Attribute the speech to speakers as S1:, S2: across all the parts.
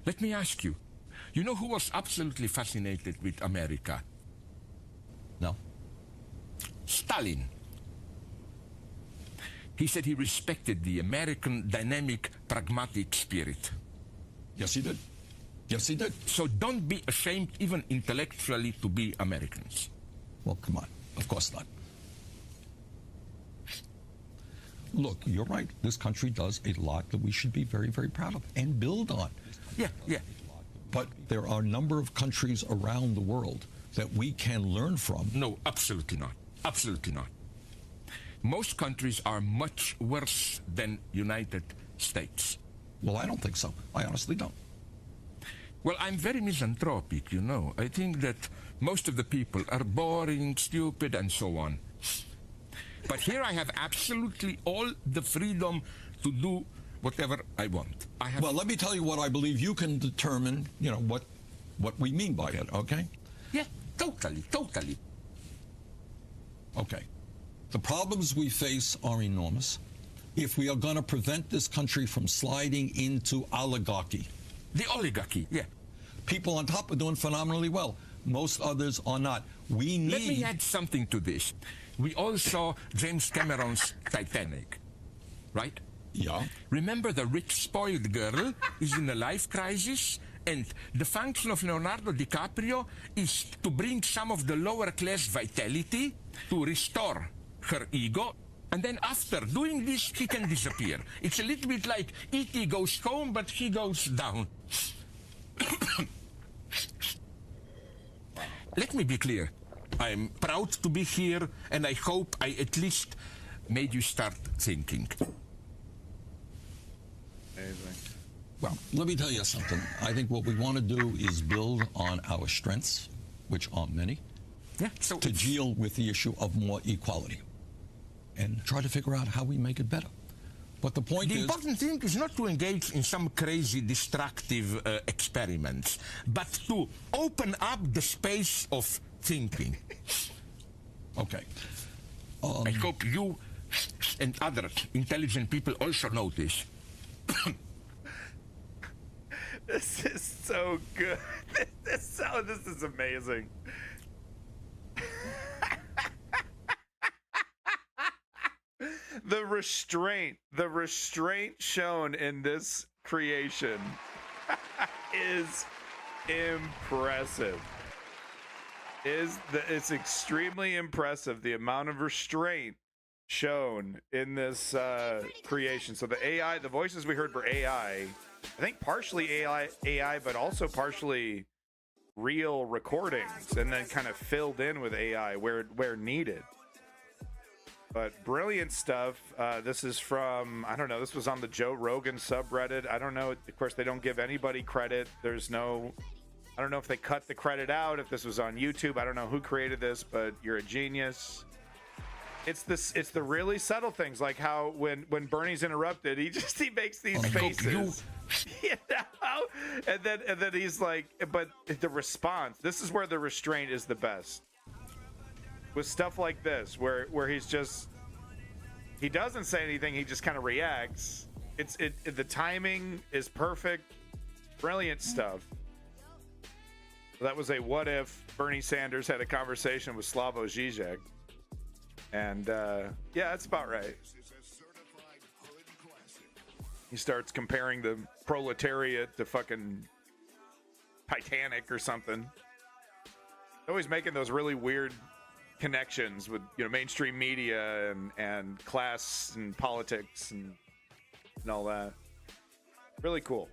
S1: Let me ask you, you know who was absolutely fascinated with America?
S2: No.
S1: Stalin. He said he respected the American dynamic, pragmatic spirit.
S2: Yes, he did. Yes, he did.
S1: So don't be ashamed, even intellectually, to be Americans.
S2: Well, come on. Of course not. Look, you're right. This country does a lot that we should be very, very proud of and build on.
S1: Yeah, yeah.
S2: But there are a number of countries around the world that we can learn from.
S1: No, absolutely not. Absolutely not. Most countries are much worse than United States.
S2: Well, I don't think so. I honestly don't.
S1: Well, I'm very misanthropic, you know. I think that most of the people are boring, stupid, and so on. But here I have absolutely all the freedom to do whatever I want.
S2: Well, let me tell you what I believe. You can determine, you know, what we mean by it, okay?
S1: Yeah, totally, totally.
S2: Okay. The problems we face are enormous. If we are going to prevent this country from sliding into oligarchy.
S1: The oligarchy, yeah.
S2: People on top are doing phenomenally well. Most others are not. We need...
S1: Let me add something to this. We all saw James Cameron's Titanic, right?
S2: Yeah.
S1: Remember, the rich, spoiled girl is in a life crisis, and the function of Leonardo DiCaprio is to bring some of the lower class vitality to restore her ego, and then after doing this, he can disappear. It's a little bit like E.T. goes home, but he goes down. Let me be clear. I'm proud to be here, and I hope I at least made you start thinking.
S3: Amazing.
S2: Well, let me tell you something. I think what we want to do is build on our strengths, which are many,
S1: So
S2: to deal with the issue of more equality and try to figure out how we make it better. But the point
S1: the
S2: is...
S1: important thing is not to engage in some crazy, destructive experiments, but to open up the space of thinking.
S2: Okay.
S1: I hope you and other intelligent people also know this.
S3: This is so good. This is amazing. The restraint shown in this creation is impressive. It's extremely impressive, the amount of restraint shown in this creation. So the AI, the voices we heard were AI. I think partially AI, but also partially real recordings, and then kind of filled in with AI where needed. But brilliant stuff. This is from, I don't know, this was on the Joe Rogan subreddit. I don't know. Of course, they don't give anybody credit. There's no, I don't know if they cut the credit out, if this was on YouTube. I don't know who created this, but you're a genius. It's the really subtle things, like how when Bernie's interrupted, he makes these faces. You know? And then he's like, but the response, this is where the restraint is the best. With stuff like this, where he's just, he doesn't say anything, he just kind of reacts. The timing is perfect. Brilliant stuff. That was a what if Bernie Sanders had a conversation with Slavoj Žižek. And yeah, that's about right. He starts comparing the proletariat to fucking Titanic or something. Always making those really weird connections with, you know, mainstream media and class and politics and all that. Really cool.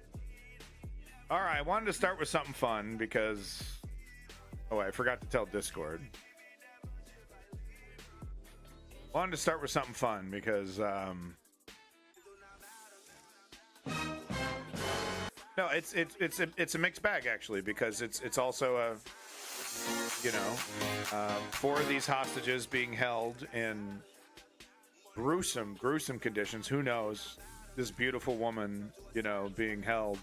S3: All right, I wanted to start with something fun because, oh, I forgot to tell Discord. Wanted to start with something fun because no, it's a mixed bag actually, because it's also a, you know, for these hostages being held in gruesome conditions. Who knows? This beautiful woman, you know, being held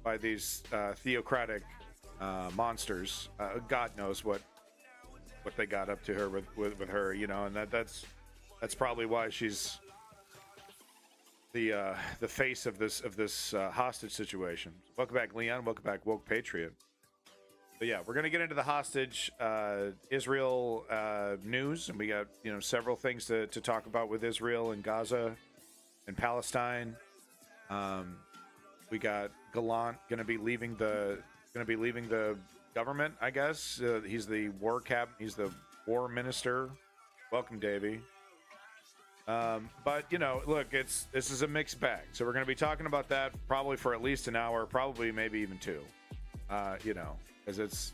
S3: by these theocratic monsters. God knows what they got up to her with her, you know, and that's probably why she's the face of this hostage situation. Welcome back, Leon. Welcome back, Woke Patriot. But yeah, we're gonna get into the hostage Israel news, and we got several things to talk about with Israel and Gaza and Palestine. We got Gallant gonna be leaving the government, I guess. He's the he's the war minister. Welcome, Davey. But look, this is a mixed bag. So we're going to be talking about that probably for at least an hour, probably maybe even two. Because it's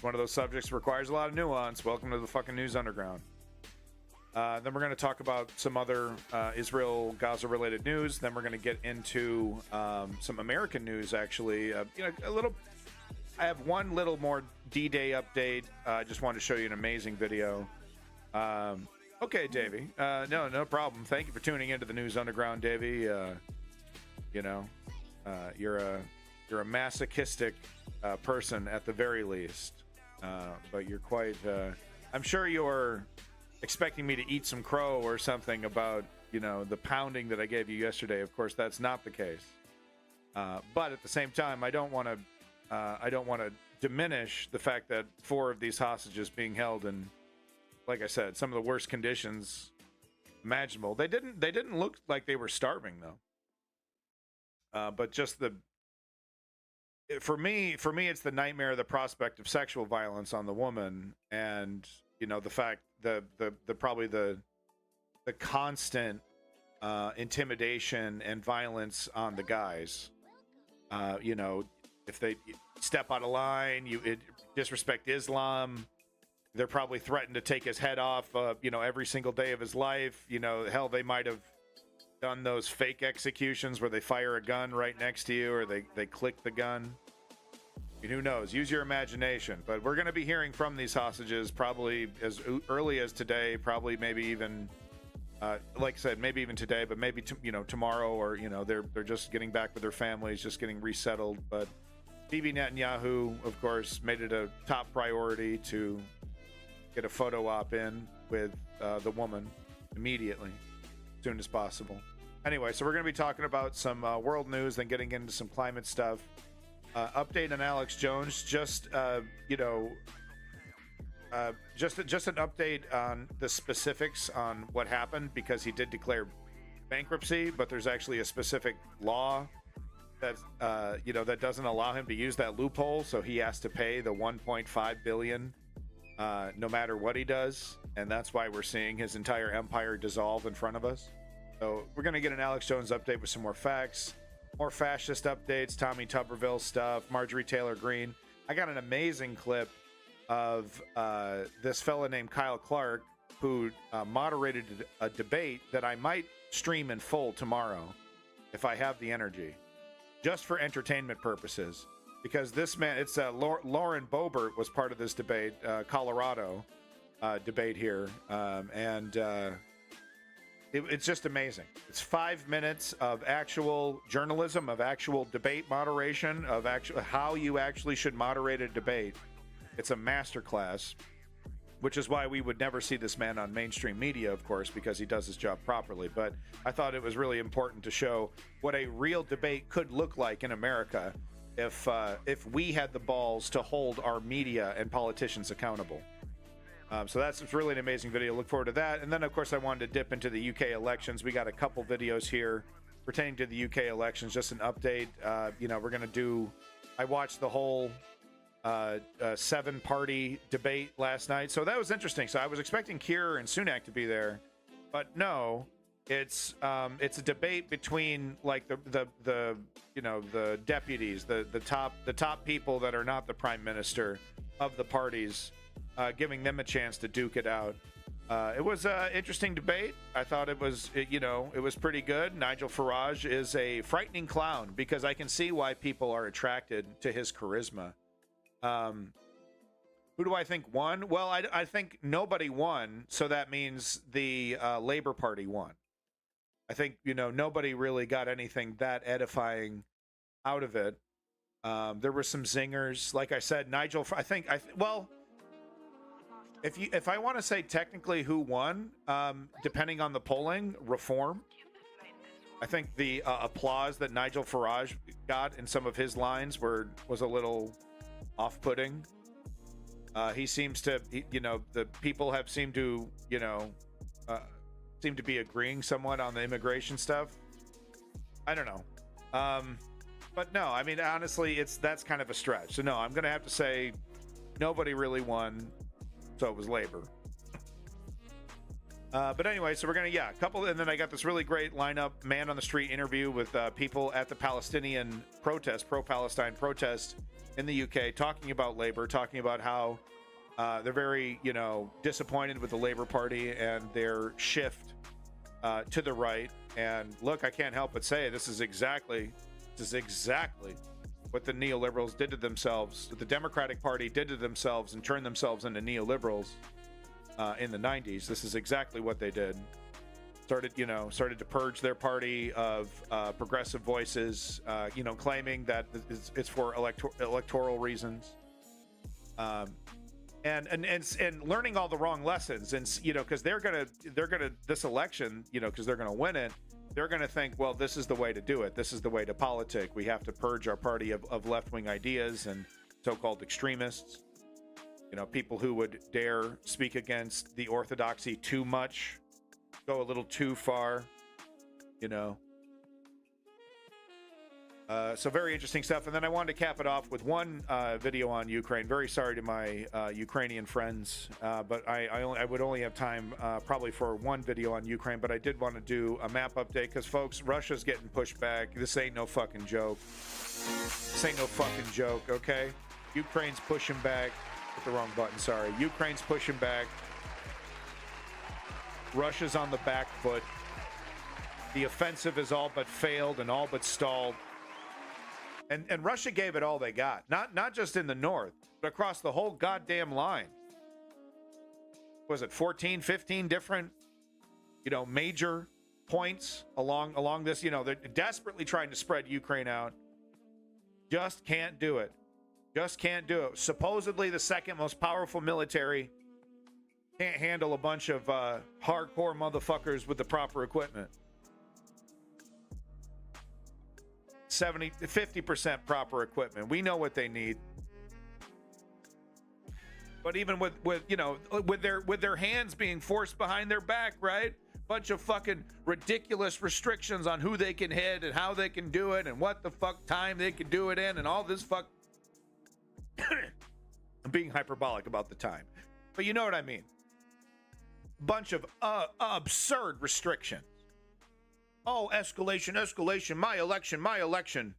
S3: one of those subjects that requires a lot of nuance. Welcome to the fucking News Underground. Then we're going to talk about some other Israel Gaza related news. Then we're going to get into some American news. Actually, a little. I have one little more D-Day update. I just wanted to show you an amazing video. Okay, Davey. No problem. Thank you for tuning into the News Underground, Davey. You're a masochistic person at the very least, but you're quite. I'm sure you're expecting me to eat some crow or something about the pounding that I gave you yesterday. Of course, that's not the case. But at the same time, I don't want to diminish the fact that 4 of these hostages being held in, like I said, some of the worst conditions imaginable. They didn't look like they were starving though. But just for me, it's the nightmare of the prospect of sexual violence on the woman, and the fact the constant intimidation and violence on the guys. If they step out of line, disrespect Islam. They're probably threatened to take his head off, every single day of his life. Hell, they might have done those fake executions where they fire a gun right next to you, or they click the gun. Who knows? Use your imagination. But we're going to be hearing from these hostages probably as early as today, probably maybe even, like I said, maybe even today, but maybe tomorrow, or they're just getting back with their families, just getting resettled. But Bibi Netanyahu, of course, made it a top priority to get a photo op in with the woman immediately, as soon as possible. Anyway, so we're going to be talking about some world news, then getting into some climate stuff. Update on Alex Jones, just an update on the specifics on what happened, because he did declare bankruptcy, but there's actually a specific law that that doesn't allow him to use that loophole, so he has to pay the 1.5 billion no matter what he does, and that's why we're seeing his entire empire dissolve in front of us. So we're going to get an Alex Jones update with some more facts, more fascist updates, Tommy Tuberville stuff, Marjorie Taylor Greene. I got an amazing clip of this fella named Kyle Clark, who moderated a debate that I might stream in full tomorrow if I have the energy, just for entertainment purposes. Because this man, it's Lauren Boebert was part of this debate, Colorado debate here, and it's just amazing. It's 5 minutes of actual journalism, of actual debate moderation, of how you actually should moderate a debate. It's a masterclass, which is why we would never see this man on mainstream media, of course, because he does his job properly. But I thought it was really important to show what a real debate could look like in America if we had the balls to hold our media and politicians accountable. So that's really an amazing video. Look forward to that. And then, of course, I wanted to dip into the UK elections. We got a couple videos here pertaining to the UK elections, just an update. We're going to do... I watched the whole 7-party debate last night, so that was interesting. So I was expecting Keir and Sunak to be there, but no. It's a debate between like the deputies, the top people that are not the prime minister of the parties, giving them a chance to duke it out. It was an interesting debate. I thought it was pretty good. Nigel Farage is a frightening clown, because I can see why people are attracted to his charisma. Who do I think won? Well, I think nobody won, so that means the Labour Party won. I think, nobody really got anything that edifying out of it. There were some zingers. Like I said, Nigel, if I want to say technically who won, depending on the polling, Reform. I think the applause that Nigel Farage got in some of his lines was a little off-putting. He seems to, the people have seemed to, seem to be agreeing somewhat on the immigration stuff. I don't know. But no, I mean, honestly, that's kind of a stretch. So no, I'm going to have to say nobody really won. So it was Labor. But anyway, so we're going to, a couple. And then I got this really great lineup, man on the street interview with people at the Palestinian protest, pro-Palestine protest in the UK, talking about Labor, talking about how they're very, disappointed with the Labor Party and their shift to the right. And look, I can't help but say this is exactly what the neoliberals did to themselves, what the Democratic Party did to themselves and turned themselves into neoliberals in the 90s. This is exactly what they did. Started to purge their party of progressive voices, claiming that it's for electoral reasons. And learning all the wrong lessons, and because they're gonna this election, because they're gonna win it, they're gonna think, well, this is the way to do it. This is the way to politic. We have to purge our party of left-wing ideas and so-called extremists. People who would dare speak against the orthodoxy too much, go a little too far. So very interesting stuff. And then I wanted to cap it off with one video on Ukraine. Very sorry to my Ukrainian friends, but I would only have time probably for one video on Ukraine. But I did want to do a map update because, folks, Russia's getting pushed back. This ain't no fucking joke. This ain't no fucking joke, okay? Ukraine's pushing back. Hit the wrong button, sorry. Ukraine's pushing back. Russia's on the back foot. The offensive has all but failed and all but stalled. And Russia gave it all they got, not just in the north, but across the whole goddamn line. Was it 14, 15 different, major points along this? They're desperately trying to spread Ukraine out. Just can't do it. Just can't do it. Supposedly the second most powerful military can't handle a bunch of hardcore motherfuckers with the proper equipment. 50% proper equipment. We know what they need. But even with their hands being forced behind their back, right? Bunch of fucking ridiculous restrictions on who they can hit and how they can do it and what the fuck time they can do it in and all this fuck. I'm being hyperbolic about the time, but you know what I mean. Bunch of absurd restrictions. Oh, escalation, my election.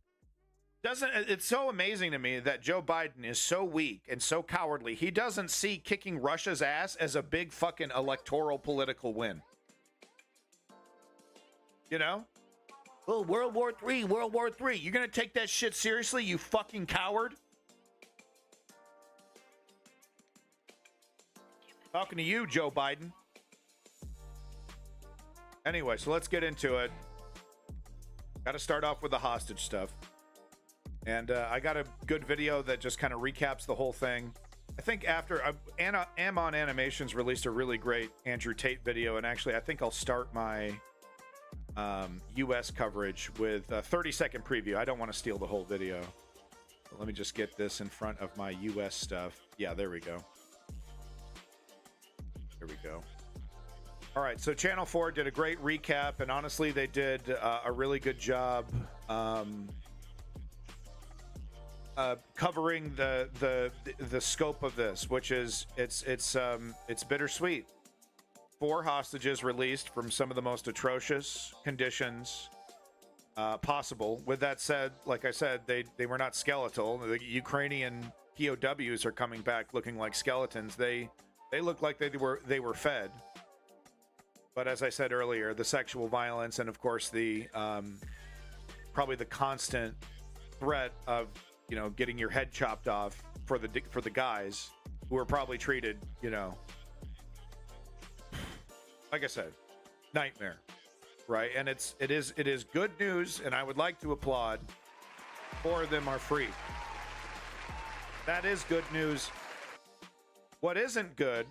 S3: It's so amazing to me that Joe Biden is so weak and so cowardly. He doesn't see kicking Russia's ass as a big fucking electoral political win. Oh, World War III. You're going to take that shit seriously, you fucking coward? Talking to you, Joe Biden. Anyway, so let's get into it. Got to start off with the hostage stuff. And I got a good video that just kind of recaps the whole thing. I think after Amon Animations released a really great Andrew Tate video. And actually, I think I'll start my US coverage with a 30-second preview. I don't want to steal the whole video. But let me just get this in front of my US stuff. Yeah, there we go. There we go. All right, so Channel 4 did a great recap, and honestly, they did a really good job covering the scope of this, which is it's bittersweet. 4 hostages released from some of the most atrocious conditions possible. With that said, like I said, they were not skeletal. The Ukrainian POWs are coming back looking like skeletons. They look like they were fed. But as I said earlier, the sexual violence and, of course, the probably the constant threat of getting your head chopped off for the guys who are probably treated, like I said, nightmare, right? And it is good news, and I would like to applaud. 4 of them are free. That is good news. What isn't good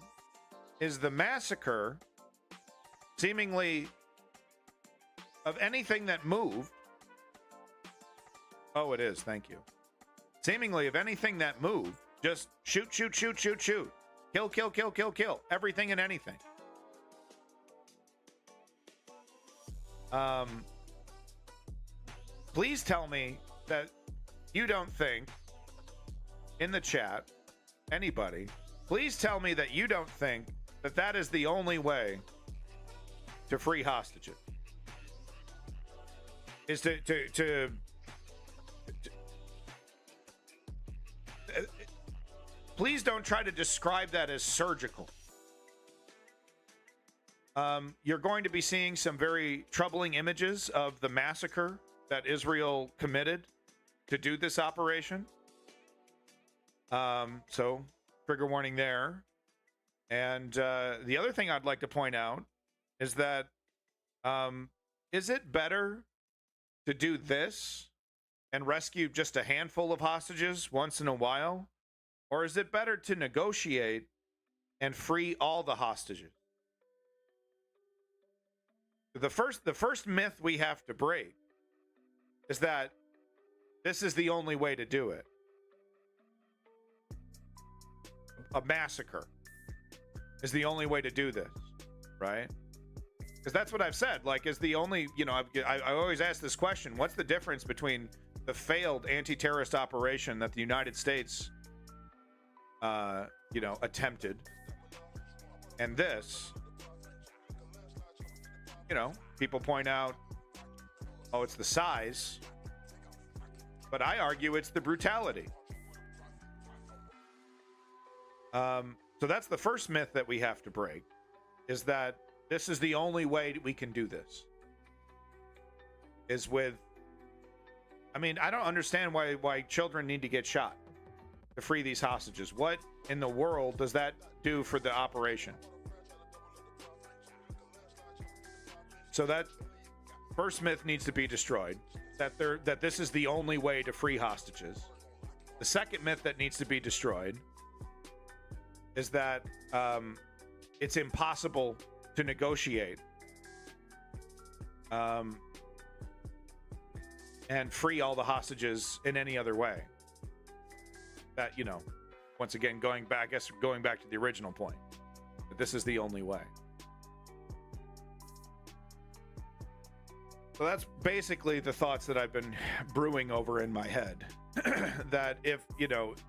S3: is the massacre seemingly of anything that moved. Oh, it is. Thank you. Seemingly of anything that moved, just shoot, shoot, shoot, shoot, shoot. Kill, kill, kill, kill, kill. Everything and anything. Please tell me that you don't think, in the chat, anybody, please tell me that you don't think that that is the only way to free hostages. Is to please don't try to describe that as surgical. You're going to be seeing some very troubling images of the massacre that Israel committed to do this operation. So, trigger warning there. And the other thing I'd like to point out is that is it better to do this and rescue just a handful of hostages once in a while? Or is it better to negotiate and free all the hostages? The first myth we have to break is that this is the only way to do it. A massacre is the only way to do this, right? Because that's what I've said. Like, is the only, I always ask this question: what's the difference between the failed anti-terrorist operation that the United States, attempted, and this? People point out, oh, it's the size, but I argue it's the brutality. So that's the first myth that we have to break, is that this is the only way we can do this. Is with, I don't understand why children need to get shot to free these hostages. What in the world does that do for the operation? So that first myth needs to be destroyed, that this is the only way to free hostages. The second myth that needs to be destroyed is that it's impossible to negotiate and free all the hostages in any other way. That, once again, going back to the original point, that this is the only way. So that's basically the thoughts that I've been brewing over in my head. That if,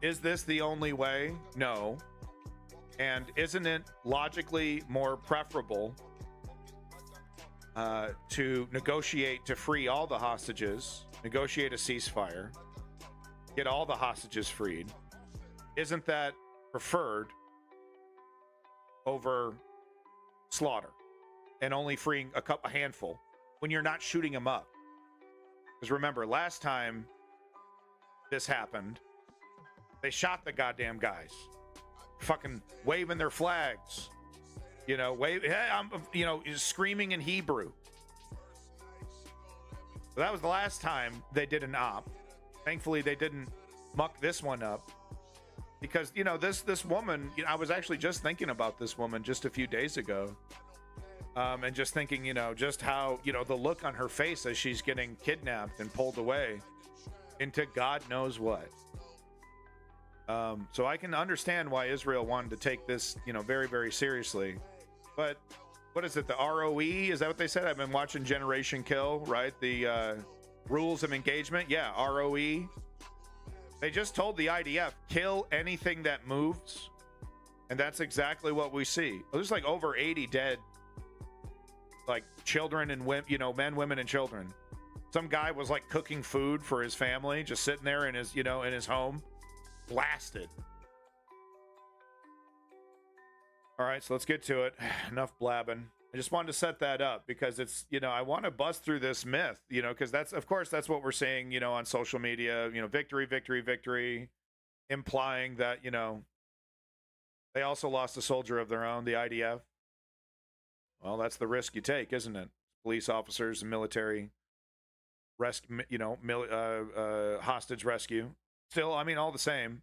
S3: is this the only way? No. And isn't it logically more preferable to negotiate to free all the hostages, negotiate a ceasefire, get all the hostages freed? Isn't that preferred over slaughter and only freeing a handful when you're not shooting them up? Because remember, last time this happened, they shot the goddamn guys, fucking waving their flags, screaming in Hebrew. So that was the last time they did an op. Thankfully, they didn't muck this one up, because this woman, I was actually just thinking about this woman just a few days ago. And just thinking, just how, the look on her face as she's getting kidnapped and pulled away into God knows what. So I can understand why Israel wanted to take this, very, very seriously. But what is it? The ROE? Is that what they said? I've been watching Generation Kill, right? The rules of engagement. Yeah, ROE. They just told the IDF, kill anything that moves. And that's exactly what we see. There's like over 80 dead, like children and women, men, women, and children. Some guy was like cooking food for his family, just sitting there in his, in his home, blasted. All right, so let's get to it. Enough blabbing. I just wanted to set that up because it's, I want to bust through this myth, because that's what we're seeing, on social media, victory, victory, victory, implying that, they also lost a soldier of their own, the IDF. Well, that's the risk you take, isn't it? Police officers and military hostage rescue. Still, all the same.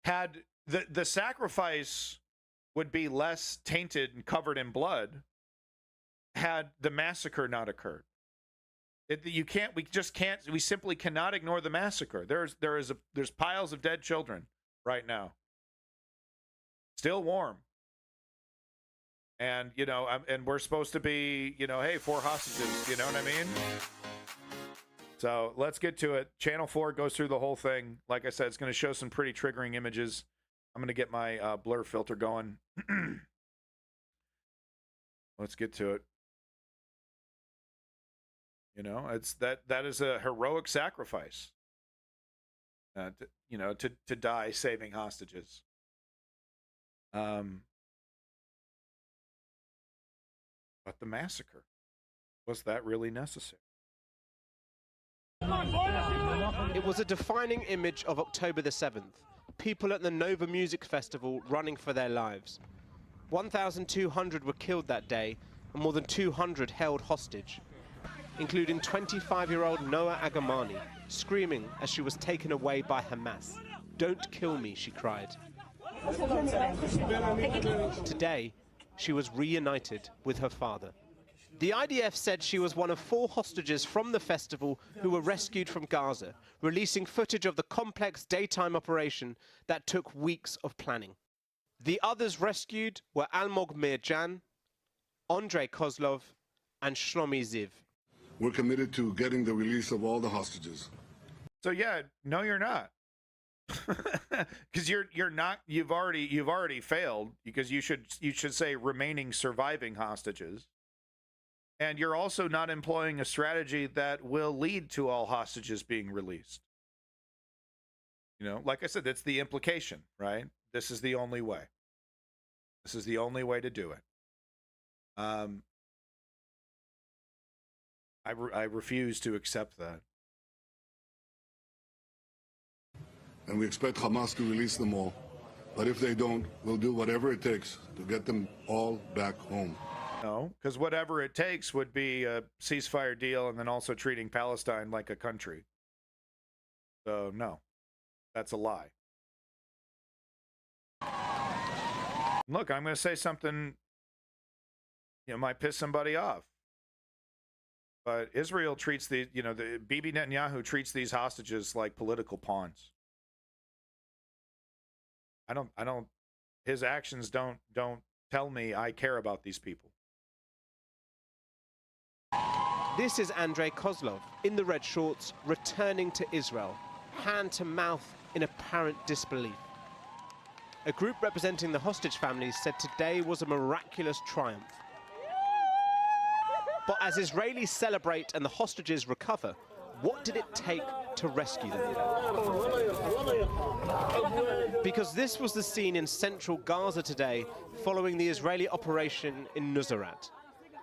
S3: Had the sacrifice would be less tainted and covered in blood had the massacre not occurred. We simply cannot ignore the massacre. There's piles of dead children right now, still warm. And, and we're supposed to be, hey, 4 hostages, you know what I mean? So let's get to it. Channel 4 goes through the whole thing. Like I said, it's going to show some pretty triggering images. I'm going to get my blur filter going. Let's get to it. That is a heroic sacrifice, to die saving hostages. But the massacre, was that really necessary?
S4: It was a defining image of October the 7th. People at the Nova Music Festival running for their lives. 1,200 were killed that day and more than 200 held hostage, including 25-year-old Noa Agamani, screaming as she was taken away by Hamas. "Don't kill me," she cried. Today, she was reunited with her father. The IDF said she was one of 4 hostages from the festival who were rescued from Gaza, releasing footage of the complex daytime operation that took weeks of planning. The others rescued were Almog Mirjan, Andrei Kozlov, and Shlomi Ziv.
S5: We're committed to getting the release of all the hostages.
S3: So yeah, no, you're not, because you're not. You've already failed, because you should say remaining surviving hostages, and you're also not employing a strategy that will lead to all hostages being released. Like I said, that's the implication, right? This is the only way. This is the only way to do it. I refuse to accept that.
S5: And we expect Hamas to release them all. But if they don't, we'll do whatever it takes to get them all back home.
S3: No, because whatever it takes would be a ceasefire deal and then also treating Palestine like a country. So, no, that's a lie. Look, I'm going to say something, might piss somebody off. But Israel treats the Bibi Netanyahu treats these hostages like political pawns. His actions don't tell me I care about these people.
S4: This is Andrei Kozlov in the red shorts, returning to Israel, hand to mouth in apparent disbelief. A group representing the hostage families said today was a miraculous triumph. But as Israelis celebrate and the hostages recover, what did it take to rescue them? Because this was the scene in central Gaza today following the Israeli operation in Nuseirat.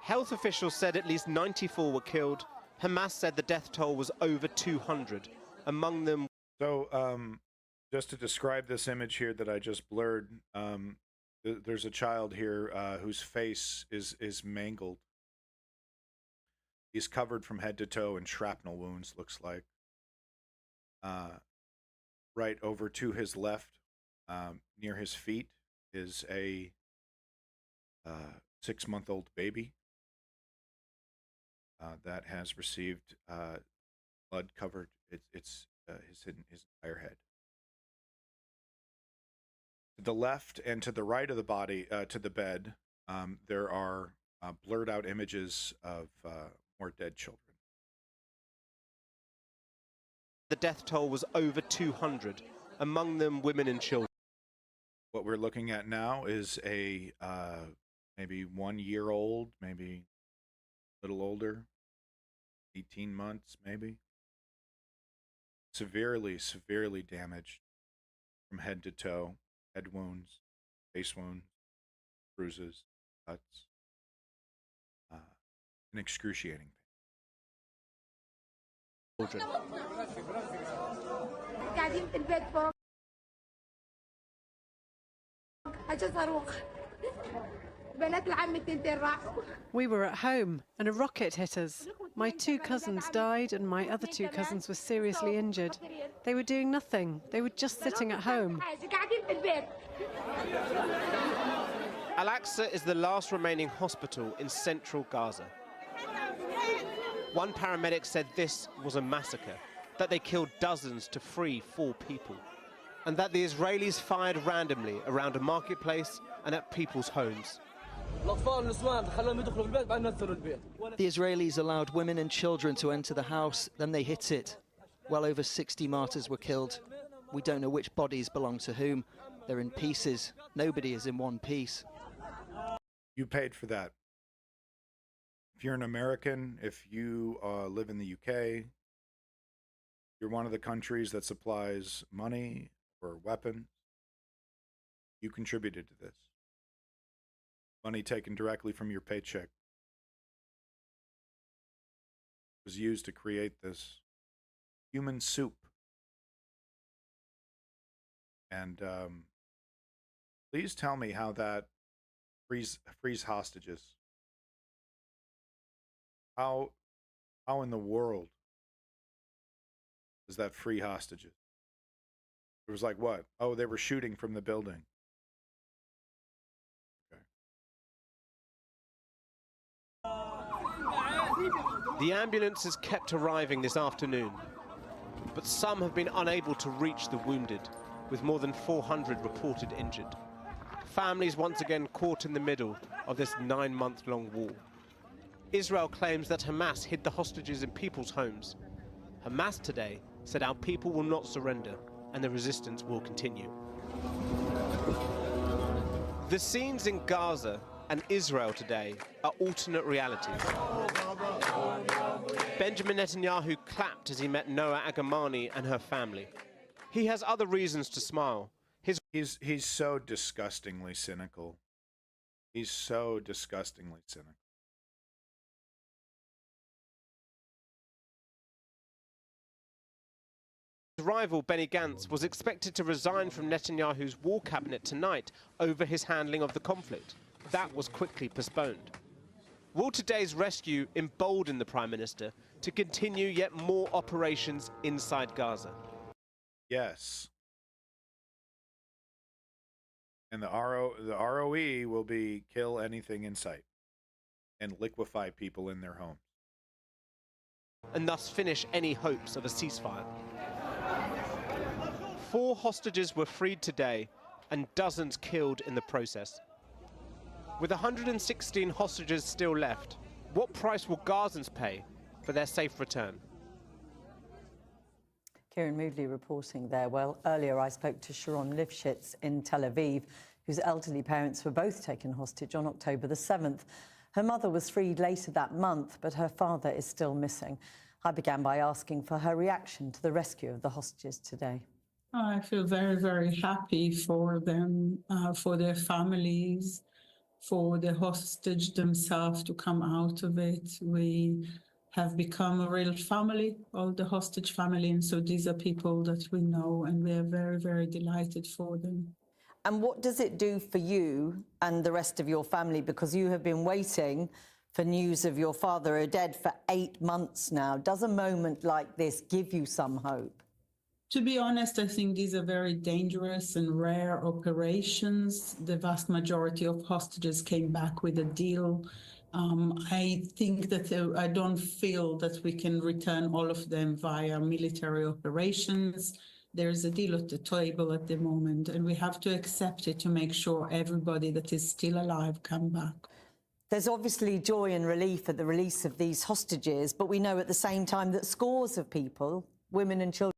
S4: Health officials said at least 94 were killed. Hamas said the death toll was over 200, among them...
S3: So, just to describe this image here that I just blurred, there's a child here whose face is mangled. He's covered from head to toe in shrapnel wounds, looks like. Right over to his left, near his feet, is a 6-month-old baby that has received blood covered his entire head. To the left and to the right of the body, to the bed, there are blurred out images of more dead children.
S4: The death toll was over 200, among them women and children.
S3: What we're looking at now is a maybe 1 year old, maybe a little older, 18 months maybe. Severely damaged from head to toe, head wounds, face wounds, bruises, cuts, and excruciating pain.
S6: We were at home and a rocket hit us. My 2 cousins died and my other 2 cousins were seriously injured. They were doing nothing. They were just sitting at home.
S4: Al-Aqsa is the last remaining hospital in central Gaza. One paramedic said this was a massacre, that they killed dozens to free 4 people, and that the Israelis fired randomly around a marketplace and at people's homes.
S7: The Israelis allowed women and children to enter the house, then they hit it. Well over 60 martyrs were killed. We don't know which bodies belong to whom. They're in pieces. Nobody is in one piece.
S3: You paid for that. If you're an American, if you live in the UK, you're one of the countries that supplies money or weapons, you contributed to this. Money taken directly from your paycheck was used to create this human soup. And please tell me how that frees hostages. How in the world does that free hostages? It was like what? Oh, they were shooting from the building.
S4: The ambulances kept arriving this afternoon, but some have been unable to reach the wounded, with more than 400 reported injured. Families once again caught in the middle of this 9-month-long war. Israel claims that Hamas hid the hostages in people's homes. Hamas today said our people will not surrender and the resistance will continue. The scenes in Gaza and Israel today are alternate realities. Benjamin Netanyahu clapped as he met Noah Agamani and her family. He has other reasons to smile.
S3: He's so disgustingly cynical. He's so disgustingly cynical.
S4: His rival Benny Gantz was expected to resign from Netanyahu's war cabinet tonight over his handling of the conflict. That was quickly postponed. Will today's rescue embolden the Prime Minister to continue yet more operations inside Gaza?
S3: Yes. And the ROE will be kill anything in sight and liquefy people in their homes.
S4: And thus finish any hopes of a ceasefire. 4 hostages were freed today and dozens killed in the process. With 116 hostages still left, what price will Gazans pay for their safe return?
S8: Kieran Moodley reporting there. Well, earlier I spoke to Sharon Lifshitz in Tel Aviv, whose elderly parents were both taken hostage on October the 7th. Her mother was freed later that month, but her father is still missing. I began by asking for her reaction to the rescue of the hostages today.
S9: I feel very, very happy for them, for their families, for the hostage themselves to come out of it. We have become a real family, all the hostage family, and so these are people that we know, and we are very, very delighted for them.
S8: And what does it do for you and the rest of your family? Because you have been waiting for news of your father dead for 8 months now. Does a moment like this give you some hope?
S9: To be honest, I think these are very dangerous and rare operations. The vast majority of hostages came back with a deal. I think that I don't feel that we can return all of them via military operations. There's a deal at the table at the moment, and we have to accept it to make sure everybody that is still alive come back.
S8: There's obviously joy and relief at the release of these hostages, but we know at the same time that scores of people, women and children...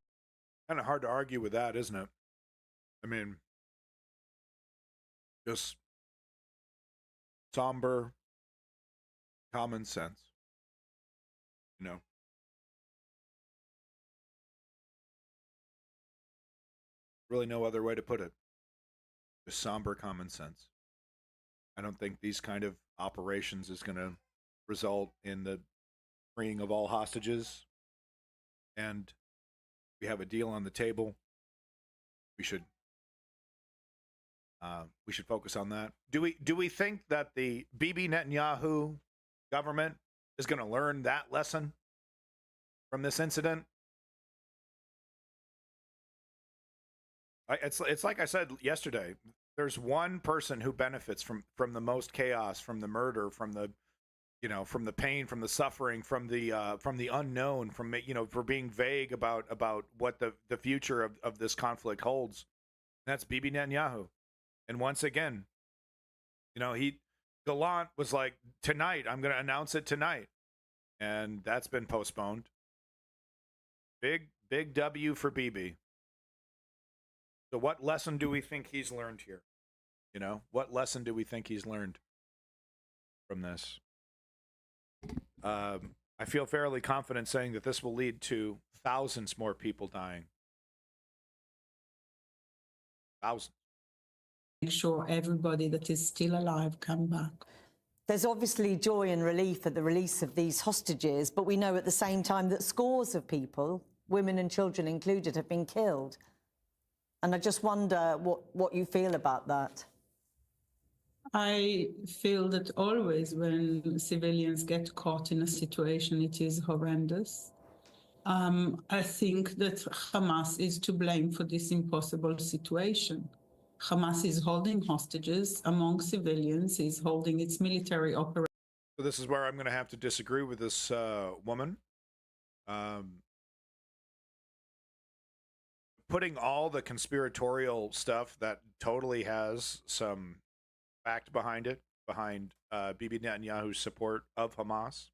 S3: Kind of hard to argue with that, isn't it? I mean, just somber common sense, you know. Really no other way to put it. Just somber common sense. I don't think these kind of operations is going to result in the freeing of all hostages. And we have a deal on the table. We should focus on that. Do we think that the Bibi Netanyahu government is going to learn that lesson from this incident? It's like I said yesterday. there's one person who benefits from the most chaos, from the murder, from the, you know, from the pain, from the suffering, from the unknown, from, you know, for being vague about what the future of this conflict holds. That's Bibi Netanyahu. And once again, you know, Gallant was like, tonight, I'm going to announce it tonight. And that's been postponed. Big W for Bibi. So what lesson do we think he's learned here? You know, what lesson do we think he's learned from this? I feel fairly confident saying that this will lead to thousands more people dying. Thousands.
S9: Make sure everybody that is still alive come back.
S8: There's obviously joy and relief at the release of these hostages, but we know at the same time that scores of people, women and children included, have been killed. And I just wonder what you feel about that.
S9: I feel that always when civilians get caught in a situation, it is horrendous. I think that Hamas is to blame for this impossible situation. Hamas is holding hostages among civilians, is holding its military operations.
S3: So this is where I'm going to have to disagree with this woman. Putting all the conspiratorial stuff that totally has some fact behind it, behind Bibi Netanyahu's support of Hamas.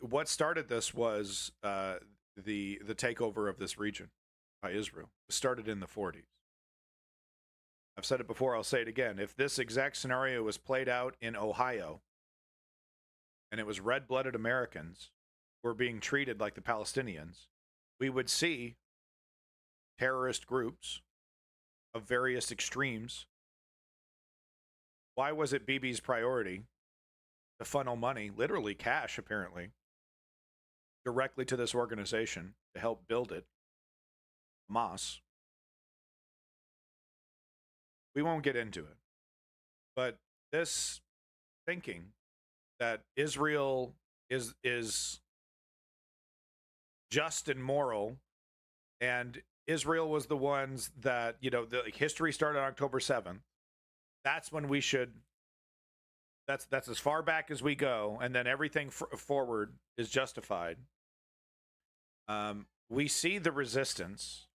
S3: What started this was the takeover of this region by Israel. It started in the 40s. I've said it before, I'll say it again. If this exact scenario was played out in Ohio, and it was red-blooded Americans who were being treated like the Palestinians, we would see terrorist groups of various extremes. Why was it Bibi's priority to funnel money, literally cash apparently, directly to this organization to help build it, Hamas? We won't get into it. But this thinking that Israel is just and moral, and Israel was the ones that, you know, the history started on October 7th. That's when we should, that's as far back as we go, and then everything forward is justified. We see the resistance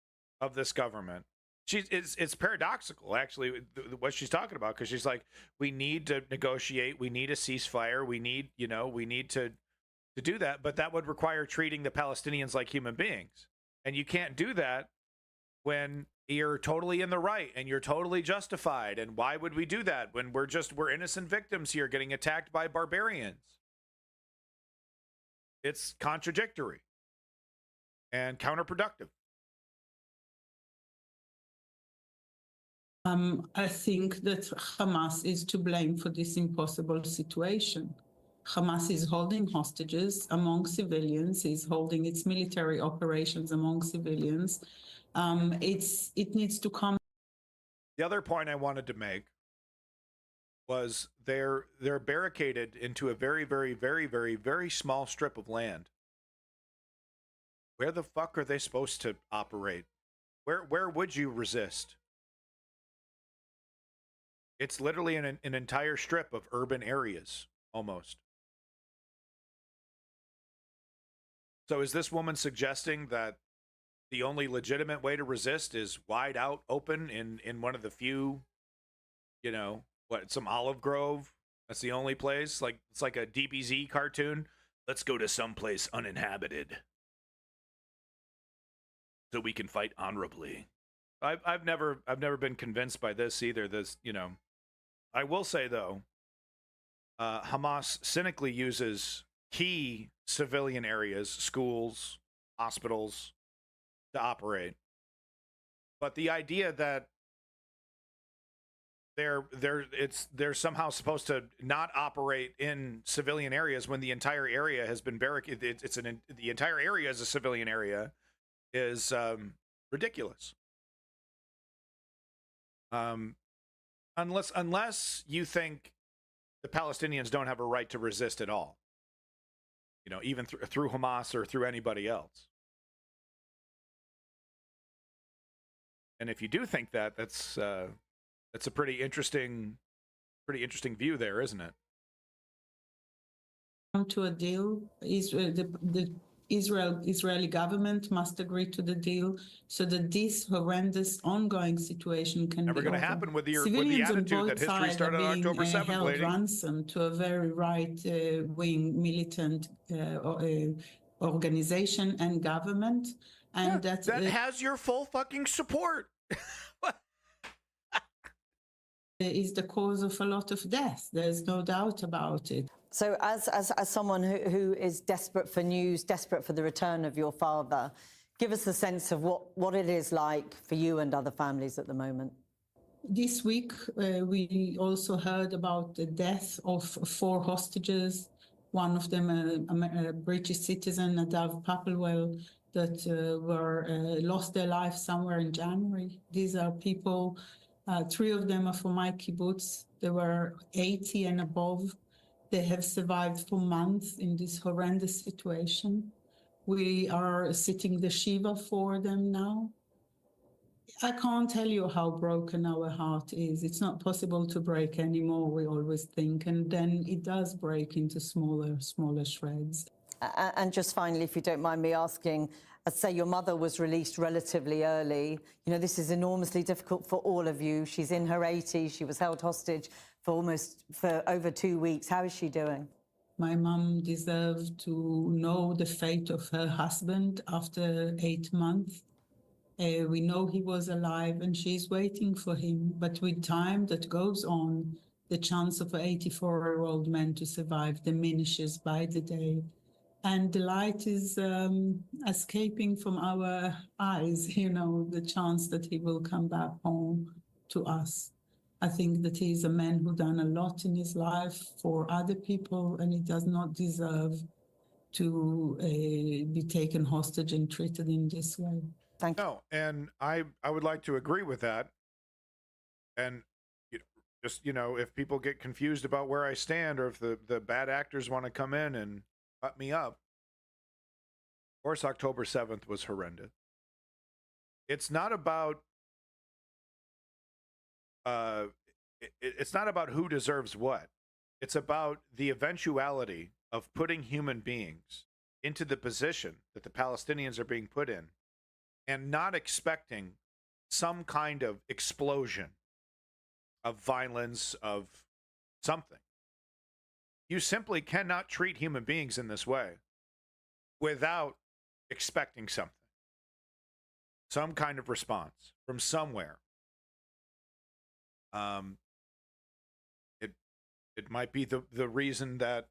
S3: of this government. It's paradoxical, actually, what she's talking about, because she's like, we need to negotiate, we need a ceasefire, we need to do that, but that would require treating the Palestinians like human beings. And you can't do that when you're totally in the right and you're totally justified. And why would we do that when we're innocent victims here getting attacked by barbarians? It's contradictory and counterproductive.
S9: I think that Hamas is to blame for this impossible situation. Hamas is holding hostages among civilians, is holding its military operations among civilians. It needs to come.
S3: The other point I wanted to make was they're barricaded into a very, very, very, very, very small strip of land. Where the fuck are they supposed to operate? Where would you resist? It's literally an entire strip of urban areas, almost. So is this woman suggesting that the only legitimate way to resist is wide out open in one of the few, you know, some olive grove? That's the only place? Like, it's like a DBZ cartoon. Let's go to someplace uninhabited so we can fight honorably. I've never been convinced by this either. This, you know, I will say though, Hamas cynically uses key civilian areas, schools, hospitals, to operate. But the idea that they're somehow supposed to not operate in civilian areas when the entire area has been barricaded, the entire area is a civilian area, is ridiculous. Unless you think the Palestinians don't have a right to resist at all, you know, even through Hamas or through anybody else. And if you do think that, that's a pretty interesting view there, isn't it?
S9: Come to a deal. The Israeli government must agree to the deal so that this horrendous ongoing situation can
S3: Never
S9: be
S3: going to
S9: over.
S3: happen with the
S9: Civilians on
S3: attitude
S9: both
S3: that history
S9: sides
S3: started
S9: are
S3: on
S9: being
S3: October 7th,
S9: held
S3: lady.
S9: ransom to a very right-wing militant organization and government, and
S3: that has your full fucking support.
S9: is the cause of a lot of death. There's no doubt about it.
S8: So as someone who is desperate for news, desperate for the return of your father, give us a sense of what it is like for you and other families at the moment.
S9: This week, we also heard about the death of 4 hostages, one of them a British citizen, Nadav Papelwell, that lost their life somewhere in January. These are people, 3 of them are from my kibbutz. They were 80 and above. They have survived for months in this horrendous situation. We are sitting the Shiva for them now. I can't tell you how broken our heart is. It's not possible to break anymore, we always think, and then it does break into smaller shreds.
S8: And just finally, if you don't mind me asking, I'd say your mother was released relatively early. You know, this is enormously difficult for all of you. She's in her 80s. She was held hostage for over 2 weeks. How is she doing?
S9: My mom deserved to know the fate of her husband after 8 months. We know he was alive and she's waiting for him. But with time that goes on, the chance of an 84-year-old man to survive diminishes by the day. And the light is escaping from our eyes, you know, the chance that he will come back home to us. I think that he is a man who done a lot in his life for other people, and he does not deserve to be taken hostage and treated in this way.
S3: Thank you. No, and I would like to agree with that. And just, if people get confused about where I stand, or if the bad actors want to come in and cut me up, of course, October 7th was horrendous. It's not about it's not about who deserves what. It's about the eventuality of putting human beings into the position that the Palestinians are being put in, and not expecting some kind of explosion of violence, of something. You simply cannot treat human beings in this way without expecting something, some kind of response from somewhere. It might be the reason that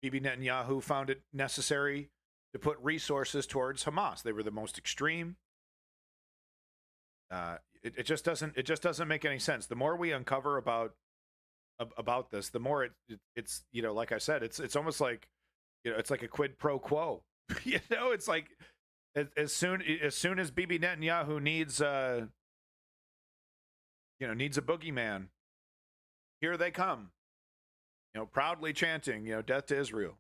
S3: Bibi Netanyahu found it necessary to put resources towards Hamas. They were the most extreme. It just doesn't make any sense. The more we uncover about this, the more it's like I said, it's almost like it's like a quid pro quo. It's like as soon as Bibi Netanyahu needs needs a boogeyman, here they come, proudly chanting, death to Israel,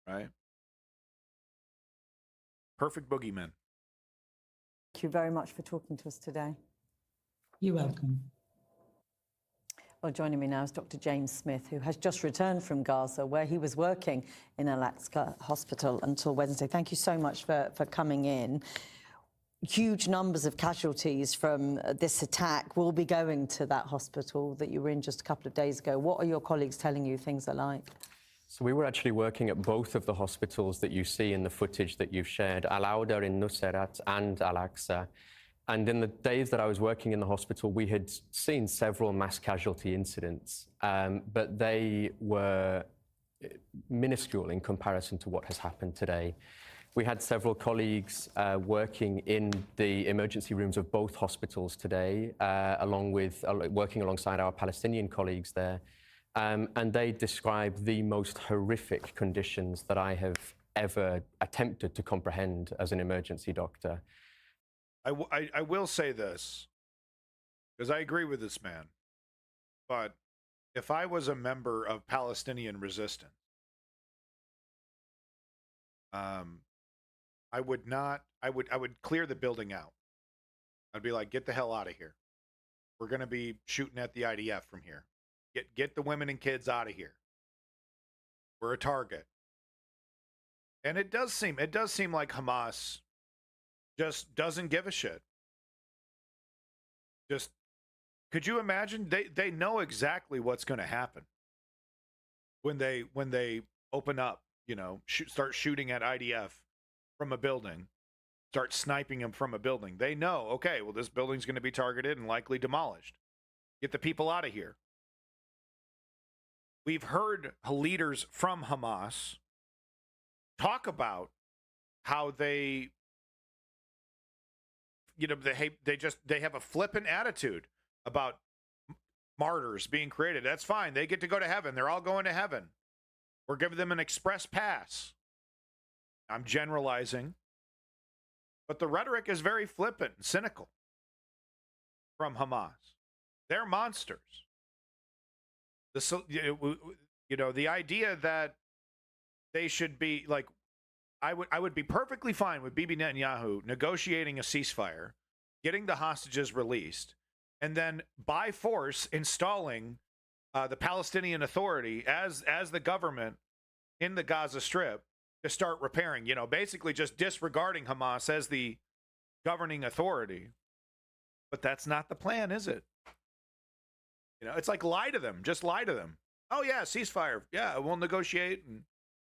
S3: right? Perfect boogeyman.
S8: Thank you very much for talking to us today.
S9: You're welcome.
S8: Well, joining me now is Dr. James Smith, who has just returned from Gaza, where he was working in Al-Aqsa Hospital until Wednesday. Thank you so much for coming in. Huge numbers of casualties from this attack will be going to that hospital that you were in just a couple of days ago. What are your colleagues telling you things are like?
S10: So we were actually working at both of the hospitals that you see in the footage that you've shared, Al-Awda in Nuseirat and Al-Aqsa. And in the days that I was working in the hospital, we had seen several mass casualty incidents, but they were minuscule in comparison to what has happened today. We had several colleagues working in the emergency rooms of both hospitals today, working alongside our Palestinian colleagues there. And they described the most horrific conditions that I have ever attempted to comprehend as an emergency doctor.
S3: I will say this, because I agree with this man, but if I was a member of Palestinian resistance, I would clear the building out. I'd be like, get the hell out of here. We're going to be shooting at the IDF from here. Get the women and kids out of here. We're a target. And it does seem like Hamas just doesn't give a shit. Just, could you imagine? They know exactly what's going to happen when they open up, you know, start shooting at IDF from a building, start sniping them from a building. They know, okay, well, this building's going to be targeted and likely demolished. Get the people out of here. We've heard leaders from Hamas talk about how they, you know, they have a flippant attitude about martyrs being created. That's fine. They get to go to heaven. They're all going to heaven. We're giving them an express pass. I'm generalizing, but the rhetoric is very flippant and cynical from Hamas. They're monsters. You know, the idea that they should be like, I would be perfectly fine with Bibi Netanyahu negotiating a ceasefire, getting the hostages released, and then by force installing the Palestinian Authority as the government in the Gaza Strip to start repairing, you know, basically just disregarding Hamas as the governing authority. But that's not the plan, is it? You know, it's like, lie to them. Just lie to them. Oh, yeah, ceasefire. Yeah, we'll negotiate and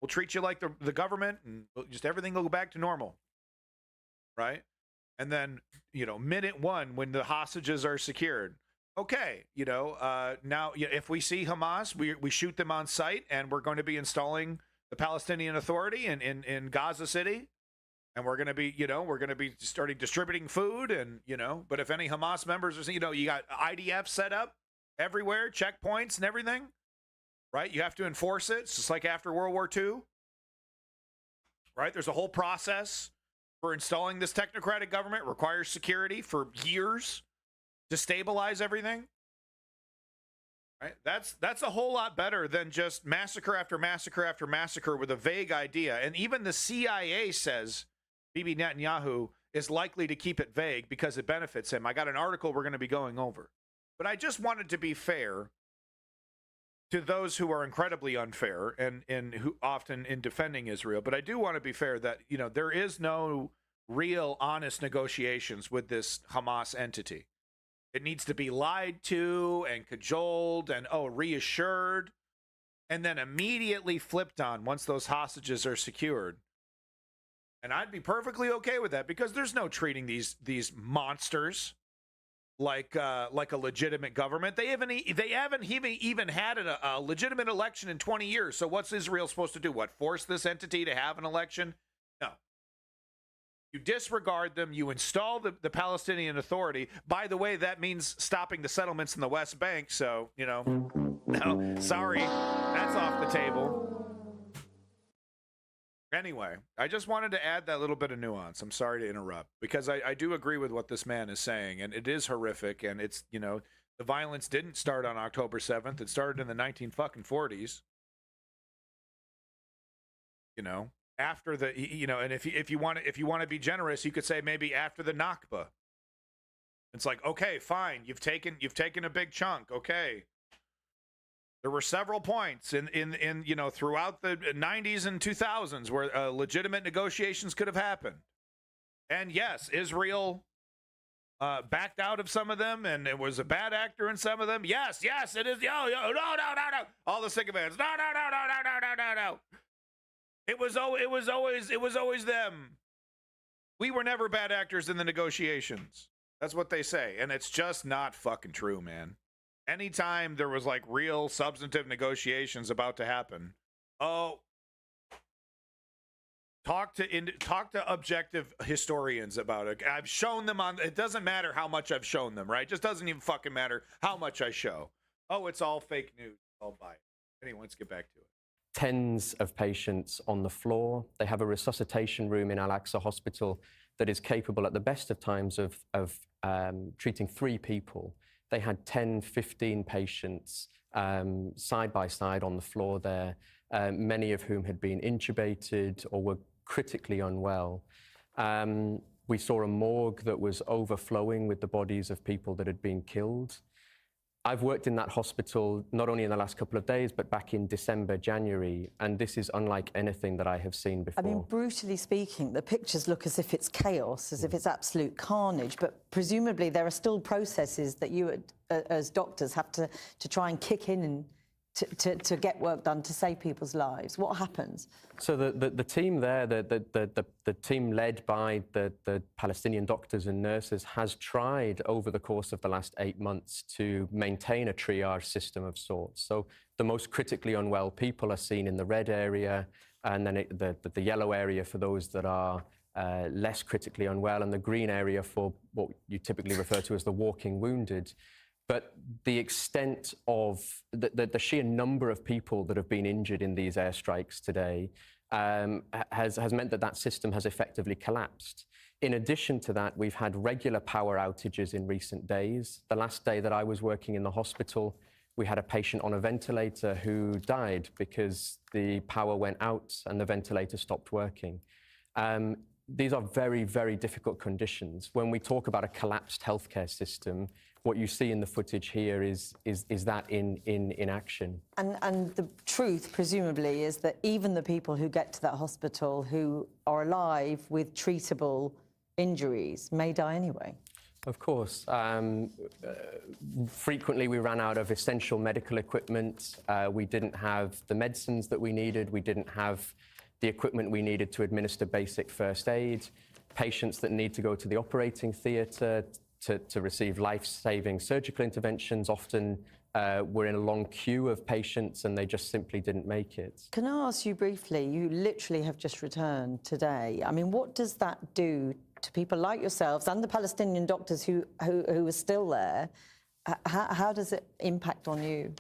S3: we'll treat you like the government and just everything will go back to normal. Right? And then, you know, minute one, when the hostages are secured, okay, you know, now if we see Hamas, we shoot them on sight, and we're going to be installing the Palestinian Authority in Gaza City. And we're going to be, you know, starting distributing food and, you know, but if any Hamas members are, you know, you got IDF set up everywhere, checkpoints and everything, right? You have to enforce it. It's just like after World War II, right? There's a whole process for installing this technocratic government. It requires security for years to stabilize everything. Right? That's a whole lot better than just massacre after massacre after massacre with a vague idea. And even the CIA says Bibi Netanyahu is likely to keep it vague because it benefits him. I got an article we're going to be going over. But I just wanted to be fair to those who are incredibly unfair and who often in defending Israel. But I do want to be fair that, you know, there is no real honest negotiations with this Hamas entity. It needs to be lied to and cajoled and, reassured, and then immediately flipped on once those hostages are secured. And I'd be perfectly okay with that, because there's no treating these monsters like a legitimate government. They haven't even had a legitimate election in 20 years. So what's Israel supposed to do? What, force this entity to have an election? No. You disregard them. You install the Palestinian Authority. By the way, that means stopping the settlements in the West Bank. So, you know, no, sorry, that's off the table. Anyway, I just wanted to add that little bit of nuance. I'm sorry to interrupt, because I do agree with what this man is saying, and it is horrific, and it's, you know, the violence didn't start on October 7th. It started in the 1940s. You know, after the, you know, and if you want to be generous, you could say maybe after the Nakba. It's like, okay, fine, you've taken a big chunk, okay. There were several points in you know, throughout the 90s and 2000s where legitimate negotiations could have happened. And yes, Israel backed out of some of them, and it was a bad actor in some of them. Yes, it is. No. All the sycophants. No. It was always them. We were never bad actors in the negotiations. That's what they say, and it's just not fucking true, man. Anytime there was like real substantive negotiations about to happen, talk to objective historians about it. I've shown them on. It doesn't matter how much I've shown them, right? It just doesn't even fucking matter how much I show. Oh, it's all fake news. I'll buy it. Anyway, let's get back to it.
S10: Tens of patients on the floor. They have a resuscitation room in Al-Aqsa Hospital that is capable at the best of times of treating 3 people. They had 10, 15 patients side by side on the floor there, many of whom had been intubated or were critically unwell. We saw a morgue that was overflowing with the bodies of people that had been killed. I've worked in that hospital not only in the last couple of days, but back in December, January, and this is unlike anything that I have seen before.
S8: I mean, brutally speaking, the pictures look as if it's chaos, as if it's absolute carnage, but presumably there are still processes that you as doctors have to try and kick in and to get work done to save people's lives. What happens?
S10: So the team there, the team led by the Palestinian doctors and nurses has tried over the course of the last 8 months to maintain a triage system of sorts. So the most critically unwell people are seen in the red area, and then the yellow area for those that are less critically unwell, and the green area for what you typically refer to as the walking wounded. But the extent of the sheer number of people that have been injured in these airstrikes today has meant that system has effectively collapsed. In addition to that, we've had regular power outages in recent days. The last day that I was working in the hospital, we had a patient on a ventilator who died because the power went out and the ventilator stopped working. These are very, very difficult conditions. When we talk about a collapsed healthcare system, what you see in the footage here is that in action.
S8: And the truth, presumably, is that even the people who get to that hospital who are alive with treatable injuries may die anyway.
S10: Of course. Frequently, we ran out of essential medical equipment. We didn't have the medicines that we needed. We didn't have the equipment we needed to administer basic first aid. Patients that need to go to the operating theatre to receive life-saving surgical interventions often were in a long queue of patients, and they just simply didn't make it.
S8: Can I ask you briefly, you literally have just returned today. I mean, what does that do to people like yourselves and the Palestinian doctors who are still there? How does it impact on you?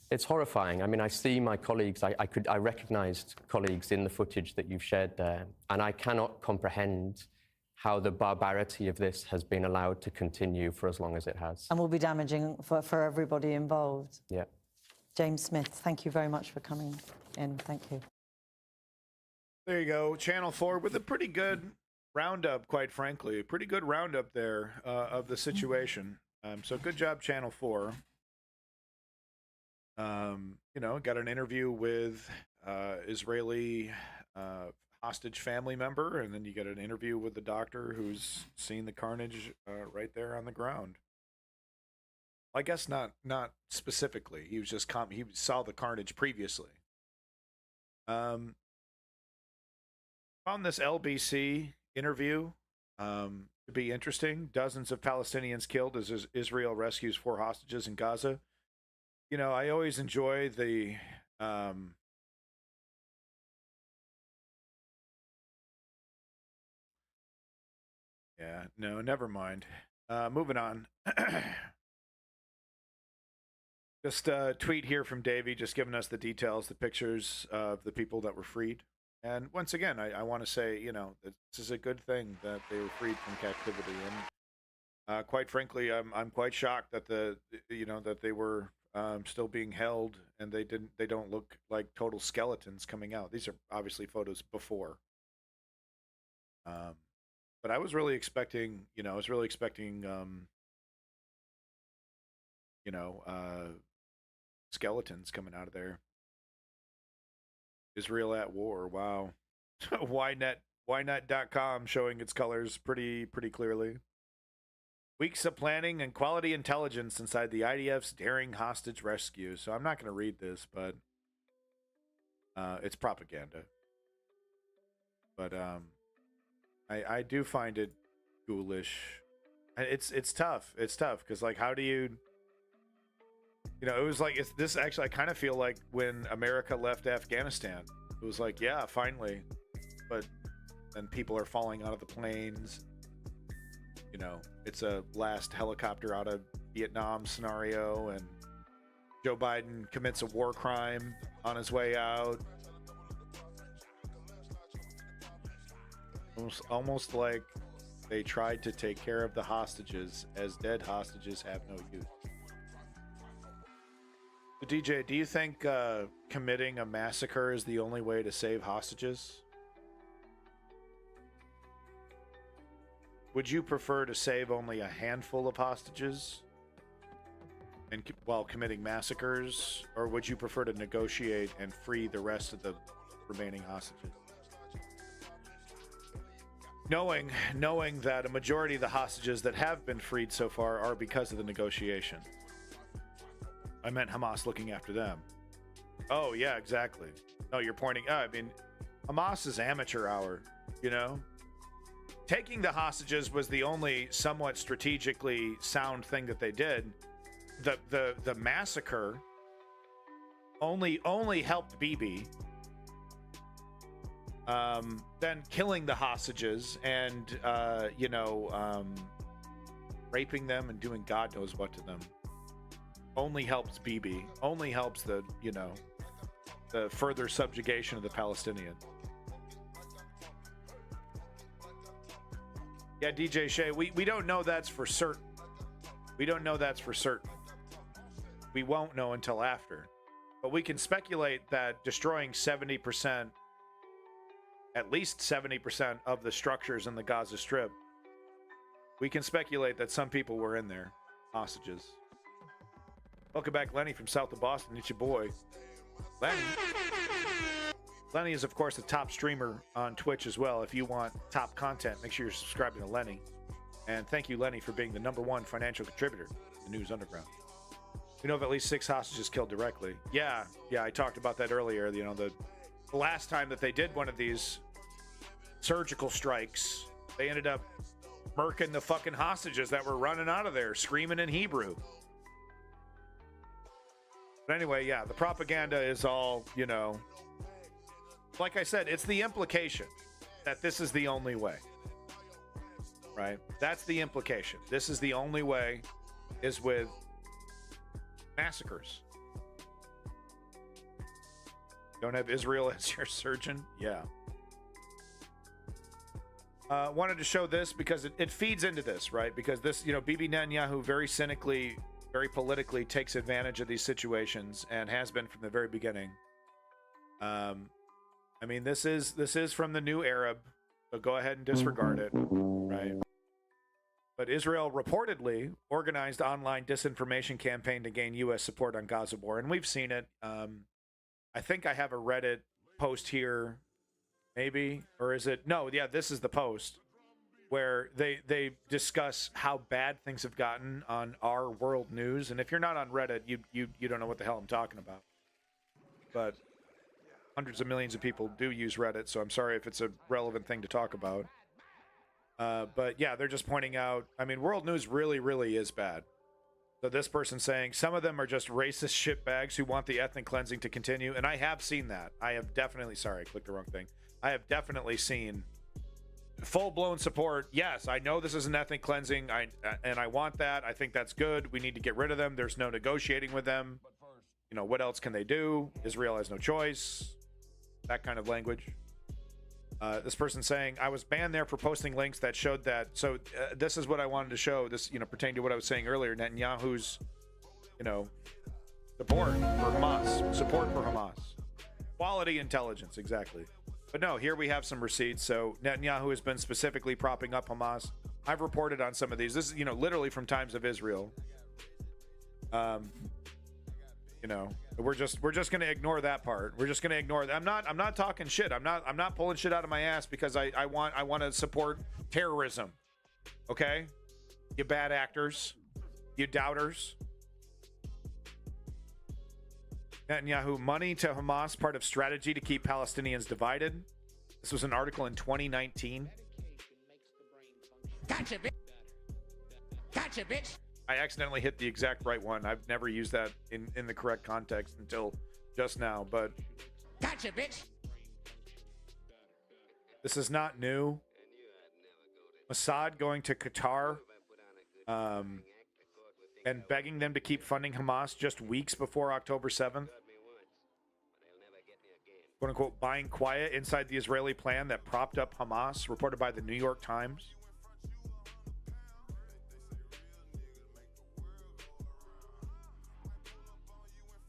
S10: It's horrifying. I mean, I see my colleagues, I recognised colleagues in the footage that you've shared there, and I cannot comprehend how the barbarity of this has been allowed to continue for as long as it has.
S8: And will be damaging for everybody involved.
S10: Yeah.
S8: James Smith, thank you very much for coming in. Thank you.
S3: There you go. Channel 4 with a pretty good roundup, quite frankly. A pretty good roundup there of the situation. So good job, Channel 4. You know, got an interview with Israeli hostage family member, and then you get an interview with the doctor who's seen the carnage right there on the ground. I guess not specifically. He was just he saw the carnage previously. Found this LBC interview to be interesting. Dozens of Palestinians killed as Israel rescues 4 hostages in Gaza. You know, I always enjoy the yeah, no, never mind. Moving on. Just a tweet here from Davey, just giving us the details, the pictures of the people that were freed. And once again, I want to say, you know, this is a good thing that they were freed from captivity. And quite frankly, I'm quite shocked that that they were still being held, and they don't look like total skeletons coming out. These are obviously photos before. But I was really expecting, skeletons coming out of there. Israel at war. Wow. Ynet.com showing its colors pretty clearly. Weeks of planning and quality intelligence inside the IDF's daring hostage rescue. So I'm not going to read this, but it's propaganda. But I do find it ghoulish. It's tough. It's tough because, like, how do you? You know, it was like this. Actually, I kind of feel like when America left Afghanistan, it was like, yeah, finally, but then people are falling out of the planes. You know, it's a last helicopter out of Vietnam scenario, and Joe Biden commits a war crime on his way out. Almost like they tried to take care of the hostages, as dead hostages have no use. So DJ, do you think committing a massacre is the only way to save hostages? Would you prefer to save only a handful of hostages and while committing massacres, or would you prefer to negotiate and free the rest of the remaining hostages? Knowing that a majority of the hostages that have been freed so far are because of the negotiation. I meant Hamas looking after them. Oh, yeah, exactly. No, you're pointing... I mean, Hamas is amateur hour, you know? Taking the hostages was the only somewhat strategically sound thing that they did. The massacre only helped Bibi. Then killing the hostages and, raping them and doing God knows what to them only helps Bibi. Only helps the further subjugation of the Palestinians. Yeah, DJ Shay, we don't know that's for certain. We don't know that's for certain. We won't know until after. But we can speculate that destroying 70%, at least 70% of the structures in the Gaza Strip, we can speculate that some people were in there, hostages. Welcome back, Lenny from south of Boston. It's your boy, Lenny. Lenny is, of course, the top streamer on Twitch as well. If you want top content, make sure you're subscribing to Lenny. And thank you, Lenny, for being the #1 financial contributor to the News Underground. We know of at least 6 hostages killed directly. Yeah, I talked about that earlier. You know, the last time that they did one of these surgical strikes, they ended up murking the fucking hostages that were running out of there, screaming in Hebrew. But anyway, yeah, the propaganda is all, like I said, it's the implication that this is the only way, right? That's the implication. This is the only way is with massacres. Don't have Israel as your surgeon? Yeah. Wanted to show this because it feeds into this, right? Because this, Bibi Netanyahu very cynically, very politically takes advantage of these situations and has been from the very beginning. I mean, this is from the New Arab, so go ahead and disregard it, right? But Israel reportedly organized online disinformation campaign to gain U.S. support on Gaza war, and we've seen it. I think I have a Reddit post here, maybe, or is it? No, yeah, this is the post where they discuss how bad things have gotten on our world news. And if you're not on Reddit, you don't know what the hell I'm talking about. But hundreds of millions of people do use Reddit, so I'm sorry if it's a relevant thing to talk about. But yeah, they're just pointing out, I mean, world news really, really is bad. So this person saying some of them are just racist shitbags who want the ethnic cleansing to continue. And I have seen that. I have definitely, sorry, I clicked the wrong thing. I have definitely seen full-blown support. Yes, I know this is an ethnic cleansing, and I want that. I think that's good. We need to get rid of them. There's no negotiating with them. What else can they do? Israel has no choice. That kind of language. This person saying, I was banned there for posting links that showed that. So this is what I wanted to show. This, pertaining to what I was saying earlier. Netanyahu's, support for Hamas. Support for Hamas. Quality intelligence, exactly. But no, here we have some receipts. So Netanyahu has been specifically propping up Hamas. I've reported on some of these. This is, literally from Times of Israel. We're just going to ignore that part. We're just going to ignore that. I'm not talking shit. I'm not pulling shit out of my ass because I want to support terrorism. Okay? You bad actors, you doubters. Netanyahu, money to Hamas, part of strategy to keep Palestinians divided. This was an article in 2019. Gotcha, bitch. Gotcha, bitch. I accidentally hit the exact right one. I've never used that in the correct context until just now, but gotcha, bitch. This is not new. Mossad going to Qatar and begging them to keep funding Hamas just weeks before October 7th. Quote unquote, buying quiet inside the Israeli plan that propped up Hamas, reported by the New York Times.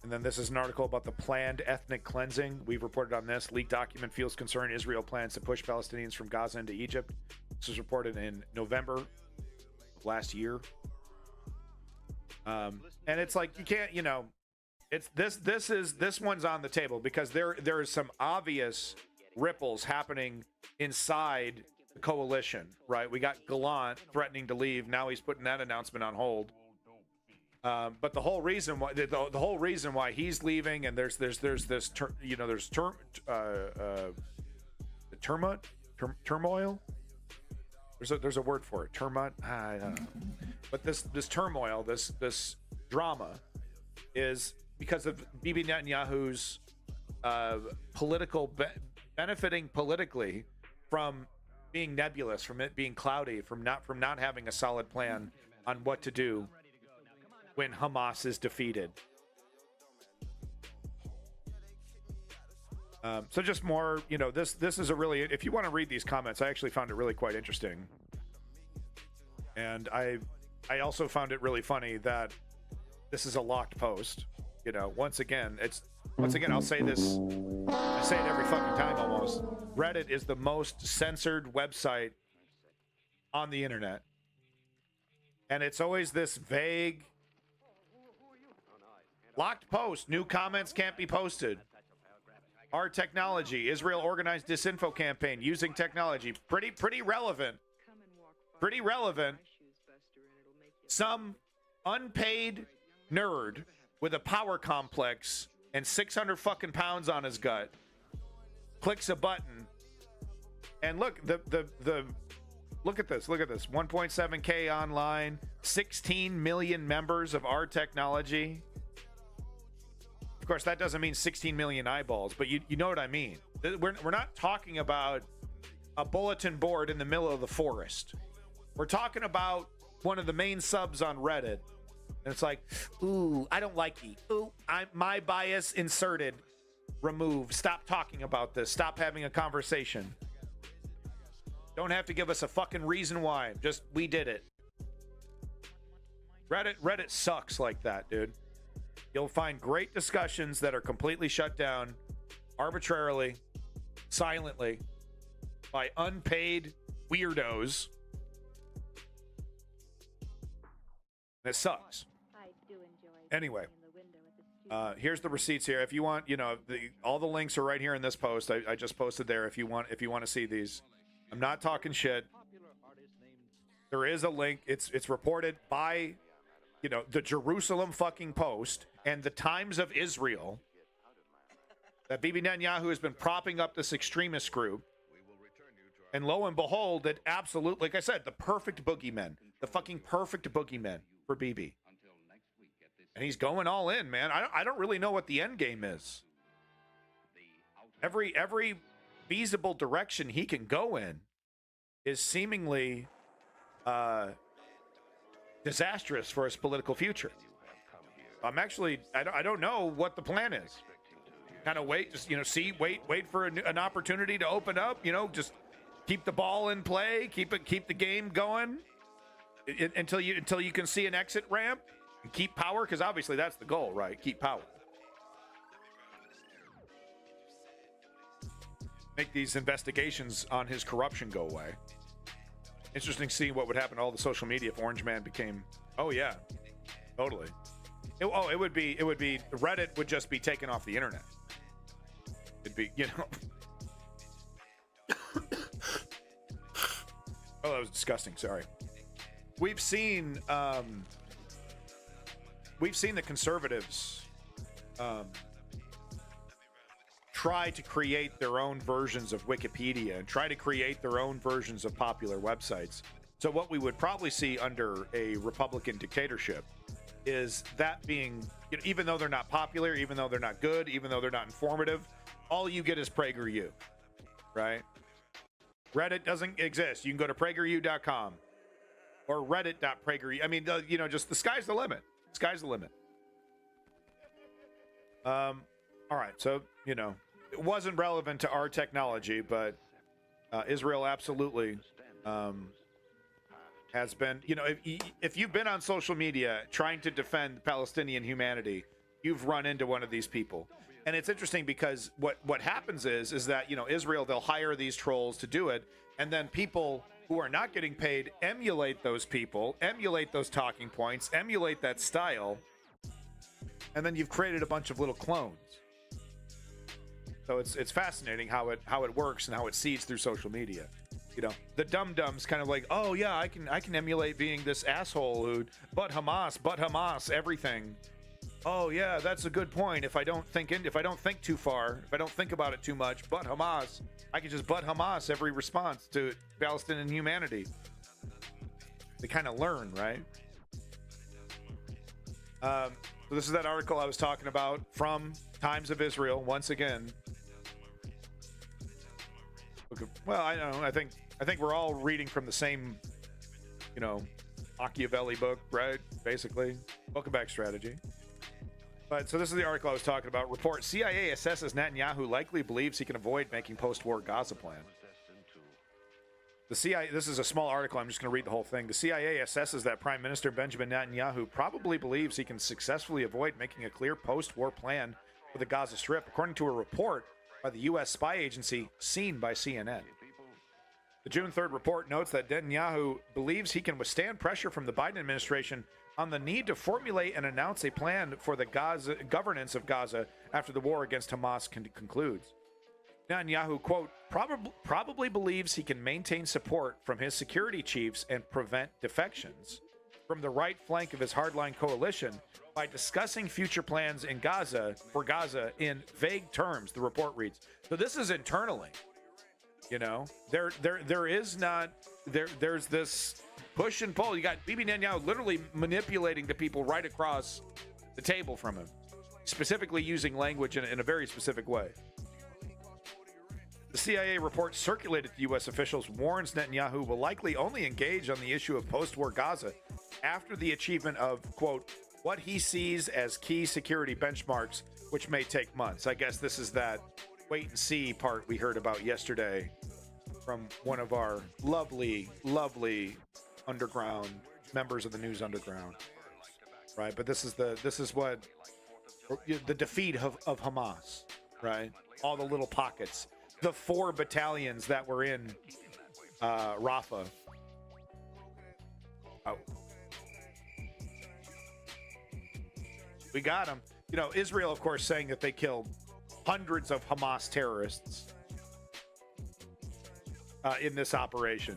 S3: And then this is an article about the planned ethnic cleansing. We've reported on this. Leaked document feels concern Israel plans to push Palestinians from Gaza into Egypt. This was reported in November of last year. And it's like, you can't, you know, it's this one's on the table because there is some obvious ripples happening inside the coalition, right? We got Gallant threatening to leave. Now he's putting that announcement on hold. But the whole reason why the whole reason why he's leaving, and there's this turmoil. There's a word for it. Turmoil. I don't know. But this turmoil, this drama, is because of Bibi Netanyahu's benefiting politically from being nebulous, from it being cloudy, from not having a solid plan on what to do when Hamas is defeated. So just more, you know, this is a really, if you want to read these comments, I actually found it really quite interesting. And I also found it really funny that this is a locked post. You know, once again, I'll say this, I say it every fucking time almost. Reddit is the most censored website on the internet. And it's always this vague, locked post, new comments can't be posted. Our technology, Israel organized disinfo campaign using technology. Pretty relevant. Pretty relevant. Some unpaid nerd with a power complex and 600 fucking pounds on his gut clicks a button, and look, look at this. 1.7K online, 16 million members of our technology. Of course, that doesn't mean 16 million eyeballs, but you know what I mean. We're not talking about a bulletin board in the middle of the forest. We're talking about one of the main subs on Reddit. And it's like, ooh, I don't like you. Ooh, my bias inserted. Remove. Stop talking about this. Stop having a conversation. Don't have to give us a fucking reason why. Just, we did it. Reddit sucks like that, dude. You'll find great discussions that are completely shut down arbitrarily, silently, by unpaid weirdos. And it sucks. Anyway, here's the receipts here. If you want, you know, all the links are right here in this post. I just posted there if you want to see these. I'm not talking shit. There is a link. It's reported by, you know, the Jerusalem fucking Post and the Times of Israel that Bibi Netanyahu has been propping up this extremist group. And lo and behold, it absolutely, like I said, the perfect boogeymen, the fucking perfect boogeymen for Bibi. And he's going all in, man. I don't really know what the end game is. Every feasible direction he can go in is seemingly disastrous for his political future. I don't know what the plan is. Kind of wait, just, you know, wait for an opportunity to open up, you know, just keep the ball in play, keep the game going until you can see an exit ramp. Keep power, because obviously that's the goal, right? Keep power. Make these investigations on his corruption go away. Interesting to see what would happen to all the social media if Orange Man became. Oh yeah, totally. It would be Reddit would just be taken off the internet. It'd be, you know. Oh, that was disgusting. Sorry. We've seen the conservatives try to create their own versions of Wikipedia and try to create their own versions of popular websites. So what we would probably see under a Republican dictatorship is that being, you know, even though they're not popular, even though they're not good, even though they're not informative, all you get is PragerU, right? Reddit doesn't exist. You can go to PragerU.com or Reddit.PragerU. I mean, you know, just the sky's the limit. Sky's the limit. All right, so, you know, it wasn't relevant to our technology, but Israel absolutely has been, you know, if you've been on social media trying to defend Palestinian humanity, you've run into one of these people. And it's interesting because what happens is that, you know, Israel, they'll hire these trolls to do it, and then people who are not getting paid emulate those people, emulate those talking points, emulate that style, and then you've created a bunch of little clones. So it's fascinating how it works and how it seeds through social media. You know, the dum-dums kind of like, oh yeah, I can emulate being this asshole who but Hamas, everything. Oh yeah, that's a good point. If I don't think too far, if I don't think about it too much, but Hamas, I can just butt Hamas every response to Palestinian humanity. They kind of learn, right? So this is that article I was talking about from Times of Israel once again. Well, I don't know. I think we're all reading from the same, you know, Machiavelli book, right? Basically, welcome back, strategy. But so this is the article I was talking about. Report: CIA assesses Netanyahu likely believes he can avoid making post-war Gaza plan. The CIA. This is a small article. I'm just going to read the whole thing. The CIA assesses that Prime Minister Benjamin Netanyahu probably believes he can successfully avoid making a clear post-war plan for the Gaza Strip, according to a report by the U.S. spy agency seen by CNN. The June 3rd report notes that Netanyahu believes he can withstand pressure from the Biden administration on the need to formulate and announce a plan for the governance of Gaza after the war against Hamas concludes. Netanyahu, quote, probably believes he can maintain support from his security chiefs and prevent defections from the right flank of his hardline coalition by discussing future plans in Gaza in vague terms, the report reads. So this is internally. You know, there's this push and pull. You got Bibi Netanyahu literally manipulating the people right across the table from him, specifically using language in a very specific way. The CIA report circulated to U.S. officials warns Netanyahu will likely only engage on the issue of post-war Gaza after the achievement of, quote, what he sees as key security benchmarks, which may take months. I guess this is that wait and see part we heard about yesterday from one of our lovely underground members of the news underground, right? But this is what the defeat of Hamas, right? All the little pockets, the 4 battalions that were in Rafah. Oh. We got them. You know, Israel, of course, saying that they killed hundreds of Hamas terrorists in this operation.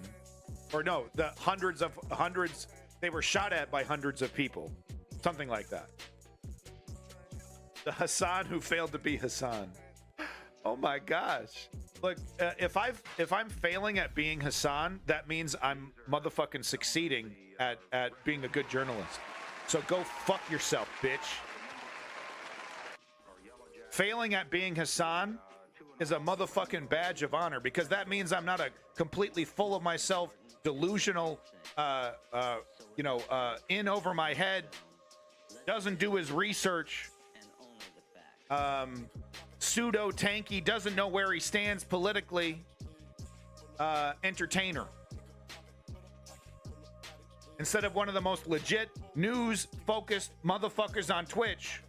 S3: Or no, the hundreds, they were shot at by hundreds of people. Something like that. The Hassan who failed to be Hassan. Oh my gosh. Look, if I'm failing at being Hassan, that means I'm motherfucking succeeding at being a good journalist. So go fuck yourself, bitch. Failing at being Hassan is a motherfucking badge of honor because that means I'm not a completely full of myself, delusional, in over my head, doesn't do his research, pseudo tanky, doesn't know where he stands politically, entertainer. Instead of one of the most legit news-focused motherfuckers on Twitch,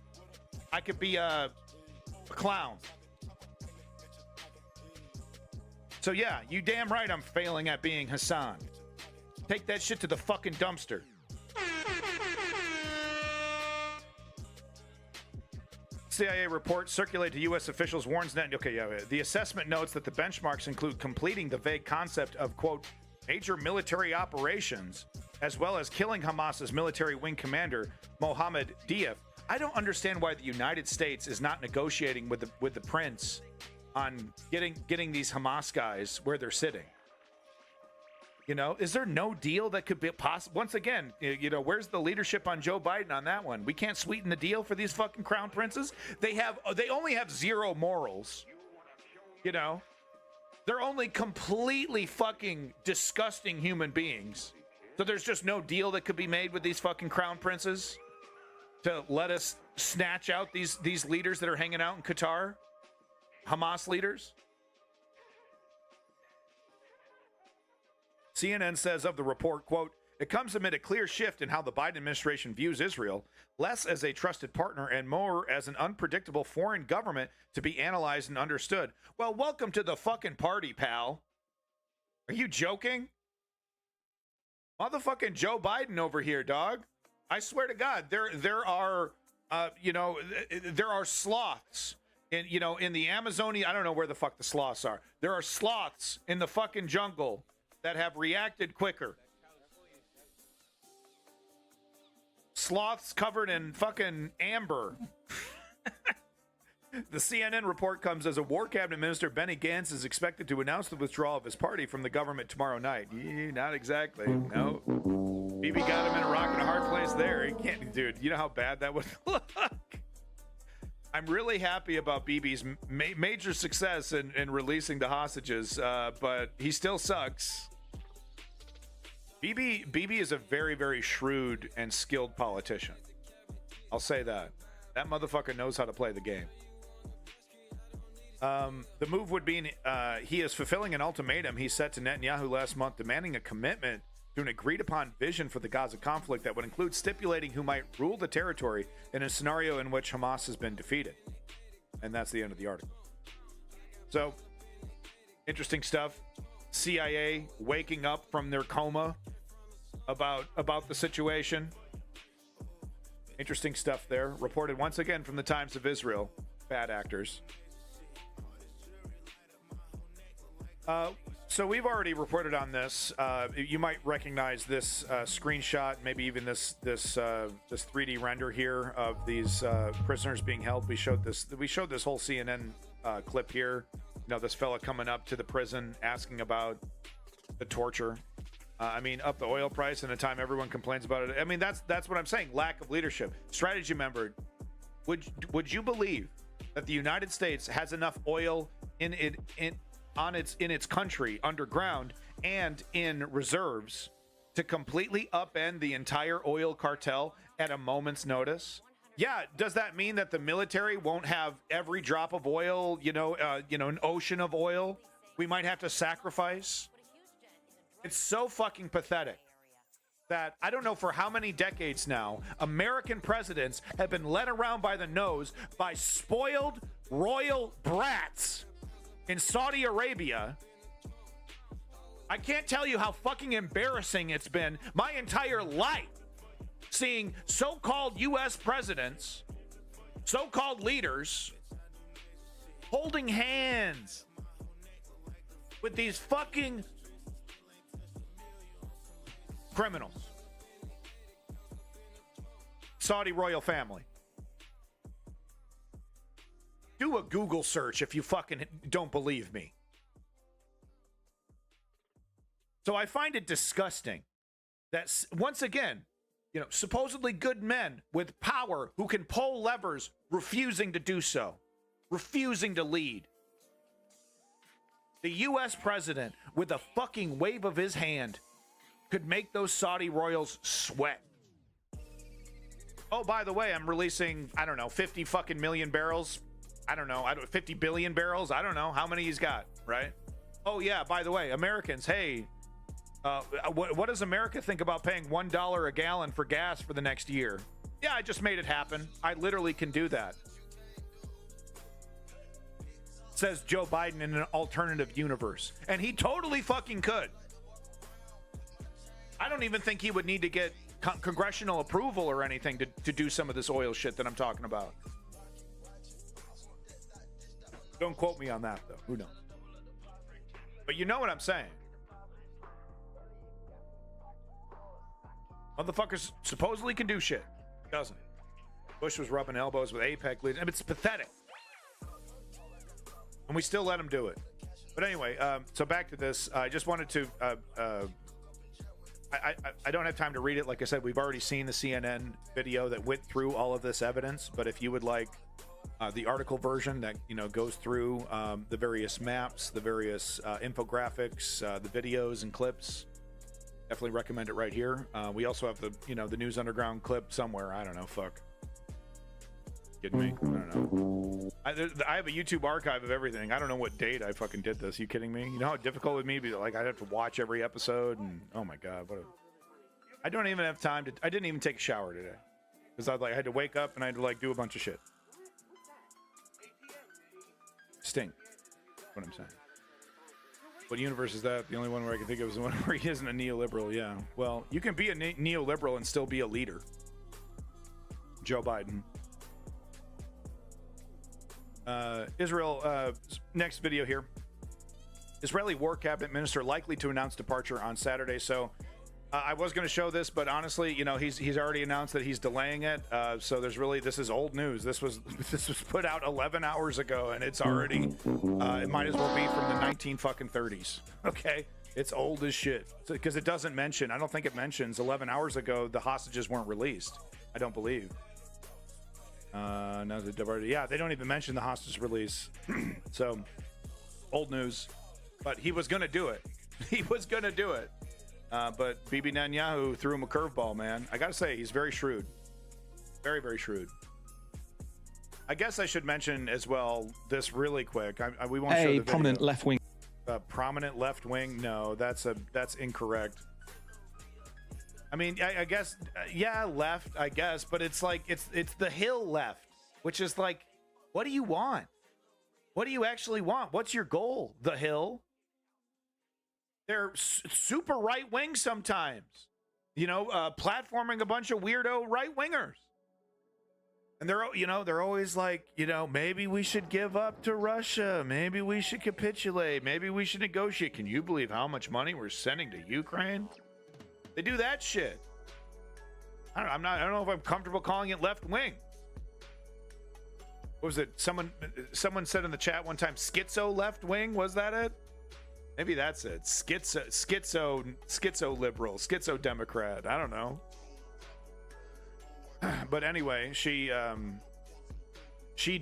S3: I could be a clown. So yeah, you damn right I'm failing at being Hassan. Take that shit to the fucking dumpster. CIA report circulated to U.S. officials warns that, the assessment notes that the benchmarks include completing the vague concept of, quote, major military operations, as well as killing Hamas's military wing commander, Mohammed Diaf. I don't understand why the United States is not negotiating with the prince on getting these Hamas guys where they're sitting. You know, is there no deal that could be possible? Once again, where's the leadership on Joe Biden on that one? We can't sweeten the deal for these fucking crown princes. They only have zero morals. You know, they're only completely fucking disgusting human beings. So there's just no deal that could be made with these fucking crown princes to let us snatch out these leaders that are hanging out in Qatar, Hamas leaders. CNN says of the report, quote, it comes amid a clear shift in how the Biden administration views Israel, less as a trusted partner and more as an unpredictable foreign government to be analyzed and understood. Well, welcome to the fucking party, pal. Are you joking? Motherfucking Joe Biden over here, dog. I swear to God, there are there are sloths in the Amazonia. I don't know where the fuck the sloths are. There are sloths in the fucking jungle that have reacted quicker. Sloths covered in fucking amber. The CNN report comes as a War Cabinet Minister, Benny Gantz, is expected to announce the withdrawal of his party from the government tomorrow night. Not exactly. No. Bibi got him in a rock and a hard place there. He can't, dude. You know how bad that would look? I'm really happy about Bibi's major success in releasing the hostages, but he still sucks. Bibi is a very, very shrewd and skilled politician. I'll say that. That motherfucker knows how to play the game. The move would be he is fulfilling an ultimatum he set to Netanyahu last month, demanding a commitment to an agreed-upon vision for the Gaza conflict that would include stipulating who might rule the territory in a scenario in which Hamas has been defeated. And that's the end of the article. So, interesting stuff. CIA waking up from their coma about the situation. Interesting stuff there. Reported once again from the Times of Israel. Bad actors. So we've already reported on this. You might recognize this screenshot, maybe even this 3D render here of these prisoners being held. We showed this whole CNN clip here. You know, this fella coming up to the prison asking about the torture. Up the oil price in a time everyone complains about it. I mean, that's what I'm saying. Lack of leadership. Strategy member, would you believe that the United States has enough oil in its country underground and in reserves to completely upend the entire oil cartel at a moment's notice? Yeah, does that mean that the military won't have every drop of oil, an ocean of oil we might have to sacrifice? It's so fucking pathetic that I don't know for how many decades now, American presidents have been led around by the nose by spoiled royal brats in Saudi Arabia. I can't tell you how fucking embarrassing it's been my entire life seeing so-called U.S. presidents, so-called leaders, holding hands with these fucking criminals. Saudi royal family. Do a Google search if you fucking don't believe me. So I find it disgusting that, once again, supposedly good men with power who can pull levers refusing to do so, refusing to lead. The U.S. president, with a fucking wave of his hand, could make those Saudi royals sweat. Oh, by the way, I'm releasing, 50 fucking million barrels. 50 billion barrels. I don't know how many he's got, right? Oh, yeah, by the way, Americans, hey, what does America think about paying $1 a gallon for gas for the next year? Yeah, I just made it happen. I literally can do that. Says Joe Biden in an alternative universe. And he totally fucking could. I don't even think he would need to get congressional approval or anything to do some of this oil shit that I'm talking about. Don't quote me on that, though. Who knows? But you know what I'm saying. Motherfuckers supposedly can do shit. Doesn't. Bush was rubbing elbows with APEC leaders. It's pathetic. And we still let him do it. But anyway, so back to this. I just wanted to... I don't have time to read it. Like I said, we've already seen the CNN video that went through all of this evidence. But if you would like the article version that goes through the various maps, the various infographics, the videos and clips, definitely recommend it right here. We also have the News Underground clip somewhere. I don't know. Fuck. Kidding me? I don't know. I have a YouTube archive of everything. I don't know what date I fucking did this. You kidding me? You know how difficult it would be? Like, I'd have to watch every episode, and oh my god, I don't even have time to. I didn't even take a shower today because I had to wake up and I had to do a bunch of shit. Stink. What I'm saying. What universe is that? The only one where I can think of is the one where he isn't a neoliberal. Yeah. Well, you can be a neoliberal and still be a leader. Joe Biden. Israel, next video here. Israeli war cabinet minister likely to announce departure on Saturday. So I was going to show this, but honestly, you know, he's already announced that he's delaying it. So this is old news. This was put out 11 hours ago, and it's already it might as well be from the 1930s. Okay, it's old as shit because it doesn't mention. I don't think it mentions 11 hours ago the hostages weren't released. I don't believe. No, yeah, they don't even mention the hostage release. So old news. But he was going to do it. He was going to do it. But Bibi Netanyahu threw him a curveball, man. I got to say, he's very shrewd. Very, very shrewd. I guess I should mention as well this really quick. We won't show the video.
S11: Prominent left wing.
S3: Prominent left wing? No, that's incorrect. I mean, I guess, yeah, left, I guess. But it's like, it's the Hill left, which is like, what do you want? What do you actually want? What's your goal? The Hill? They're super right wing sometimes, you know, platforming a bunch of weirdo right wingers. And they're always like, you know, maybe we should give up to Russia. Maybe we should capitulate. Maybe we should negotiate. Can you believe how much money we're sending to Ukraine? They do that shit. I don't know if I'm comfortable calling it left wing. What was it? Someone said in the chat one time, schizo left wing. Was that it? Maybe that's it. Schizo liberal, schizo Democrat. I don't know. But anyway, she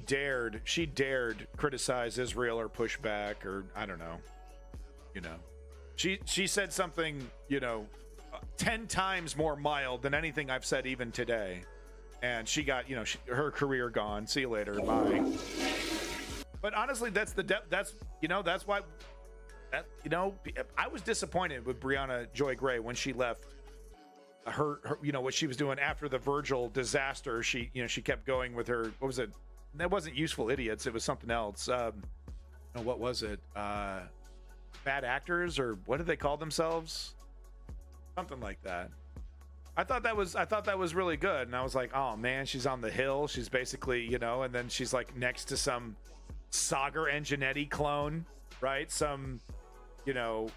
S3: dared criticize Israel or push back, or I don't know. You know, she said something, you know, 10 times more mild than anything I've said even today, and she got, you know, her career gone. See you later. Bye. But honestly, that's why. You know, I was disappointed with Brianna Joy Gray when she left her, you know, what she was doing after the Virgil disaster. She kept going with her, what was it? That wasn't Useful Idiots. It was something else. What was it? Bad Actors, or what did they call themselves? Something like that. I thought that was really good. And I was like, oh man, she's on the Hill. She's basically, you know, and then she's like next to some Sagar Anginetti clone, right? Some, you know,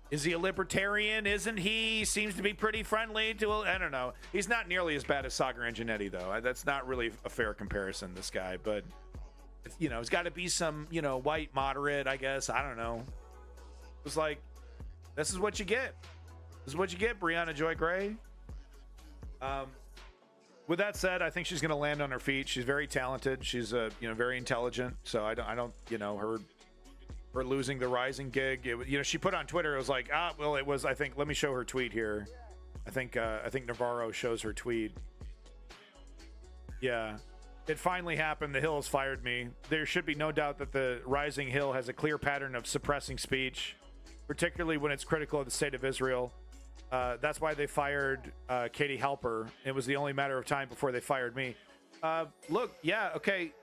S3: is he a libertarian? Isn't he? Seems to be pretty friendly to, I don't know. He's not nearly as bad as Sagar Anginetti, though. That's not really a fair comparison, this guy. But, you know, it's got to be some, you know, white moderate, I guess. I don't know. It was like, this is what you get. This is what you get, Brianna Joy Gray. With that said, I think she's going to land on her feet. She's very talented. She's, you know, very intelligent. So I don't, you know, her losing the Rising gig. You know, she put on Twitter, it was like, well, it was, I think, let me show her tweet here. I think Navarro shows her tweet. Yeah, it finally happened. The Hill has fired me. There should be no doubt that the Rising Hill has a clear pattern of suppressing speech, particularly when it's critical of the state of Israel. That's why they fired Katie Halper. It was the only matter of time before they fired me. Look, yeah, okay.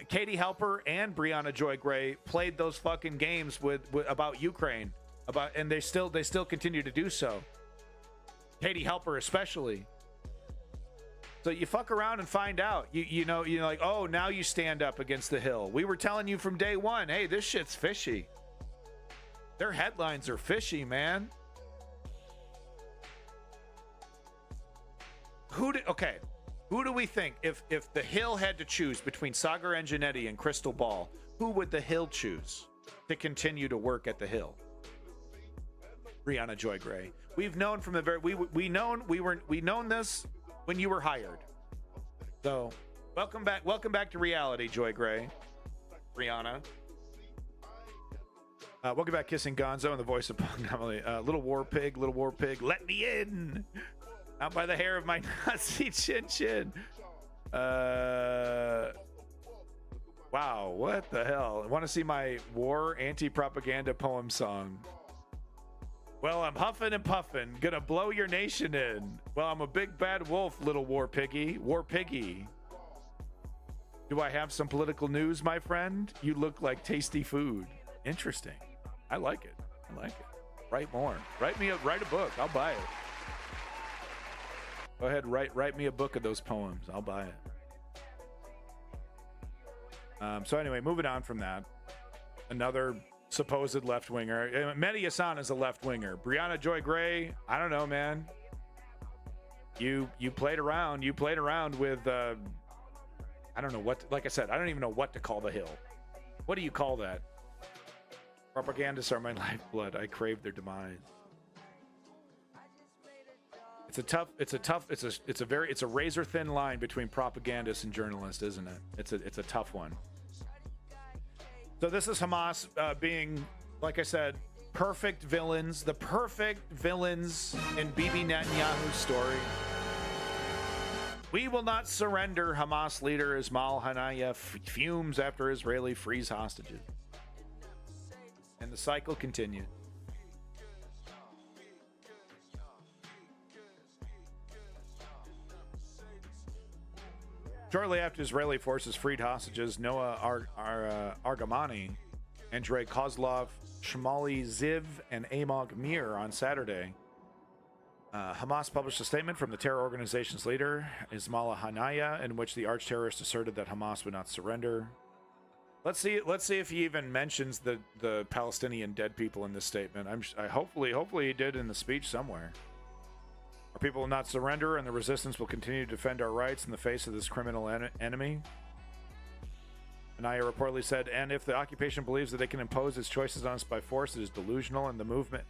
S3: Katie Halper and Brianna Joy Gray played those fucking games with about Ukraine, and they still continue to do so. Katie Halper especially. So you fuck around and find out. You know like, oh, now you stand up against the Hill. We were telling you from day one, hey, this shit's fishy. Their headlines are fishy, man. Who do we think, if the Hill had to choose between Sagar Anginetti and Crystal Ball, who would the Hill choose to continue to work at the Hill? Brianna Joy Gray. We've known from the very we known this when you were hired. So welcome back to reality, Joy Gray. Brianna. Welcome back, Kissing Gonzo, and the voice of Pong. Little war pig, let me in. Out by the hair of my Nazi chin. Wow, what the hell? I want to see my war anti-propaganda poem song. Well, I'm huffing and puffing, gonna blow your nation in. Well, I'm a big bad wolf, little war piggy. Do I have some political news, my friend? You look like tasty food. Interesting. I like it. I like it. Write more. Write a book. I'll buy it. Go ahead, write me a book of those poems. I'll buy it. So anyway, moving on from that, another supposed left-winger. Mehdi Hassan is a left-winger. Brianna Joy Gray, I don't know, man. You played around. You played around with, I don't know what, like I said, I don't even know what to call the Hill. What do you call that? Propagandists are my lifeblood. I crave their demise. It's a razor thin line between propagandists and journalists, isn't it? It's a tough one. So this is Hamas being, like I said, perfect villains, the perfect villains in Bibi Netanyahu's story. We will not surrender. Hamas leader Ismail Haniyeh fumes after Israeli frees hostages. And the cycle continued. Shortly after Israeli forces freed hostages Noah Argamani, Andrei Kozlov, Shmali Ziv, and Amog Mir on Saturday, Hamas published a statement from the terror organization's leader, Ismail Haniyeh, in which the arch-terrorist asserted that Hamas would not surrender. Let's see if he even mentions the Palestinian dead people in this statement. Hopefully he did in the speech somewhere. Our people will not surrender, and the resistance will continue to defend our rights in the face of this criminal enemy. Haniyeh reportedly said, and if the occupation believes that it can impose its choices on us by force, it is delusional, and the movement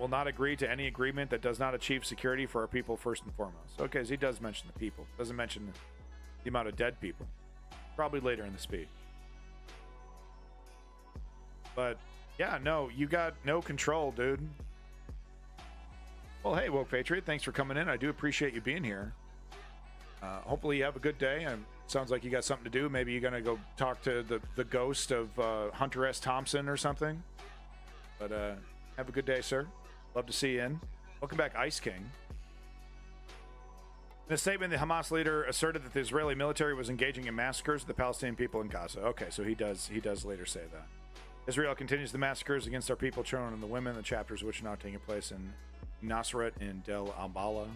S3: will not agree to any agreement that does not achieve security for our people first and foremost. Okay, so he does mention the people. Doesn't mention the amount of dead people. Probably later in the speech. But, yeah, no, you got no control, dude. Well, hey, Woke Patriot, thanks for coming in. I do appreciate you being here. Hopefully you have a good day. Sounds like you got something to do. Maybe you're going to go talk to the ghost of Hunter S. Thompson or something. But have a good day, sir. Love to see you in. Welcome back, Ice King. In a statement, the Hamas leader asserted that the Israeli military was engaging in massacres of the Palestinian people in Gaza. Okay, so he does later say that. Israel continues the massacres against our people, children, and the women, the chapters which are now taking place in Nasrat and Del Ambala.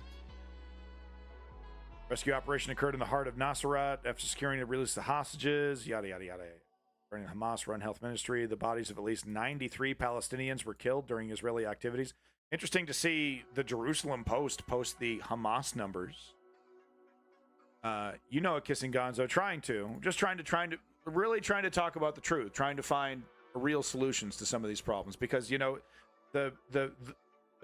S3: Rescue operation occurred in the heart of Nasrat after securing the release of the hostages, yada, yada, yada. During the Hamas-run health ministry, the bodies of at least 93 Palestinians were killed during Israeli activities. Interesting to see the Jerusalem Post post the Hamas numbers. You know it, Kissing Gonzo, trying to really trying to talk about the truth, trying to find real solutions to some of these problems, because, you know, the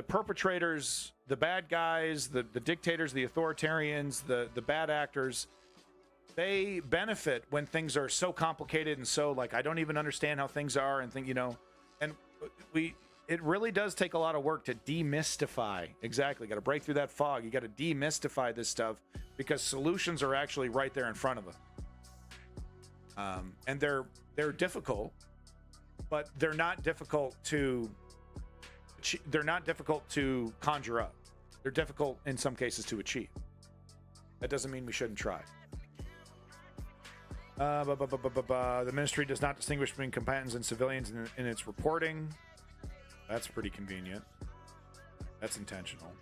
S3: perpetrators, the bad guys, the dictators, the authoritarians, the bad actors, they benefit when things are so complicated and so, like, I don't even understand how things are, and think, you know, and it really does take a lot of work to demystify. Exactly. Got to break through that fog. You got to demystify this stuff, because solutions are actually right there in front of them. And they're difficult, but they're not difficult to conjure up. They're difficult in some cases to achieve. That doesn't mean we shouldn't try. The ministry does not distinguish between combatants and civilians in its reporting. That's pretty convenient. That's intentional.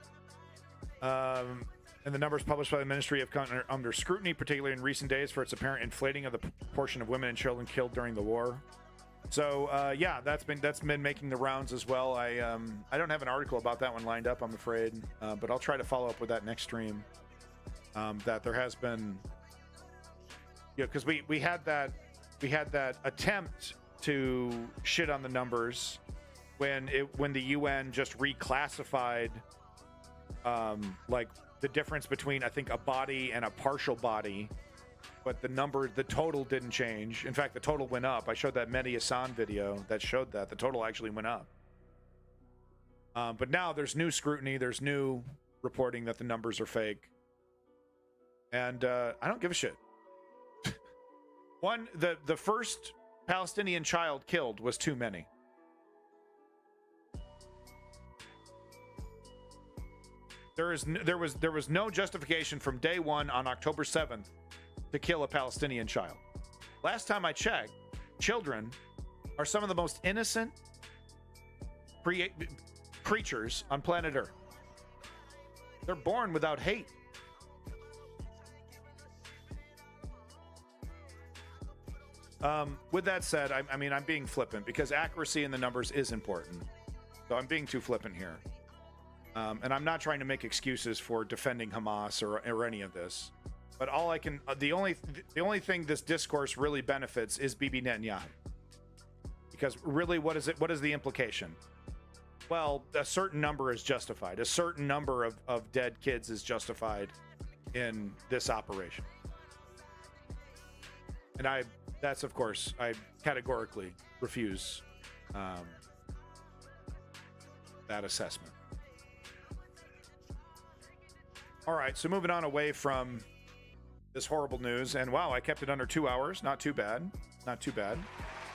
S3: And the numbers published by the ministry have come under scrutiny, particularly in recent days, for its apparent inflating of the proportion of women and children killed during the war. So yeah, that's been making the rounds as well. I don't have an article about that one lined up, I'm afraid, but I'll try to follow up with that next stream. That there has been, you know, because we had that attempt to shit on the numbers when the UN just reclassified like the difference between, I think, a body and a partial body. But the total didn't change. In fact, the total went up. I showed that Mehdi Hassan video that showed that. The total actually went up. But now there's new scrutiny. There's new reporting that the numbers are fake. And I don't give a shit. The first Palestinian child killed was too many. There was no justification from day one on October 7th to kill a Palestinian child. Last time I checked, children are some of the most innocent creatures on planet Earth. They're born without hate. With that said, I mean, I'm being flippant because accuracy in the numbers is important. So I'm being too flippant here. And I'm not trying to make excuses for defending Hamas or any of this. But all I can, the only thing this discourse really benefits is Bibi Netanyahu. Because really, what is it? What is the implication? Well, a certain number is justified. A certain number of dead kids is justified in this operation. And that's of course, I categorically refuse that assessment. All right, so moving on away from this horrible news, and wow, I kept it under 2 hours. Not too bad. Not too bad.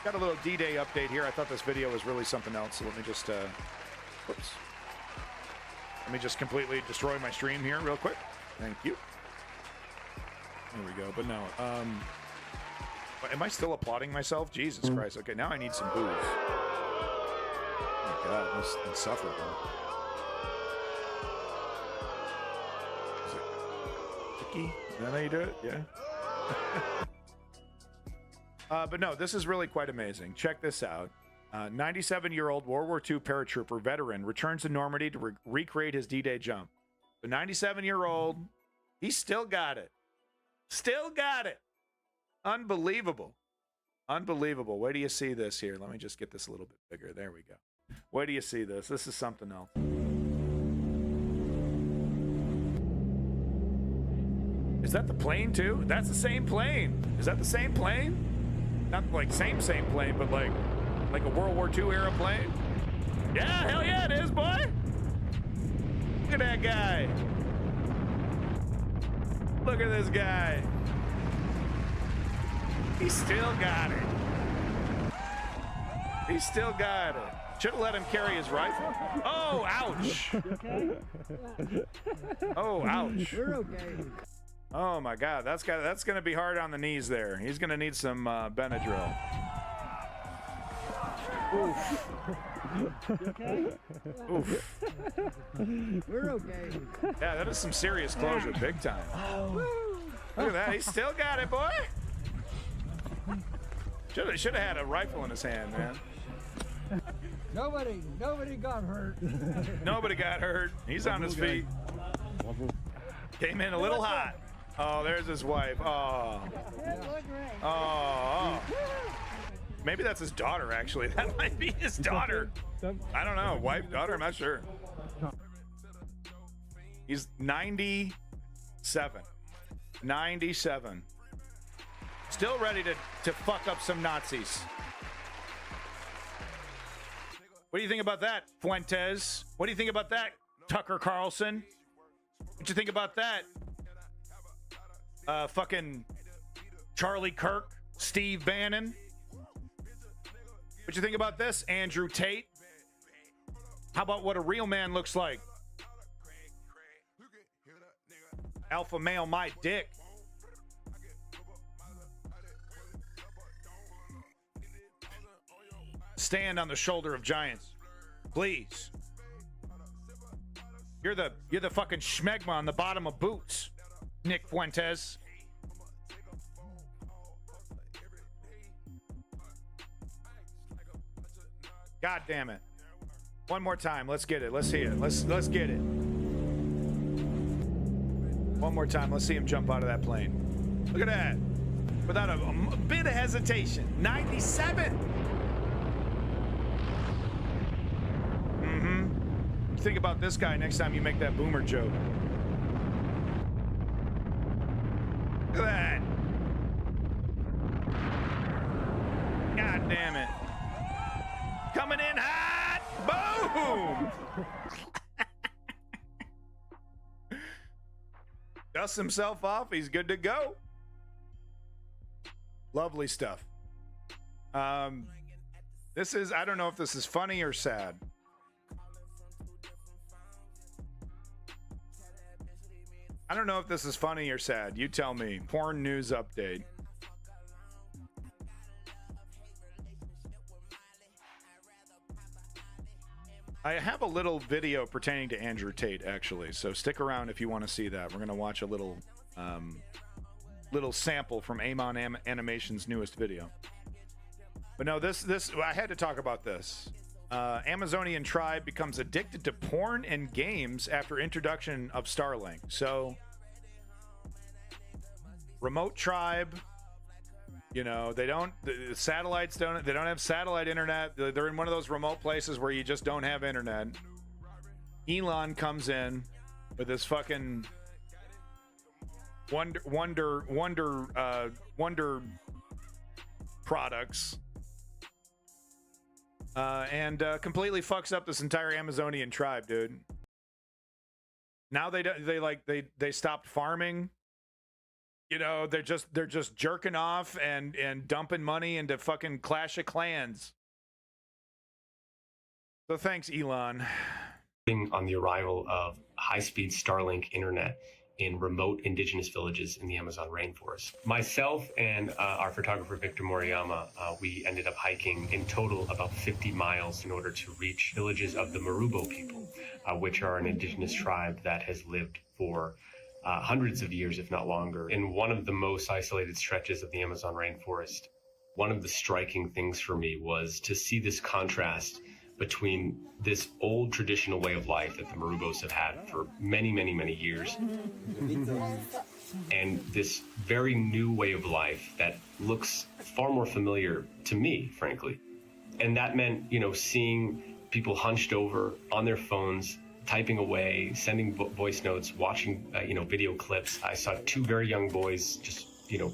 S3: Got a little D-Day update here. I thought this video was really something else, so let me just, whoops. Let me just completely destroy my stream here real quick. Thank you. There we go, but no. Am I still applauding myself? Jesus Christ. Okay, now I need some booze. Oh my God, that's insufferable. Is that how you do it? Yeah. But no, this is really quite amazing. Check this out. 97-year-old World War II paratrooper veteran returns to Normandy to recreate his D-Day jump. The 97-year-old, he still got it. Still got it. Unbelievable. Unbelievable. Where do you see this here? Let me just get this a little bit bigger. There we go. Where do you see this? This is something else. Is that the plane too? That's the same plane. Is that the same plane? Not like same plane, but like a World War II era plane? Yeah, hell yeah, it is, boy. Look at that guy. Look at this guy. He still got it. He still got it. Should have let him carry his rifle. Oh, ouch. Oh, ouch.
S11: We're okay.
S3: Oh my God, that's gonna be hard on the knees there. He's gonna need some Benadryl. Oof.
S11: Okay?
S3: Oof.
S11: We're okay.
S3: Yeah, that is some serious closure, big time. Look at that, he still got it, boy. Should have had a rifle in his hand, man.
S11: Nobody got hurt.
S3: Nobody got hurt. He's on his feet. Came in a little hot. Oh, there's his wife. Oh. Oh. Maybe that's his daughter, actually. That might be his daughter. I don't know. Wife, daughter, I'm not sure. He's 97. 97. Still ready to fuck up some Nazis. What do you think about that, Fuentes? What do you think about that, Tucker Carlson? What you think about that? Fucking Charlie Kirk, Steve Bannon. What you think about this, Andrew Tate? How about what a real man looks like? Alpha male, my dick. Stand on the shoulder of giants, please. You're the fucking schmegma on the bottom of boots, Nick Fuentes. God damn it. One more time. Let's get it. Let's see it. Let's get it. One more time. Let's see him jump out of that plane. Look at that. Without a bit of hesitation. 97. Think about this guy next time you make that boomer joke. Look at that. God damn it. Coming in hot. Boom. Dusts himself off. He's good to go. Lovely stuff. This is, I don't know if this is funny or sad. I don't know if this is funny or sad. You tell me. Porn news update. I have a little video pertaining to Andrew Tate, actually. So stick around if you want to see that. We're going to watch a little sample from Amon Animation's newest video. But no, this I had to talk about this. Amazonian tribe becomes addicted to porn and games after introduction of Starlink. So, remote tribe, you know, the satellites they don't have satellite internet. They're in one of those remote places where you just don't have internet. Elon comes in with this fucking wonder products. And completely fucks up this entire Amazonian tribe, dude. Now they stopped farming. You know, they're just jerking off and dumping money into fucking Clash of Clans. So thanks, Elon.
S12: On the arrival of high-speed Starlink internet in remote indigenous villages in the Amazon rainforest. Myself and our photographer, Victor Moriyama, we ended up hiking in total about 50 miles in order to reach villages of the Marubo people, which are an indigenous tribe that has lived for hundreds of years, if not longer, in one of the most isolated stretches of the Amazon rainforest. One of the striking things for me was to see this contrast between this old traditional way of life that the Marubos have had for many, many, many years, and this very new way of life that looks far more familiar to me, frankly. And that meant, you know, seeing people hunched over on their phones, typing away, sending voice notes, watching, video clips. I saw two very young boys just,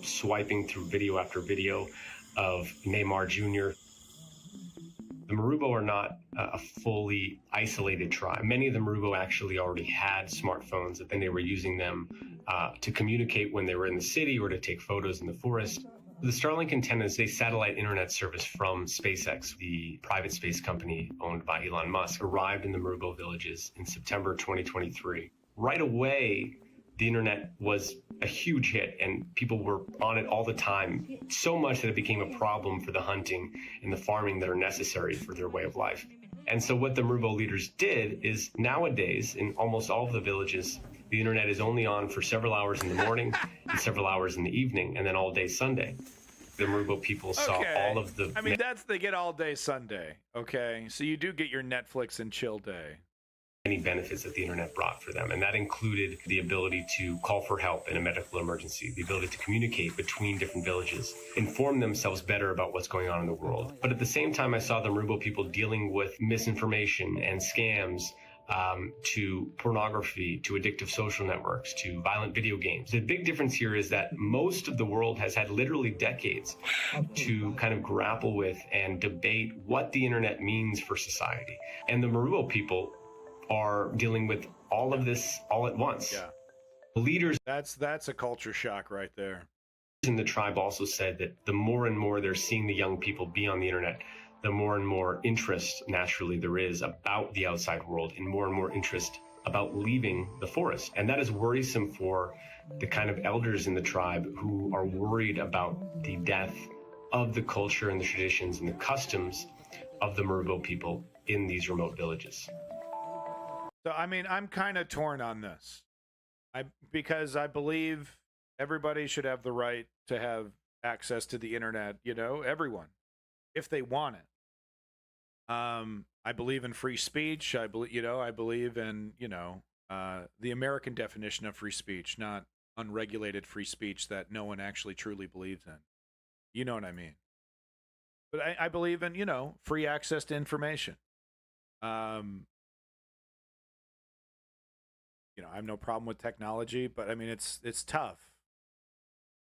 S12: swiping through video after video of Neymar Jr. The Marubo are not a fully isolated tribe. Many of the Marubo actually already had smartphones, and then they were using them to communicate when they were in the city or to take photos in the forest. The Starlink antennas, a satellite internet service from SpaceX, the private space company owned by Elon Musk, arrived in the Marubo villages in September 2023. Right away, the internet was a huge hit and people were on it all the time, so much that it became a problem for the hunting and the farming that are necessary for their way of life. And so what the Marubo leaders did is nowadays, in almost all of the villages, the internet is only on for several hours in the morning and several hours in the evening, and then all day Sunday. The Marubo people saw all of the...
S3: they get all day Sunday, okay? So you do get your Netflix and chill day.
S12: Many benefits that the internet brought for them, and that included the ability to call for help in a medical emergency, the ability to communicate between different villages, inform themselves better about what's going on in the world. But at the same time, I saw the Marubo people dealing with misinformation and scams, to pornography, to addictive social networks, to violent video games. The big difference here is that most of the world has had literally decades to kind of grapple with and debate what the internet means for society. And the Marubo people are dealing with all of this all at once.
S3: Yeah.
S12: Leaders...
S3: That's a culture shock right there.
S12: In the tribe also said that the more and more they're seeing the young people be on the internet, the more and more interest naturally there is about the outside world and more interest about leaving the forest. And that is worrisome for the kind of elders in the tribe who are worried about the death of the culture and the traditions and the customs of the Marubo people in these remote villages.
S3: So, I'm kind of torn on this. Because I believe everybody should have the right to have access to the internet, everyone, if they want it. I believe in free speech. I believe in, the American definition of free speech, not unregulated free speech that no one actually truly believes in. You know what I mean? But I believe in, free access to information. I have no problem with technology, but it's tough.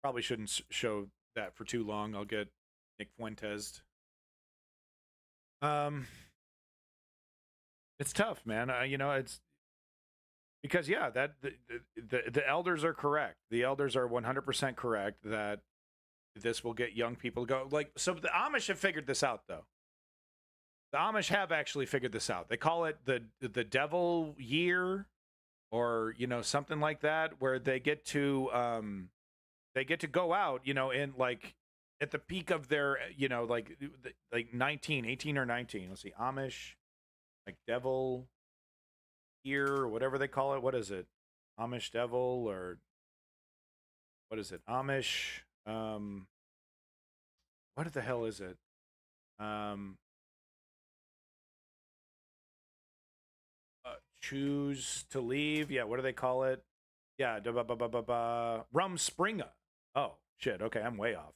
S3: Probably shouldn't show that for too long. I'll get Nick Fuentes. It's tough, man. It's because that the elders are correct. The elders are 100% correct that this will get young people to go. So the Amish have figured this out, though. The Amish have actually figured this out. They call it the devil year, or something like that, where they get to go out, in at the peak of their, 18 or 19. Let's see, Amish like devil ear or whatever they call it. What is it? Amish devil or what is it? Amish. What the hell is it? Choose to leave. Yeah, what do they call it? Yeah, Rumspringa. Oh, shit. Okay, I'm way off.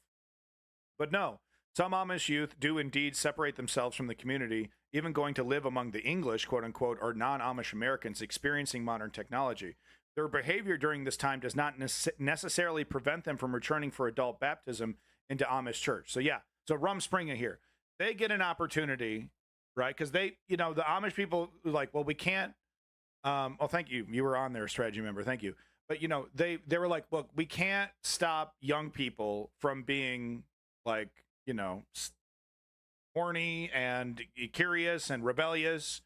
S3: But no, some Amish youth do indeed separate themselves from the community, even going to live among the English, quote unquote, or non-Amish Americans experiencing modern technology. Their behavior during this time does not necessarily prevent them from returning for adult baptism into Amish church. So yeah, so Rumspringa here. They get an opportunity, right? Because they, the Amish people like, well, we can't. Oh, thank you. You were on there, strategy member. Thank you. But they were like, look, we can't stop young people from being like, horny and curious and rebellious.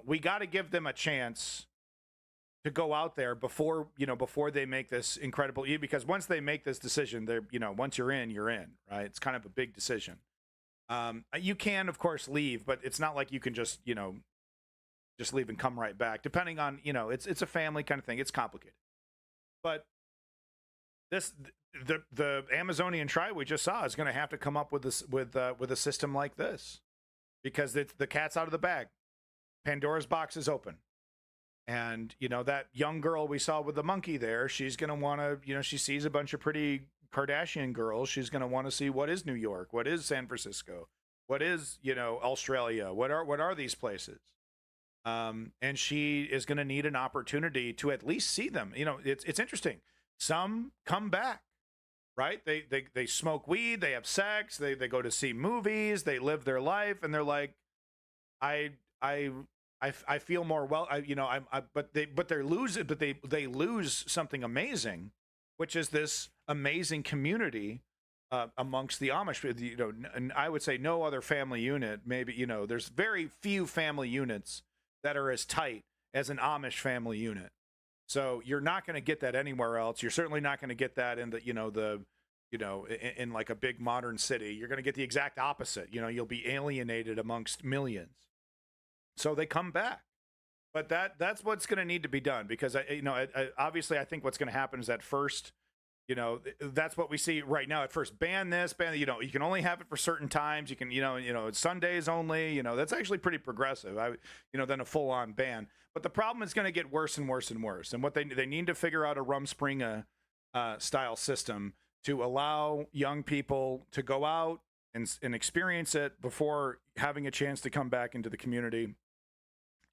S3: We got to give them a chance to go out there before they make this incredible, because once they make this decision, they're, once you're in, right? It's kind of a big decision. You can, of course, leave, but it's not like you can just leave and come right back, depending on, it's a family kind of thing. It's complicated. But the Amazonian tribe we just saw is going to have to come up with this with a system like this, because the cat's out of the bag. Pandora's box is open. And, that young girl we saw with the monkey there, she's going to want to, she sees a bunch of pretty Kardashian girls. She's going to want to see, what is New York? What is San Francisco? What is, Australia? What are these places? And she is going to need an opportunity to at least see them. It's interesting. Some come back, right? They smoke weed, they have sex, they go to see movies, they live their life, and they're like, I feel more well, but they lose something amazing, which is this amazing community amongst the Amish. And I would say no other family unit. Maybe there's very few family units that are as tight as an Amish family unit. So you're not going to get that anywhere else. You're certainly not going to get that in in like a big modern city. You're going to get the exact opposite. You'll be alienated amongst millions. So they come back, but that's what's going to need to be done, because obviously I think what's going to happen is at first, that's what we see right now. At first, ban this, you can only have it for certain times. You can, it's Sundays only. That's actually pretty progressive. Than a full on ban. But the problem is going to get worse and worse and worse. And what they need to figure out a Rumspringa style system to allow young people to go out and experience it before having a chance to come back into the community.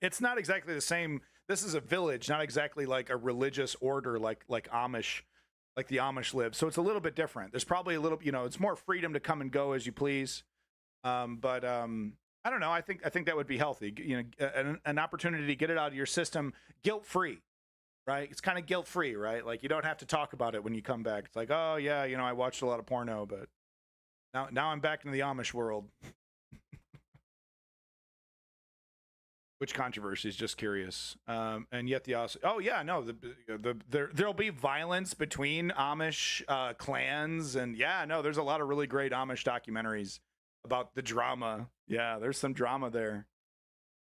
S3: It's not exactly the same. This is a village, not exactly like a religious order like Amish, like the Amish live. So it's a little bit different. There's probably a little, it's more freedom to come and go as you please. But I don't know. I think that would be healthy. An opportunity to get it out of your system guilt-free, right? It's kind of guilt-free, right? Like you don't have to talk about it when you come back. It's like, oh yeah, I watched a lot of porno, but now I'm back in the Amish world. Which controversies? Just curious. And yet there'll be violence between Amish clans, and there's a lot of really great Amish documentaries about the drama. Yeah, there's some drama there.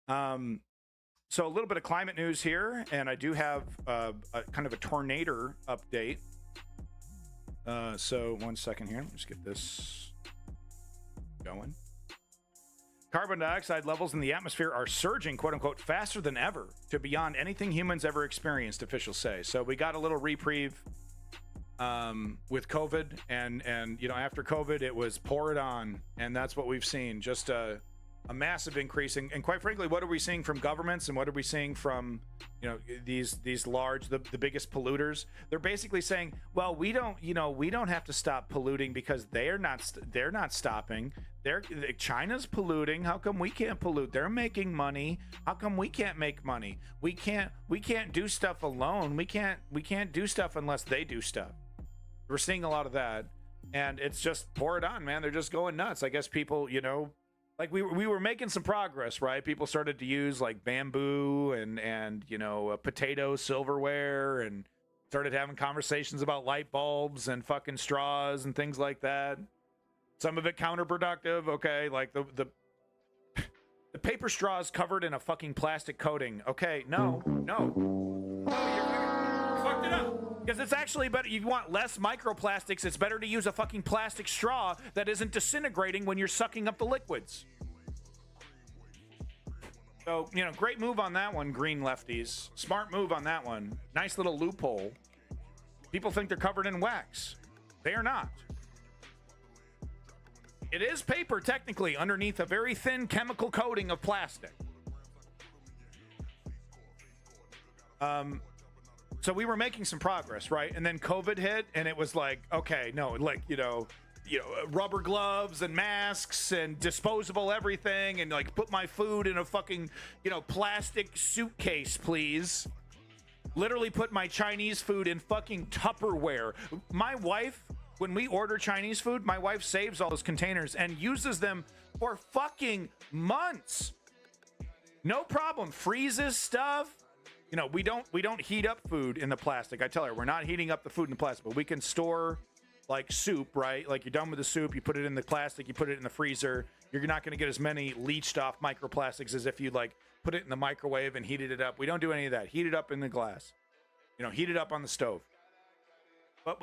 S3: So a little bit of climate news here, and I do have a kind of a tornado update. So 1 second here. Let's get this going. Carbon dioxide levels in the atmosphere are surging, quote unquote, faster than ever to beyond anything humans ever experienced, officials say. So we got a little reprieve with COVID, and after COVID, it was pour it on, and that's what we've seen. Just a massive increase. And quite frankly, what are we seeing from governments, and what are we seeing from these large, the biggest polluters? They're basically saying, well, we don't have to stop polluting because they're not stopping. China's polluting. How come we can't pollute? They're making money. How come we can't make money? We can't do stuff alone. We can't do stuff unless they do stuff. We're seeing a lot of that, and it's just pour it on, man. They're just going nuts. I guess people, like we were making some progress, right? People started to use like bamboo and potato silverware, and started having conversations about light bulbs and fucking straws and things like that. Some of it counterproductive, okay? Like the The paper straw is covered in a fucking plastic coating. Okay, no. You fucked it up. Because it's actually better. You want less microplastics. It's better to use a fucking plastic straw that isn't disintegrating when you're sucking up the liquids. So, great move on that one, green lefties. Smart move on that one. Nice little loophole. People think they're covered in wax. They are not. It is paper, technically, underneath a very thin chemical coating of plastic. So we were making some progress, right? And then COVID hit, and it was like, okay, no, like, rubber gloves and masks and disposable everything, and like put my food in a fucking, plastic suitcase, please. Literally put my Chinese food in fucking Tupperware. My wife, when we order Chinese food, my wife saves all those containers and uses them for fucking months. No problem. Freezes stuff. We don't heat up food in the plastic. I tell her, we're not heating up the food in the plastic, but we can store like soup, right? Like, you're done with the soup, you put it in the plastic, you put it in the freezer. You're not going to get as many leached off microplastics as if you like put it in the microwave and heated it up. We don't do any of that. Heat it up in the glass. Heat it up on the stove. But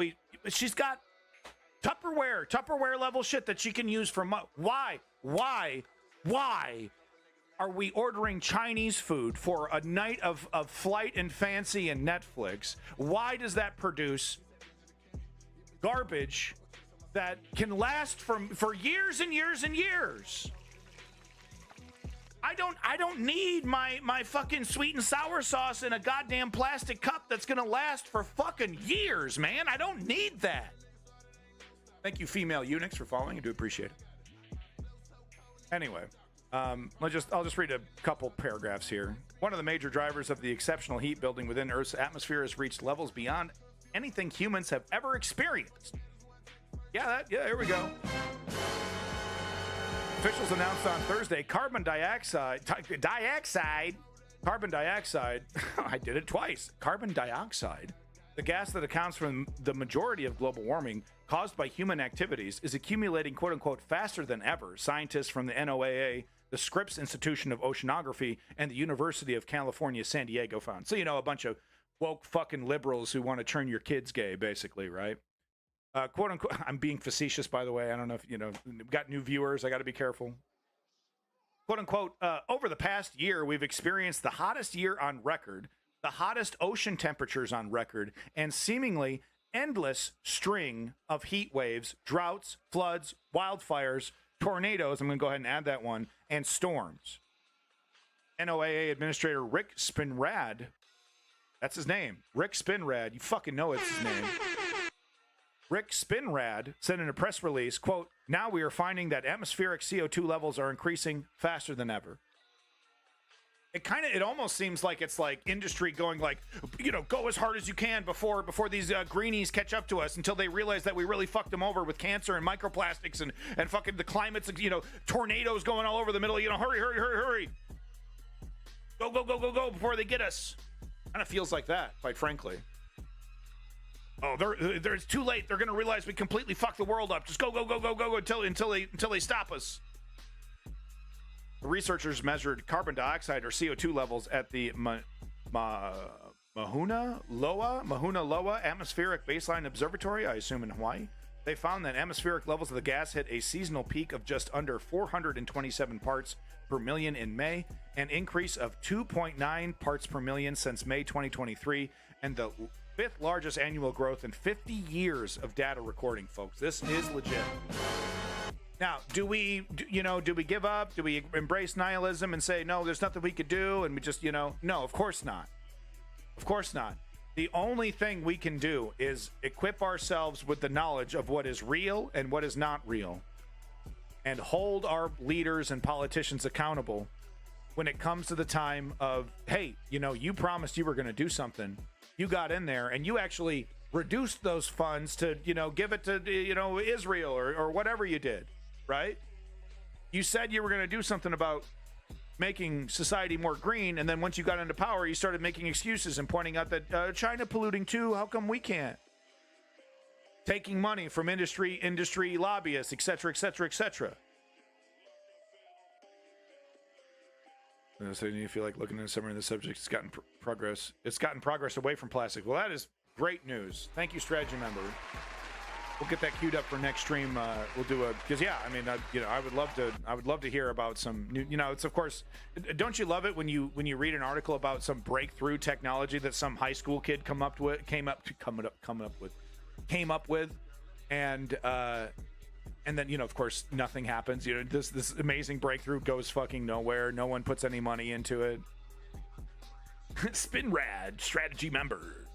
S3: she's got Tupperware level shit that she can use for why are we ordering Chinese food for a night of flight and fancy and Netflix? Why does that produce garbage that can last for years and years and years? I don't need my fucking sweet and sour sauce in a goddamn plastic cup that's gonna last for fucking years, man. I don't need that. Thank you, female eunuchs, for following. I do appreciate it. Anyway, I'll just read a couple paragraphs here. One of the major drivers of the exceptional heat building within Earth's atmosphere has reached levels beyond anything humans have ever experienced. Yeah, here we go. Officials announced on Thursday carbon dioxide, I did it twice. Carbon dioxide, the gas that accounts for the majority of global warming caused by human activities, is accumulating, quote unquote, faster than ever. Scientists from the NOAA, the Scripps Institution of Oceanography, and the University of California, San Diego found. So, a bunch of woke fucking liberals who want to turn your kids gay, basically, right? Quote unquote, I'm being facetious, by the way. I don't know if, got new viewers. I got to be careful. Quote unquote, over the past year, we've experienced the hottest year on record, the hottest ocean temperatures on record, and seemingly endless string of heat waves, droughts, floods, wildfires, tornadoes. I'm going to go ahead and add that one, and storms. NOAA Administrator Rick Spinrad, that's his name, Rick Spinrad. You fucking know it's his name. Rick Spinrad said in a press release, quote, now we are finding that atmospheric CO2 levels are increasing faster than ever. It almost seems like it's like industry going like, go as hard as you can before these greenies catch up to us, until they realize that we really fucked them over with cancer and microplastics and fucking the climate's, tornadoes going all over the middle, hurry. Go before they get us. Kind of feels like that, quite frankly. Oh, it's too late. They're going to realize we completely fucked the world up. Just go until they stop us. The researchers measured carbon dioxide or CO2 levels at the Mauna Loa Atmospheric Baseline Observatory, I assume in Hawaii. They found that atmospheric levels of the gas hit a seasonal peak of just under 427 parts per million in May, an increase of 2.9 parts per million since May 2023, and the fifth largest annual growth in 50 years of data recording, folks. This is legit. Now, do we give up? Do we embrace nihilism and say, no, there's nothing we could do? And we just, no, of course not. Of course not. The only thing we can do is equip ourselves with the knowledge of what is real and what is not real, and hold our leaders and politicians accountable when it comes to the time of, hey, you promised you were going to do something. You got in there and you actually reduced those funds to, give it to, Israel or whatever you did, right? You said you were going to do something about making society more green, and then once you got into power, you started making excuses and pointing out that China polluting too, how come we can't? Taking money from industry lobbyists, etc., etc., etc. So you feel like looking at a summary of the subject. It's gotten progress. It's gotten progress away from plastic. Well, that is great news. Thank you, strategy member. We'll get that queued up for next stream. We'll do a because I mean, I would love to hear about some new. It's of course. Don't you love it when you read an article about some breakthrough technology that some high school kid came up with, and then of course nothing happens. This amazing breakthrough goes fucking nowhere. No one puts any money into it. Spinrad strategy member.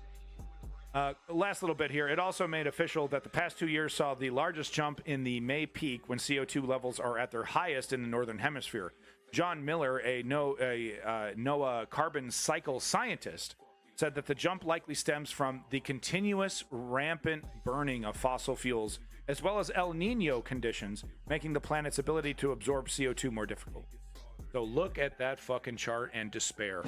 S3: Last little bit here. It also made official that the past 2 years saw the largest jump in the May peak when CO2 levels are at their highest in the Northern Hemisphere. John Miller, a NOAA carbon cycle scientist, said that the jump likely stems from the continuous rampant burning of fossil fuels, as well as El Nino conditions, making the planet's ability to absorb CO2 more difficult. So look at that fucking chart and despair.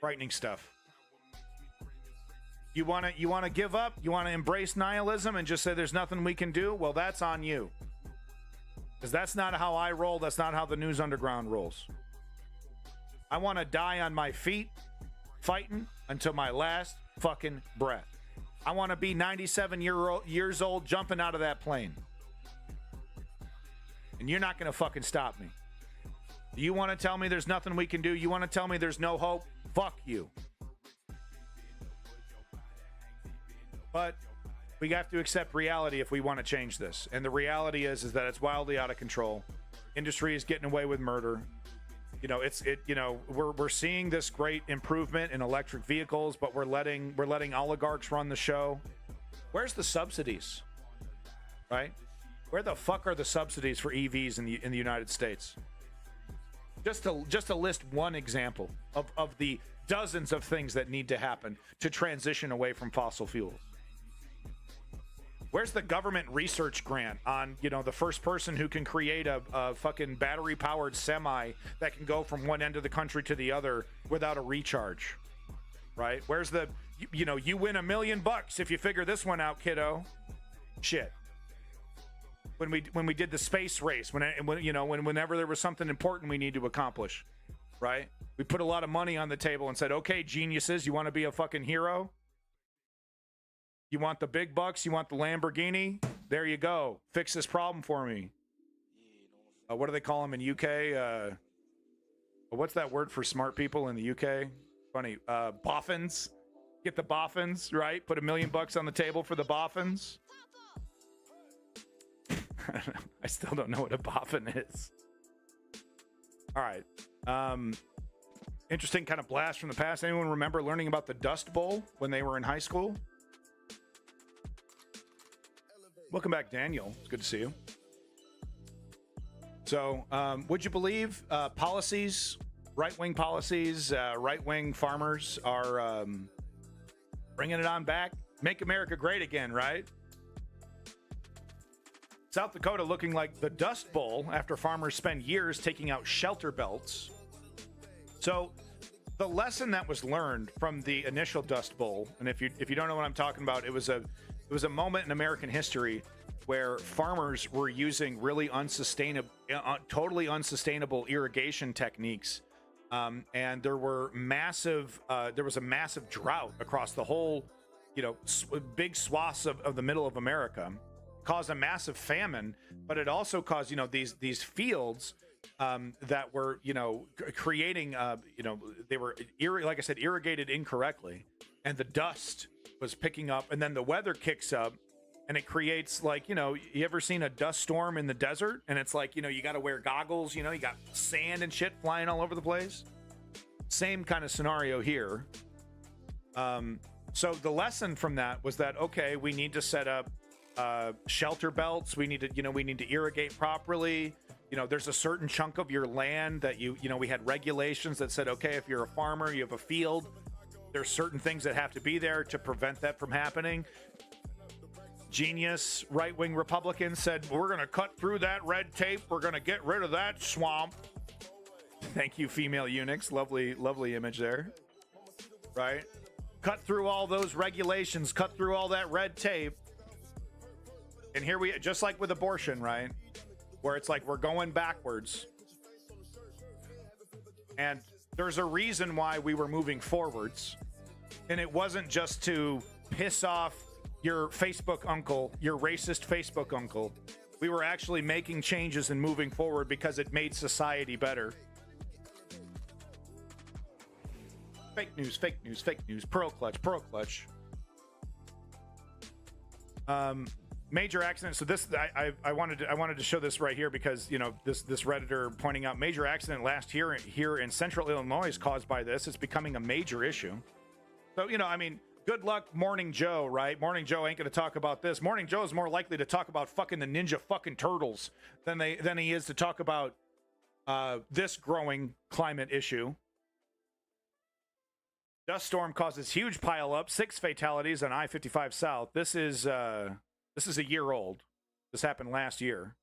S3: Frightening stuff. You want to give up? You want to embrace nihilism and just say there's nothing we can do? Well, that's on you. Because that's not how I roll. That's not how the news underground rolls. I want to die on my feet, fighting until my last fucking breath. I want to be 97 years old jumping out of that plane. And you're not going to fucking stop me. You want to tell me there's nothing we can do? You want to tell me there's no hope? Fuck you. But we have to accept reality if we want to change this. And the reality is that it's wildly out of control. Industry is getting away with murder. We're seeing this great improvement in electric vehicles, but we're letting oligarchs run the show. Where's the subsidies? Right? Where the fuck are the subsidies for EVs in the United States? Just to list one example of the dozens of things that need to happen to transition away from fossil fuels. Where's the government research grant on, the first person who can create a fucking battery-powered semi that can go from one end of the country to the other without a recharge, right? Where's the, you win $1 million if you figure this one out, kiddo. Shit. When we did the space race, whenever there was something important we need to accomplish, right? We put a lot of money on the table and said, okay, geniuses, you want to be a fucking hero? You want the big bucks? You want the Lamborghini? There you go. Fix this problem for me. What do they call them in UK? What's that word for smart people in the UK? Funny. Boffins. Get the boffins, right? Put $1 million on the table for the boffins. I still don't know what a boffin is. All right. Interesting kind of blast from the past. Anyone remember learning about the Dust Bowl when they were in high school? Welcome back, Daniel. It's good to see you. So, would you believe policies, right-wing policies, right-wing farmers are bringing it on back? Make America great again, right? South Dakota looking like the Dust Bowl after farmers spend years taking out shelter belts. So, the lesson that was learned from the initial Dust Bowl, and if you don't know what I'm talking about, it was a moment in American history where farmers were using really totally unsustainable irrigation techniques, and there was a massive drought across the whole, big swaths of the middle of America, caused a massive famine, but it also caused these fields that were creating they were like I said, irrigated incorrectly, and the dust was picking up, and then the weather kicks up and it creates you ever seen a dust storm in the desert, and it's you got to wear goggles, you got sand and shit flying all over the place. Same kind of scenario here. So the lesson from that was that, okay, we need to set up shelter belts. We need to irrigate properly. There's a certain chunk of your land that we had regulations that said, okay, if you're a farmer, you have a field, there's certain things that have to be there to prevent that from happening. Genius right-wing Republicans said, we're going to cut through that red tape. We're going to get rid of that swamp. Thank you, female eunuchs. Lovely, lovely image there. Right? Cut through all those regulations. Cut through all that red tape. And here we, just like with abortion, right? Where it's like we're going backwards. And there's a reason why we were moving forwards. And it wasn't just to piss off your Facebook uncle, your racist Facebook uncle. We were actually making changes and moving forward because it made society better. Fake news, fake news, fake news. Pearl clutch, pearl clutch. Major accident. So this, I wanted to show this right here because, you know, this Redditor pointing out major accident last year here in central Illinois is caused by this. It's becoming a major issue. So, you know, I mean, good luck, Morning Joe, right? Morning Joe ain't going to talk about this. Morning Joe is more likely to talk about fucking the Ninja fucking Turtles than he is to talk about this growing climate issue. Dust storm causes huge pileup, 6 fatalities on I-55 South. This is a year old. This happened last year.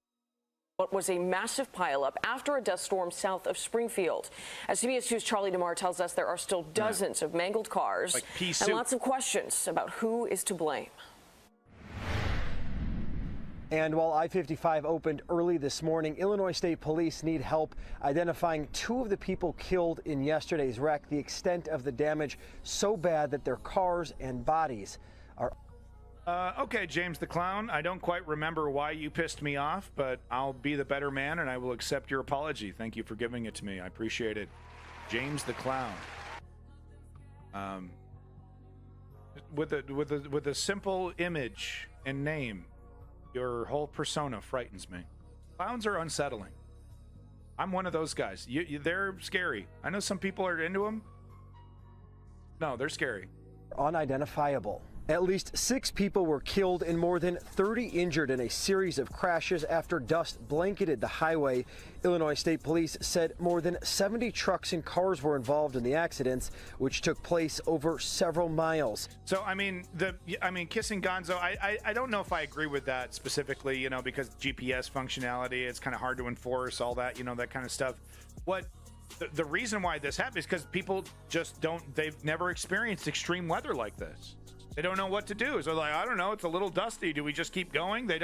S13: What was a massive pileup after a dust storm south of Springfield. As CBS 2's Charlie DeMar tells us, there are still dozens of mangled cars and lots of questions about who is to blame.
S14: And while I-55 opened early this morning, Illinois State Police need help identifying 2 of the people killed in yesterday's wreck. The extent of the damage so bad that their cars and bodies are...
S3: Okay, James the Clown, I don't quite remember why you pissed me off, but I'll be the better man and I will accept your apology. Thank you for giving it to me. I appreciate it. James the Clown. With a simple image and name, your whole persona frightens me. Clowns are unsettling. I'm one of those guys. They're scary. I know some people are into them. No, they're scary.
S14: Unidentifiable. At least 6 people were killed and more than 30 injured in a series of crashes after dust blanketed the highway. Illinois State Police said more than 70 trucks and cars were involved in the accidents, which took place over several miles.
S3: So, I mean, Kissing Gonzo, I don't know if I agree with that specifically, you know, because GPS functionality, it's kind of hard to enforce, all that, you know, that kind of stuff. The reason why this happens is because people just they've never experienced extreme weather like this. They don't know what to do. So like, I don't know, it's a little dusty. Do we just keep going? It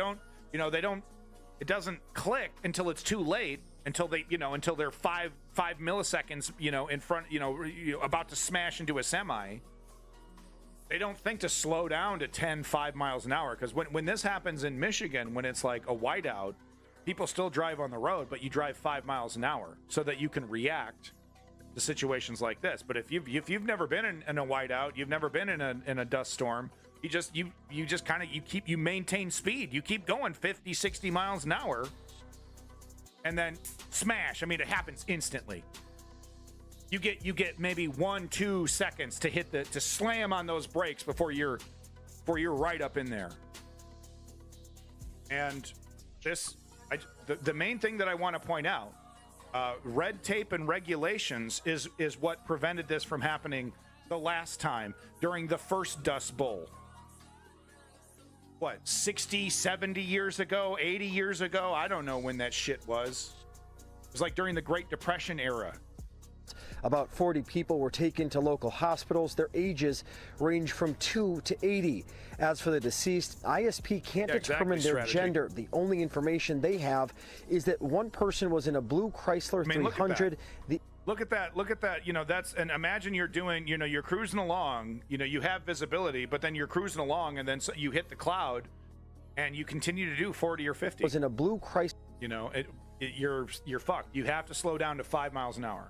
S3: doesn't click until it's too late, until they're five milliseconds, in front, about to smash into a semi. They don't think to slow down to 5 miles an hour. Because when this happens in Michigan, when it's like a whiteout, people still drive on the road, but you drive 5 miles an hour so that you can react to situations like this. But if you've never been in a whiteout, you've never been in a dust storm, you maintain speed. You keep going 50, 60 miles an hour and then smash. I mean, it happens instantly. You get maybe 1-2 seconds to slam on those brakes before you're right up in there. And the main thing that I want to point out, red tape and regulations is what prevented this from happening the last time during the first Dust Bowl. What, 60, 70 years ago, 80 years ago? I don't know when that shit was. It was like during the Great Depression era.
S14: About 40 people were taken to local hospitals. Their ages range from 2 to 80. As for the deceased, ISP can't determine their gender. The only information they have is that one person was in a blue Chrysler 300.
S3: Look at that. And imagine you're doing, you're cruising along, you have visibility, but then you're cruising along and then you hit the cloud and you continue to do 40 or 50.
S14: Was in a blue Chrysler.
S3: You're fucked. You have to slow down to 5 miles an hour.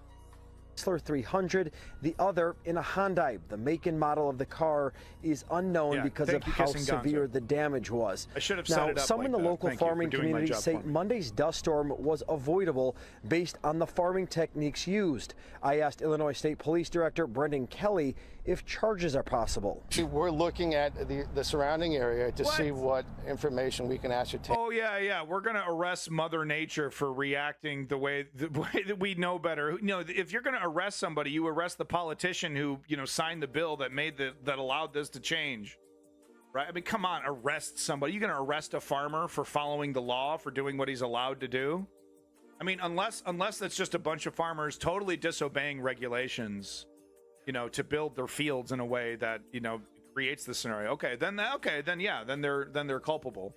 S14: Chrysler 300, the other in a Hyundai. The make and model of the car is unknown because of how severe the damage was.
S3: I should have set it up.
S14: Some in the local farming community say Monday's dust storm was avoidable based on the farming techniques used. I asked Illinois State Police Director Brendan Kelly if charges are possible.
S15: We're looking at the surrounding area to see what information we can ascertain.
S3: Oh yeah, we're gonna arrest Mother Nature for reacting the way that we know better. If you're gonna arrest somebody, you arrest the politician who signed the bill that allowed this to change, right? I mean, come on, arrest somebody. You're gonna arrest a farmer for following the law, for doing what he's allowed to do? I mean, unless it's just a bunch of farmers totally disobeying regulations, to build their fields in a way that creates the scenario. Then they're culpable.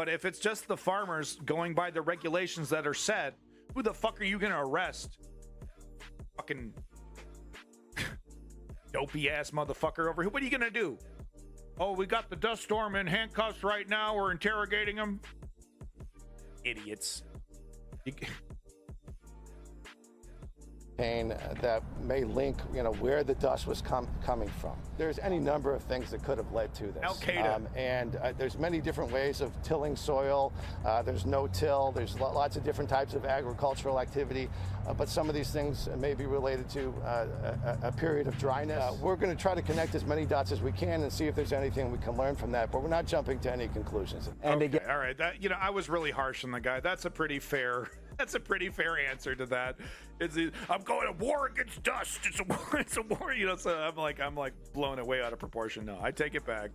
S3: But if it's just the farmers going by the regulations that are set, who the fuck are you going to arrest? Fucking dopey ass motherfucker over here. What are you going to do? Oh, we got the dust storm in handcuffs right now. We're interrogating him. Idiots.
S15: That may link, where the dust was coming from. There's any number of things that could have led to this.
S3: Al-Qaeda.
S15: There's many different ways of tilling soil. There's no-till. There's lots of different types of agricultural activity. But some of these things may be related to a period of dryness. We're going to try to connect as many dots as we can and see if there's anything we can learn from that. But we're not jumping to any conclusions.
S3: And again, all right. That I was really harsh on the guy. That's a pretty fair. That's a pretty fair answer to that. I'm going to war against dust. It's a war. It's a war. So I'm like blown it way out of proportion. No, I take it back.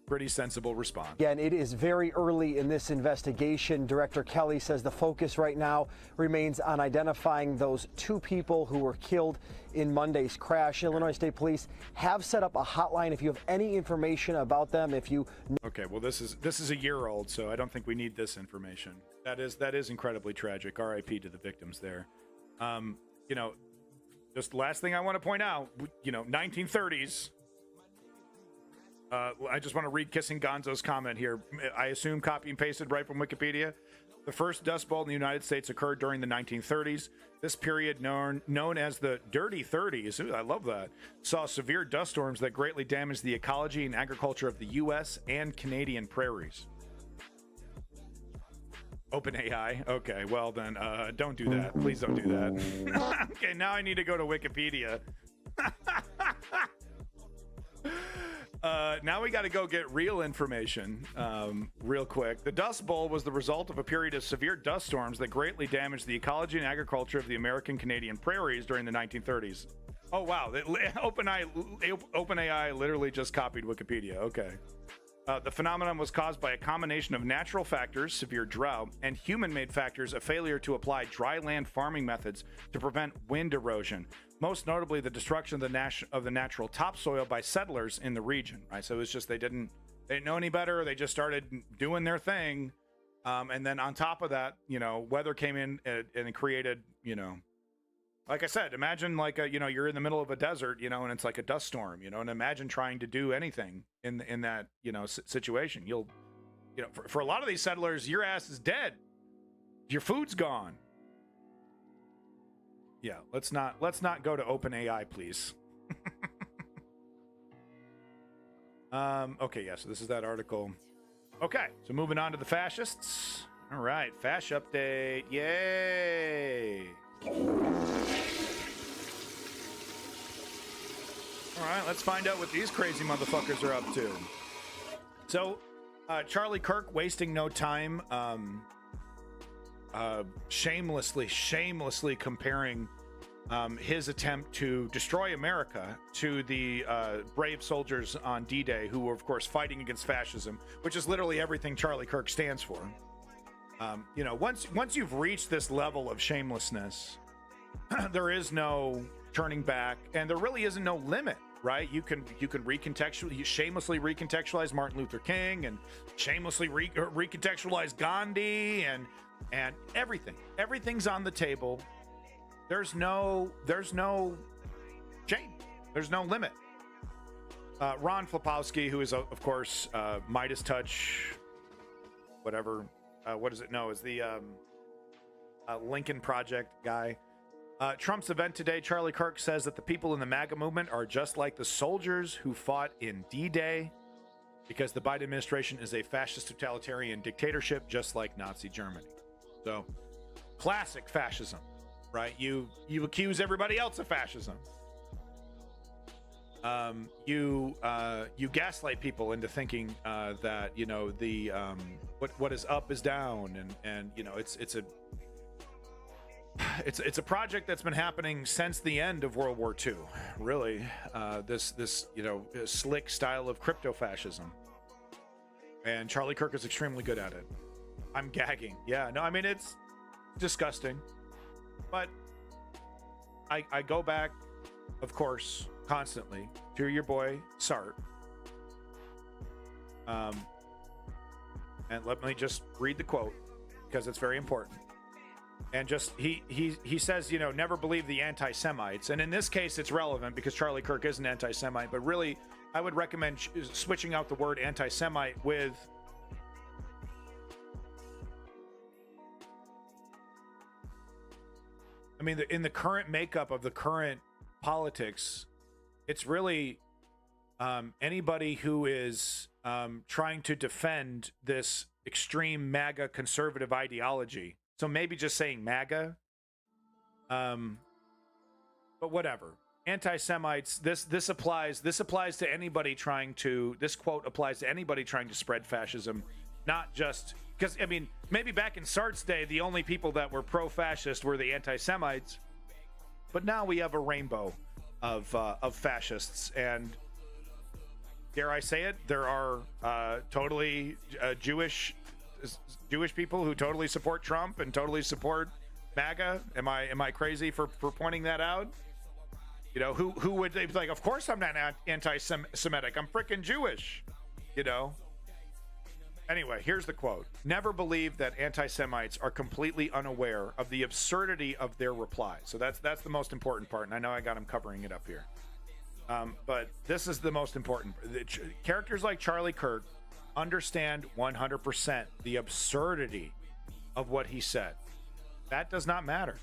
S3: Pretty sensible response.
S14: Again, it is very early in this investigation. Director Kelly says the focus right now remains on identifying those 2 people who were killed in Monday's crash. Illinois State Police have set up a hotline if you have any information about them.
S3: Okay, well, this is a year old, so I don't think we need this information. That is incredibly tragic. R.I.P. to the victims there. Just the last thing I want to point out, 1930s. I just want to read Kissing Gonzo's comment here. I assume copy and pasted right from Wikipedia. The first Dust Bowl in the United States occurred during the 1930s. This period, known as the Dirty 30s, ooh, I love that, saw severe dust storms that greatly damaged the ecology and agriculture of the U.S. and Canadian prairies. OpenAI. Okay, well then, don't do that. Please don't do that. Okay, now I need to go to Wikipedia. Now we got to go get real information real quick. The Dust Bowl was the result of a period of severe dust storms that greatly damaged the ecology and agriculture of the American Canadian prairies during the 1930s. Oh, wow. OpenAI literally just copied Wikipedia. Okay. The phenomenon was caused by a combination of natural factors, severe drought, and human-made factors, a failure to apply dry land farming methods to prevent wind erosion. Most notably, the destruction of the natural topsoil by settlers in the region. Right, so it was just they didn't know any better. They just started doing their thing, and then on top of that, weather came in and it created, like I said, imagine you're in the middle of a desert, and it's like a dust storm, and imagine trying to do anything in that situation. You'll, for a lot of these settlers, your ass is dead. Your food's gone. Yeah, let's not go to OpenAI, please. Okay, yeah, so this is that article. Okay, so moving on to the fascists. All right, Fash update. Yay! All right, let's find out what these crazy motherfuckers are up to. So, Charlie Kirk wasting no time, shamelessly comparing his attempt to destroy America to the brave soldiers on D-Day who were, of course, fighting against fascism, which is literally everything Charlie Kirk stands for. Once you've reached this level of shamelessness, there is no turning back, and there really isn't no limit, right? You can shamelessly recontextualize Martin Luther King and shamelessly recontextualize Gandhi and everything's on the table. There's no shame. There's no limit. Ron Flapowski, who is of course Midas Touch, whatever. What is it? No, is the Lincoln Project guy. Trump's event today, Charlie Kirk says that the people in the MAGA movement are just like the soldiers who fought in D-Day, because the Biden administration is a fascist totalitarian dictatorship, just like Nazi Germany. So, classic fascism, right? You accuse everybody else of fascism. You gaslight people into thinking that the what is up is down, and it's a project that's been happening since the end of World War II. Really, this slick style of crypto fascism, and Charlie Kirk is extremely good at it. I'm gagging. Yeah, no, I mean it's disgusting, but I go back, of course, constantly to your boy Sart. And let me just read the quote because it's very important. And just he says, never believe the anti-Semites. And in this case, it's relevant because Charlie Kirk is an anti-Semite. But really, I would recommend switching out the word anti-Semite with in the current makeup of the current politics, it's really anybody who is trying to defend this extreme MAGA conservative ideology. So maybe just saying MAGA, but whatever. Anti-Semites. This applies to anybody trying to. This quote applies to anybody trying to spread fascism, not just because maybe back in Sartre's day the only people that were pro-fascist were the anti-Semites, but now we have a rainbow of fascists, and dare I say it, there are totally Jewish people who totally support Trump and totally support MAGA. Am I crazy for pointing that out? Who would they be like? Of course I'm not anti-Semitic. I'm freaking Jewish. Anyway, here's the quote. Never believe that anti-Semites are completely unaware of the absurdity of their replies. So that's the most important part, and I know I got him covering it up here. But this is the most important. Characters like Charlie Kirk understand 100% the absurdity of what he said. That does not matter.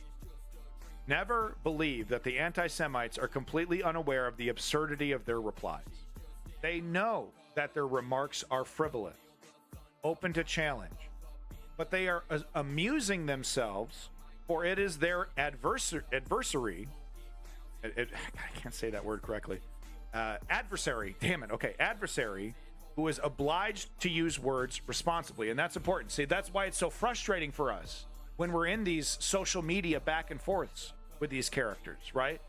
S3: Never believe that the anti-Semites are completely unaware of the absurdity of their replies. They know that their remarks are frivolous, open to challenge, but they are amusing themselves, for it is their adversary. I can't say that word correctly. Adversary. Damn it. Okay. Adversary who is obliged to use words responsibly. And that's important. See, that's why it's so frustrating for us when we're in these social media back and forths with these characters, right?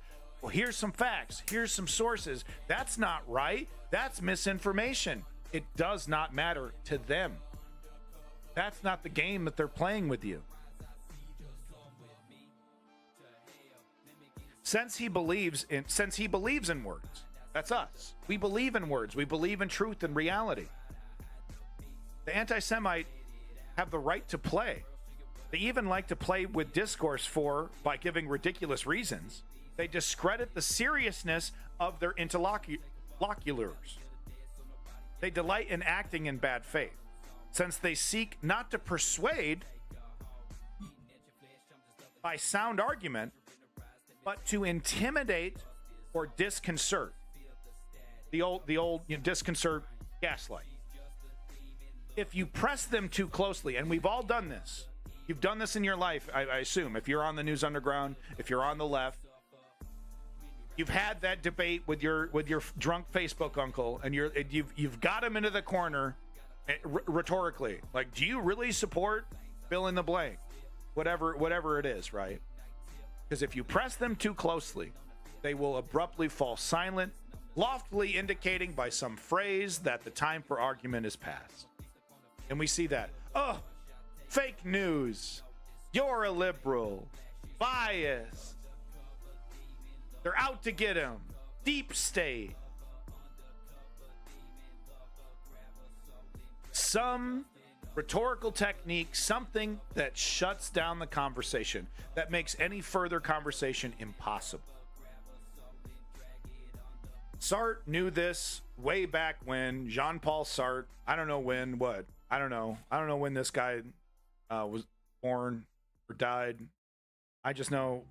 S3: Well, here's some facts. Here's some sources. That's not right. That's misinformation. It does not matter to them. That's not the game that they're playing with you. Since he believes in words. That's us. We believe in words. We believe in truth and reality. The anti-Semite have the right to play. They even like to play with discourse by giving ridiculous reasons. They discredit the seriousness of their interlocutors. They delight in acting in bad faith, since they seek not to persuade by sound argument, but to intimidate or disconcert. The old disconcert, gaslight. If you press them too closely, and we've all done this. You've done this in your life, I assume. If you're on the News Underground, if you're on the left, you've had that debate with your drunk Facebook uncle, and you've got him into the corner rhetorically. Like, do you really support fill in the blank? Whatever it is, right? Because if you press them too closely, they will abruptly fall silent, loftily indicating by some phrase that the time for argument is past. And we see that. Oh, fake news. You're a liberal. Bias. They're out to get him. Deep state. Some rhetorical technique, something that shuts down the conversation, that makes any further conversation impossible. Sartre knew this way back when. Jean-Paul Sartre, I don't know when, what? I don't know when this guy was born or died. I just know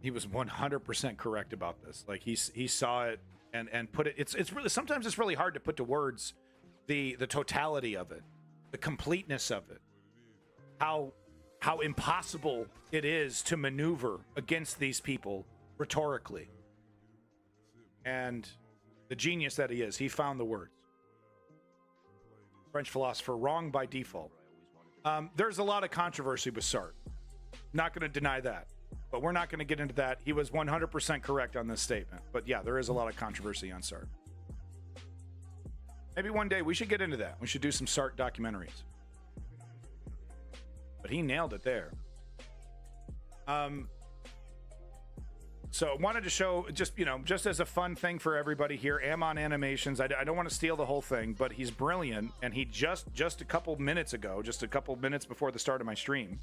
S3: he was 100% correct about this. Like he saw it and put it. It's really, sometimes it's really hard to put to words the totality of it, the completeness of it, how impossible it is to maneuver against these people rhetorically. And the genius that he is, he found the words. French philosopher, wrong by default. There's a lot of controversy with Sartre. Not going to deny that, but we're not going to get into that. He was 100% correct on this statement. But yeah, there is a lot of controversy on Sartre. Maybe one day we should get into that. We should do some Sartre documentaries. But he nailed it there. So I wanted to show just as a fun thing for everybody here, Ammon Animations. I don't want to steal the whole thing, but he's brilliant, and he just a couple minutes ago, just a couple minutes before the start of my stream,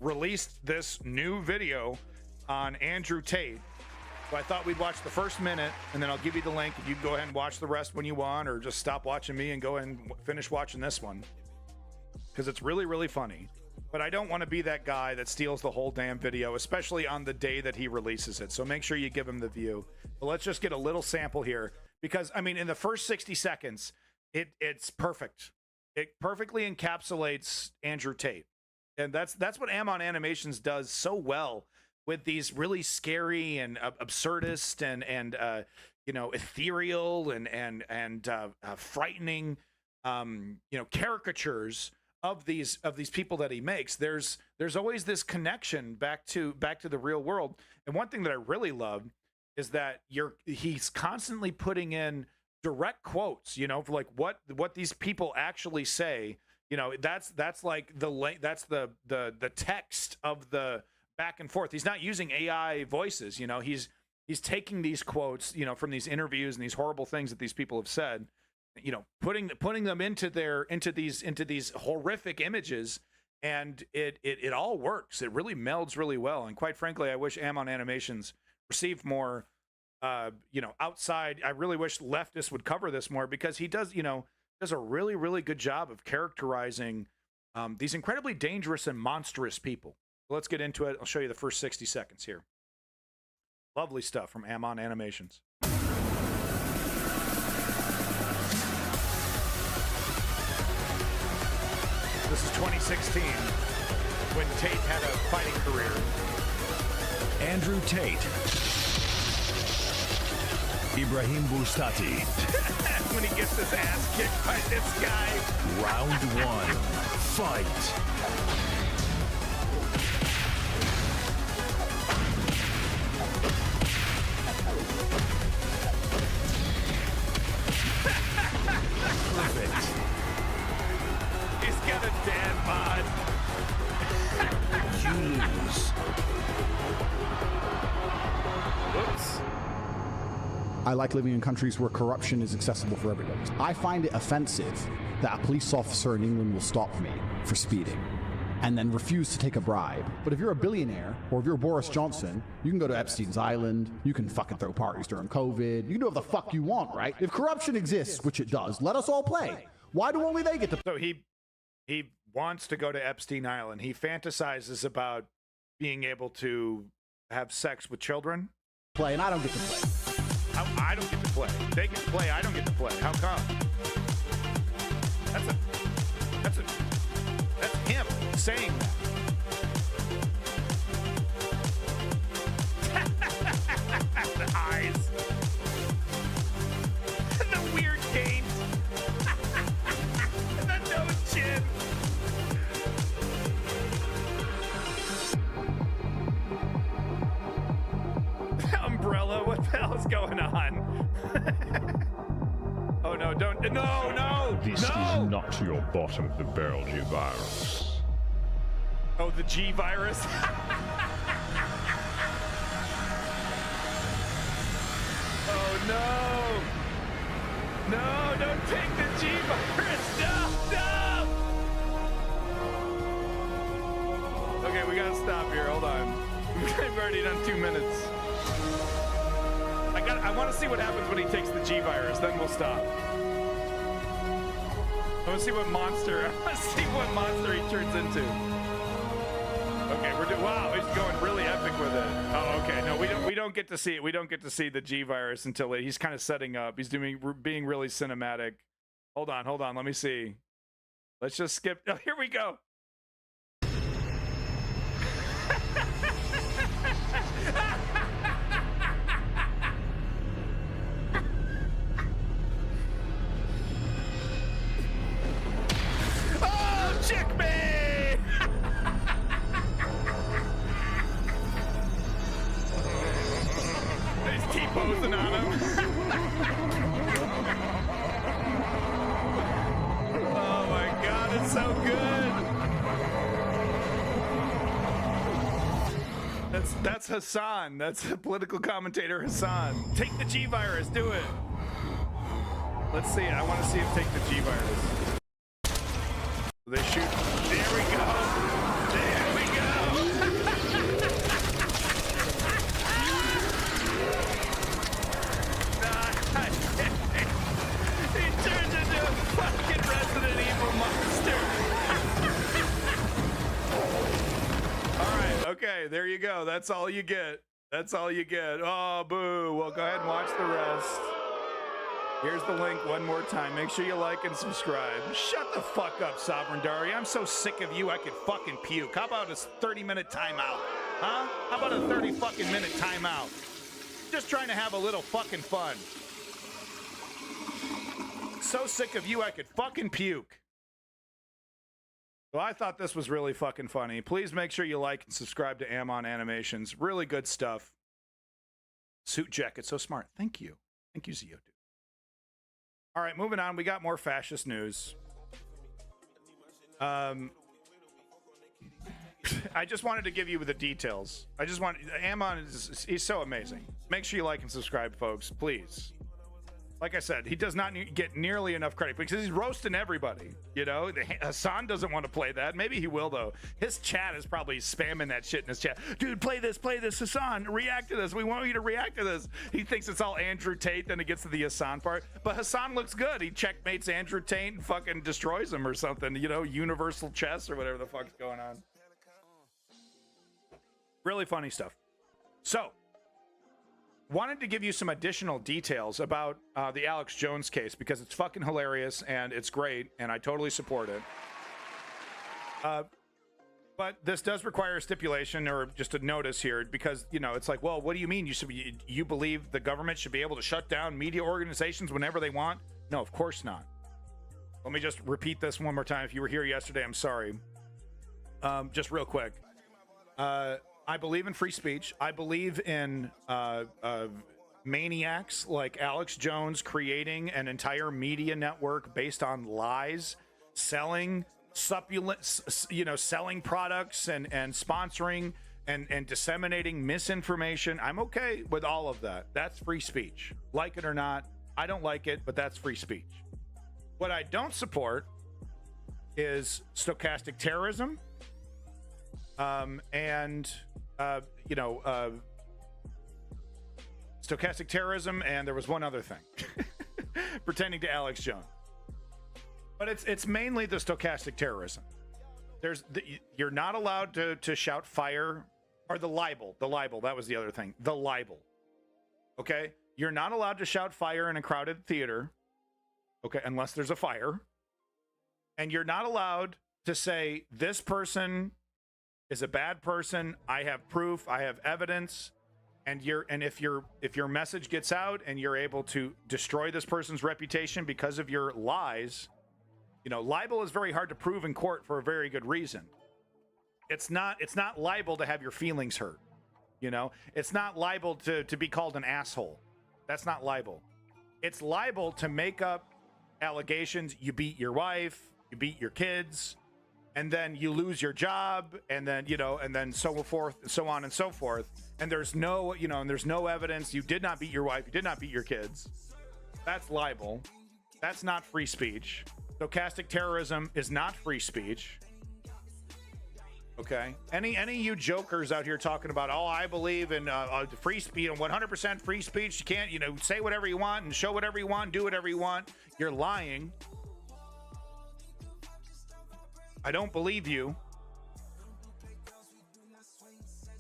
S3: released this new video on Andrew Tate. So I thought we'd watch the first minute, and then I'll give you the link, and you can go ahead and watch the rest when you want, or just stop watching me and go ahead and finish watching this one, because it's really, really funny. But I don't want to be that guy that steals the whole damn video, especially on the day that he releases it. So make sure you give him the view. But let's just get a little sample here, because I mean, in the first 60 seconds, it's perfect. It perfectly encapsulates Andrew Tate, and that's what Ammon Animations does so well with these really scary and absurdist and ethereal and frightening caricatures of these people that he makes. There's always this connection back to the real world. And one thing that I really love is that he's constantly putting in direct quotes, for like what these people actually say. That's like the text of the back and forth. He's not using AI voices. He's taking these quotes, from these interviews and these horrible things that these people have said, putting them into these horrific images, and it all works. It really melds really well. And quite frankly, I wish Ammon Animations received more, outside. I really wish leftists would cover this more, because he does a really, really good job of characterizing these incredibly dangerous and monstrous people. Let's get into it. I'll show you the first 60 seconds here. Lovely stuff from Ammon Animations. This is 2016, when Tate had a fighting career.
S16: Andrew Tate. Ibrahim Bustati.
S3: When he gets his ass kicked by this guy.
S16: Round 1. Fight. Perfect.
S3: He's got a dad bod.
S16: You lose.
S3: Whoops.
S17: I like living in countries where corruption is accessible for everybody. I find it offensive that a police officer in England will stop me for speeding and then refuse to take a bribe. But if you're a billionaire, or if you're Boris Johnson, you can go to Epstein's Island, you can fucking throw parties during COVID, you can do whatever the fuck you want, right? If corruption exists, which it does, let us all play. Why do only they get to...
S3: So he wants to go to Epstein Island. He fantasizes about being able to have sex with children.
S17: Play, and I don't get to play.
S3: I don't get to play. They get to play, I don't get to play. How come? That's him saying that. The eyes. The weird gait. The nose chin. Umbrella, what the hell is going on? Oh no, no!
S18: This is not your bottom of the barrel G virus.
S3: Oh, the G virus? Oh no! No, don't take the G virus! No! Okay, we gotta stop here. Hold on. We've already done 2 minutes. I want to see what happens when he takes the G virus. Then we'll stop. I want to see what monster. I want to see what monster he turns into. Okay, wow, he's going really epic with it. Oh, okay. No, we don't get to see it. We don't get to see the G virus until he's kind of setting up. He's being really cinematic. Hold on. Let me see. Let's just skip. Oh, here we go. Check me! They just keep posing on him. Oh my god, it's so good! That's Hassan. That's political commentator Hassan. Take the G virus. Do it. Let's see. I want to see him take the G virus. They shoot. There we go. There we go. He turns into a fucking Resident Evil monster. All right. Okay. There you go. That's all you get. That's all you get. Oh, boo. Well, go ahead and watch the rest. Here's the link one more time. Make sure you like and subscribe. Shut the fuck up, Sovereign Dari. I'm so sick of you, I could fucking puke. How about a 30-minute timeout? Huh? How about a 30 fucking minute timeout? Just trying to have a little fucking fun. So sick of you, I could fucking puke. Well, I thought this was really fucking funny. Please make sure you like and subscribe to Ammon Animations. Really good stuff. Suit jacket, so smart. Thank you. Thank you, Zio. All right, moving on. We got more fascist news. I just wanted to give you the details. Ammon he's so amazing. Make sure you like and subscribe, folks, please. Like I said, he does not get nearly enough credit because he's roasting everybody. You know, Hassan doesn't want to play that. Maybe he will, though. His chat is probably spamming that shit in his chat. Dude, play this, Hassan. React to this. We want you to react to this. He thinks it's all Andrew Tate, then it gets to the Hassan part. But Hassan looks good. He checkmates Andrew Tate and fucking destroys him or something. You know, universal chess or whatever the fuck's going on. Really funny stuff. So, wanted to give you some additional details about the Alex Jones case because it's fucking hilarious and it's great and I totally support it. But this does require a stipulation or just a notice here because, you know, it's like, well, what do you mean? You believe the government should be able to shut down media organizations whenever they want? No, of course not. Let me just repeat this one more time. If you were here yesterday, I'm sorry. Just real quick. I believe in free speech. I believe in maniacs like Alex Jones creating an entire media network based on lies, selling supplements, you know, selling products and sponsoring and disseminating misinformation. I'm okay with all of that. That's free speech. Like it or not, I don't like it, but that's free speech. What I don't support is stochastic terrorism. Stochastic terrorism, and there was one other thing. Pretending to Alex Jones. But it's mainly the stochastic terrorism. You're not allowed to shout fire, or the libel, that was the other thing. The libel. Okay? You're not allowed to shout fire in a crowded theater, okay, unless there's a fire. And you're not allowed to say, this person is a bad person. I have proof. I have evidence. And if your message gets out and you're able to destroy this person's reputation because of your lies, you know, libel is very hard to prove in court for a very good reason. It's not libel to have your feelings hurt. You know, it's not libel to be called an asshole. That's not libel. It's libel to make up allegations. You beat your wife, you beat your kids, and then you lose your job, and then, you know, and then so forth, so on and so forth. And there's no, you know, and there's no evidence. You did not beat your wife. You did not beat your kids. That's libel. That's not free speech. Stochastic terrorism is not free speech. Okay. Any of you jokers out here talking about, oh, I believe in free speech, 100% free speech. You can't, you know, say whatever you want and show whatever you want, do whatever you want. You're lying. I don't believe you.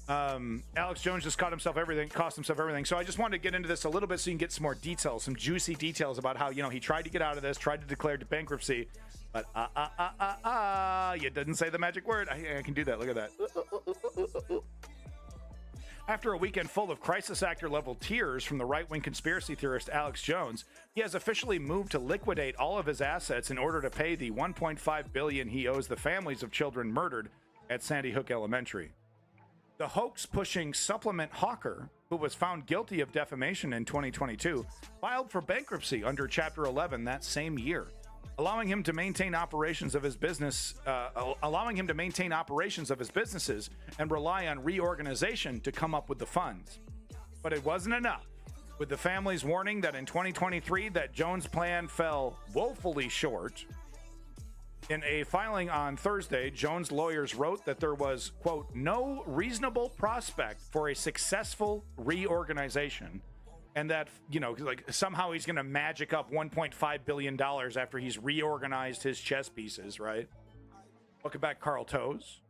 S3: Alex Jones just cost himself everything. So I just wanted to get into this a little bit so you can get some more details, some juicy details about how, you know, he tried to get out of this, tried to declare bankruptcy, but you didn't say the magic word. I can do that. Look at that. After a weekend full of crisis actor level tears from the right-wing conspiracy theorist Alex Jones, he has officially moved to liquidate all of his assets in order to pay the $1.5 billion he owes the families of children murdered at Sandy Hook Elementary. The hoax-pushing supplement hawker, who was found guilty of defamation in 2022, filed for bankruptcy under Chapter 11 that same year. allowing him to maintain operations of his businesses and rely on reorganization to come up with the funds. But it wasn't enough. With the family's warning that in 2023 that Jones' plan fell woefully short, in a filing on Thursday, Jones' lawyers wrote that there was, quote, no reasonable prospect for a successful reorganization, and that, you know, like somehow he's going to magic up $1.5 billion after he's reorganized his chess pieces, right? Welcome back, Carl Toes.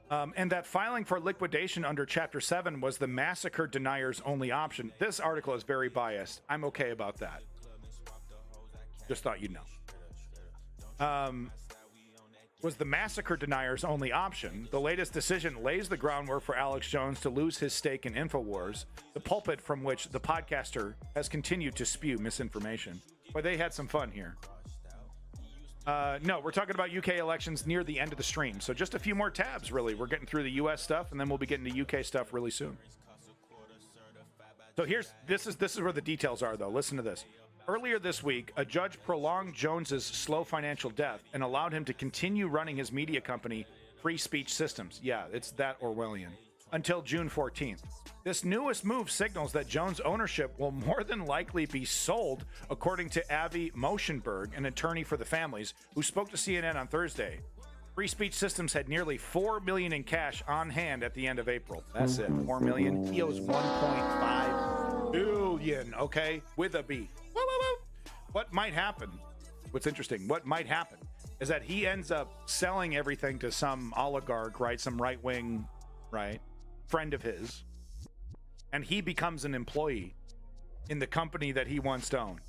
S3: And that filing for liquidation under Chapter 7 was the massacre denier's only option. This article is very biased. I'm okay about that. Just thought you'd know. Was the massacre denier's only option. The latest decision lays the groundwork for Alex Jones to lose his stake in InfoWars, the pulpit from which the podcaster has continued to spew misinformation. But they had some fun here. No, we're talking about UK elections near the end of the stream. So just a few more tabs, really. We're getting through the US stuff, and then we'll be getting to UK stuff really soon. So this is where the details are, though. Listen to this. Earlier this week, a judge prolonged Jones's slow financial death and allowed him to continue running his media company, Free Speech Systems. Yeah, it's that Orwellian. Until June 14th. This newest move signals that Jones' ownership will more than likely be sold, according to Avi Moshenberg, an attorney for the families, who spoke to CNN on Thursday. Free Speech Systems had nearly $4 million in cash on hand at the end of April. That's it, $4 million. He owes $1.5 billion, okay, with a B. Woo, woo, woo. What might happen? What's interesting? What might happen is that he ends up selling everything to some oligarch, right? Some right-wing, right, friend of his, and he becomes an employee in the company that he once owned,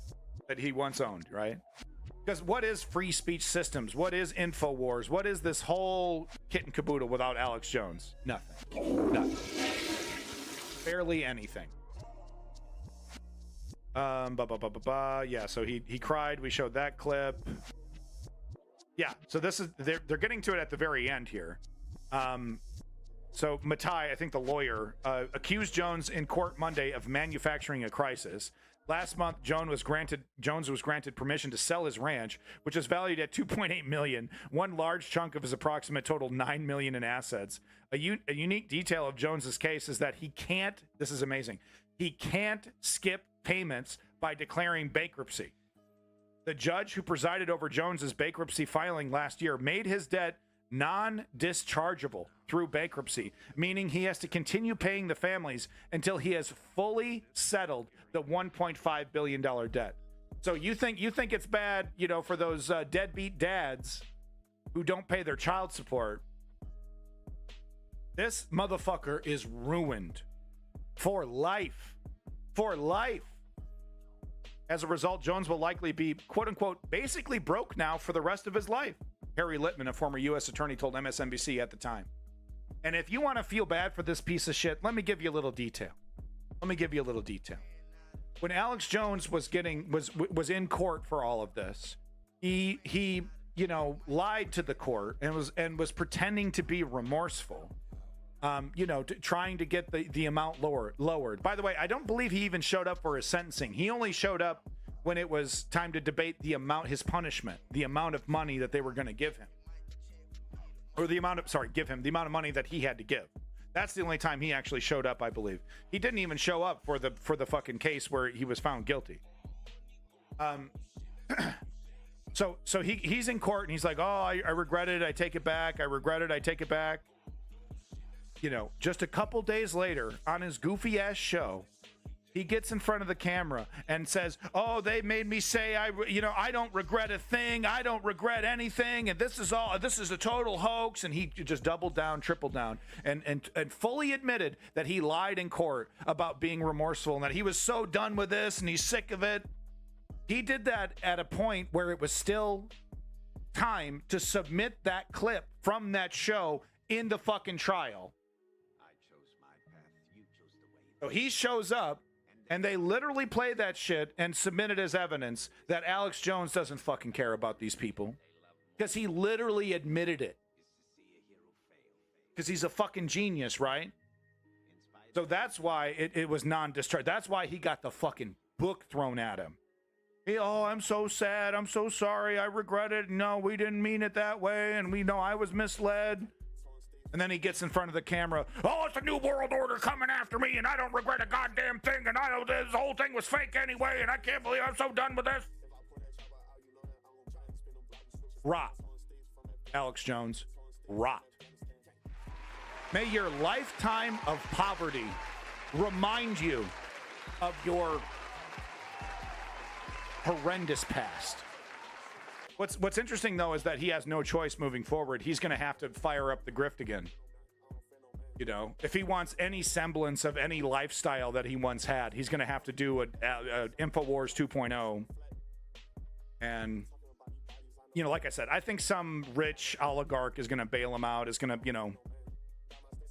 S3: right? Because what is Free Speech Systems? What is InfoWars? What is this whole kit and caboodle without Alex Jones? Nothing. Barely anything. Yeah, so he cried. We showed that clip. Yeah, so this is they're getting to it at the very end here. So Matai, I think the lawyer, accused Jones in court Monday of manufacturing a crisis. Last month, Jones was granted permission to sell his ranch, which is valued at $2.8 million. One large chunk of his approximate total $9 million in assets. A unique detail of Jones's case is that he can't. This is amazing. He can't skip payments by declaring bankruptcy. The judge who presided over Jones's bankruptcy filing last year made his debt non-dischargeable through bankruptcy, meaning he has to continue paying the families until he has fully settled the $1.5 billion debt. So you think it's bad, you know, for those deadbeat dads who don't pay their child support? This motherfucker is ruined for life. For life. As a result, Jones will likely be, quote unquote, basically broke now for the rest of his life. Harry Littman, a former U.S. attorney, told MSNBC at the time. And if you want to feel bad for this piece of shit, let me give you a little detail. When Alex Jones was in court for all of this, he you know, lied to the court and was pretending to be remorseful. You know, trying to get the amount lowered. By the way, I don't believe he even showed up for his sentencing. He only showed up when it was time to debate his punishment, the amount of money that they were going to give him. Or the amount of money that he had to give. That's the only time he actually showed up, I believe. He didn't even show up for the fucking case where he was found guilty. So he's in court and he's like, oh, I regret it, I take it back. I regret it, I take it back. You know, just a couple days later on his goofy ass show, he gets in front of the camera and says, oh, they made me say, I don't regret a thing. I don't regret anything. And this is a total hoax. And he just doubled down, tripled down, and fully admitted that he lied in court about being remorseful and that he was so done with this and he's sick of it. He did that at a point where it was still time to submit that clip from that show in the fucking trial. So he shows up, and they literally play that shit and submit it as evidence that Alex Jones doesn't fucking care about these people. Because he literally admitted it. Because he's a fucking genius, right? So that's why it was non-discharge. That's why he got the fucking book thrown at him. Oh, I'm so sad. I'm so sorry. I regret it. No, we didn't mean it that way. And we know I was misled. And then he gets in front of the camera. Oh, it's a new world order coming after me, and I don't regret a goddamn thing. And this whole thing was fake anyway, and I can't believe I'm so done with this. Rot. Alex Jones, rot. May your lifetime of poverty remind you of your horrendous past. What's interesting, though, is that he has no choice moving forward. He's going to have to fire up the grift again. You know, if he wants any semblance of any lifestyle that he once had, he's going to have to do a InfoWars 2.0. And, you know, like I said, I think some rich oligarch is going to bail him out, is going to, you know,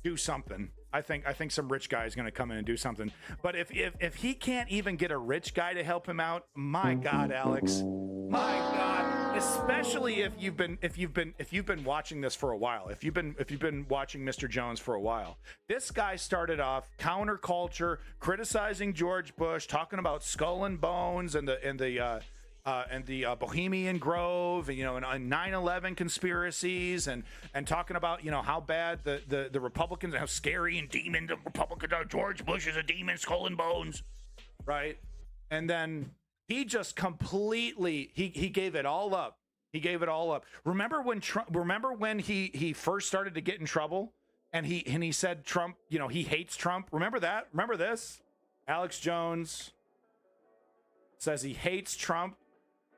S3: do something. I think some rich guy is going to come in and do something. But if he can't even get a rich guy to help him out, my God, Alex, my God, especially if you've been watching this for a while, if you've been watching Mr. Jones for a while, this guy started off counterculture, criticizing George Bush, talking about Skull and Bones and the Bohemian Grove, and, you know, and 9/11 conspiracies, and talking about, you know, how bad the Republicans, how scary and demon the Republicans are. George Bush is a demon, Skull and Bones, right? And then he just completely he gave it all up. He gave it all up. Remember when he first started to get in trouble, and he said Trump, you know, he hates Trump. Remember that? Remember this? Alex Jones says he hates Trump.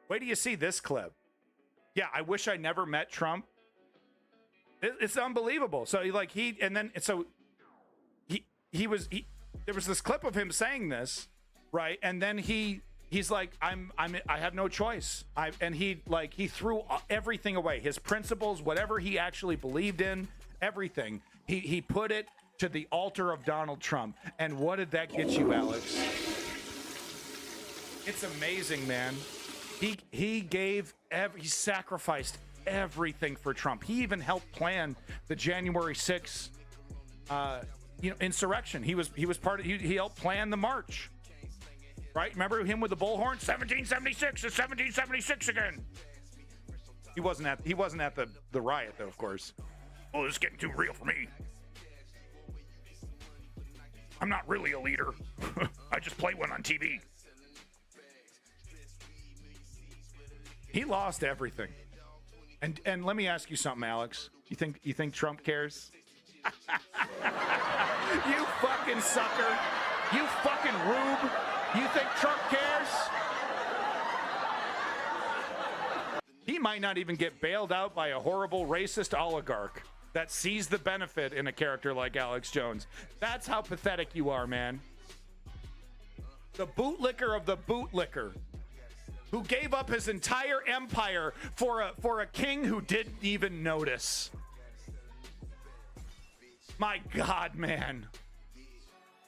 S3: Wait till you see this clip. Yeah, I wish I never met Trump. It's unbelievable. So there was this clip of him saying this, right? And then he's like, I have no choice. And he threw everything away. His principles, whatever he actually believed in, everything. He put it to the altar of Donald Trump. And what did that get you, Alex? It's amazing, man. He sacrificed everything for Trump. He even helped plan the January 6th, insurrection. He helped plan the march, right? Remember him with the bullhorn? 1776 is 1776 again. He wasn't at the riot, though, of course. Oh, this is getting too real for me. I'm not really a leader. I just play one on TV. He lost everything. And let me ask you something, Alex. You think Trump cares? You fucking sucker. You fucking rube. You think Trump cares? He might not even get bailed out by a horrible racist oligarch that sees the benefit in a character like Alex Jones. That's how pathetic you are, man. The bootlicker of the bootlicker, who gave up his entire empire for a king who didn't even notice. My God, man.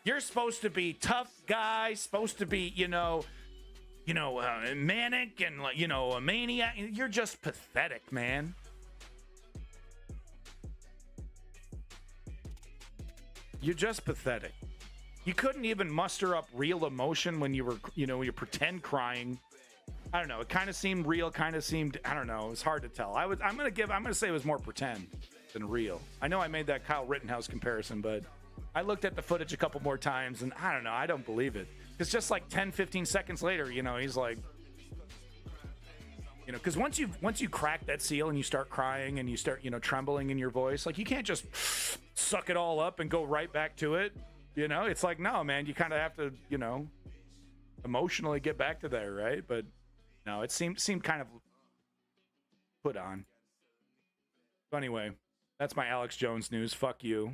S3: You're supposed to be tough guy, supposed to be, manic and, a maniac. You're just pathetic, man. You're just pathetic. You couldn't even muster up real emotion when you were, you pretend crying. I don't know. It kind of seemed real, kind of seemed, I don't know. It was hard to tell. I'm going to say it was more pretend than real. I know I made that Kyle Rittenhouse comparison, but I looked at the footage a couple more times, and I don't know. I don't believe it. It's just like 10, 15 seconds later, he's like, because once you crack that seal and you start crying and you start, trembling in your voice, like, you can't just suck it all up and go right back to it. It's like, no, man, you kind of have to, emotionally get back to there, right? But no, it seemed kind of put on. So anyway, that's my Alex Jones news. Fuck you.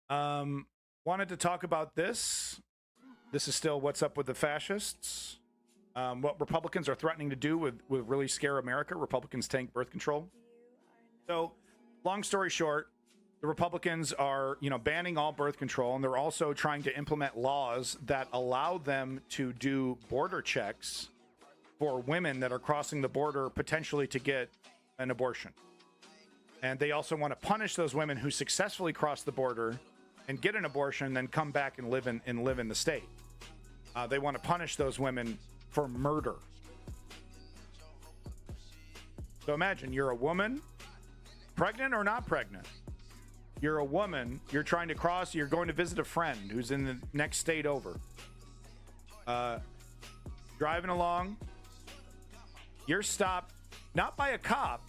S3: Wanted to talk about this. This is still what's up with the fascists. What Republicans are threatening to do with really scare America. Republicans tank birth control. So, long story short, the Republicans are, banning all birth control, and they're also trying to implement laws that allow them to do border checks for women that are crossing the border potentially to get an abortion. And they also want to punish those women who successfully cross the border and get an abortion, then come back and live in the state. They want to punish those women for murder. So imagine you're a woman, pregnant or not pregnant. You're a woman, you're trying to cross, you're going to visit a friend who's in the next state over. Driving along, you're stopped not by a cop,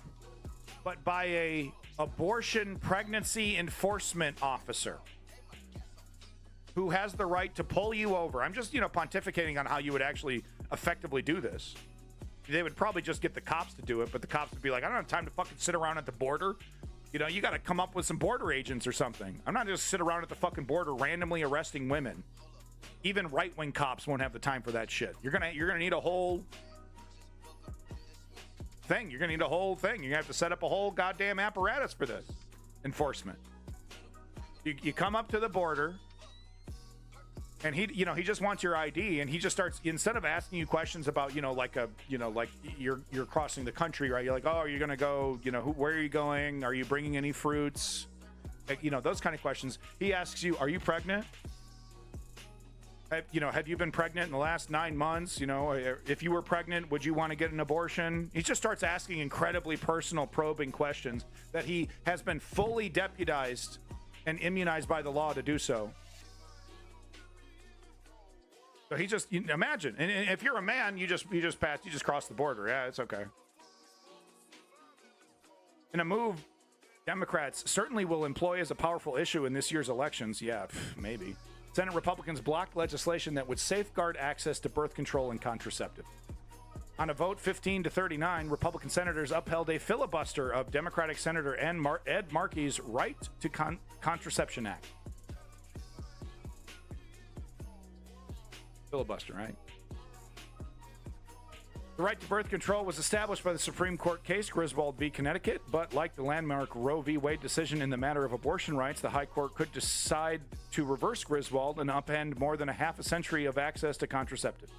S3: but by a abortion pregnancy enforcement officer who has the right to pull you over. I'm just, pontificating on how you would actually effectively do this. They would probably just get the cops to do it, but the cops would be like, I don't have time to fucking sit around at the border. You got to come up with some border agents or something. I'm not just sit around at the fucking border randomly arresting women. Even right-wing cops won't have the time for that shit. You're gonna need a whole thing. You're gonna need a whole thing. You're gonna have to set up a whole goddamn apparatus for this enforcement. You come up to the border, and he just wants your ID, and he just starts, instead of asking you questions about, like you're crossing the country, right? You're like, oh, are you gonna go, where are you going? Are you bringing any fruits? Those kind of questions. He asks you, are you pregnant? Have you been pregnant in the last 9 months? If you were pregnant, would you want to get an abortion? He just starts asking incredibly personal, probing questions that he has been fully deputized and immunized by the law to do so. So he just, imagine, and if you're a man, you just cross the border. Yeah, it's okay. In a move Democrats certainly will employ as a powerful issue in this year's elections. Yeah, maybe. Senate Republicans blocked legislation that would safeguard access to birth control and contraceptive. On a vote 15-39, Republican senators upheld a filibuster of Democratic Senator Ed Markey's Right to Contraception Act. Filibuster, right? The right to birth control was established by the Supreme Court case Griswold v. Connecticut, but like the landmark Roe v. Wade decision in the matter of abortion rights, the High Court could decide to reverse Griswold and upend more than a half a century of access to contraceptives.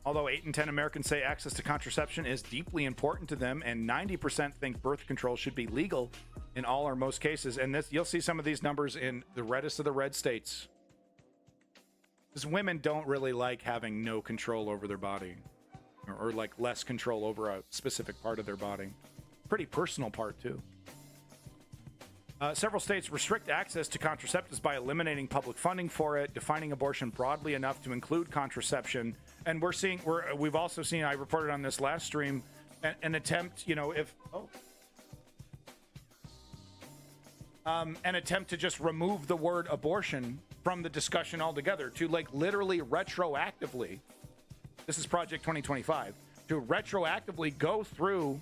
S3: Although 8 in 10 Americans say access to contraception is deeply important to them, and 90% think birth control should be legal in all or most cases, and you'll see some of these numbers in the reddest of the red states. Because women don't really like having no control over their body, or like less control over a specific part of their body. Pretty personal part, too. Several states restrict access to contraceptives by eliminating public funding for it, defining abortion broadly enough to include contraception. And we've also seen, I reported on this last stream, an attempt, an attempt to just remove the word abortion from the discussion altogether, to literally retroactively, this is Project 2025, to retroactively go through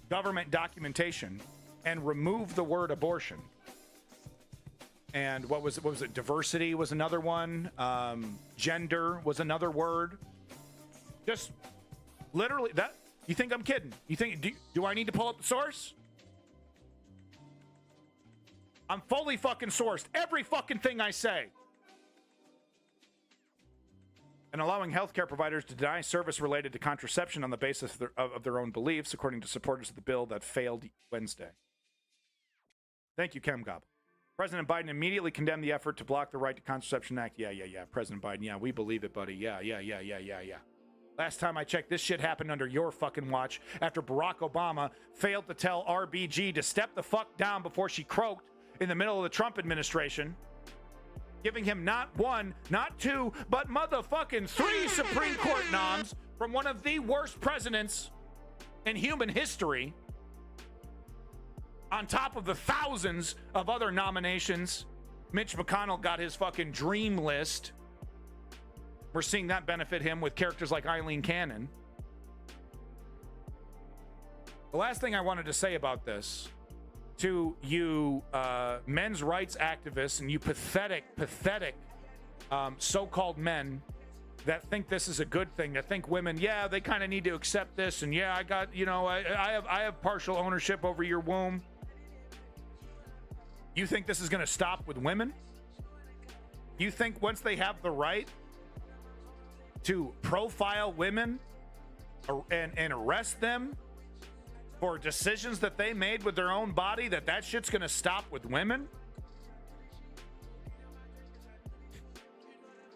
S3: government documentation and remove the word abortion. And what was it? Diversity was another one. Gender was another word. Just literally that. You think I'm kidding? You think, do I need to pull up the source? I'm fully fucking sourced. Every fucking thing I say. And allowing healthcare providers to deny service related to contraception on the basis of their own beliefs, according to supporters of the bill that failed Wednesday. Thank you, ChemGob. President Biden immediately condemned the effort to block the Right to Contraception Act. Yeah. President Biden, yeah, we believe it, buddy. Yeah. Last time I checked, this shit happened under your fucking watch after Barack Obama failed to tell RBG to step the fuck down before she croaked in the middle of the Trump administration, giving him not one, not two, but motherfucking 3 Supreme Court noms from one of the worst presidents in human history, on top of the thousands of other nominations. Mitch McConnell got his fucking dream list. We're seeing that benefit him with characters like Eileen Cannon. The last thing I wanted to say about this, to you men's rights activists and you pathetic so-called men that think this is a good thing, that think women, yeah, they kind of need to accept this, and yeah, I got, I have partial ownership over your womb. You think this is going to stop with women? You think once they have the right to profile women and arrest them for decisions that they made with their own body, that shit's going to stop with women?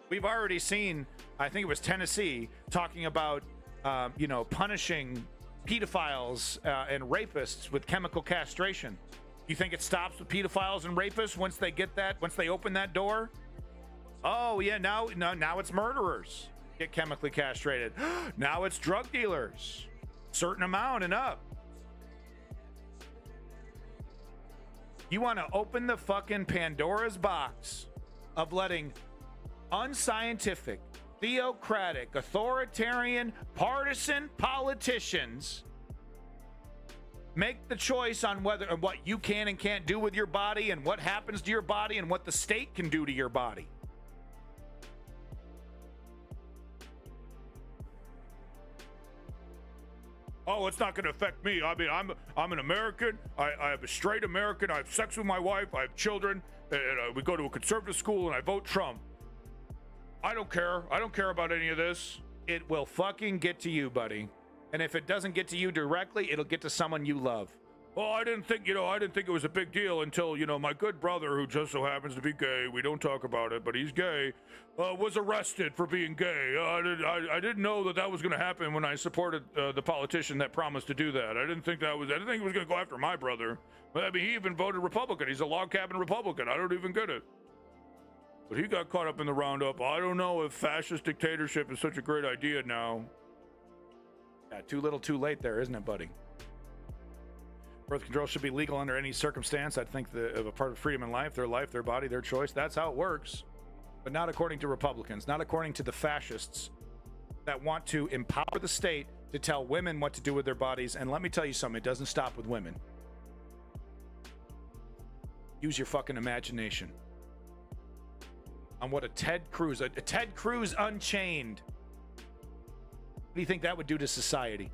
S3: We've already seen I think it was Tennessee, talking about, punishing pedophiles and rapists with chemical castration. You think it stops with pedophiles and rapists once they open that door? Oh, yeah, now it's murderers get chemically castrated. Now it's drug dealers. Certain amount and up. You want to open the fucking Pandora's box of letting unscientific, theocratic, authoritarian, partisan politicians make the choice on what you can and can't do with your body and what happens to your body and what the state can do to your body. Oh, it's not going to affect me. I mean, I'm an American. I have a straight American. I have sex with my wife. I have children. And we go to a conservative school, and I vote Trump. I don't care. I don't care about any of this. It will fucking get to you, buddy. And if it doesn't get to you directly, it'll get to someone you love. Oh, I didn't think it was a big deal until, my good brother, who just so happens to be gay, we don't talk about it, but he's gay, was arrested for being gay. I didn't know that was going to happen when I supported the politician that promised to do that. I didn't think it was going to go after my brother. I mean, he even voted Republican. He's a log cabin Republican. I don't even get it. But he got caught up in the roundup. I don't know if fascist dictatorship is such a great idea now. Yeah, too little, too late there, isn't it, buddy? Birth control should be legal under any circumstance. I think of a part of freedom in life, their body, their choice. That's how it works. But not according to Republicans, not according to the fascists that want to empower the state to tell women what to do with their bodies. And let me tell you something, it doesn't stop with women. Use your fucking imagination. On what a Ted Cruz Unchained. What do you think that would do to society?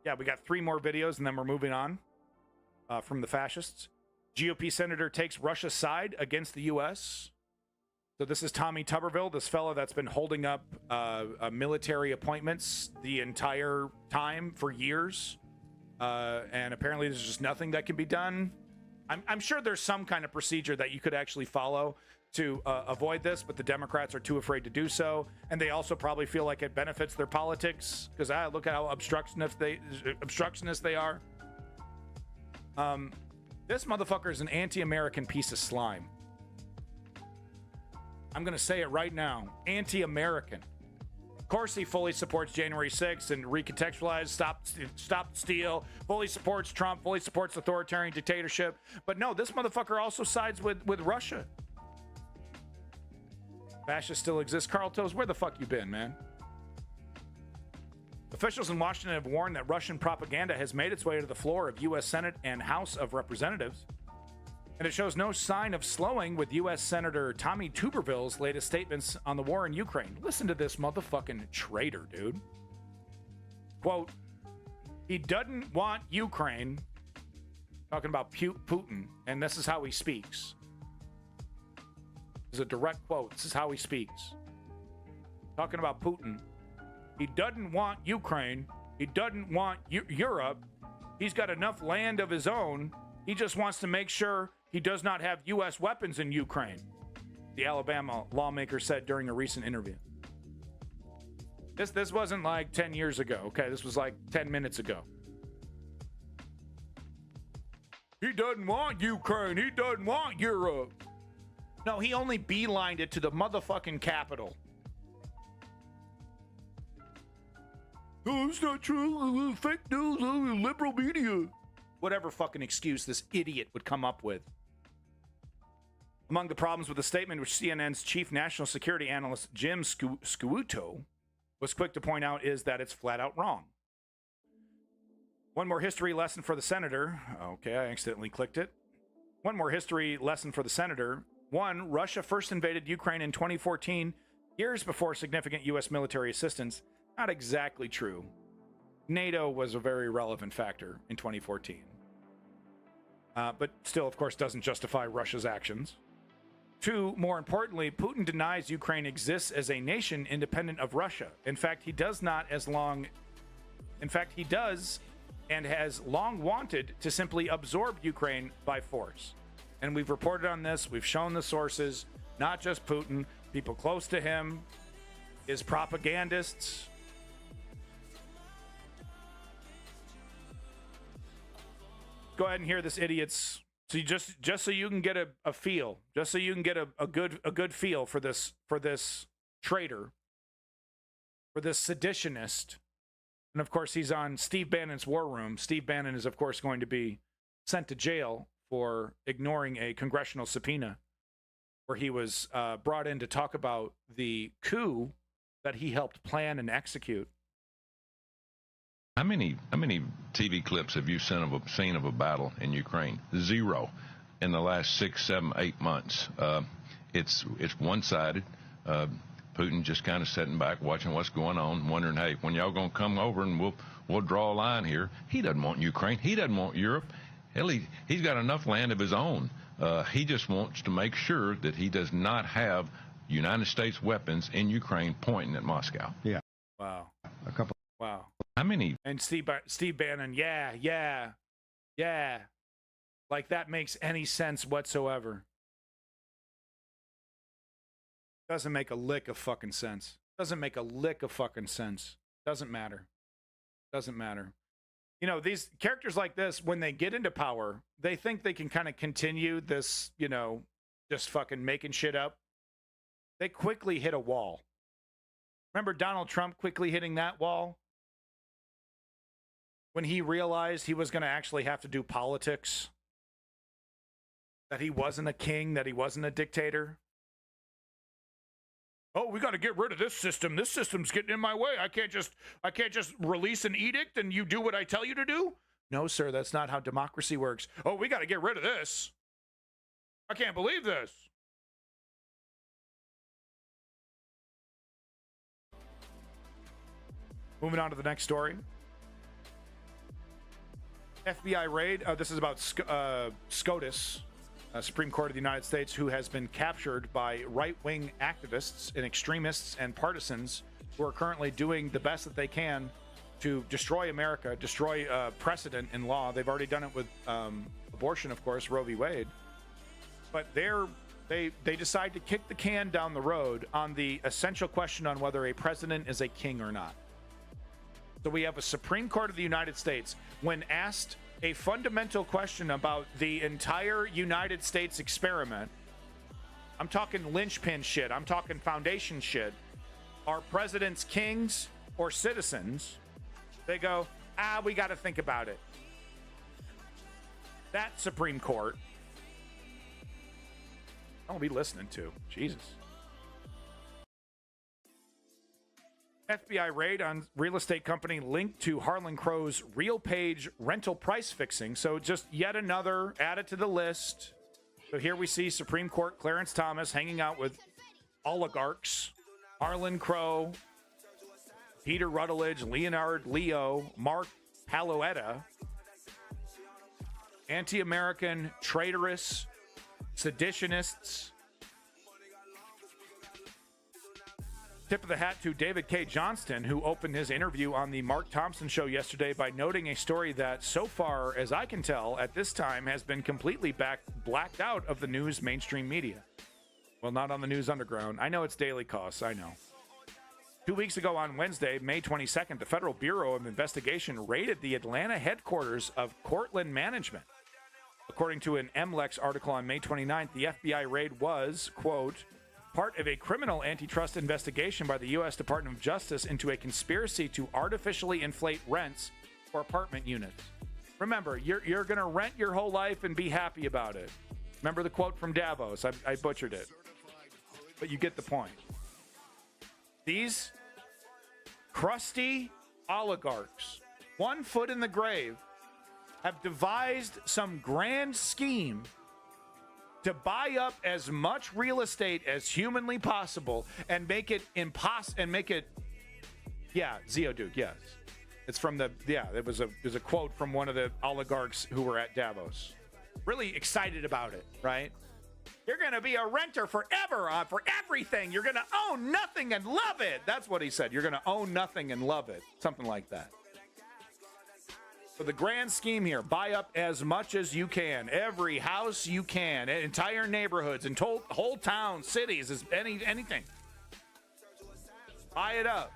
S3: Yeah, we got 3 more videos and then we're moving on from the fascists. GOP senator takes Russia's side against the U.S. So this is Tommy Tuberville, this fellow that's been holding up military appointments the entire time for years. And apparently there's just nothing that can be done. I'm sure there's some kind of procedure that you could actually follow to avoid this, but the Democrats are too afraid to do so, and they also probably feel like it benefits their politics because look at how obstructionist they are. This motherfucker is an anti-American piece of slime. I'm gonna say it right now, anti-American. Of course, he fully supports January 6th and recontextualized, stop steal, fully supports Trump, fully supports authoritarian dictatorship. But no, this motherfucker also sides with Russia. Fascists still exist. Carl Toes, where the fuck you been, man? Officials in Washington have warned that Russian propaganda has made its way to the floor of U.S. Senate and House of Representatives. And it shows no sign of slowing with U.S. Senator Tommy Tuberville's latest statements on the war in Ukraine. Listen to this motherfucking traitor, dude. Quote, he doesn't want Ukraine, talking about Putin, and this is how he speaks. This is a direct quote. This is how he speaks. Talking about Putin. He doesn't want Ukraine. He doesn't want Europe. He's got enough land of his own. He just wants to make sure he does not have U.S. weapons in Ukraine, the Alabama lawmaker said during a recent interview. This wasn't like 10 years ago, okay? This was like 10 minutes ago. He doesn't want Ukraine. He doesn't want Europe. No, he only beelined it to the motherfucking capital. Oh, it's not true. Fake news. Liberal media. Whatever fucking excuse this idiot would come up with. Among the problems with the statement, which CNN's chief national security analyst Jim Scuto was quick to point out, is that it's flat out wrong. One more history lesson for the senator. Okay, I accidentally clicked it. One more history lesson for the senator. 1, Russia first invaded Ukraine in 2014, years before significant U.S. military assistance. Not exactly true. NATO was a very relevant factor in 2014. But still, of course, doesn't justify Russia's actions. 2, more importantly, Putin denies Ukraine exists as a nation independent of Russia. In fact, he does and has long wanted to simply absorb Ukraine by force. And we've reported on this. We've shown the sources, not just Putin, people close to him, his propagandists. Go ahead and hear this idiot's. So you just so you can get a feel, just so you can get a good feel for this traitor, for this seditionist. And of course, he's on Steve Bannon's war room. Steve Bannon is, of course, going to be sent to jail for ignoring a congressional subpoena where he was brought in to talk about the coup that he helped plan and execute.
S19: How many TV clips have you seen of a battle in Ukraine? Zero in the last 6, 7, 8 months. It's one-sided. Putin just kind of sitting back, watching what's going on, wondering, hey, when y'all gonna come over and we'll draw a line here. He doesn't want Ukraine. He doesn't want Europe. Hell, he's got enough land of his own. He just wants to make sure that he does not have United States weapons in Ukraine pointing at Moscow.
S17: Yeah.
S3: Wow.
S17: A couple.
S3: Wow.
S19: How many?
S3: And Steve Bannon, yeah. Like that makes any sense whatsoever. Doesn't make a lick of fucking sense. Doesn't make a lick of fucking sense. Doesn't matter. Doesn't matter. You know, these characters like this, when they get into power, they think they can kind of continue this, you know, just fucking making shit up. They quickly hit a wall. Remember Donald Trump quickly hitting that wall? When he realized he was going to actually have to do politics, that he wasn't a king, that he wasn't a dictator. Oh, we got to get rid of this system. This system's getting in my way. I can't just release an edict and you do what I tell you to do. No, sir, that's not how democracy works. Oh, we got to get rid of this. I can't believe this. Moving on to the next story. FBI raid. This is about SCOTUS, Supreme Court of the United States, who has been captured by right-wing activists and extremists and partisans who are currently doing the best that they can to destroy America, destroy precedent in law. They've already done it with abortion, of course, Roe v. Wade. But they decide to kick the can down the road on the essential question on whether a president is a king or not. So we have a Supreme Court of the United States, when asked a fundamental question about the entire United States experiment, I'm talking linchpin shit, I'm talking foundation shit, are presidents kings or citizens? They go, we got to think about it. That Supreme Court, I'll be listening to. Jesus. FBI raid on real estate company linked to Harlan Crow's RealPage rental price fixing. So just yet another added to the list. So here we see Supreme Court Clarence Thomas hanging out with oligarchs, Harlan Crow, Peter Rutledge, Leonard Leo, Mark Palueta, anti-American, traitorous, seditionists. Tip of the hat to David K. Johnston, who opened his interview on the Mark Thompson show yesterday by noting a story that, so far as I can tell, at this time has been completely blacked out of the news mainstream media. Well, not on the news underground. I know it's daily costs, I know. 2 weeks ago on Wednesday, May 22nd, the Federal Bureau of Investigation raided the Atlanta headquarters of Cortland Management. According to an MLEX article on May 29th, the FBI raid was, quote, part of a criminal antitrust investigation by the U.S. Department of Justice into a conspiracy to artificially inflate rents for apartment units. Remember, you're going to rent your whole life and be happy about it. Remember the quote from Davos? I butchered it. But you get the point. These crusty oligarchs, 1 foot in the grave, have devised some grand scheme to buy up as much real estate as humanly possible and make it Zeoduke, yes. It's from it was a quote from one of the oligarchs who were at Davos. Really excited about it, right? You're going to be a renter forever for everything. You're going to own nothing and love it. That's what he said. You're going to own nothing and love it. Something like that. So the grand scheme here, buy up as much as you can. Every house you can. Entire neighborhoods and whole towns, cities, anything. Buy it up.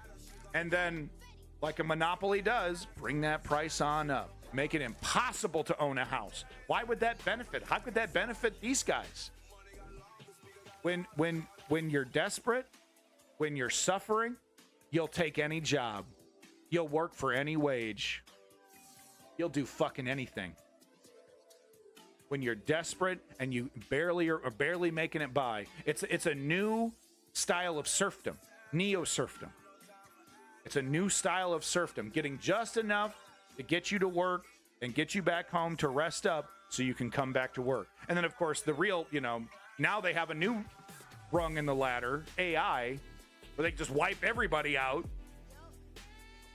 S3: And then, like a monopoly does, bring that price on up. Make it impossible to own a house. Why would that benefit? How could that benefit these guys? When you're desperate, when you're suffering, you'll take any job. You'll work for any wage. You'll do fucking anything. When you're desperate and you barely are barely making it by, it's a new style of serfdom, neo-serfdom. It's a new style of serfdom, getting just enough to get you to work and get you back home to rest up so you can come back to work. And then, of course, the real, now they have a new rung in the ladder, AI, where they can just wipe everybody out.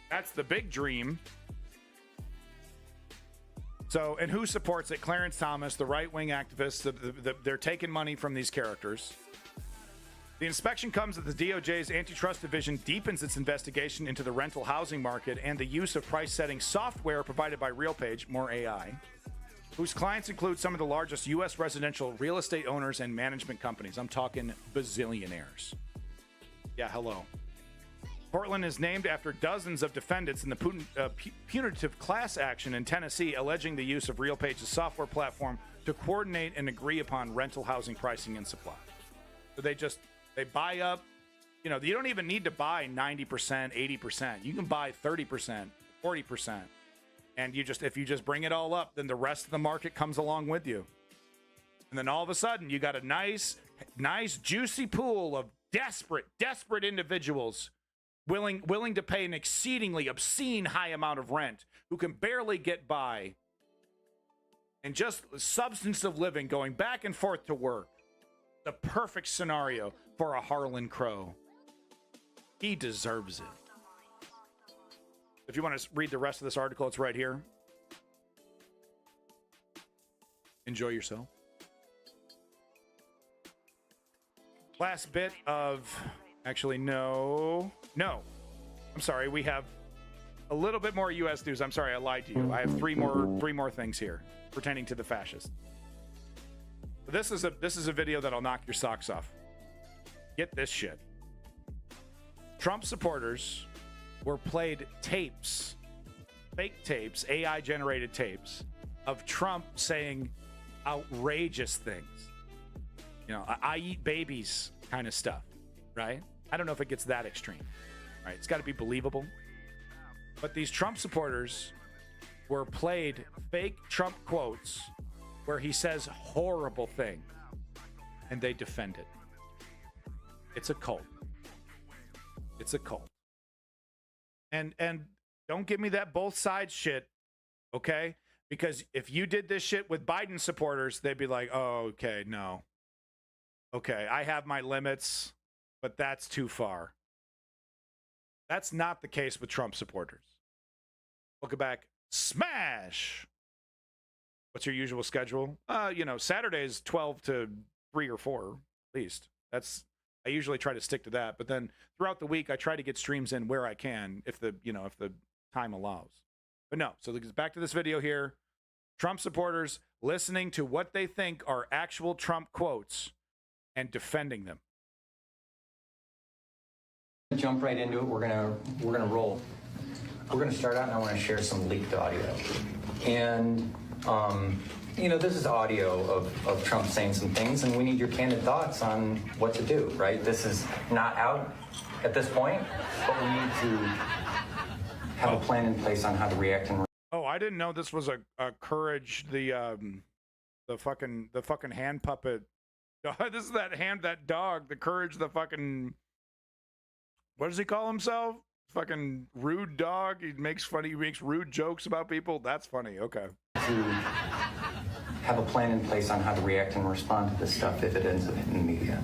S3: That's the big dream. So, and who supports it? Clarence Thomas, the right-wing activists. They're taking money from these characters. The inspection comes as the DOJ's antitrust division deepens its investigation into the rental housing market and the use of price-setting software provided by RealPage, more AI, whose clients include some of the largest U.S. residential real estate owners and management companies. I'm talking bazillionaires. Yeah, hello. Portland is named after dozens of defendants in the punitive class action in Tennessee, alleging the use of RealPage's software platform to coordinate and agree upon rental housing pricing and supply. So they buy up, you don't even need to buy 90%, 80%. You can buy 30%, 40%. And if you just bring it all up, then the rest of the market comes along with you. And then all of a sudden, you got a nice, juicy pool of desperate individuals willing to pay an exceedingly obscene high amount of rent, who can barely get by, and just substance of living, going back and forth to work. The perfect scenario for a Harlan Crow. He deserves it. If you want to read the rest of this article, it's right here. Enjoy yourself. Last bit of... Actually, no. I'm sorry. We have a little bit more U.S. news. I'm sorry, I lied to you. I have three more things here pertaining to the fascists. This is a video that'll knock your socks off. Get this shit. Trump supporters were played tapes, fake tapes, AI-generated tapes of Trump saying outrageous things. I eat babies kind of stuff, right? I don't know if it gets that extreme, right? It's got to be believable. But these Trump supporters were played fake Trump quotes where he says horrible things, and they defend it. It's a cult. It's a cult. And don't give me that both sides shit, okay? Because if you did this shit with Biden supporters, they'd be like, oh, okay, no. Okay, I have my limits, but that's too far. That's not the case with Trump supporters. Welcome back. Smash! What's your usual schedule? Saturday's 12 to 3 or 4, at least. I usually try to stick to that, but then throughout the week I try to get streams in where I can if the time allows. But no, so back to this video here. Trump supporters listening to what they think are actual Trump quotes and defending them.
S20: Jump right into it. We're gonna roll. We're gonna start out, and I want to share some leaked audio. And this is audio of Trump saying some things, and we need your candid thoughts on what to do. Right? This is not out at this point, but we need to have a plan in place on how to react and.
S3: Oh, I didn't know this was a Courage, the fucking hand puppet. This is that dog, the Courage, the fucking, what does he call himself? Fucking rude dog. He makes rude jokes about people. That's funny. Okay.
S20: To have a plan in place on how to react and respond to this stuff if it ends up in the media.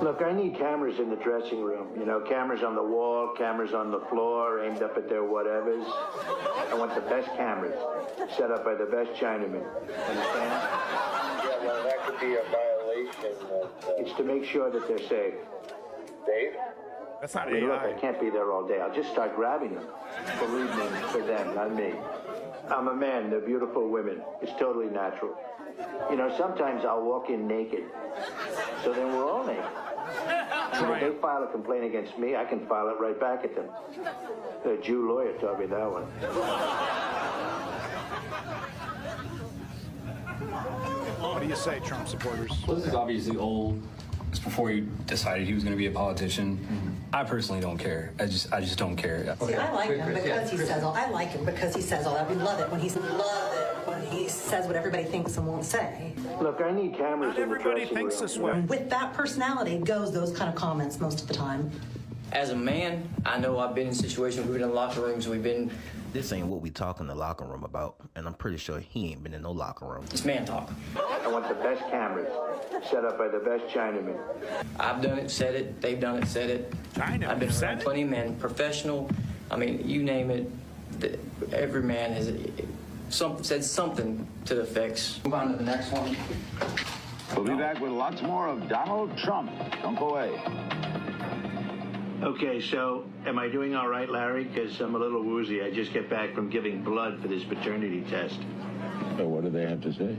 S21: Look, I need cameras in the dressing room. Cameras on the wall, cameras on the floor, aimed up at their whatevers. I want the best cameras, set up by the best Chinamen. Understand?
S22: Yeah, well, that could be a violation of...
S21: It's to make sure that they're safe.
S22: Dave?
S3: That's not
S21: AI. Look,
S3: AI.
S21: I can't be there all day. I'll just start grabbing them. Believe me, for them, not me. I'm a man. They're beautiful women. It's totally natural. You know, sometimes I'll walk in naked. So then we're all naked. So if they file a complaint against me, I can file it right back at them. The Jew lawyer taught me that one.
S3: What do you say, Trump supporters?
S1: Well, this is obviously old. It's before he decided he was going to be a politician. I personally don't care. I just don't care.
S2: See, I like him because he says all. I like him because he says all that. We love it when he says what everybody thinks and won't say.
S21: Look, I need cameras.
S2: Not
S21: in the
S2: everybody
S21: dressing
S2: thinks
S21: room.
S2: this way. With that personality goes those kind of comments most of the time.
S23: As a man, I know I've been in situations, we've been in locker rooms, we've been...
S24: This ain't what we talk in the locker room about, and I'm pretty sure he ain't been in no locker room.
S23: It's man talk.
S21: I want the best cameras set up by the best Chinamen.
S23: I've done it, said it, they've done it, said it. I've been around plenty of men, professional, I mean, you name it, every man has said something to the effects. Move on to the next one.
S21: We'll be back with lots more of Donald Trump. Don't go away. Okay, so am I doing all right, Larry? Because I'm a little woozy. I just get back from giving blood for this paternity test.
S22: So what do they have to say?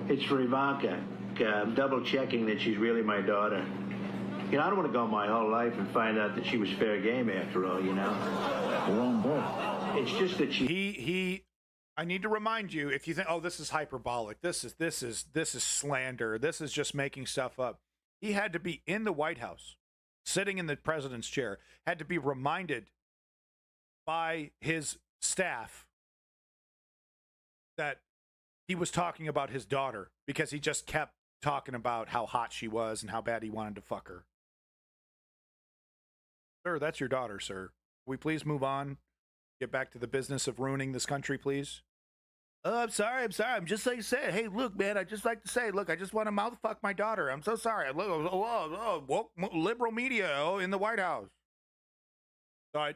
S21: It's for Ivanka. I'm double checking that she's really my daughter. You know, I don't want to go my whole life and find out that she was fair game after all, you know?
S22: Your own birth.
S21: It's just that
S3: He I need to remind you, if you think, oh, this is hyperbolic, this is slander, this is just making stuff up. He had to be in the White House, sitting in the president's chair, had to be reminded by his staff that he was talking about his daughter because he just kept talking about how hot she was and how bad he wanted to fuck her. Sir, that's your daughter, sir. Can we please move on? Get back to the business of ruining this country, please. Oh, I'm sorry. I'm just like saying, hey, look, man, I just like to say, look, I just want to mouth fuck my daughter. I'm so sorry. Woke liberal media in the White House. So I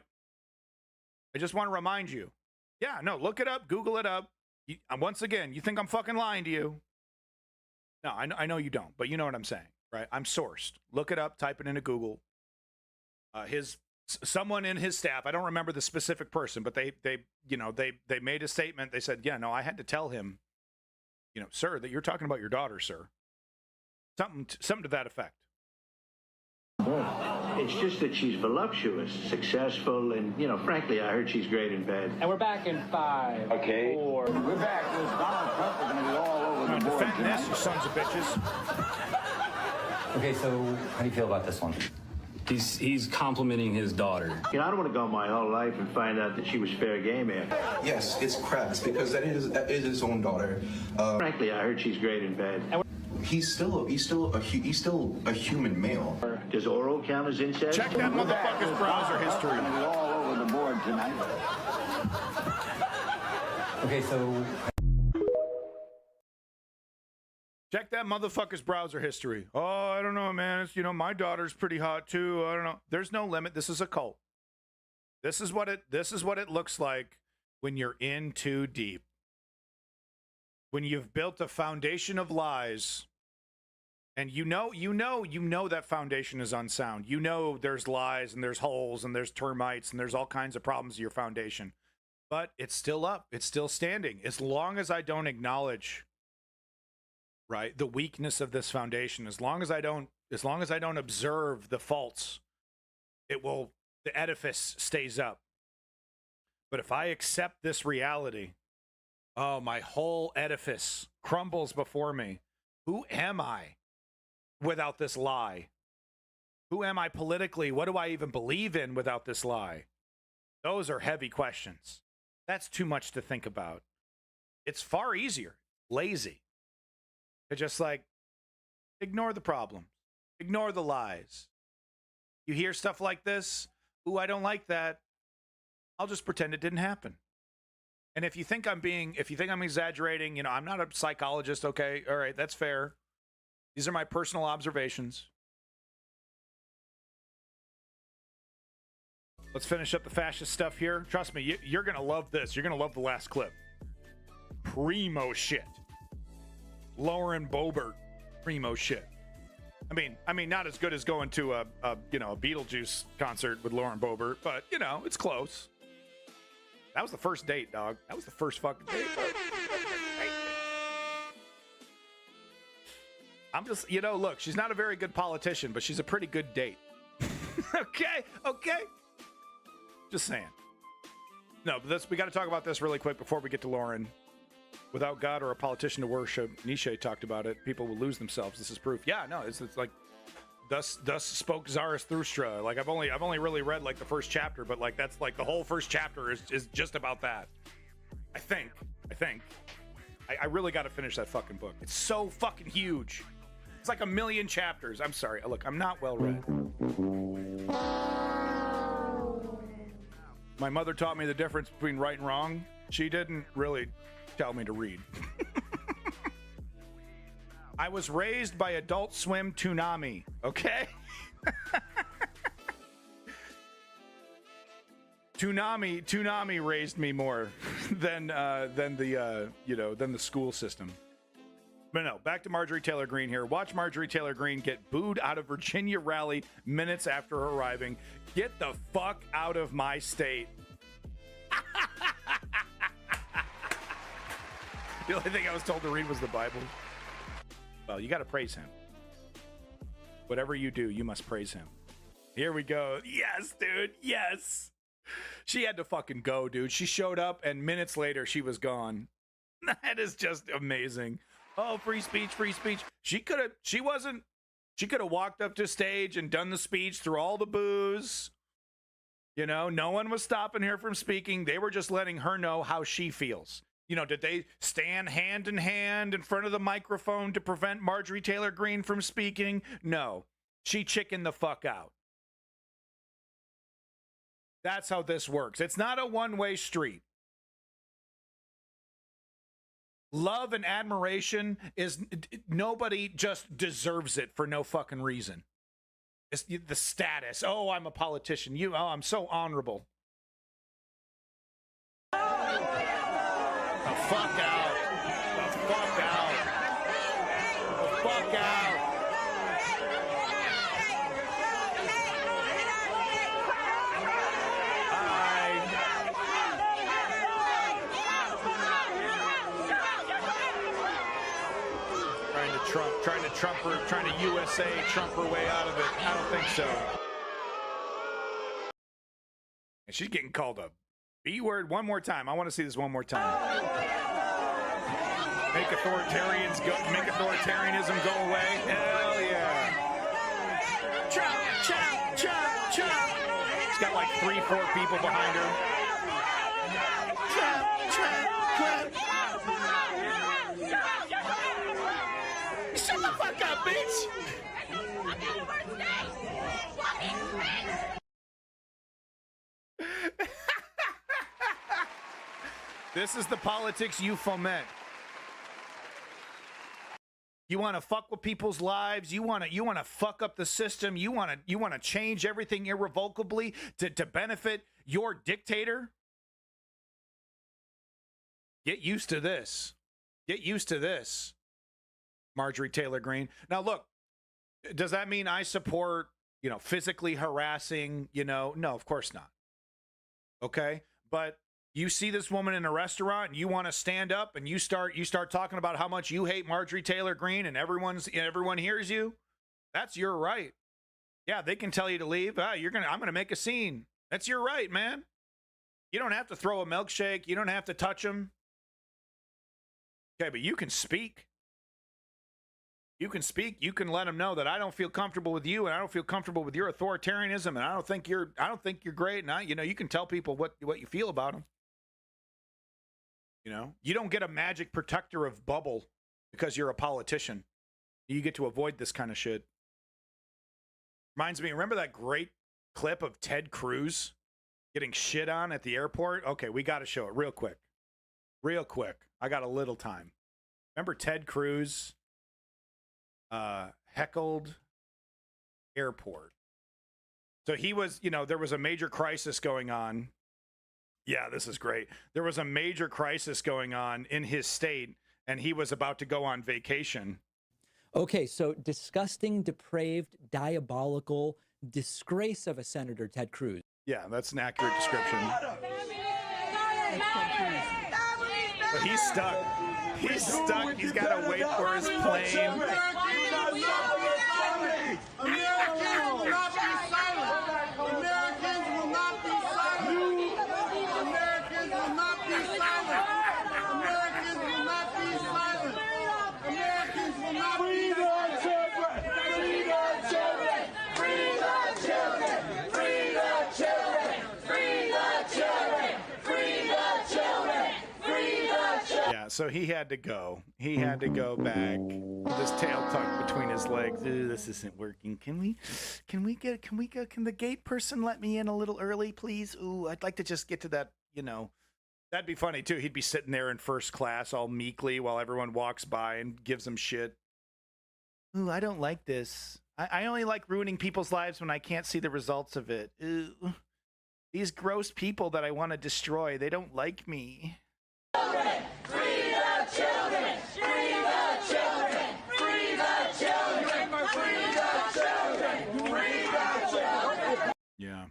S3: just want to remind you. Yeah, no, look it up, Google it up. Once again, you think I'm fucking lying to you? No, I know you don't, but you know what I'm saying, right? I'm sourced. Look it up, type it into Google. Someone in his staff, I don't remember the specific person, but they made a statement. They said, yeah, no, I had to tell him, sir, that you're talking about your daughter, sir. Something to that effect.
S21: It's just that she's voluptuous, successful, and, frankly, I heard she's great in bed.
S11: And we're back in 5.
S21: Okay.
S11: 4.
S21: We're back. Donald Trump is going to be all over the board
S3: defend this, you sons of bitches.
S1: Okay, so how do you feel about this one? He's complimenting his daughter.
S21: I don't want to go my whole life and find out that she was fair game after.
S25: Yes, it's crass because that is his own daughter.
S21: Frankly, I heard she's great in bed.
S25: He's still a human male.
S21: Does oral count as incest?
S3: Check that motherfucker's browser history.
S21: All over the board tonight.
S1: Okay, so
S3: check that motherfucker's browser history. Oh, I don't know, man. It's, my daughter's pretty hot too. I don't know. There's no limit. This is a cult. This is what it looks like when you're in too deep. When you've built a foundation of lies and you know that foundation is unsound. There's lies and there's holes and there's termites and there's all kinds of problems to your foundation. But it's still up. It's still standing. As long as I don't acknowledge the weakness of this foundation, as long as I don't observe the faults, the edifice stays up. But if I accept this reality, my whole edifice crumbles before me. Who am I without this lie? Who am I politically? What do I even believe in without this lie? Those are heavy questions. That's too much to think about. It's far easier, lazy, to just ignore the problem, ignore the lies. You hear stuff like this, ooh, I don't like that. I'll just pretend it didn't happen. And if you think I'm exaggerating, I'm not a psychologist, okay? All right, that's fair. These are my personal observations. Let's finish up the fascist stuff here. Trust me, you're going to love this. You're going to love the last clip. Primo shit. Lauren Boebert, primo shit. I mean, not as good as going to a Beetlejuice concert with Lauren Boebert, but it's close. That was the first date, dog. That was the first fucking date. I'm just, you know, look, she's not a very good politician, but she's a pretty good date. Okay. Just saying. No, but we got to talk about this really quick before we get to Lauren. Without God or a politician to worship, Nietzsche talked about it. People will lose themselves. This is proof. Yeah, no, it's like, thus spoke Zarathustra. Like I've only really read like the first chapter, but like that's like the whole first chapter is just about that. I think. I really got to finish that fucking book. It's so fucking huge. It's like 1 million chapters. I'm sorry. Look, I'm not well read. My mother taught me the difference between right and wrong. She didn't really tell me to read. I was raised by Adult Swim Toonami, okay? Toonami raised me more than the school system. But no, back to Marjorie Taylor Greene here. Watch Marjorie Taylor Greene get booed out of Virginia rally minutes after arriving. Get the fuck out of my state. The only thing I was told to read was the Bible. Well, you got to praise him. Whatever you do, you must praise him. Here we go. Yes, dude. Yes. She had to fucking go, dude. She showed up and minutes later she was gone. That is just amazing. Oh, free speech, free speech. She could have walked up to stage and done the speech through all the boos. You know, no one was stopping her from speaking. They were just letting her know how she feels. You know, did they stand hand in hand in front of the microphone to prevent Marjorie Taylor Greene from speaking? No. She chickened the fuck out. That's how this works. It's not a one-way street. Love and admiration is, nobody just deserves it for no fucking reason. It's the status. Oh, I'm a politician. I'm so honorable. The fuck out. The fuck out. The fuck out. Trying to USA Trump her way out of it. I don't think so. And she's getting called a B word one more time. I want to see this one more time. Make authoritarianism go away. Hell yeah. Trump, Trump, Trump, Trump. She's got like 3-4 people behind her. Trump, Trump, Trump. Shut the fuck up, bitch! This is the politics you foment. You want to fuck with people's lives. You want to fuck up the system. You want to change everything irrevocably to benefit your dictator. Get used to this. Get used to this. Marjorie Taylor Greene. Now, look, does that mean I support, physically harassing, No, of course not. Okay? But you see this woman in a restaurant and you want to stand up and you start talking about how much you hate Marjorie Taylor Greene and everyone hears you. That's your right. Yeah, they can tell you to leave. I'm going to make a scene. That's your right, man. You don't have to throw a milkshake. You don't have to touch them. Okay, but you can speak. You can speak. You can let them know that I don't feel comfortable with you, and I don't feel comfortable with your authoritarianism, and I don't think you're great. And you can tell people what you feel about them. You don't get a magic protector of bubble because you're a politician. You get to avoid this kind of shit. Reminds me, remember that great clip of Ted Cruz getting shit on at the airport? Okay, we got to show it real quick. Real quick. I got a little time. Remember Ted Cruz heckled airport. So he was, there was a major crisis going on. Yeah, this is great. There was a major crisis going on in his state, and he was about to go on vacation.
S4: Okay, so disgusting, depraved, diabolical disgrace of a Senator Ted Cruz.
S3: Yeah, that's an accurate description. But he's stuck. He's stuck. He's got to wait for his plane. So he had to go. He had to go back. This tail tucked between his legs. This isn't working. Can the gate person let me in a little early, please? Ooh, I'd like to just get to that, That'd be funny too. He'd be sitting there in first class all meekly while everyone walks by and gives him shit. Ooh, I don't like this. I only like ruining people's lives when I can't see the results of it. Ooh. These gross people that I want to destroy, they don't like me.
S5: Children! Free the children! Free the children! Free the children! Free the children! Free the children!
S3: Yeah,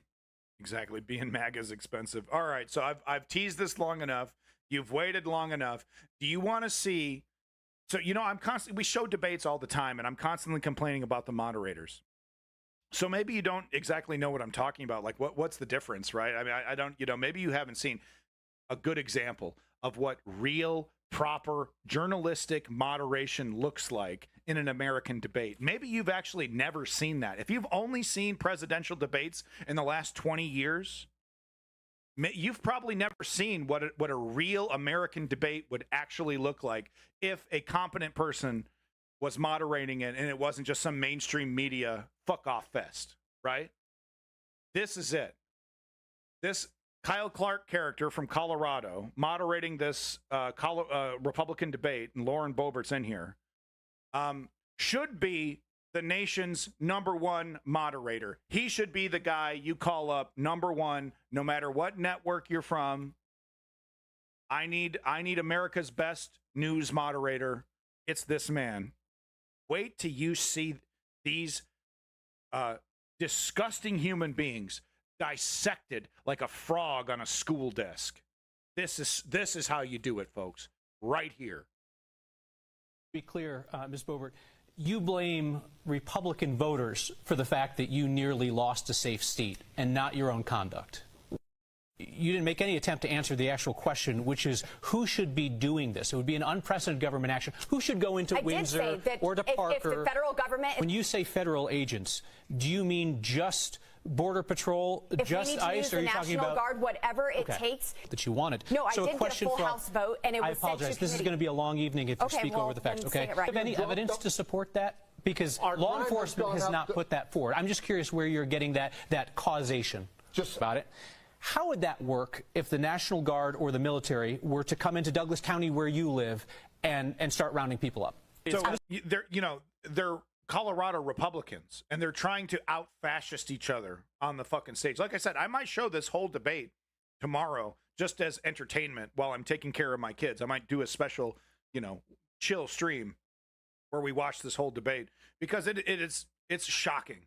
S3: exactly. Being MAGA is expensive. All right, so I've teased this long enough. You've waited long enough. Do you want to see? So we show debates all the time, and I'm constantly complaining about the moderators. So maybe you don't exactly know what I'm talking about. Like, what's the difference, right? I mean, I don't. Maybe you haven't seen a good example of what real, proper, journalistic moderation looks like in an American debate. Maybe you've actually never seen that. If you've only seen presidential debates in the last 20 years, you've probably never seen what a real American debate would actually look like if a competent person was moderating it and it wasn't just some mainstream media fuck-off fest, right? This is it. This Kyle Clark character from Colorado moderating this Republican debate, and Lauren Boebert's in here, should be the nation's #1 moderator. He should be the guy you call up #1, no matter what network you're from. I need America's best news moderator. It's this man. Wait till you see these disgusting human beings dissected like a frog on a school desk. This is how you do it, folks. Right here.
S6: Be clear, Ms. Boebert, you blame Republican voters for the fact that you nearly lost a safe seat and not your own conduct. You didn't make any attempt to answer the actual question, which is who should be doing this? It would be an unprecedented government action. Who should go into Windsor or to Parker?
S7: If the federal government...
S6: When you say federal agents, do you mean just Border Patrol, just ICE, or are you talking about...
S7: National Guard, whatever it takes.
S6: That you wanted.
S7: No, I did get a full House vote, and it was sent to
S6: I apologize. This is going to be a long evening if you speak over the facts, okay? Do you have any evidence to support that? Because law enforcement has not put that forward. I'm just curious where you're getting that causation about it. How would that work if the National Guard or the military were to come into Douglas County where you live and start rounding people up?
S3: So they're Colorado Republicans, and they're trying to out-fascist each other on the fucking stage. Like I said, I might show this whole debate tomorrow just as entertainment while I'm taking care of my kids. I might do a special, chill stream where we watch this whole debate because it's shocking.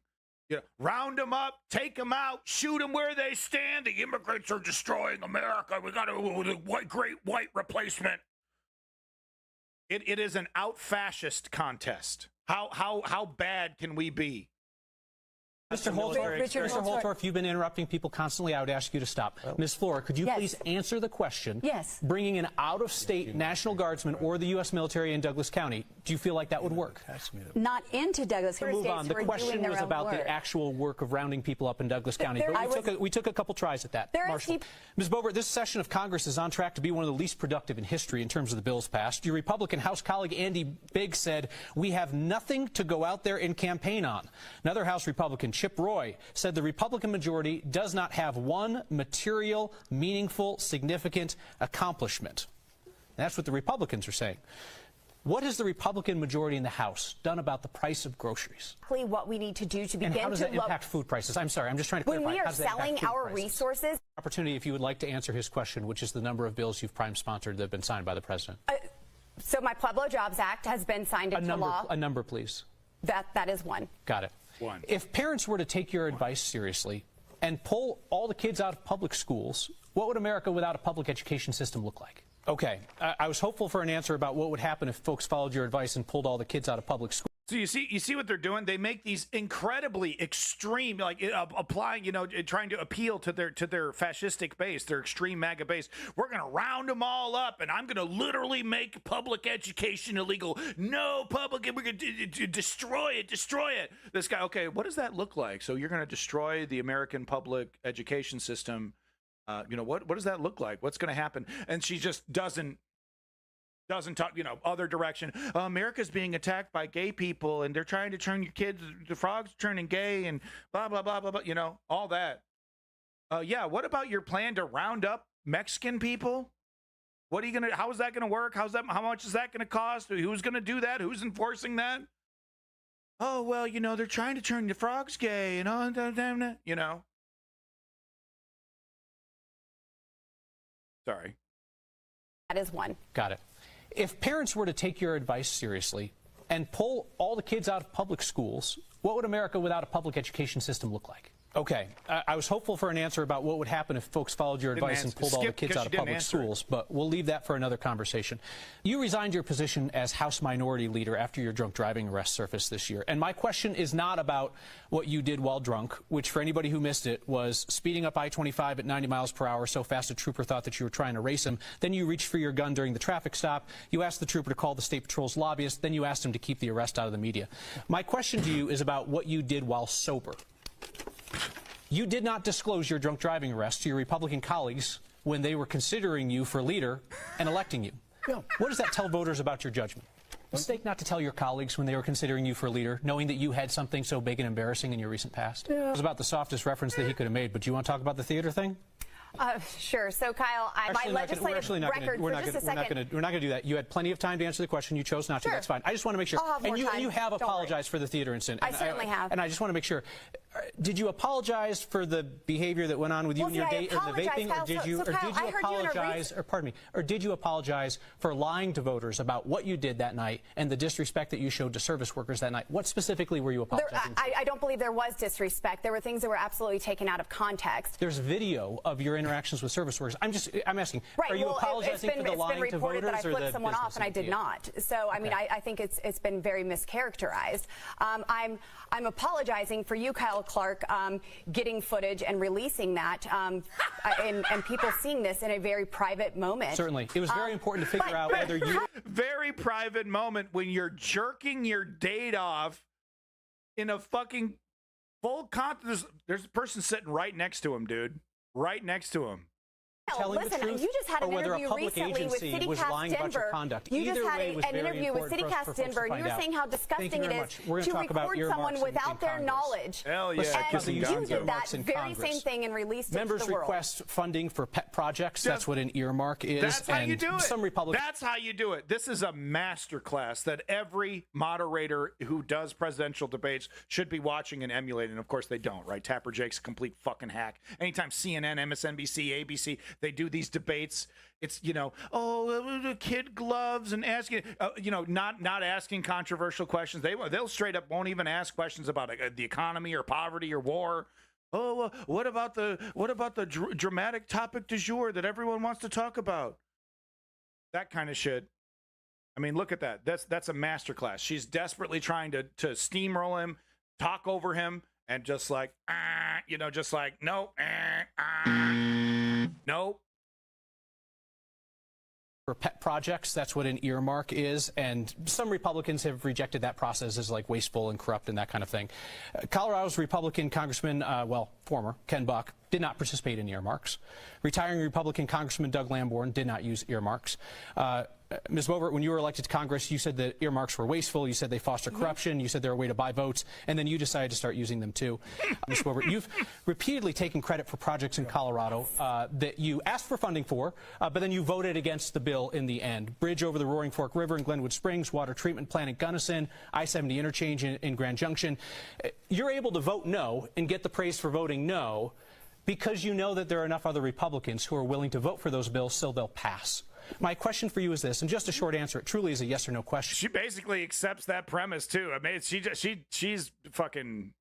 S3: Round them up, take them out, shoot them where they stand. The immigrants are destroying America. We got a great white replacement. It is an out-fascist contest. How bad can we be?
S6: Mr. Holtorf, you've been interrupting people constantly. I would ask you to stop. Ms. Flora, could you please answer the question?
S8: Yes.
S6: Bringing an out-of-state National Guardsman or the U.S. military in Douglas County, do you feel like that would work?
S8: Not into Douglas County.
S6: Move on. The question was about the actual work of rounding people up in Douglas County. But we took a couple tries at that. Marshall. Ms. Boebert, this session of Congress is on track to be one of the least productive in history in terms of the bills passed. Your Republican House colleague Andy Biggs said, "We have nothing to go out there and campaign on." Another House Republican, Chip Roy, said the Republican majority does not have one material, meaningful, significant accomplishment. And that's what the Republicans are saying. What has the Republican majority in the House done about the price of groceries?
S7: What we need to do to begin to...
S6: And how does that impact food prices? I'm sorry, I'm just trying to clarify.
S7: When we are selling our resources...
S6: Opportunity, if you would like to answer his question, which is the number of bills you've prime-sponsored that have been signed by the president.
S7: So my Pueblo Jobs Act has been signed into law.
S6: A number, please.
S7: That is one.
S6: Got it. If parents were to take your advice seriously and pull all the kids out of public schools, what would America without a public education system look like? Okay, I was hopeful for an answer about what would happen if folks followed your advice and pulled all the kids out of public schools.
S3: So you see what they're doing? They make these incredibly extreme, like applying, trying to appeal to their fascistic base, their extreme MAGA base. We're going to round them all up, and I'm going to literally make public education illegal. No public, we're going to destroy it. This guy, okay, what does that look like? So you're going to destroy the American public education system. What does that look like? What's going to happen? And she just doesn't talk, other direction. America's being attacked by gay people, and they're trying to turn your kids, the frogs turning gay, and blah, blah, blah, blah, blah, all that. Yeah, what about your plan to round up Mexican people? What are you going to, how is that going to work? How much is that going to cost? Who's going to do that? Who's enforcing that? Oh, well, they're trying to turn the frogs gay, and all, Sorry.
S7: That is one.
S6: Got it. If parents were to take your advice seriously and pull all the kids out of public schools, what would America without a public education system look like? Okay, I was hopeful for an answer about what would happen if folks followed your advice and pulled all the kids out of public schools, but we'll leave that for another conversation. You resigned your position as House Minority Leader after your drunk driving arrest surfaced this year. And my question is not about what you did while drunk, which for anybody who missed it was speeding up I-25 at 90 miles per hour so fast a trooper thought that you were trying to race him. Then you reached for your gun during the traffic stop. You asked the trooper to call the State Patrol's lobbyist. Then you asked him to keep the arrest out of the media. My question to you is about what you did while sober. You did not disclose your drunk driving arrest to your Republican colleagues when they were considering you for leader and electing you. What does that tell voters about your judgment? Mistake not to tell your colleagues when they were considering you for leader, knowing that you had something so big and embarrassing in your recent past? Yeah. It was about the softest reference that he could have made, but do you want to talk about the theater thing?
S7: Sure. So, Kyle, my legislative record for just a second.
S6: We're not going to do that. You had plenty of time to answer the question. You chose not to. That's fine. I just want to make sure.
S7: I'll have more time.
S6: You have apologized for the theater incident.
S7: I certainly have.
S6: And I just want to make sure. Did you apologize for the behavior that went on with you and your date, or the vaping,
S7: Kyle,
S6: or did you apologize, or pardon me, or did you apologize for lying to voters about what you did that night and the disrespect that you showed to service workers that night? What specifically were you apologizing for?
S7: I don't believe there was disrespect. There were things that were absolutely taken out of context.
S6: There's video of your interactions with service workers. I'm asking.
S7: Right.
S6: Are you apologizing for the lying to voters,
S7: that I
S6: or
S7: flipped someone off, and I did not. So I mean, I think it's been very mischaracterized. I'm apologizing for you, Kyle Clark, getting footage and releasing that, and people seeing this in a very private moment.
S6: Certainly, it was very important to figure out whether you.
S3: Very private moment when you're jerking your date off in a fucking full context. There's a person sitting right next to him, dude. Right next to him.
S6: Telling
S7: Listen,
S6: the truth,
S7: you just had an
S6: or whether a
S7: interview
S6: public
S7: recently with
S6: agency was
S7: CityCast
S6: lying about your
S7: Denver.
S6: conduct.
S7: You just
S6: Either
S7: had
S6: way was
S7: an
S6: very
S7: interview with
S6: important
S7: CityCast Denver, and you were saying how disgusting it is to record someone without their knowledge.
S3: Hell yeah,
S7: and you did that very same thing and released it to the world.
S6: Members request funding for pet projects. That's what an earmark is.
S3: That's how you do it.
S6: Some Republicans.
S3: That's how you do it. This is a masterclass that every moderator who does presidential debates should be watching and emulating. Of course, they don't, right? Tapper Jake's a complete fucking hack. Anytime CNN, MSNBC, ABC, they do these debates, it's, the kid gloves and asking, not asking controversial questions. They'll straight up won't even ask questions about the economy or poverty or war. Oh, what about the dramatic topic du jour that everyone wants to talk about? That kind of shit. I mean, look at that. That's a masterclass. She's desperately trying to steamroll him, talk over him, and just like, no, nope.
S6: For pet projects, that's what an earmark is, and some Republicans have rejected that process as like wasteful and corrupt and that kind of thing. Colorado's Republican Congressman, former Ken Buck, did not participate in earmarks. Retiring Republican Congressman Doug Lamborn did not use earmarks. Ms. Boebert, when you were elected to Congress, you said that earmarks were wasteful. You said they foster corruption. You said they're a way to buy votes. And then you decided to start using them, too. Ms. Boebert, you've repeatedly taken credit for projects in Colorado that you asked for funding for, but then you voted against the bill in the end. Bridge over the Roaring Fork River in Glenwood Springs, water treatment plant in Gunnison, I-70 interchange in Grand Junction. You're able to vote no and get the praise for voting no because you know that there are enough other Republicans who are willing to vote for those bills so they'll pass. My question for you is this, and just a short answer. It truly is a yes or no question.
S3: She basically accepts that premise too. I mean, she's fucking.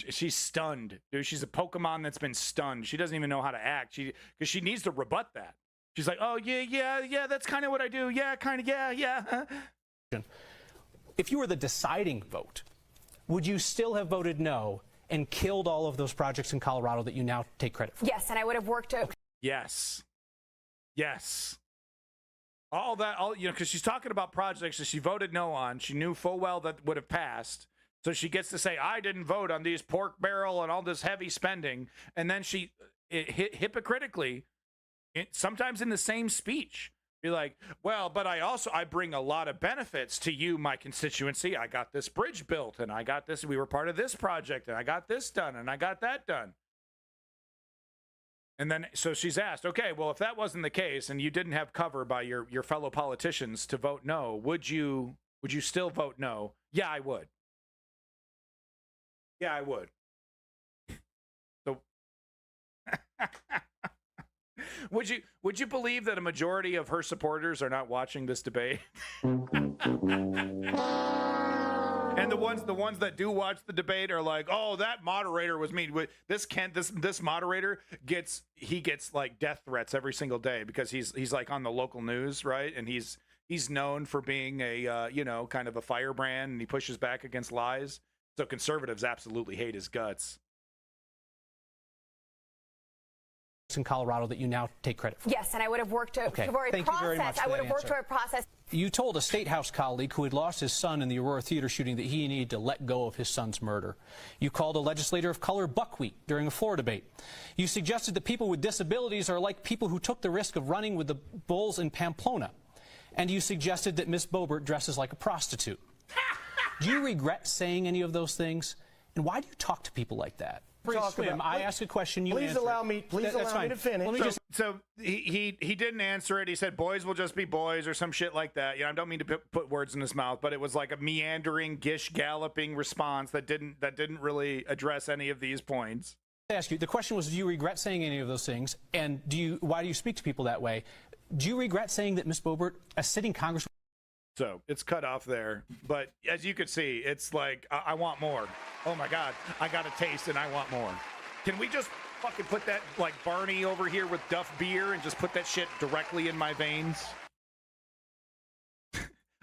S3: She's stunned, dude. She's a Pokemon that's been stunned. She doesn't even know how to act. Because she needs to rebut that. She's like, oh, yeah, that's kind of what I do. Yeah, kind of, yeah.
S6: If you were the deciding vote, would you still have voted no and killed all of those projects in Colorado that you now take credit for?
S7: Yes, and I would have worked to...
S3: Yes. Because she's talking about projects that she voted no on. She knew full well that would have passed. So she gets to say, I didn't vote on these pork barrel and all this heavy spending. And then she hypocritically, sometimes in the same speech, be like, well, but I bring a lot of benefits to you, my constituency. I got this bridge built and I got this. We were part of this project and I got this done and I got that done. And then, so she's asked, okay, well, if that wasn't the case and you didn't have cover by your fellow politicians to vote no, would you still vote no? Yeah, I would. Yeah, I would. So, would you believe that a majority of her supporters are not watching this debate? And the ones that do watch the debate are like, oh, that moderator was mean. This moderator gets like death threats every single day because he's like on the local news, right? And he's known for being a kind of a firebrand, and he pushes back against lies. So conservatives absolutely hate his guts.
S6: In Colorado that you now take credit for.
S7: Yes, and I would have worked to
S6: okay.
S7: for a
S6: Thank
S7: process.
S6: you very much
S7: I would have worked for a process.
S6: You told a State House colleague who had lost his son in the Aurora Theater shooting that he needed to let go of his son's murder. You called a legislator of color buckwheat during a floor debate. You suggested that people with disabilities are like people who took the risk of running with the bulls in Pamplona. And you suggested that Miss Boebert dresses like a prostitute. Do you regret saying any of those things? And why do you talk to people like that? I ask a question, you
S14: please
S6: answer.
S14: allow me to finish.
S6: Let me
S3: so he didn't answer it. He said boys will just be boys or some shit like that. I don't mean to put words in his mouth, but it was like a meandering, gish galloping response that didn't really address any of these points.
S6: I ask you, the question was, do you regret saying any of those things? And why do you speak to people that way? Do you regret saying that Ms. Boebert, a sitting Congresswoman?
S3: So it's cut off there. But as you could see, it's like, I want more. Oh my God, I got a taste and I want more. Can we just fucking put that like Barney over here with Duff beer and just put that shit directly in my veins?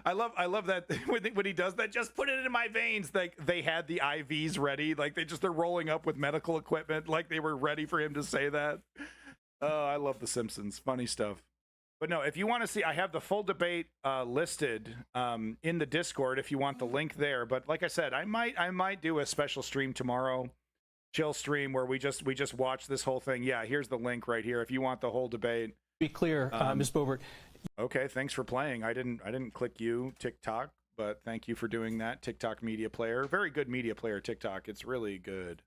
S3: I love that when he does that, just put it in my veins. Like they had the IVs ready. Like they're rolling up with medical equipment. Like they were ready for him to say that. Oh, I love The Simpsons. Funny stuff. But no, if you want to see, I have the full debate listed in the Discord if you want the link there. But like I said, I might do a special stream tomorrow, chill stream, where we just watch this whole thing. Yeah, here's the link right here if you want the whole debate.
S6: Be clear, Ms. Boebert.
S3: Okay, thanks for playing. I didn't click you, TikTok, but thank you for doing that. TikTok media player, very good media player. TikTok, it's really good.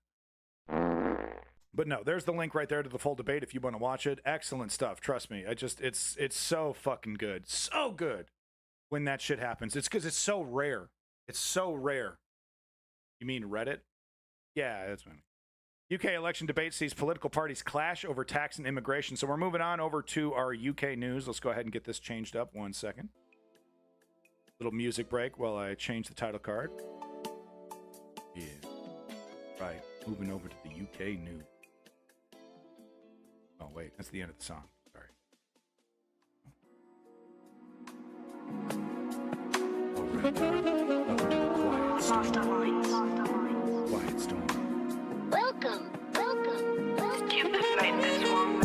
S3: But no, there's the link right there to the full debate if you want to watch it. Excellent stuff. Trust me. It's so fucking good. So good when that shit happens. It's because it's so rare. It's so rare. You mean Reddit? Yeah, that's funny. UK election debate sees political parties clash over tax and immigration. So we're moving on over to our UK news. Let's go ahead and get this changed up 1 second. Little music break while I change the title card. Yeah. Right. Moving over to the UK news. Oh, wait. That's the end of the song. Sorry. All right. Welcome to the Quiet Storm. Quiet Storm.
S5: Welcome. Let's keep this night this warm.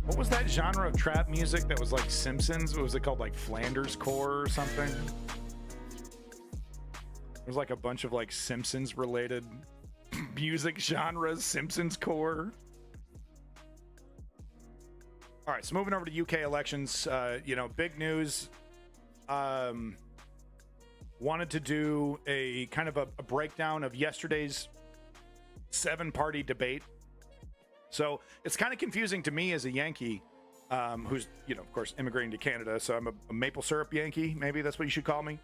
S3: What was that genre of trap music that was like Simpsons? What was it called? Like Flanders Core or something? There's like a bunch of like Simpsons related music genres, Simpsons core. All right, so moving over to UK elections, big news. Wanted to do a kind of a breakdown of yesterday's 7-party debate. So it's kind of confusing to me as a Yankee, who's, of course, immigrating to Canada. So I'm a maple syrup Yankee. Maybe that's what you should call me.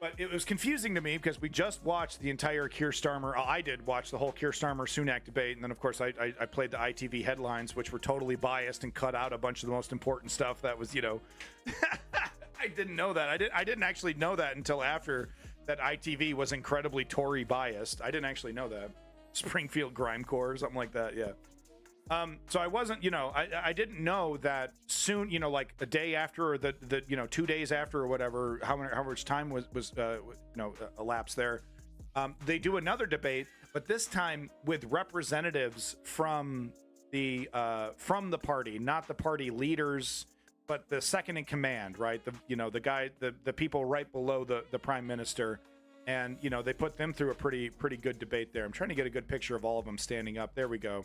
S3: But it was confusing to me because we just watched the entire Keir Starmer. I did watch the whole Keir Starmer-Sunak debate, and then, of course, I played the ITV headlines, which were totally biased and cut out a bunch of the most important stuff that was, I didn't know that. I didn't actually know that until after that ITV was incredibly Tory biased. I didn't actually know that. Springfield Grimecore or something like that, yeah. So I wasn't, I didn't know that soon, like a day after or the 2 days after or whatever, how much time was elapsed there. They do another debate, but this time with representatives from the party, not the party leaders, but the second in command, right? The guy, the people right below the prime minister. And, they put them through a pretty good debate there. I'm trying to get a good picture of all of them standing up. There we go.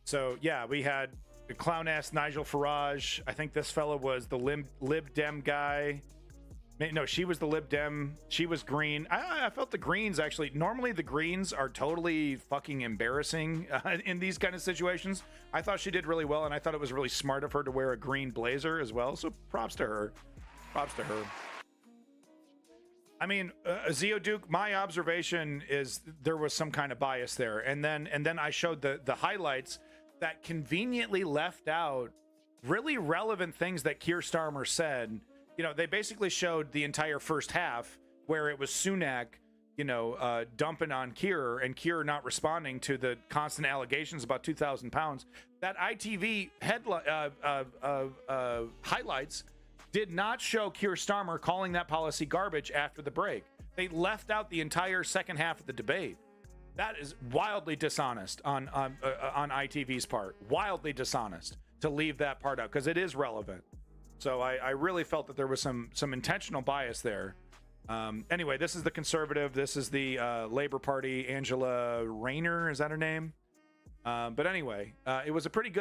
S3: So, yeah, we had the clown-ass Nigel Farage. I think this fella was the Lib Dem guy. No, she was the Lib Dem. She was green. I felt the Greens, actually. Normally, the Greens are totally fucking embarrassing in these kind of situations. I thought she did really well, and I thought it was really smart of her to wear a green blazer as well. So, props to her. Props to her. I mean, Zeoduke, my observation is there was some kind of bias there. And then I showed the highlights that conveniently left out really relevant things that Keir Starmer said. They basically showed the entire first half where it was Sunak, dumping on Keir and Keir not responding to the constant allegations about 2,000 pounds. That ITV highlights did not show Keir Starmer calling that policy garbage after the break. They left out the entire second half of the debate. That is wildly dishonest on ITV's part. Wildly dishonest to leave that part out because it is relevant. So I really felt that there was some intentional bias there. Anyway, this is the Conservative. This is the Labour Party. Angela Rayner, is that her name? But anyway, it was a pretty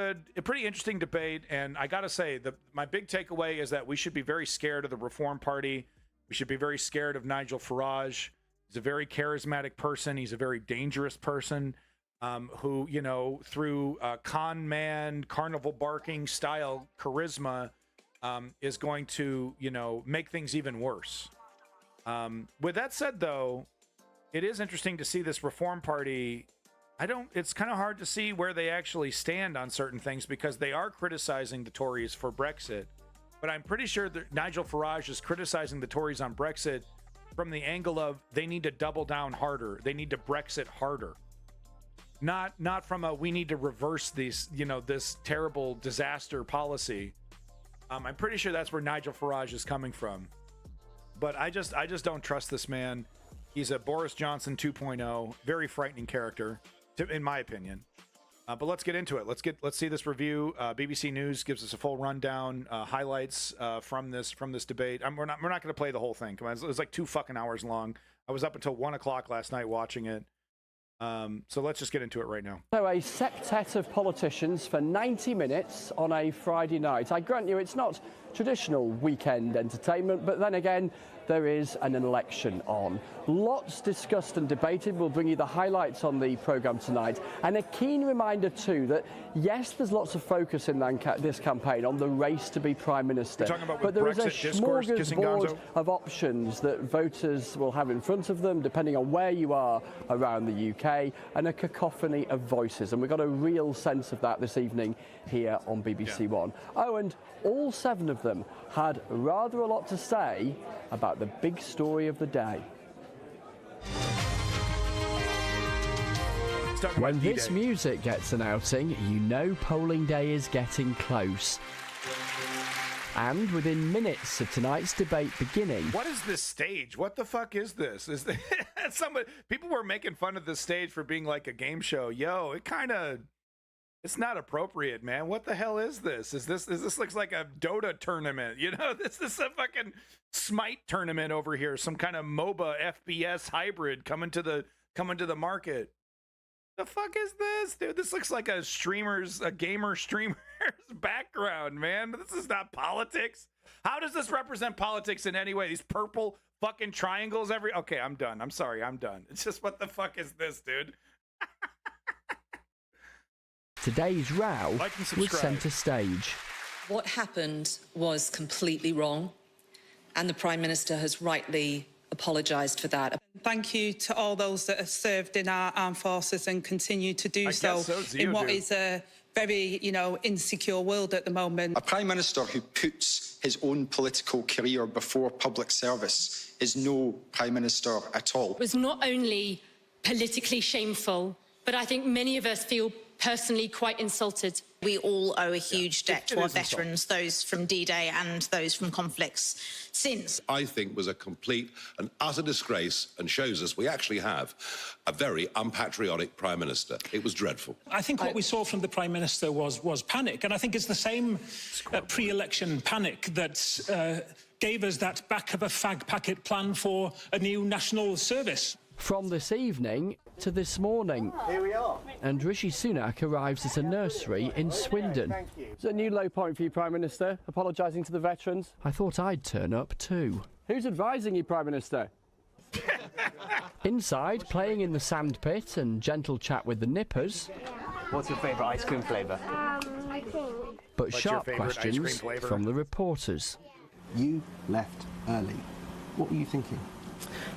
S3: interesting debate. And I got to say, my big takeaway is that we should be very scared of the Reform Party. We should be very scared of Nigel Farage. He's a very charismatic person. He's a very dangerous person who, through con man, carnival barking style charisma is going to, make things even worse. With that said, though, it is interesting to see this Reform Party. It's kind of hard to see where they actually stand on certain things because they are criticizing the Tories for Brexit. But I'm pretty sure that Nigel Farage is criticizing the Tories on Brexit from the angle of they need to double down harder. They need to Brexit harder. Not from a we need to reverse these, this terrible disaster policy. I'm pretty sure that's where Nigel Farage is coming from. But I just don't trust this man. He's a Boris Johnson 2.0, very frightening character, in my opinion. But let's get into it. Let's see this review. BBC News gives us a full rundown, highlights from this debate. We're not going to play the whole thing. Come on, it was like 2 fucking hours long. I was up until 1 o'clock last night watching it. So let's just get into it right now.
S9: So a septet of politicians for 90 minutes on a Friday night. I grant you it's not traditional weekend entertainment, but then again, there is an election on. Lots discussed and debated. We'll bring you the highlights on the programme tonight. And a keen reminder too that, yes, there's lots of focus in this campaign on the race to be Prime Minister. But there is a smorgasbord of options that voters will have in front of them, depending on where you are around the UK, and a cacophony of voices. And we've got a real sense of that this evening here on BBC One. Oh, and all 7 of them had rather a lot to say about the big story of the day. When this music gets an outing, you know polling day is getting close. And within minutes of tonight's debate beginning...
S3: What is this stage? What the fuck is this? People were making fun of this stage for being like a game show. Yo, it's not appropriate, man. What the hell is this? This looks like a Dota tournament. This is a fucking Smite tournament over here. Some kind of MOBA FPS hybrid coming to the market. The fuck is this, dude? This looks like a gamer streamer's background, man. This is not politics. How does this represent politics in any way? These purple fucking triangles okay, I'm done. I'm sorry, I'm done. It's just, what the fuck is this, dude?
S9: Today's row was centre stage.
S10: What happened was completely wrong, and the Prime Minister has rightly apologised for that.
S12: Thank you to all those that have served in our armed forces and continue to do so in what is a very, insecure world at the moment.
S13: A Prime Minister who puts his own political career before public service is no Prime Minister at all.
S15: It was not only politically shameful, but I think many of us feel personally quite insulted.
S16: We all owe a huge debt to our veterans, those from D-Day and those from conflicts since.
S26: I think was a complete and utter disgrace and shows us we actually have a very unpatriotic Prime Minister. It was dreadful.
S27: I think what we saw from the Prime Minister was panic, and I think it's the same pre-election panic that gave us that back of a fag packet plan for a new national service.
S9: From this evening to this morning.
S14: Here we are.
S9: And Rishi Sunak arrives at a nursery in Swindon. It's a new low point for you, Prime Minister, apologising to the veterans. I thought I'd turn up too. Who's advising you, Prime Minister? Inside, playing in the sandpit and gentle chat with the nippers.
S28: What's your favourite ice cream flavour?
S9: But sharp questions from the reporters.
S29: You left early. What were you thinking?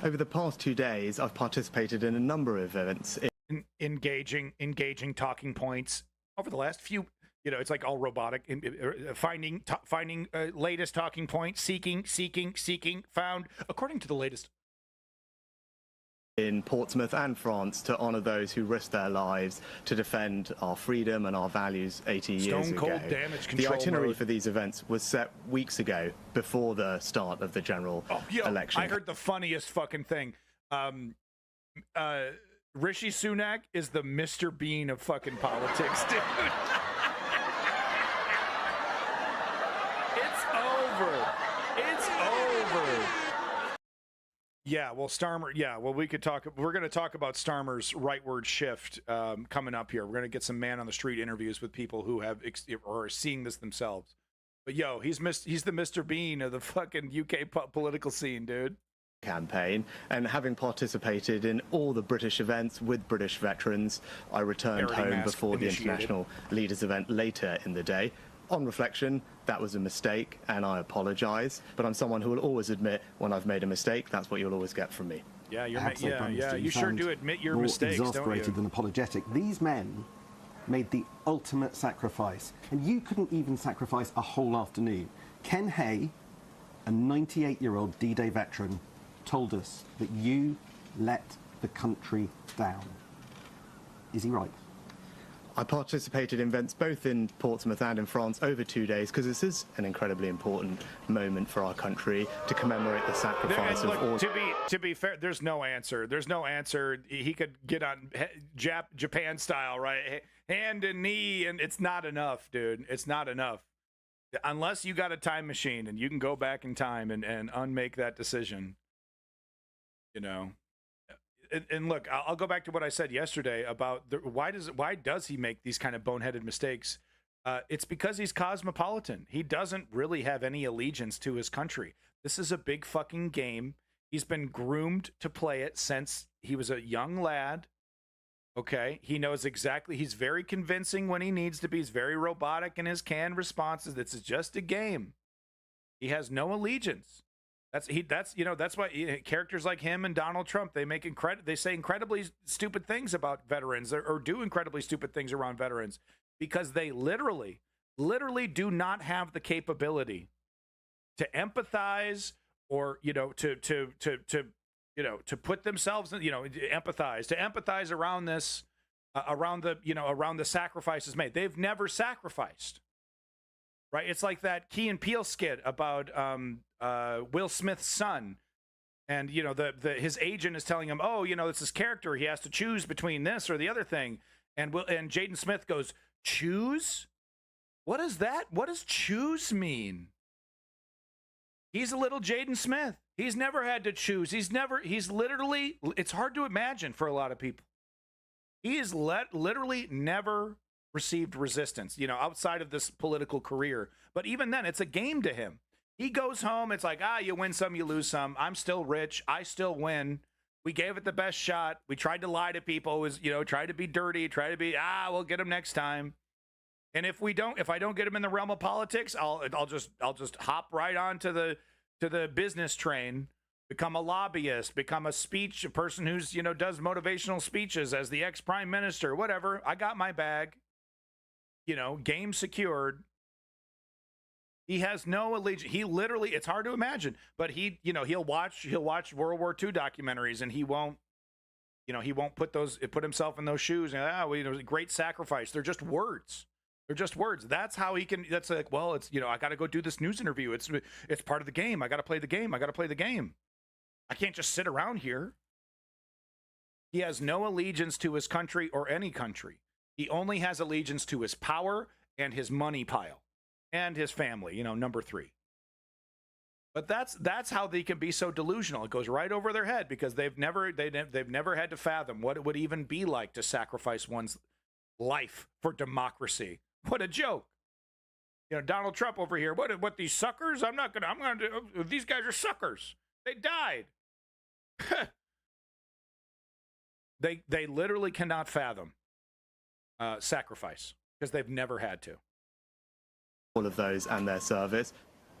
S30: Over the past 2 days, I've participated in a number of events.
S3: Engaging talking points over the last few. It's like all robotic. Finding latest talking points, seeking, found. According to the latest.
S30: In Portsmouth and France to honour those who risked their lives to defend our freedom and our values 80 years ago.
S3: Stone cold damage control.
S30: The itinerary
S3: mode.
S30: for these events was set weeks ago, before the start of the general election.
S3: I heard the funniest fucking thing. Rishi Sunak is the Mr. Bean of fucking politics, dude. It's over. It's over. Yeah, well, Starmer. Yeah, well, we could talk. We're going to talk about Starmer's rightward shift coming up here. We're going to get some man on the street interviews with people who have or are seeing this themselves. But he's the Mr. Bean of the fucking UK political scene, dude.
S30: Campaign, and having participated in all the British events with British veterans, I returned home before the International Leaders event later in the day. On reflection, that was a mistake, and I apologise. But I'm someone who will always admit when I've made a mistake. That's what you'll always get from me.
S3: Yeah, you sure do admit your mistakes, don't you?
S29: Exasperated than apologetic. These men made the ultimate sacrifice, and you couldn't even sacrifice a whole afternoon. Ken Hay, a 98-year-old D-Day veteran, told us that you let the country down. Is he right?
S30: I participated in events both in Portsmouth and in France over 2 days because this is an incredibly important moment for our country to commemorate the sacrifice of all.
S3: To be fair, there's no answer. There's no answer. He could get on Japan style, right? Hand and knee, and it's not enough, dude. It's not enough. Unless you got a time machine and you can go back in time and unmake that decision. And look, I'll go back to what I said yesterday about why does he make these kind of boneheaded mistakes? It's because he's cosmopolitan. He doesn't really have any allegiance to his country. This is a big fucking game. He's been groomed to play it since he was a young lad. Okay, he knows exactly. He's very convincing when he needs to be. He's very robotic in his canned responses. This is just a game. He has no allegiance. That's why characters like him and Donald Trump, they say incredibly stupid things about veterans or do incredibly stupid things around veterans because they literally do not have the capability to empathize or to put themselves in, empathize around this around the sacrifices made. They've never sacrificed. Right, it's like that Key and Peele skit about Will Smith's son, and his agent is telling him, "Oh, it's his character. He has to choose between this or the other thing." And Jaden Smith goes, "Choose? What is that? What does choose mean?" He's a little Jaden Smith. He's never had to choose. He's literally. It's hard to imagine for a lot of people. He is literally never received resistance, outside of this political career. But even then, it's a game to him. He goes home. It's like, you win some, you lose some. I'm still rich. I still win. We gave it the best shot. We tried to lie to people. Tried to be dirty. Try to be, we'll get him next time. And if I don't get him in the realm of politics, I'll just hop right on to the business train become a lobbyist, become a person who's, does motivational speeches as the ex-prime minister, whatever. I got my bag, game secured. He has no allegiance. He literally, it's hard to imagine, but he'll watch World War II documentaries, and he won't put himself in those shoes. And it was a great sacrifice. They're just words. They're just words. That's how he can. That's like, well, it's I got to go do this news interview. It's part of the game. I got to play the game. I got to play the game. I can't just sit around here. He has no allegiance to his country or any country. He only has allegiance to his power and his money pile and his family. Number 3. But that's how they can be so delusional. It goes right over their head because they've never had to fathom what it would even be like to sacrifice one's life for democracy. What a joke. Donald Trump over here. What these suckers? I'm gonna do. These guys are suckers. They died. They literally cannot fathom sacrifice because they've never had to.
S30: All of those and their service.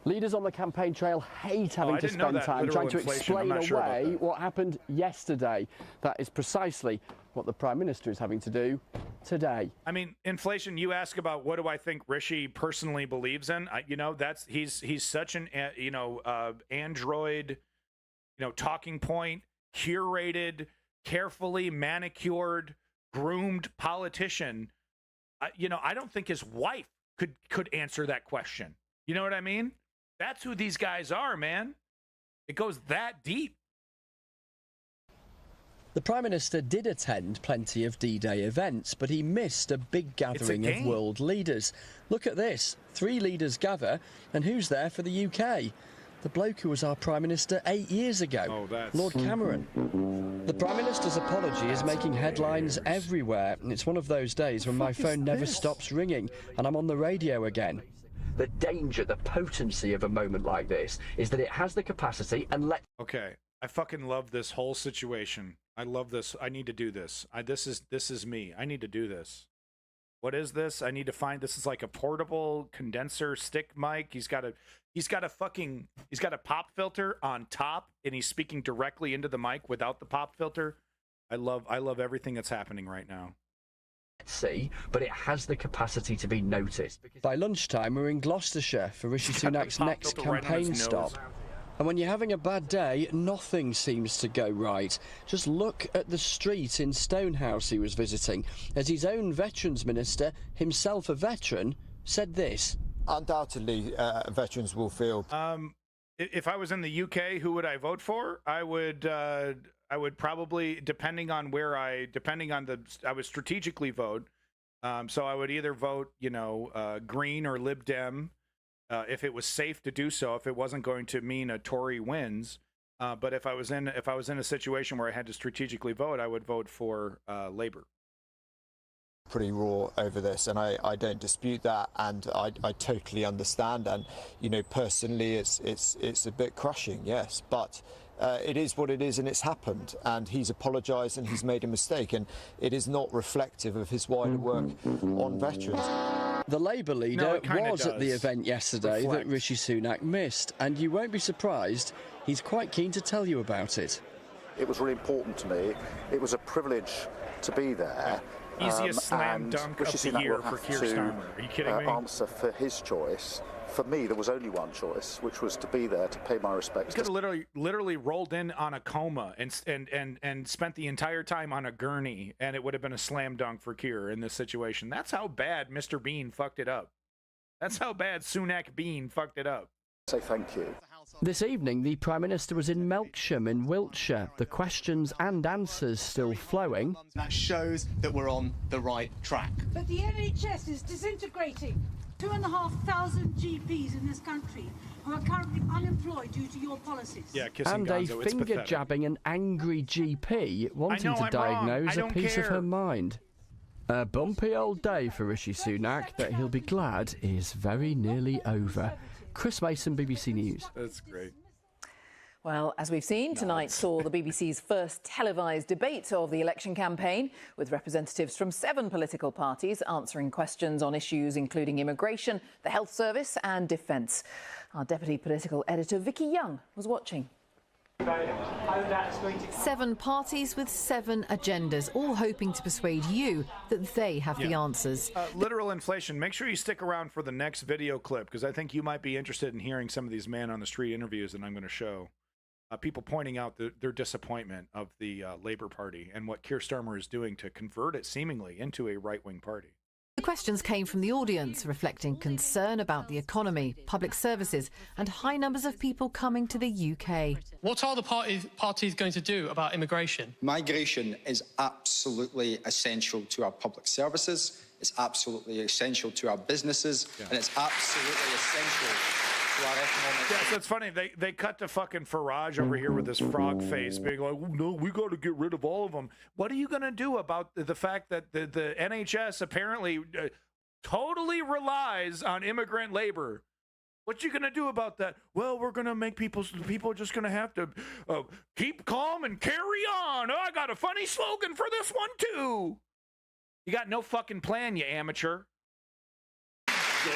S9: Leaders on the campaign trail hate having to spend time trying to explain away what happened yesterday. That is precisely what the Prime Minister is having to do today. I
S3: mean, inflation, you ask about what do I think Rishi personally believes in? He's such an, android, talking point, curated, carefully manicured, groomed politician. I don't think his wife could answer that question. You know what I mean? That's who these guys are, man. It goes that deep.
S9: The Prime Minister did attend plenty of D-Day events, but he missed a big gathering of world leaders. Look at this. 3 leaders gather, and who's there for the UK? The bloke who was our Prime Minister 8 years ago, Lord Cameron. The Prime Minister's apology is making headlines everywhere, and it's one of those days when my phone never stops ringing, and I'm on the radio again. The danger, the potency of a moment like this is that it has the capacity and
S3: Okay, I fucking love this whole situation. I love this. I need to do this. This is me. I need to do this. What is this? I need to find. This is like a portable condenser stick mic. He's got a pop filter on top, and he's speaking directly into the mic without the pop filter. I love everything that's happening right now.
S9: See, but it has the capacity to be noticed. By lunchtime, we're in Gloucestershire for Rishi Sunak's next campaign stop. And when you're having a bad day, nothing seems to go right. Just look at the street in Stonehouse he was visiting, as his own Veterans Minister, himself a veteran, said this.
S2: Undoubtedly, veterans will feel.
S3: If I was in the UK, who would I vote for? I would probably, I would strategically vote. So I would either vote, Green or Lib Dem, if it was safe to do so, if it wasn't going to mean a Tory wins. But if I was in a situation where I had to strategically vote, I would vote for Labour.
S2: Pretty raw over this, and I don't dispute that, and I totally understand, and personally it's a bit crushing, yes, but it is what it is, and it's happened, and he's apologised and he's made a mistake, and it is not reflective of his wider work on veterans.
S9: The Labour leader was at the event yesterday that Rishi Sunak missed, and you won't be surprised, he's quite keen to tell you about it.
S10: It was really important to me. It was a privilege to be there.
S3: Easiest slam dunk of the year for Keir Starmer. Are you kidding me?
S10: Answer for his choice. For me, there was only one choice, which was to be there to pay my respects.
S3: He could have literally rolled in on a coma and spent the entire time on a gurney, and it would have been a slam dunk for Keir in this situation. That's how bad Mr. Bean fucked it up. That's how bad Sunak Bean fucked it up.
S10: Say thank you.
S9: This evening, the Prime Minister was in Melksham in Wiltshire. The questions and answers still flowing.
S11: That shows that we're on the right track.
S17: But the NHS is disintegrating. 2,500 GPs in this country who are currently unemployed due to your policies.
S3: Yeah,
S9: and
S3: Gonzo,
S9: a finger-jabbing an angry GP wanting to diagnose a piece of her mind. A bumpy old day for Rishi Sunak that he'll be glad is very nearly over. Chris Mason, BBC News.
S3: That's great.
S18: Well, as we've seen, tonight saw the BBC's first televised debate of the election campaign, with representatives from 7 political parties answering questions on issues including immigration, the health service and defence. Our deputy political editor, Vicky Young, was watching. 7 parties with 7 agendas, all hoping to persuade you that they have the answers.
S3: Literal inflation. Make sure you stick around for the next video clip, because I think you might be interested in hearing some of these man on the street interviews that I'm going to show. People pointing out their disappointment of the Labour Party and what Keir Starmer is doing to convert it seemingly into a right-wing party.
S18: The questions came from the audience, reflecting concern about the economy, public services and high numbers of people coming to the UK.
S1: What are the parties going to do about immigration?
S13: Migration is absolutely essential to our public services, it's absolutely essential to our businesses, and it's absolutely essential to our economic...
S3: Yeah, so it's funny, they cut to fucking Farage over here with this frog face, being like, no, we got to get rid of all of them. What are you going to do about the fact that the NHS apparently totally relies on immigrant labor? What you going to do about that? Well, we're going to make people are just going to have to keep calm and carry on. Oh, I got a funny slogan for this one, too. You got no fucking plan, you amateur.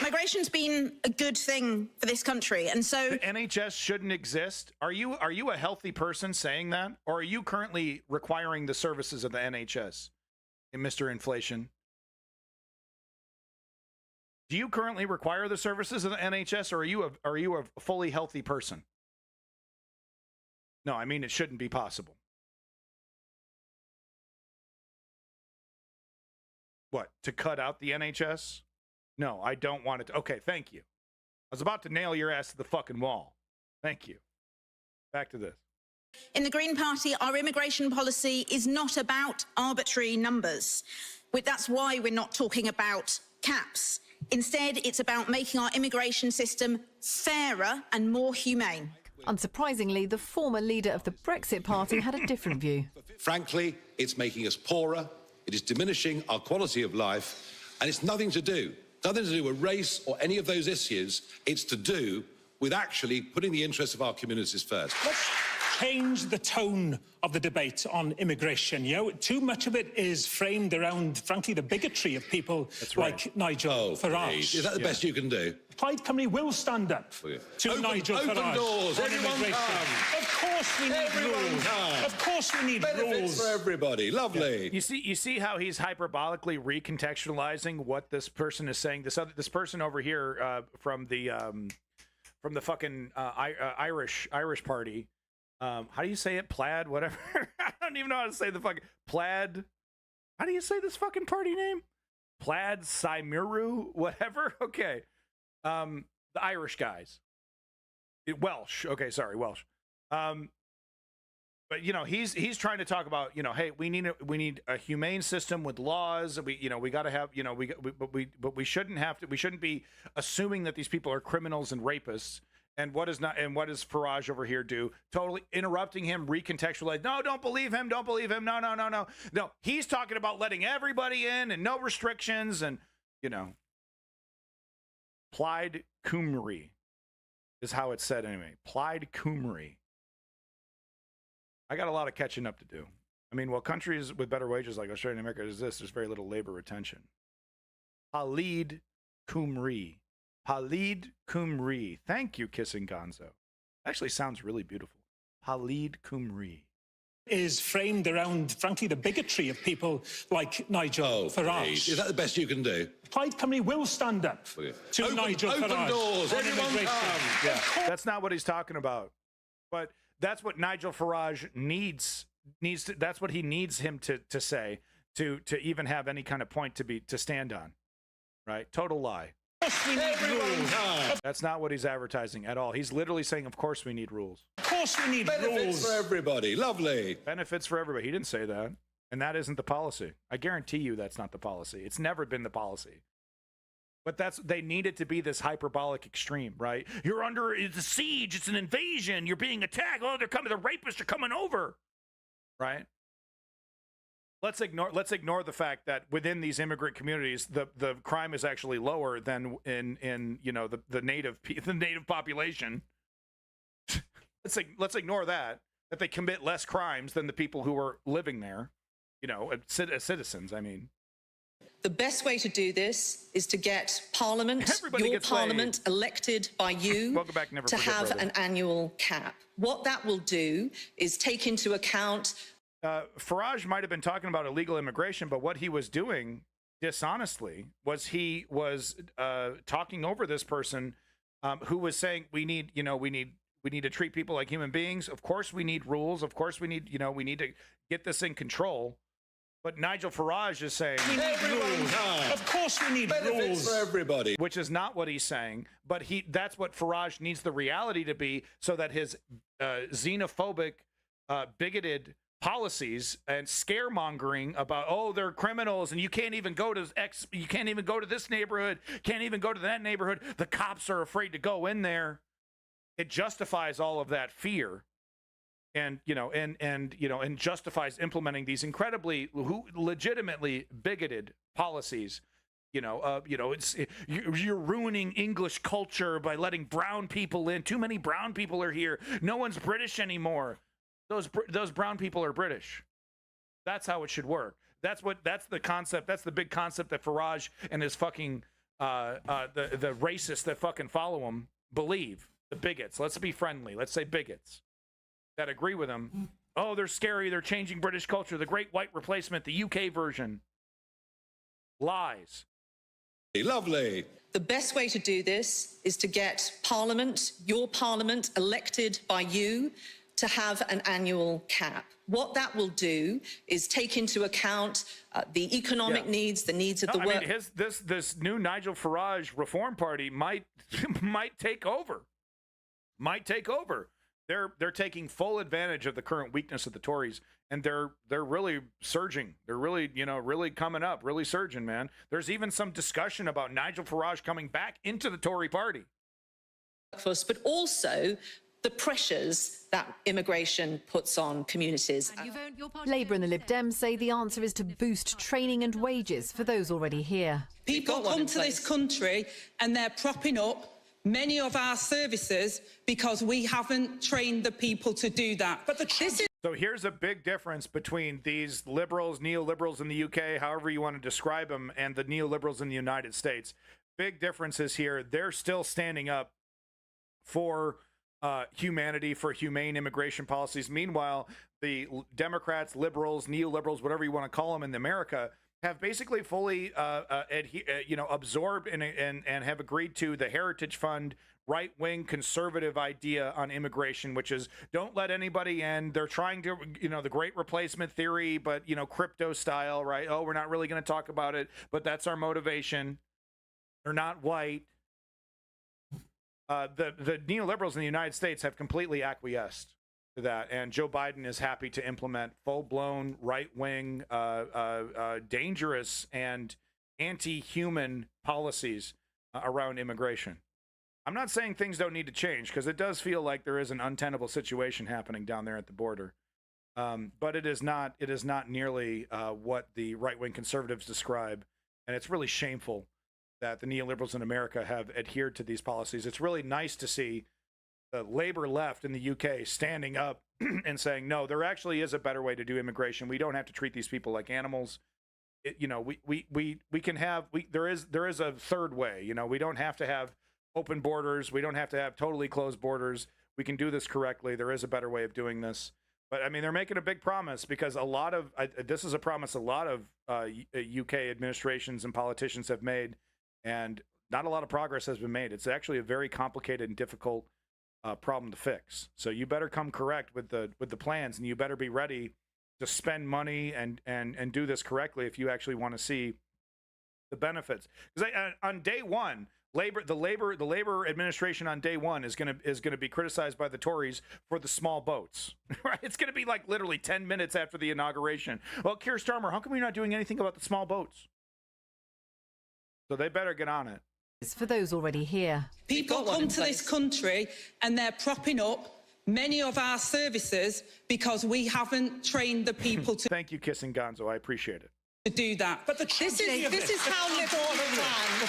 S16: Migration's been a good thing for this country, and so
S3: the NHS shouldn't exist. Are you a healthy person saying that, or are you currently requiring the services of the NHS, Mr. Inflation? Do you currently require the services of the NHS, or are you a fully healthy person? No, I mean it shouldn't be possible. What, to cut out the NHS? No, I don't want it to. Okay, thank you. I was about to nail your ass to the fucking wall. Thank you. Back to this.
S16: in the Green Party, our immigration policy is not about arbitrary numbers. That's why we're not talking about caps. Instead, it's about making our immigration system fairer and more humane.
S18: Unsurprisingly, the former leader of the Brexit Party had a different view.
S26: Frankly, it's making us poorer, it is diminishing our quality of life, and it's nothing to do with race or any of those issues. It's to do with actually putting the interests of our communities first.
S27: Let's change the tone of the debate on immigration. You know, too much of it is framed around, frankly, the bigotry of people like Nigel Farage.
S26: Please. Is that the best you can do?
S27: Plaid Cymru will stand up to Nigel Farage.
S26: Open doors, everyone come.
S27: Of course we need rules. Of course we need
S26: Benefits for everybody. Lovely.
S3: Yeah. You see how he's hyperbolically recontextualizing what this person is saying. This person over here from the fucking Irish party. How do you say it? Plaid, whatever. I don't even know how to say the fucking Plaid. How do you say this fucking party name? Plaid Cymru, whatever. Okay. The Irish guys. Welsh. Okay, sorry, Welsh. But you know, he's trying to talk about, you know, hey, we need a humane system with laws. We got to have, you know, but we shouldn't be assuming that these people are criminals and rapists. And what does Farage over here do? Totally interrupting him, recontextualize. No, don't believe him. Don't believe him. No. No, he's talking about letting everybody in and no restrictions and, you know. Plaid Cymru is how it's said anyway. Plaid Cymru. I got a lot of catching up to do. I mean, while countries with better wages like Australia and America exist, there's very little labor retention. Plaid Cymru. Plaid Cymru. Thank you, Kissing Gonzo. Actually sounds really beautiful. Plaid Cymru.
S27: Is framed around, frankly, the bigotry of people like Nigel Farage.
S26: Please. Is that the best you can do?
S27: Plaid Cymru will stand up to Nigel Farage.
S26: Open doors, everyone come.
S3: Yeah, that's not what he's talking about. But that's what Nigel Farage needs to, that's what he needs him to say to even have any kind of point to stand on. Right? Total lie.
S27: We need rules.
S3: That's not what he's advertising at all. He's literally saying, of course we need rules.
S27: Of course we need
S26: Benefits
S27: rules.
S26: for everybody. Lovely.
S3: Benefits for everybody. He didn't say that. And that isn't the policy. I guarantee you that's not the policy. It's never been the policy. But they need it to be this hyperbolic extreme, right? You're under it's a siege. It's an invasion. You're being attacked. Oh, they're coming. The rapists are coming over. Right? Let's ignore the fact that within these immigrant communities, the crime is actually lower than in you know the native population. let's ignore that they commit less crimes than the people who are living there, you know, as citizens. I mean,
S4: The best way to do this is to get Parliament, your Parliament, elected by you to have an annual cap. What that will do is take into account...
S3: Farage might have been talking about illegal immigration, but what he was doing dishonestly was he was talking over this person who was saying we need to treat people like human beings. Of course we need rules. Of course we need to get this in control. But Nigel Farage is saying
S27: we need rules. Of course we need rules
S26: for everybody,
S3: which is not what he's saying. But that's what Farage needs the reality to be, so that his xenophobic, bigoted policies and scaremongering about they're criminals and you can't even go to this neighborhood, can't even go to that neighborhood. The cops are afraid to go in there. It justifies all of that fear. And justifies implementing these incredibly, legitimately bigoted policies. You're ruining English culture by letting brown people in. Too many brown people are here. No one's British anymore. Those brown people are British. That's how it should work. That's the concept. That's the big concept that Farage and his fucking the racists that fucking follow him believe. The bigots. Let's be friendly. Let's say bigots that agree with him. Oh, they're scary. They're changing British culture. The Great White Replacement, the UK version. Lies.
S26: Lovely.
S4: The best way to do this is to get Parliament, your Parliament, elected by you to have an annual cap. What that will do is take into account the economic needs, the needs of the work.
S3: I mean, this new Nigel Farage Reform Party might take over. Might take over. They're taking full advantage of the current weakness of the Tories, and they're really surging. They're really really coming up, really surging, man. There's even some discussion about Nigel Farage coming back into the Tory party.
S4: But also the pressures that immigration puts on communities.
S7: Labour and the Lib Dems say the answer is to boost training and wages for those already here.
S12: People come to this country and they're propping up many of our services because we haven't trained the people to do that. But
S3: So here's a big difference between these liberals, neoliberals in the UK, however you want to describe them, and the neoliberals in the United States. Big differences here. They're still standing up for humanity, for humane immigration policies. Meanwhile, the Democrats, liberals, neoliberals, whatever you want to call them in America, have basically fully absorbed and have agreed to the Heritage Fund right-wing conservative idea on immigration, which is don't let anybody in. They're trying to, the Great Replacement theory, but, crypto style, right? Oh, we're not really going to talk about it, but that's our motivation. They're not white. The neoliberals in the United States have completely acquiesced to that, and Joe Biden is happy to implement full-blown right-wing, dangerous and anti-human policies around immigration. I'm not saying things don't need to change, because it does feel like there is an untenable situation happening down there at the border, but it is not nearly what the right-wing conservatives describe, and it's really shameful that the neoliberals in America have adhered to these policies. It's really nice to see the Labour left in the UK standing up and saying, no, there actually is a better way to do immigration. We don't have to treat these people like animals. We can have, there is a third way. We don't have to have open borders. We don't have to have totally closed borders. We can do this correctly. There is a better way of doing this. But I mean, they're making a big promise, because this is a promise a lot of UK administrations and politicians have made, and not a lot of progress has been made. It's actually a very complicated and difficult problem to fix. So you better come correct with the plans, and you better be ready to spend money and do this correctly if you actually want to see the benefits. Because on day one, the Labor administration on day one is gonna be criticized by the Tories for the small boats. Right? It's gonna be like literally 10 minutes after the inauguration. Well, Keir Starmer, how come you're not doing anything about the small boats? So they better get on it.
S7: For those already here.
S12: People come to this country and they're propping up many of our services because we haven't trained the people to...
S3: Thank you, Kissing Gonzo. I appreciate it.
S12: To do that. But this is how Liberal plan.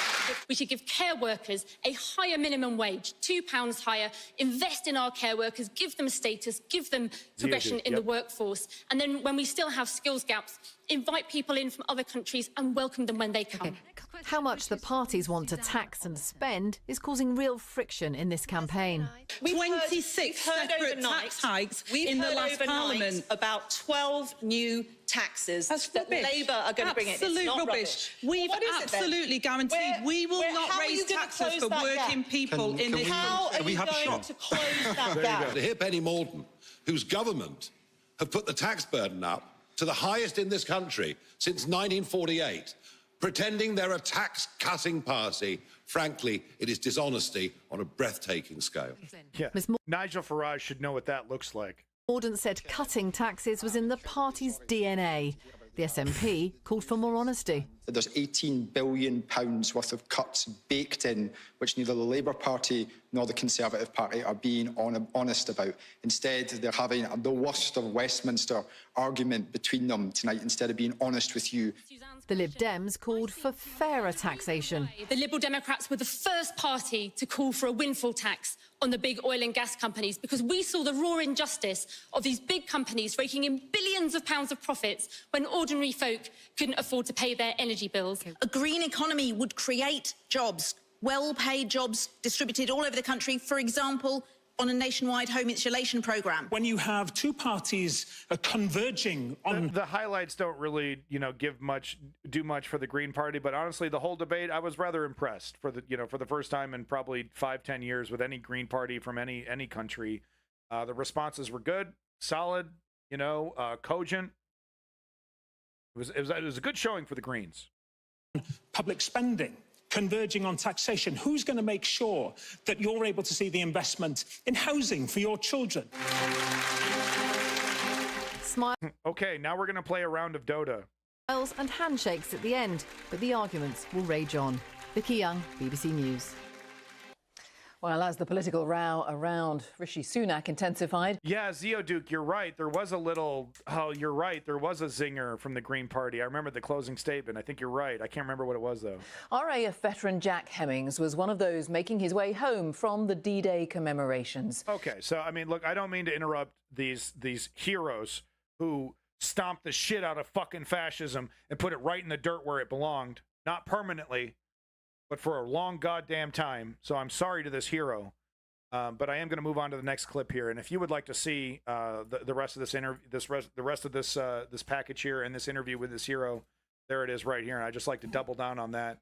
S15: We should give care workers a higher minimum wage, £2 higher, invest in our care workers, give them status, give them progression in the workforce. And then when we still have skills gaps, invite people in from other countries and welcome them when they come.
S7: Okay. How much the parties want to tax and spend is causing real friction in this campaign.
S12: 26 separate tax hikes in the last Parliament.
S4: About 12 new taxes that Labour are going to bring in.
S12: Absolute rubbish. We've absolutely guaranteed we will not raise taxes for working people in this country.
S4: How are you going to close that gap?
S26: To hear Penny Mordaunt, whose government have put the tax burden up to the highest in this country since 1948, pretending they're a tax-cutting party. Frankly, it is dishonesty on a breathtaking scale.
S3: Yeah. Nigel Farage should know what that looks like.
S7: Mordaunt said cutting taxes was in the party's DNA. The SNP called for more honesty.
S13: There's £18 billion worth of cuts baked in, which neither the Labour Party nor the Conservative Party are being honest about. Instead, they're having the worst of Westminster argument between them tonight, instead of being honest with you.
S7: The Lib Dems called for fairer taxation.
S15: The Liberal Democrats were the first party to call for a windfall tax on the big oil and gas companies because we saw the raw injustice of these big companies raking in billions of pounds of profits when ordinary folk couldn't afford to pay their energy bills.
S16: A green economy would create jobs, well-paid jobs distributed all over the country, for example, on a nationwide home insulation programme.
S27: When you have two parties converging on...
S3: The highlights don't really, do much for the Green Party, but honestly, the whole debate, I was rather impressed for the first time in probably 5-10 years with any Green Party from any country. The responses were good, solid, cogent. It was a good showing for the Greens.
S27: Public spending, converging on taxation. Who's going to make sure that you're able to see the investment in housing for your children?
S3: Okay, now we're going to play a round of Dota.
S7: Smiles and handshakes at the end, but the arguments will rage on. Vicky Young, BBC News.
S18: Well, as the political row around Rishi Sunak intensified...
S3: Yeah, Zeoduke, you're right. There was a little... Oh, you're right. There was a zinger from the Green Party. I remember the closing statement. I think you're right. I can't remember what it was, though.
S18: RAF veteran Jack Hemmings was one of those making his way home from the D-Day commemorations.
S3: Okay, so, look, I don't mean to interrupt these heroes who stomped the shit out of fucking fascism and put it right in the dirt where it belonged. Not permanently, but for a long goddamn time. So I'm sorry to this hero, but I am going to move on to the next clip here. And if you would like to see the rest of this interview, the rest of this this package here and this interview with this hero, there it is right here. And I just like to double down on that.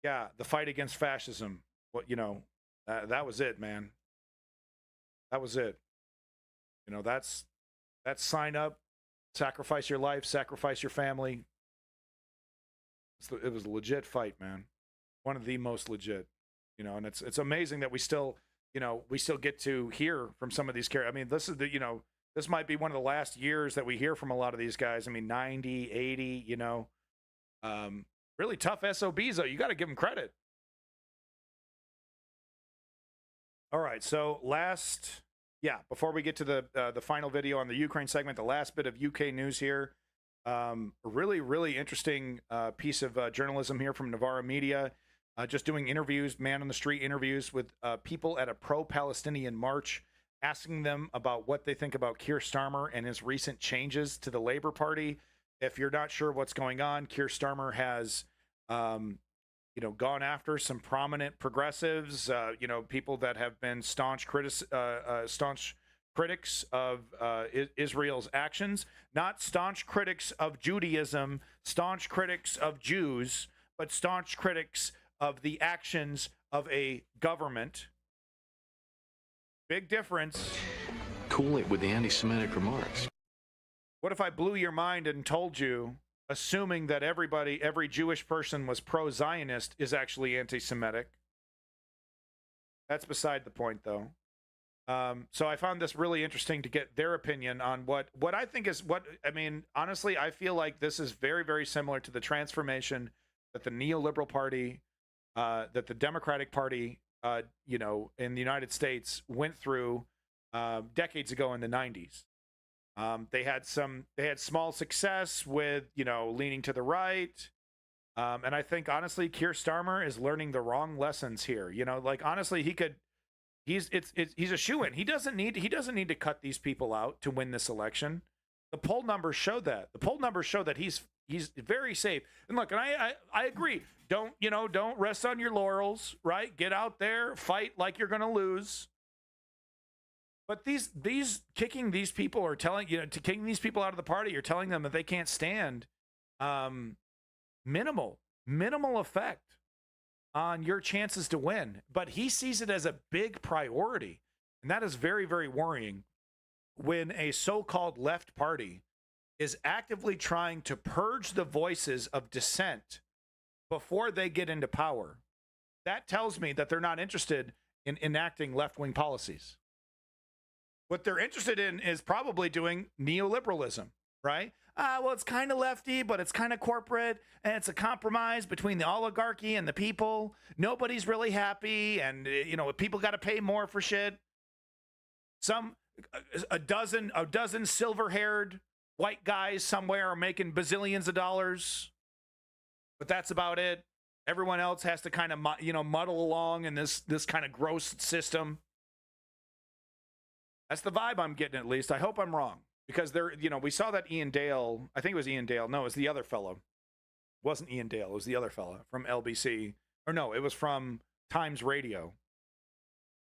S3: Yeah, the fight against fascism. What that was it, man. That was it. That's sign up, sacrifice your life, sacrifice your family. It was a legit fight, man. One of the most legit, and it's amazing that we still get to hear from some of these characters. This is this might be one of the last years that we hear from a lot of these guys. 90, 80, really tough SOBs though. You got to give them credit. All right. So before we get to the final video on the Ukraine segment, the last bit of UK news here. Really, really interesting piece of journalism here from Navarra Media. Just doing interviews, man-on-the-street interviews with people at a pro-Palestinian march, asking them about what they think about Keir Starmer and his recent changes to the Labour Party. If you're not sure what's going on, Keir Starmer has, gone after some prominent progressives, people that have been staunch critics of Israel's actions, not staunch critics of Judaism, staunch critics of Jews, but staunch critics of the actions of a government. Big difference.
S5: Cool it with the anti-Semitic remarks.
S3: What if I blew your mind and told you, assuming that every Jewish person was pro-Zionist, is actually anti-Semitic? That's beside the point, though. So I found this really interesting to get their opinion on what I think is honestly, I feel like this is very, very similar to the transformation that the neoliberal party, that the Democratic Party, in the United States went through decades ago in the 90s. They had small success with, leaning to the right. And I think, honestly, Keir Starmer is learning the wrong lessons here. Honestly, he's a shoo-in. He doesn't need to cut these people out to win this election. The poll numbers show that. The poll numbers show that he's very safe. And look, and I agree. Don't rest on your laurels, right? Get out there, fight like you're going to lose. But these kicking these people or kicking these people out of the party, you're telling them that they can't stand, minimal effect on your chances to win. But he sees it as a big priority. And that is very, very worrying when a so-called left party is actively trying to purge the voices of dissent before they get into power. That tells me that they're not interested in enacting left-wing policies. What they're interested in is probably doing neoliberalism, right? Well, it's kind of lefty, but it's kind of corporate, and it's a compromise between the oligarchy and the people. Nobody's really happy, and people got to pay more for shit. A dozen silver-haired white guys somewhere are making bazillions of dollars, but that's about it. Everyone else has to kind of muddle along in this kind of gross system. That's the vibe I'm getting, at least. I hope I'm wrong, because we saw that Ian Dale. I think it was Ian Dale. No, it was the other fellow. It wasn't Ian Dale. It was the other fellow from LBC, or no, it was from Times Radio.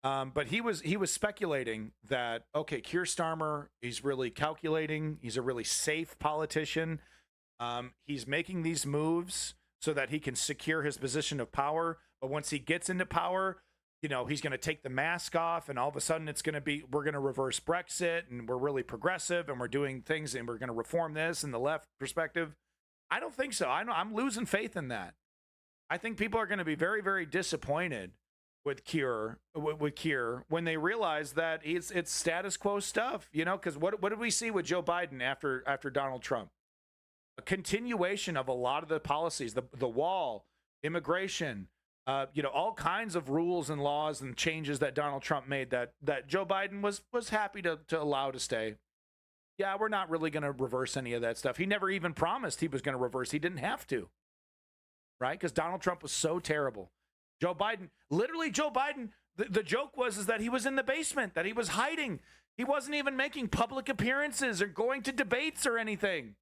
S3: But he was speculating that, okay, Keir Starmer, he's really calculating. He's a really safe politician. He's making these moves so that he can secure his position of power. But once he gets into power, he's going to take the mask off, and all of a sudden we're going to reverse Brexit, and we're really progressive, and we're doing things, and we're going to reform this in the left perspective. I don't think so. I'm losing faith in that. I think people are going to be very, very disappointed with Keir when they realize that it's status quo stuff, because what did we see with Joe Biden after Donald Trump? A continuation of a lot of the policies, the wall, immigration, all kinds of rules and laws and changes that Donald Trump made that Joe Biden was happy to allow to stay. Yeah, we're not really going to reverse any of that stuff. He never even promised he was going to reverse. He didn't have to, right? Because Donald Trump was so terrible. Joe Biden, the joke was that he was in the basement, that he was hiding. He wasn't even making public appearances or going to debates or anything.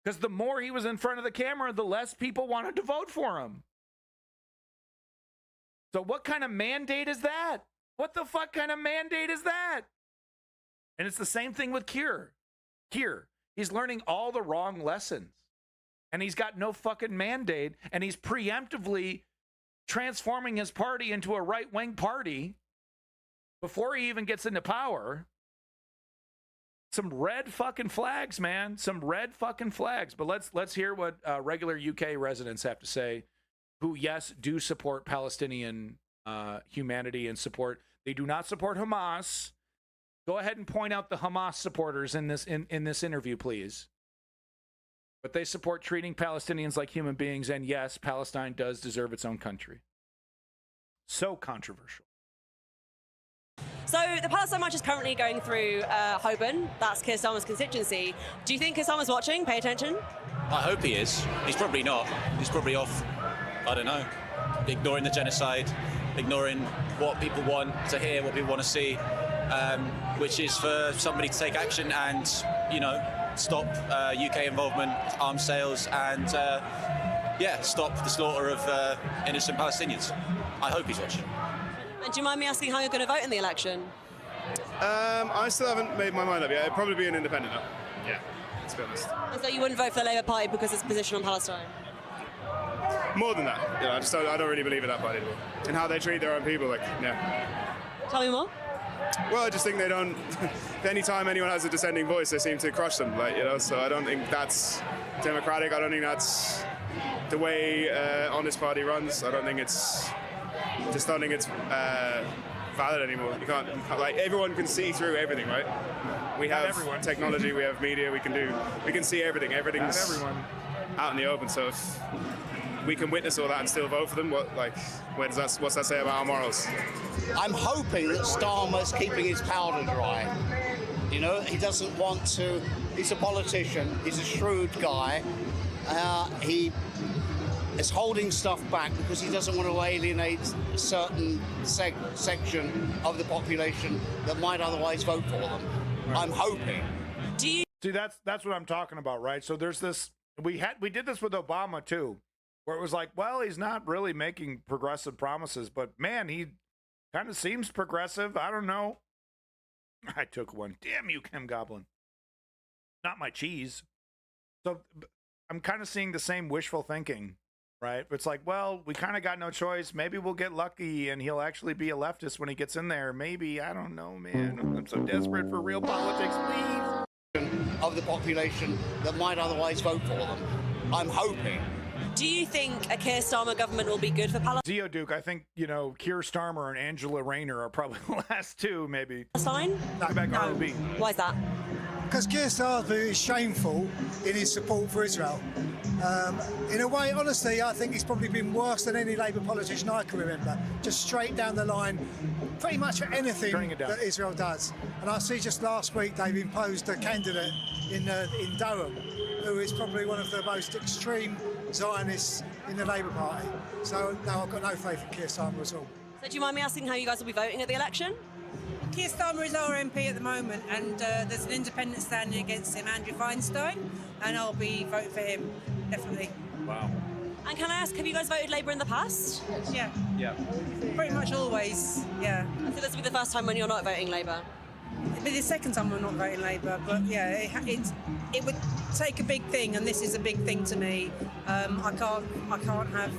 S3: Because the more he was in front of the camera, the less people wanted to vote for him. So what kind of mandate is that? What the fuck kind of mandate is that? And it's the same thing with Keir. He's learning all the wrong lessons. And he's got no fucking mandate. And he's preemptively transforming his party into a right-wing party before he even gets into power. Some red fucking flags, man. Some red fucking flags. But let's hear what regular UK residents have to say, who, yes, do support Palestinian humanity and support. They do not support Hamas. Go ahead and point out the Hamas supporters in this interview, please. But they support treating Palestinians like human beings, and yes, Palestine does deserve its own country. So controversial.
S6: So the Palestine March is currently going through Holborn. That's Keir Starmer's constituency. Do you think Keir Starmer's watching? Pay attention?
S8: I hope he is. He's probably not. He's probably off, I don't know, ignoring the genocide, ignoring what people want to hear, what people want to see, which is for somebody to take action and, stop UK involvement, arms sales, and, stop the slaughter of innocent Palestinians. I hope he's watching.
S6: And do you mind me asking how you're going to vote in the election?
S14: I still haven't made my mind up yet. It'd probably be an independent. Yeah, to be honest.
S6: And so you wouldn't vote for the Labour Party because of its position on Palestine?
S14: More than that. I don't really believe in that party anymore. And how they treat their own people,
S6: Tell me more.
S14: Well, I just think they don't. Anytime anyone has a dissenting voice, they seem to crush them. So I don't think that's democratic. I don't think that's the way Honest Party runs. I don't think it's. Just don't think it's valid anymore. You can't, everyone can see through everything, right? We have technology, we have media, we can see everything. Everything's out in the open. So if we can witness all that and still vote for them, what's that say about our morals?
S19: I'm hoping that Starmer's keeping his powder dry. He doesn't want to. He's a politician. He's a shrewd guy. He is holding stuff back because he doesn't want to alienate a certain section of the population that might otherwise vote for them. I'm hoping.
S6: Do you
S3: see that's what I'm talking about, right? So there's this. We did this with Obama too, where it was like, well, he's not really making progressive promises, but man, he kind of seems progressive. I don't know. I took one. Damn you, Kim Goblin. Not my cheese. So I'm kind of seeing the same wishful thinking, right? It's like, well, we kind of got no choice. Maybe we'll get lucky and he'll actually be a leftist when he gets in there. Maybe. I don't know, man. I'm so desperate for real politics, please.
S19: Of the population that might otherwise vote for them. I'm hoping.
S6: Do you think a Keir Starmer government will be good for Palestine?
S3: Geoduke, I think, Keir Starmer and Angela Rayner are probably the last two, maybe.
S6: Palestine?
S3: No.
S6: Why is that?
S2: Because Keir Starmer is shameful in his support for Israel. In a way, honestly, I think he's probably been worse than any Labour politician I can remember. Just straight down the line, pretty much for anything that Israel does. And I see just last week they've imposed a candidate in Durham who is probably one of the most extreme Zionists in the Labour Party. So, no, I've got no faith in Keir Starmer at all.
S6: So do you mind me asking how you guys will be voting at the election?
S20: Keir Starmer is our MP at the moment, and there's an independent standing against him, Andrew Feinstein, and I'll be voting for him, definitely.
S3: Wow.
S6: And can I ask, have you guys voted Labour in the past?
S20: Yeah.
S3: Yeah.
S20: Pretty much always, yeah.
S6: So this will be the first time when you're not voting Labour?
S20: It'll be the second time we're not voting Labour, but yeah, it would take a big thing, and this is a big thing to me. I can't have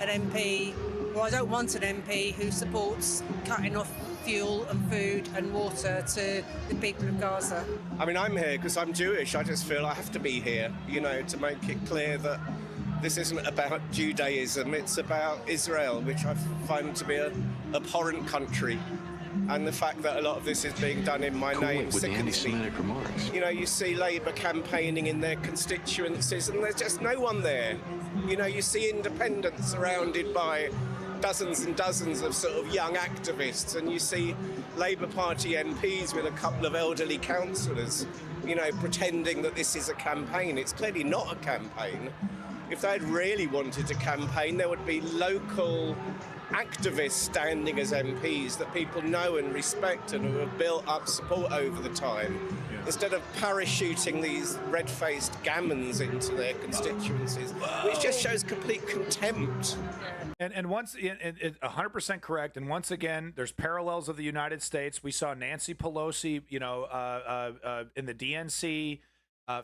S20: an MP, or I don't want an MP who supports cutting off fuel and food and water to the people of Gaza.
S21: I mean, I'm here because I'm Jewish. I just feel I have to be here, to make it clear that this isn't about Judaism, it's about Israel, which I find to be an abhorrent country. And the fact that a lot of this is being done in my name
S5: with the
S21: sickens me.
S5: anti-Semitic remarks.
S21: You see Labour campaigning in their constituencies and there's just no one there. You see independents surrounded by dozens and dozens of sort of young activists, and you see Labour Party MPs with a couple of elderly councillors, pretending that this is a campaign. It's clearly not a campaign. If they'd really wanted to campaign, there would be local activists standing as MPs that people know and respect and who have built up support over the time, instead of parachuting these red-faced gammons into their constituencies, which just shows complete contempt.
S3: And once, 100% correct. And once again, there's parallels of the United States. We saw Nancy Pelosi, in the DNC,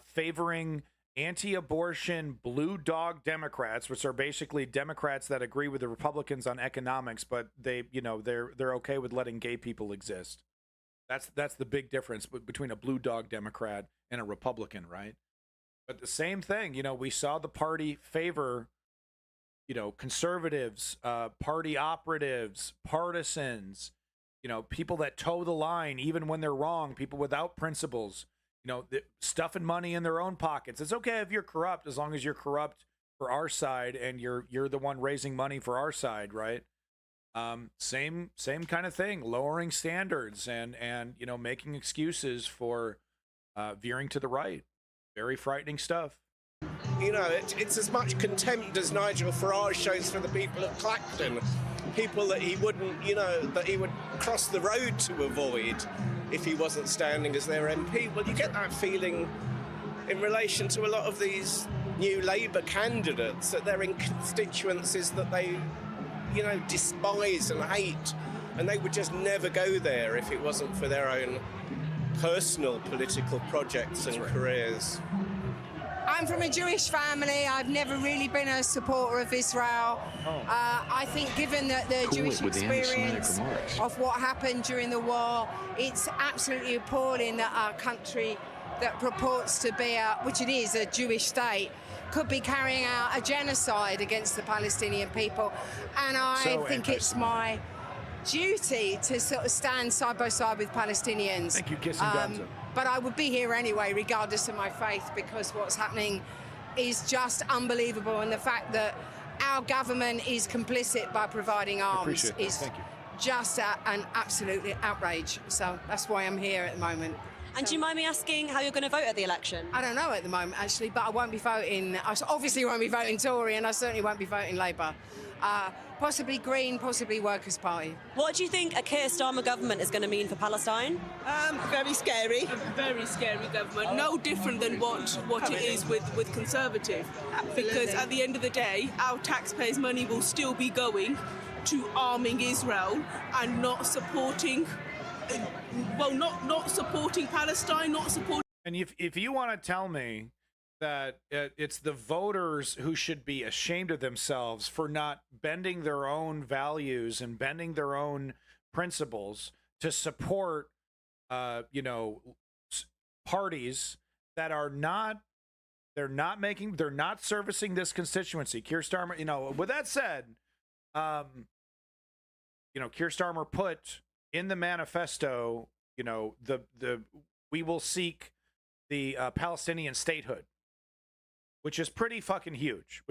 S3: favoring anti-abortion blue dog Democrats, which are basically Democrats that agree with the Republicans on economics, but they're okay with letting gay people exist. That's the big difference between a blue dog Democrat and a Republican, right? But the same thing, we saw the party favor, conservatives, party operatives, partisans, people that toe the line even when they're wrong, people without principles. Stuffing money in their own pockets. It's okay if you're corrupt, as long as you're corrupt for our side and you're the one raising money for our side, right? Same kind of thing. Lowering standards and making excuses for veering to the right. Very frightening stuff.
S21: It's as much contempt as Nigel Farage shows for the people of Clacton. People that he wouldn't, that he would cross the road to avoid if he wasn't standing as their MP. Well, you get that feeling in relation to a lot of these new Labour candidates, that they're in constituencies that they, despise and hate, and they would just never go there if it wasn't for their own personal political projects and careers.
S20: I'm from a Jewish family. I've never really been a supporter of Israel. I think given that the Jewish experience of what happened during the war, it's absolutely appalling that our country that purports to be, which it is, a Jewish state, could be carrying out a genocide against the Palestinian people. And I think it's my duty to sort of stand side by side with Palestinians.
S3: Thank you, kissing Gonzo.
S20: But I would be here anyway, regardless of my faith, because what's happening is just unbelievable. And the fact that our government is complicit by providing arms is just an absolute outrage. So that's why I'm here at the moment.
S6: And do you mind me asking how you're going to vote at the election?
S20: I don't know at the moment, actually, but I won't be voting. I obviously won't be voting Tory, and I certainly won't be voting Labour. possibly Green, possibly Workers' Party.
S6: What do you think a Keir Starmer government is going to mean for Palestine?
S10: Very scary. A very scary government. No different than what it is with Conservative. Because at the end of the day, our taxpayers' money will still be going to arming Israel and not supporting, not supporting Palestine, not supporting.
S3: And if you want to tell me that it's the voters who should be ashamed of themselves for not bending their own values and bending their own principles to support, parties that are not, they're not servicing this constituency. Keir Starmer, with that said, Keir Starmer put in the manifesto, we will seek the Palestinian statehood, which is pretty fucking huge,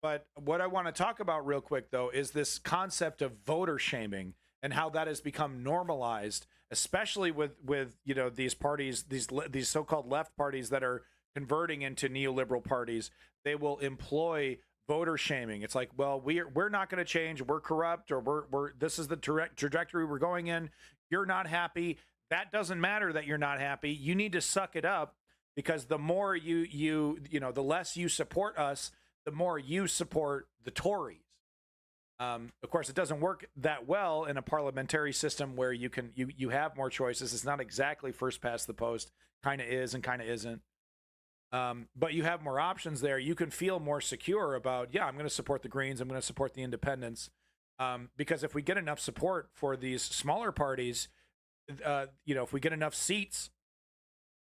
S3: But what I want to talk about real quick, though, is this concept of voter shaming and how that has become normalized, especially with these parties, these so-called left parties that are converting into neoliberal parties. They will employ voter shaming. It's like, well, we're not going to change. We're corrupt, or we're this is the trajectory we're going in. You're not happy. That doesn't matter that you're not happy. You need to suck it up, because the more the less you support us, the more you support the Tories. Of course, it doesn't work that well in a parliamentary system where you have more choices. It's not exactly first past the post. Kind of is and kind of isn't. But you have more options there. You can feel more secure about, I'm going to support the Greens. I'm going to support the Independents. Because if we get enough support for these smaller parties, if we get enough seats,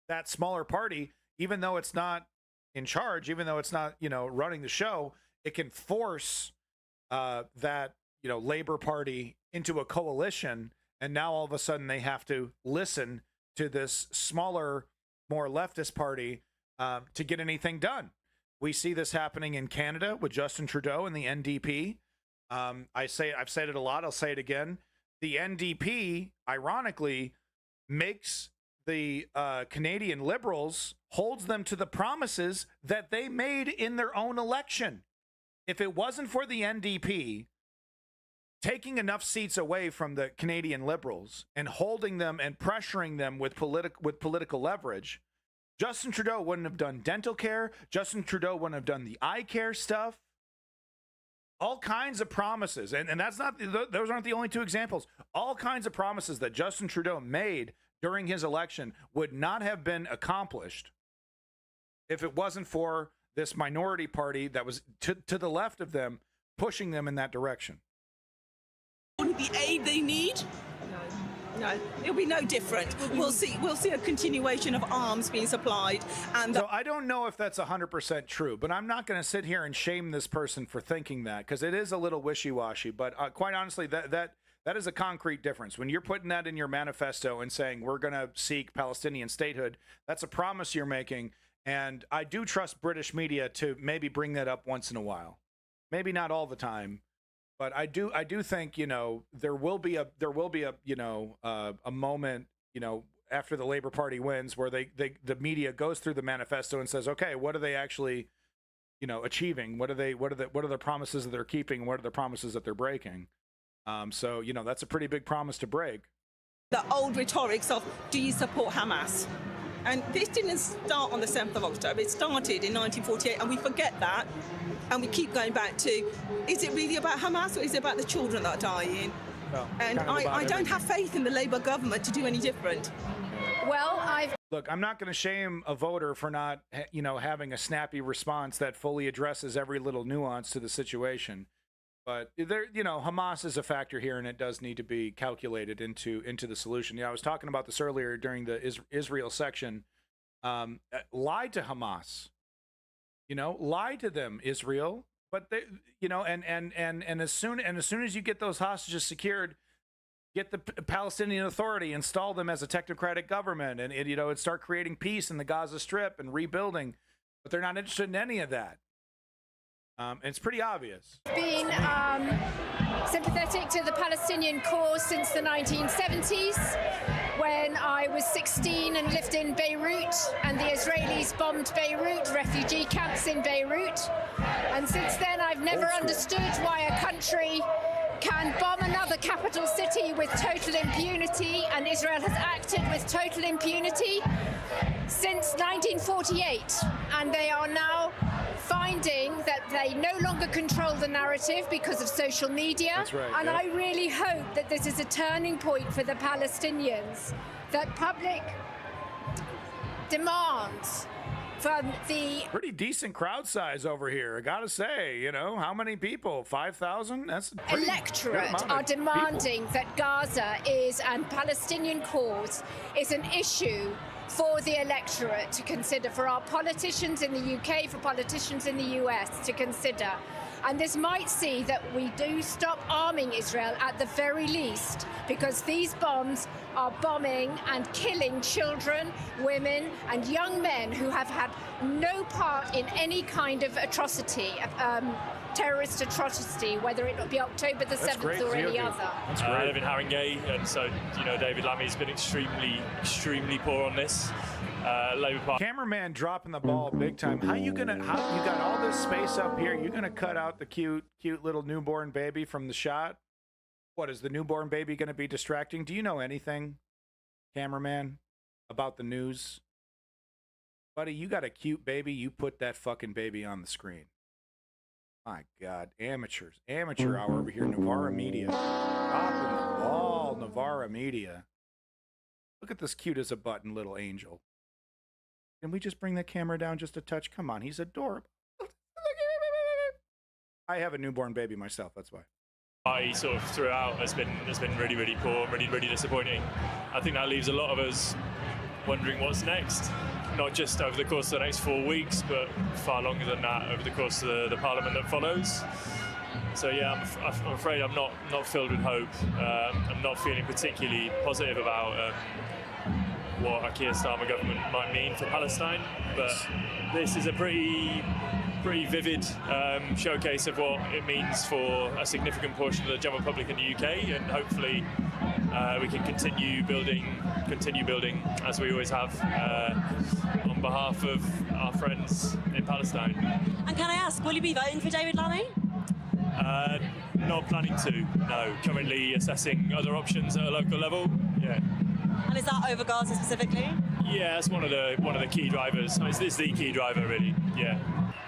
S3: that smaller party, even though it's not in charge, even though it's not, running the show, it can force that, Labor Party into a coalition. And now all of a sudden they have to listen to this smaller, more leftist party to get anything done. We see this happening in Canada with Justin Trudeau and the NDP. I've said it a lot. I'll say it again. The NDP, ironically, makes the Canadian Liberals, holds them to the promises that they made in their own election. If it wasn't for the NDP taking enough seats away from the Canadian Liberals and holding them and pressuring them with political leverage, Justin Trudeau wouldn't have done dental care. Justin Trudeau wouldn't have done the eye care stuff. All kinds of promises, and those aren't the only two examples. All kinds of promises that Justin Trudeau made during his election would not have been accomplished if it wasn't for this minority party that was to the left of them, pushing them in that direction.
S10: The aid they need? No, it'll be no different. We'll see a continuation of arms being supplied. And
S3: so I don't know if that's 100% true, but I'm not going to sit here and shame this person for thinking that, because it is a little wishy-washy. But quite honestly, that is a concrete difference. When you're putting that in your manifesto and saying we're going to seek Palestinian statehood, that's a promise you're making. And I do trust British media to maybe bring that up once in a while, maybe not all the time. But I do think, there will be a moment, after the Labor Party wins, where the media goes through the manifesto and says, okay, what are they actually, achieving? What are the promises that they're keeping? What are the promises that they're breaking? So that's a pretty big promise to break.
S10: The old rhetorics of, do you support Hamas? And this didn't start on the 7th of October. It started in 1948, and we forget that. And we keep going back to, is it really about Hamas, or is it about the children that are dying? Well, and I don't have faith in the Labour government to do any different.
S15: Well,
S3: Look, I'm not going to shame a voter for not, having a snappy response that fully addresses every little nuance to the situation. But Hamas is a factor here, and it does need to be calculated into the solution. I was talking about this earlier during the Israel section. Lie to Hamas. Lie to them, Israel. But they, and as soon as you get those hostages secured, get the Palestinian Authority, install them as a technocratic government, and start creating peace in the Gaza Strip and rebuilding. But they're not interested in any of that. And it's pretty obvious.
S9: Been sympathetic to the Palestinian cause since the 1970s, when I was 16 and lived in Beirut, and the Israelis bombed Beirut, refugee camps in Beirut. And since then, I've never understood why a country can bomb another capital city with total impunity, and Israel has acted with total impunity since 1948, and they are now finding that they no longer control the narrative because of social media.
S3: That's right,
S9: and
S3: yeah.
S9: I really hope that this is a turning point for the Palestinians, that public demands from the
S3: Pretty decent crowd size over here, I gotta say. You know, how many people? 5,000? That's a pretty good
S9: electorate
S3: amount
S9: are
S3: of
S9: demanding that Gaza is, and Palestinian cause is an issue for the electorate to consider, for our politicians in the UK, for politicians in the US to consider. And this might see that we do stop arming Israel at the very least, because these bombs are bombing and killing children, women and young men who have had no part in any kind of atrocity, terrorist atrocity, whether it be October the 7th or any other.
S11: I live in Haringey, and so, you know, David Lammy's been extremely poor on this. Labour Party.
S3: Cameraman dropping the ball big time. How you got all this space up here? You're gonna cut out the cute little newborn baby from the shot? What, is the newborn baby gonna be distracting? Do you know anything, cameraman, about the news? Buddy, you got a cute baby, you put that fucking baby on the screen. My God, amateurs. Amateur hour over here, Navarra Media. Dropping the ball, Navarra Media. Look at this cute as a button little angel. Can we just bring the camera down just a touch? Come on, he's adorable. I have a newborn baby myself, that's why.
S11: I sort of throughout has been really poor, really disappointing. I think that leaves a lot of us wondering what's next. Not just over the course of the next 4 weeks, but far longer than that, over the course of the Parliament that follows. So yeah, I'm afraid I'm not filled with hope. I'm not feeling particularly positive about what a Keir Starmer government might mean for Palestine. But this is a pretty vivid showcase of what it means for a significant portion of the general public in the UK, and hopefully we can continue building as we always have on behalf of our friends in Palestine.
S6: And can I ask, will you be voting for David Lammy?
S11: Not planning to, no. Currently assessing other options at a local level. Yeah.
S6: And is that over Gaza specifically?
S11: Yeah, that's one of the key drivers. It's the key driver, really. Yeah.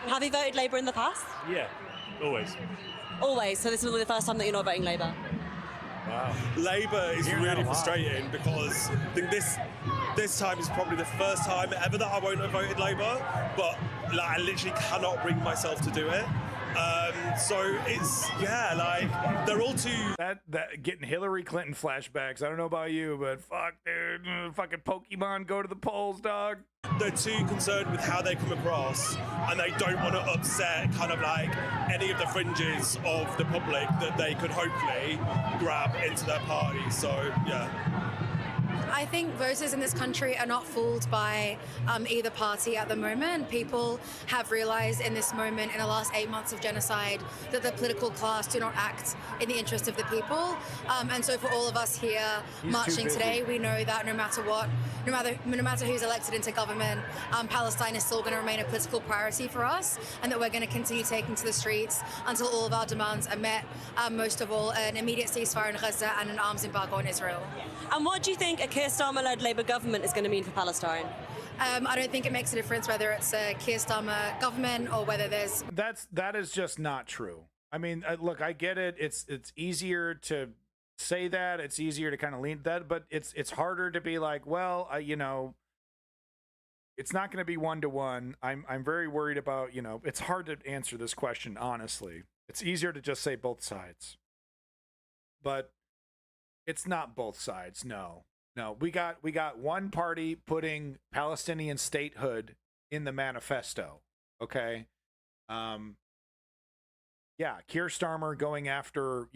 S6: And have you voted Labour in the past?
S11: Yeah, always.
S6: Always. So this will be the first time that you're not voting Labour.
S11: Wow.
S17: Labour is really frustrating because I think this time is probably the first time ever that I won't have voted Labour, but like, I literally cannot bring myself to do it. So it's, yeah, like, they're all too...
S3: That getting Hillary Clinton flashbacks. I don't know about you, but fuck, dude. Fucking Pokemon go to the polls, dog.
S17: They're too concerned with how they come across, and they don't want to upset kind of like any of the fringes of the public that they could hopefully grab into their party. So, yeah.
S22: I think voters in this country are not fooled by either party at the moment. People have realised in this moment, in the last 8 months of genocide, that the political class do not act in the interest of the people. And so for all of us here marching today, we know that no matter what, no matter who's elected into government, Palestine is still going to remain a political priority for us, and that we're going to continue taking to the streets until all of our demands are met, most of all an immediate ceasefire in Gaza and an arms embargo on Israel.
S6: And what do you think a Keir Starmer-led Labour government is going to mean for Palestine?
S22: I don't think it makes a difference whether it's a Keir Starmer government or whether there's...
S3: That is just not true. I mean, look, I get it. It's easier to say that. It's easier to kind of lean that, but it's harder to be like, well, you know, it's not going to be one-to-one. I'm very worried about, you know, it's hard to answer this question, honestly. It's easier to just say both sides. But it's not both sides, no. No, we got one party putting Palestinian statehood in the manifesto, okay? Yeah, Keir Starmer going after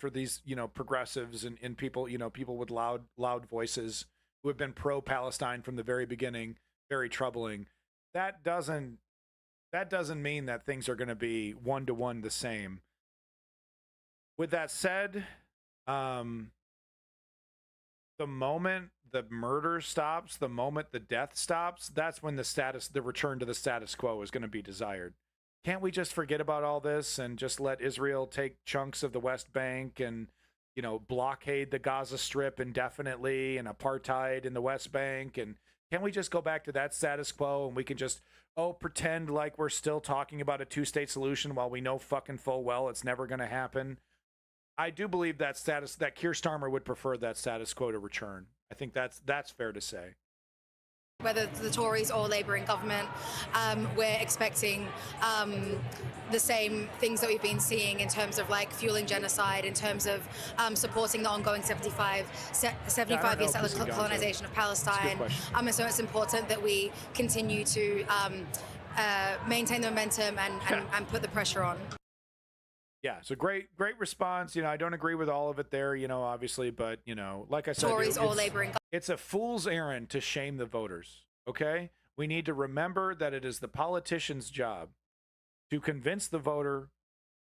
S3: these, you know, progressives and people, you know, people with loud voices who have been pro-Palestine from the very beginning, very troubling. That doesn't that doesn't mean that things are going to be one-to-one the same. With that said, the moment the murder stops, the moment the death stops, that's when the return to the status quo is going to be desired. Can't we just forget about all this and just let Israel take chunks of the West Bank and, you know, blockade the Gaza Strip indefinitely and apartheid in the West Bank? And can't we just go back to that status quo and we can just, pretend like we're still talking about a two-state solution while we know fucking full well it's never going to happen? I do believe that Keir Starmer would prefer that status quo to return. I think that's fair to say.
S22: Whether the Tories or Labour in government, we're expecting the same things that we've been seeing in terms of like fueling genocide, in terms of supporting the ongoing 75 year settler colonization of Palestine. And so it's important that we continue to maintain the momentum and put the pressure on.
S3: Yeah, so great response. You know, I don't agree with all of it there, you know, obviously, but, you know, like I said,
S22: Tories or Labour in government.
S3: It's a fool's errand to shame the voters, okay? We need to remember that it is the politician's job to convince the voter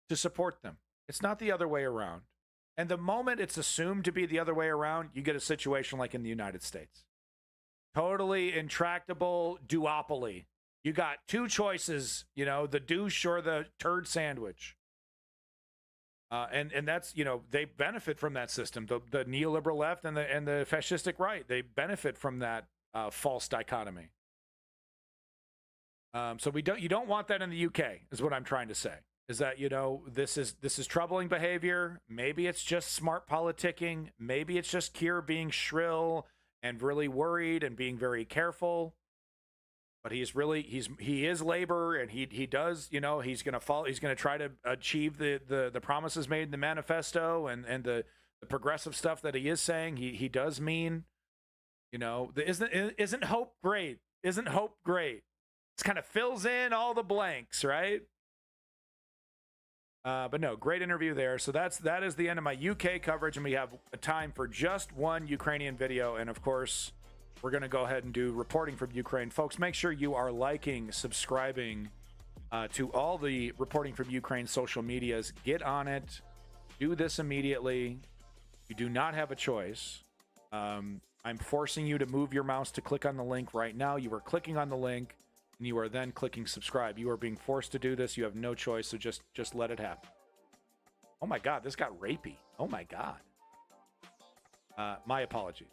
S3: to support them. It's not the other way around. And the moment it's assumed to be the other way around, you get a situation like in the United States. Totally intractable duopoly. You got two choices, you know, the douche or the turd sandwich. And that's, you know, they benefit from that system. The neoliberal left and the fascistic right, they benefit from that false dichotomy. So you don't want that in the UK, is what I'm trying to say. Is that, you know, this is troubling behavior. Maybe it's just smart politicking. Maybe it's just Keir being shrill and really worried and being very careful. But he is Labor, and he does, you know, he's going to try to achieve the promises made in the manifesto and the progressive stuff that he is saying. He does mean, you know, isn't hope great? Isn't hope great? It kind of fills in all the blanks, right? But no, great interview there. So that is the end of my UK coverage, and we have time for just one Ukrainian video, and of course, we're going to go ahead and do reporting from Ukraine. Folks, make sure you are liking, subscribing to all the reporting from Ukraine social medias. Get on it. Do this immediately. You do not have a choice. I'm forcing you to move your mouse to click on the link right now. You are clicking on the link, and you are then clicking subscribe. You are being forced to do this. You have no choice, so just let it happen. Oh, my God. This got rapey. Oh, my God. My apologies.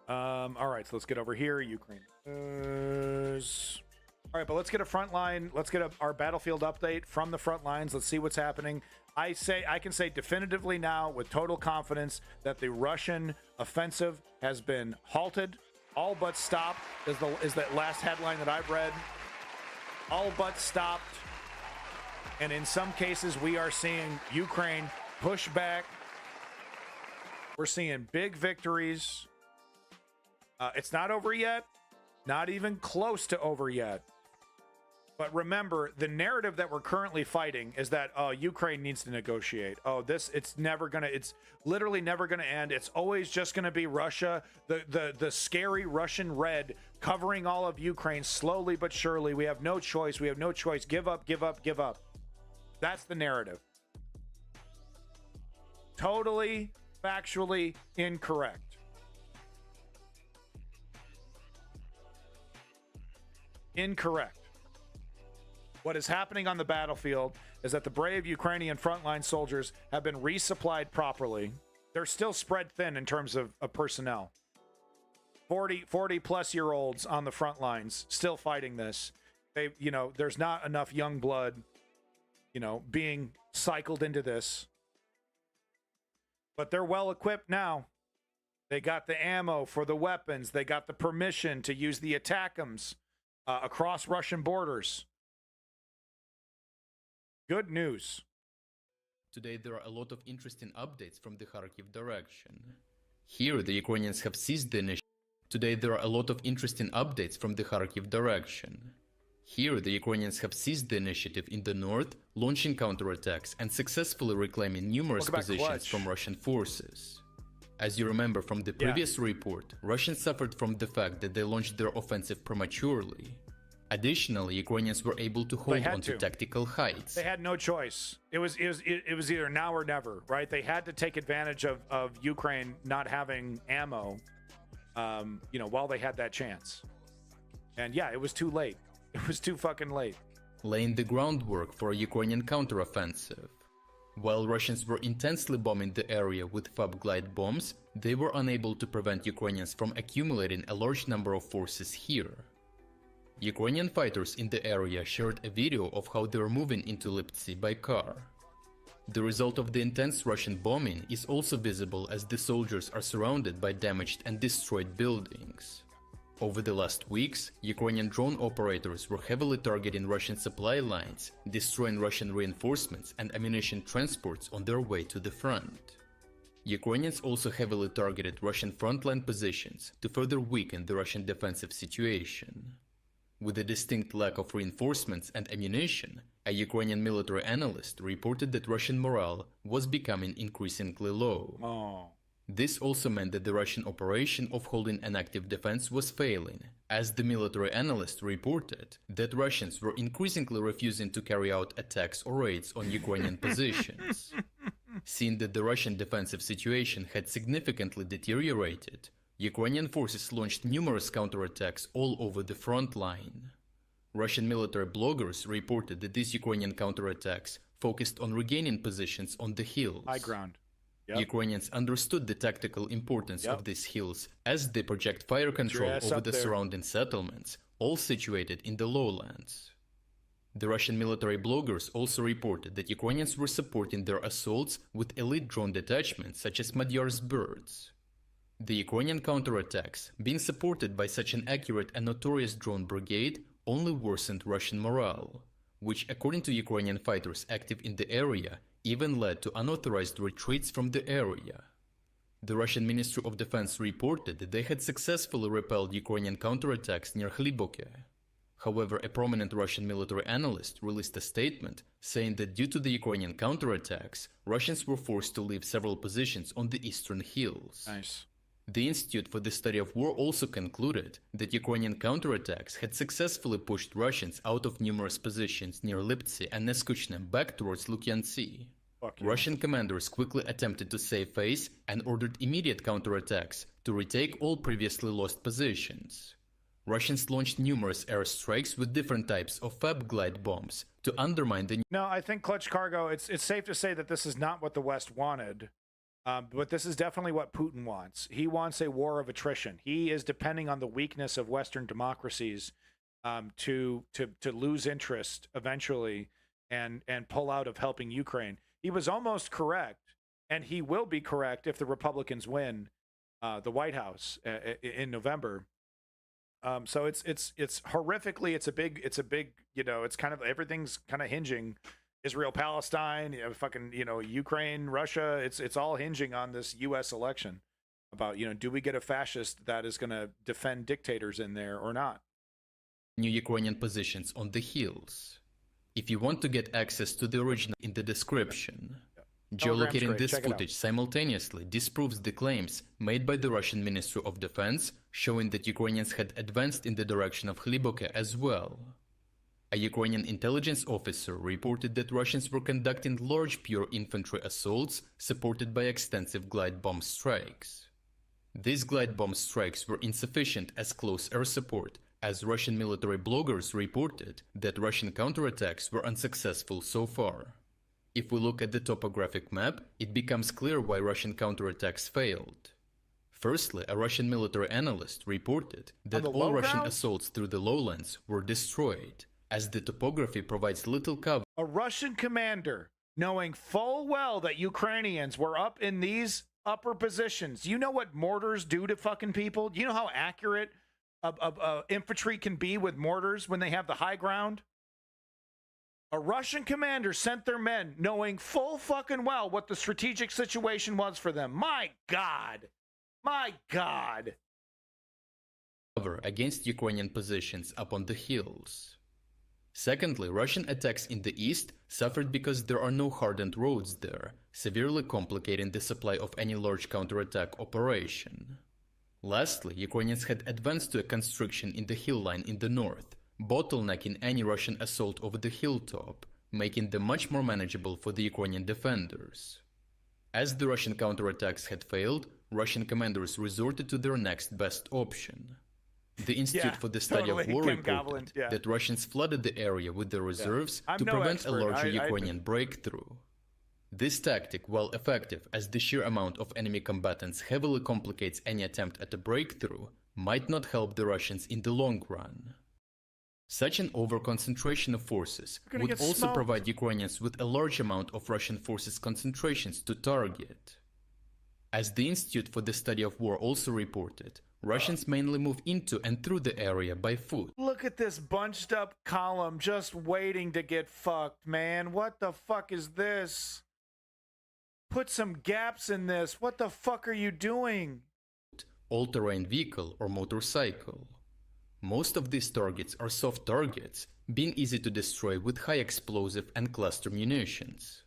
S3: All right, so let's get over here. Ukraine. All right, but let's get a front line. Let's get our battlefield update from the front lines. Let's see what's happening. I can say definitively now with total confidence that the Russian offensive has been halted, all but stopped, is that last headline that I've read. All but stopped. And in some cases, we are seeing Ukraine push back. We're seeing big victories. It's not over yet, not even close to over yet. But remember, the narrative that we're currently fighting is that Ukraine needs to negotiate. It's literally never going to end. It's always just going to be Russia, the scary Russian red covering all of Ukraine slowly but surely. We have no choice. We have no choice. Give up, give up, give up. That's the narrative. Totally, factually incorrect. Incorrect. What is happening on the battlefield is that the brave Ukrainian frontline soldiers have been resupplied properly. They're still spread thin in terms of personnel. 40 plus year olds on the front lines still fighting this. There's not enough young blood, being cycled into this. But they're well equipped now. They got the ammo for the weapons. They got the permission to use the ATACMS across Russian borders. Good news.
S1: Today there are a lot of interesting updates from the Kharkiv direction. Here the Ukrainians have seized the initiative. Today there are a lot of interesting updates from the Kharkiv direction. Here the Ukrainians have seized the initiative in the north, launching counterattacks and successfully reclaiming numerous positions from Russian forces. As you remember from the previous report, Russians suffered from the fact that they launched their offensive prematurely. Additionally, Ukrainians were able to hold on to tactical heights.
S3: They had no choice. It was either now or never, right? They had to take advantage of Ukraine not having ammo, while they had that chance. And yeah, it was too late. It was too fucking late.
S1: Laying the groundwork for a Ukrainian counteroffensive. While Russians were intensely bombing the area with FAB glide bombs, they were unable to prevent Ukrainians from accumulating a large number of forces here. Ukrainian fighters in the area shared a video of how they were moving into Liptsi by car. The result of the intense Russian bombing is also visible as the soldiers are surrounded by damaged and destroyed buildings. Over the last weeks, Ukrainian drone operators were heavily targeting Russian supply lines, destroying Russian reinforcements and ammunition transports on their way to the front. Ukrainians also heavily targeted Russian frontline positions to further weaken the Russian defensive situation. With a distinct lack of reinforcements and ammunition, a Ukrainian military analyst reported that Russian morale was becoming increasingly low. This also meant that the Russian operation of holding an active defense was failing, as the military analyst reported that Russians were increasingly refusing to carry out attacks or raids on Ukrainian positions. Seeing that the Russian defensive situation had significantly deteriorated, Ukrainian forces launched numerous counterattacks all over the front line. Russian military bloggers reported that these Ukrainian counterattacks focused on regaining positions on the hills.
S3: High ground. Yep.
S1: Ukrainians understood the tactical importance of these hills as they project fire control over the surrounding settlements, all situated in the lowlands. The Russian military bloggers also reported that Ukrainians were supporting their assaults with elite drone detachments such as Magyar's birds. The Ukrainian counterattacks, being supported by such an accurate and notorious drone brigade, only worsened Russian morale, which, according to Ukrainian fighters active in the area, even led to unauthorized retreats from the area. The Russian Ministry of Defense reported that they had successfully repelled Ukrainian counterattacks near Hliboke. However, a prominent Russian military analyst released a statement saying that due to the Ukrainian counterattacks, Russians were forced to leave several positions on the eastern hills.
S3: Nice.
S1: The Institute for the Study of War also concluded that Ukrainian counterattacks had successfully pushed Russians out of numerous positions near Liptsi and Neskuchne back towards Lukyantsy. Russian commanders quickly attempted to save face and ordered immediate counterattacks to retake all previously lost positions. Russians launched numerous airstrikes with different types of FAB glide bombs to undermine the...
S3: No, I think Clutch Cargo, it's safe to say that this is not what the West wanted. But this is definitely what Putin wants. He wants a war of attrition. He is depending on the weakness of Western democracies to lose interest eventually and pull out of helping Ukraine. He was almost correct, and he will be correct if the Republicans win the White House in November. So it's horrifically, it's a big, it's kind of, everything's kind of hinging. Israel, Palestine, Ukraine, Russia, it's all hinging on this U.S. election about, do we get a fascist that is going to defend dictators in there or not?
S1: New Ukrainian positions on the hills. If you want to get access to the original in the description, geolocating this footage simultaneously disproves the claims made by the Russian Ministry of Defense, showing that Ukrainians had advanced in the direction of Hliboke as well. A Ukrainian intelligence officer reported that Russians were conducting large pure infantry assaults supported by extensive glide bomb strikes. These glide bomb strikes were insufficient as close air support, as Russian military bloggers reported that Russian counterattacks were unsuccessful so far. If we look at the topographic map, it becomes clear why Russian counterattacks failed. Firstly, a Russian military analyst reported that all Russian assaults through the lowlands were destroyed, as the topography provides little cover.
S3: A Russian commander, knowing full well that Ukrainians were up in these upper positions. You know what mortars do to fucking people? You know how accurate infantry can be with mortars when they have the high ground? A Russian commander sent their men knowing full fucking well what the strategic situation was for them. My God. My God.
S1: Cover against Ukrainian positions up on the hills. Secondly, Russian attacks in the east suffered because there are no hardened roads there, severely complicating the supply of any large counterattack operation. Lastly, Ukrainians had advanced to a constriction in the hill line in the north, bottlenecking any Russian assault over the hilltop, making them much more manageable for the Ukrainian defenders. As the Russian counterattacks had failed, Russian commanders resorted to their next best option. The Institute for the Study of War reported that Russians flooded the area with their reserves to prevent a larger Ukrainian breakthrough. This tactic, while effective as the sheer amount of enemy combatants heavily complicates any attempt at a breakthrough, might not help the Russians in the long run. Such an over-concentration of forces would also provide Ukrainians with a large amount of Russian forces' concentrations to target. As the Institute for the Study of War also reported, Russians mainly move into and through the area by foot.
S3: Look at this bunched up column just waiting to get fucked, man. What the fuck is this? Put some gaps in this. What the fuck are you doing?
S1: All-terrain vehicle or motorcycle. Most of these targets are soft targets, being easy to destroy with high explosive and cluster munitions.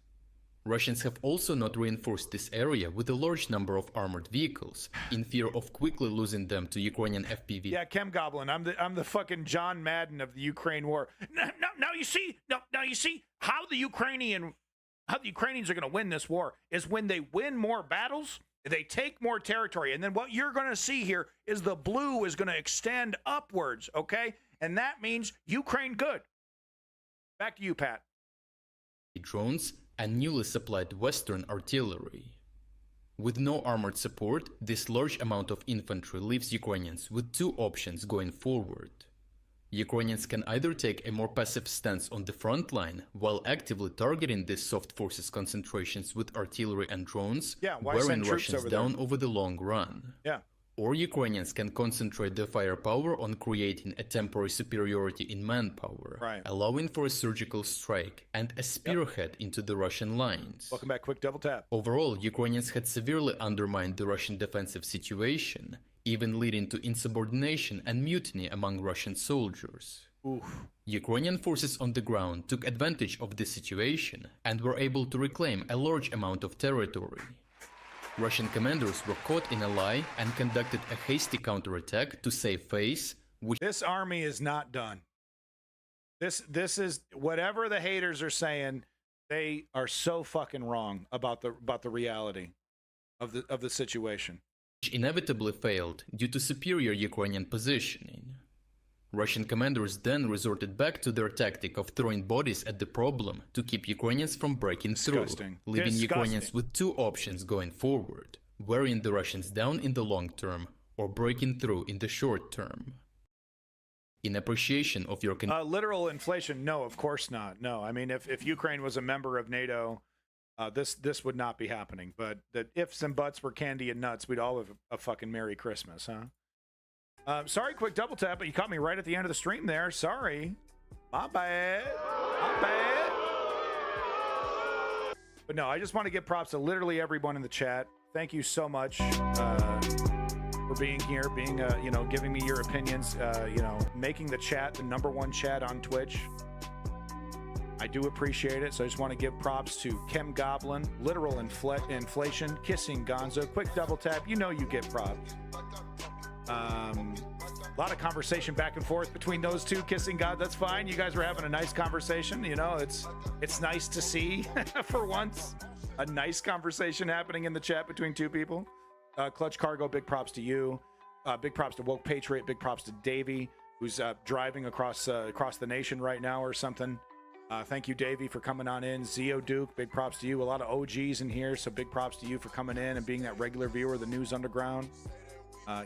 S1: Russians have also not reinforced this area with a large number of armored vehicles, in fear of quickly losing them to Ukrainian FPV.
S3: Yeah, Chem Goblin, I'm the fucking John Madden of the Ukraine war. Now you see how the Ukrainians are going to win this war is when they win more battles, they take more territory, and then what you're going to see here is the blue is going to extend upwards, okay? And that means Ukraine good. Back to you, Pat.
S1: Drones and newly supplied Western artillery. With no armored support, this large amount of infantry leaves Ukrainians with two options going forward. Ukrainians can either take a more passive stance on the front line while actively targeting these soft forces concentrations with artillery and drones, wearing Russians down over the long run. Or Ukrainians can concentrate their firepower on creating a temporary superiority in manpower, allowing for a surgical strike and a spearhead into the Russian lines.
S3: Welcome back, quick double tap.
S1: Overall, Ukrainians had severely undermined the Russian defensive situation, even leading to insubordination and mutiny among Russian soldiers. Ukrainian forces on the ground took advantage of this situation and were able to reclaim a large amount of territory. Russian commanders were caught in a lie and conducted a hasty counterattack to save face, which...
S3: This army is not done. This is whatever the haters are saying, they are so fucking wrong about the reality of the situation.
S1: Which inevitably failed due to superior Ukrainian positioning. Russian commanders then resorted back to their tactic of throwing bodies at the problem to keep Ukrainians from breaking through, leaving Ukrainians with two options going forward, wearing the Russians down in the long term or breaking through in the short term. In appreciation of your...
S3: literal inflation, no, of course not. No, I mean, if Ukraine was a member of NATO, this would not be happening. But the ifs and buts were candy and nuts, we'd all have a fucking Merry Christmas, huh? Sorry, quick double tap, but you caught me right at the end of the stream there. Sorry. My bad. My bad. But no, I just want to give props to literally everyone in the chat. Thank you so much for being here, giving me your opinions, making the chat the #1 chat on Twitch. I do appreciate it, so I just want to give props to Chem Goblin, Literal Inflation, Kissing Gonzo, quick double tap. You know you get props. A lot of conversation back and forth between those two. Kissing God, that's fine. You guys were having a nice conversation. You know, it's nice to see for once a nice conversation happening in the chat between two people. Clutch Cargo, big props to you. Big props to Woke Patriot. Big props to Davey, who's driving across the nation right now or something. Thank you, Davey, for coming on in. Zeo Duke, big props to you. A lot of OGs in here, so big props to you for coming in and being that regular viewer of the News Underground. I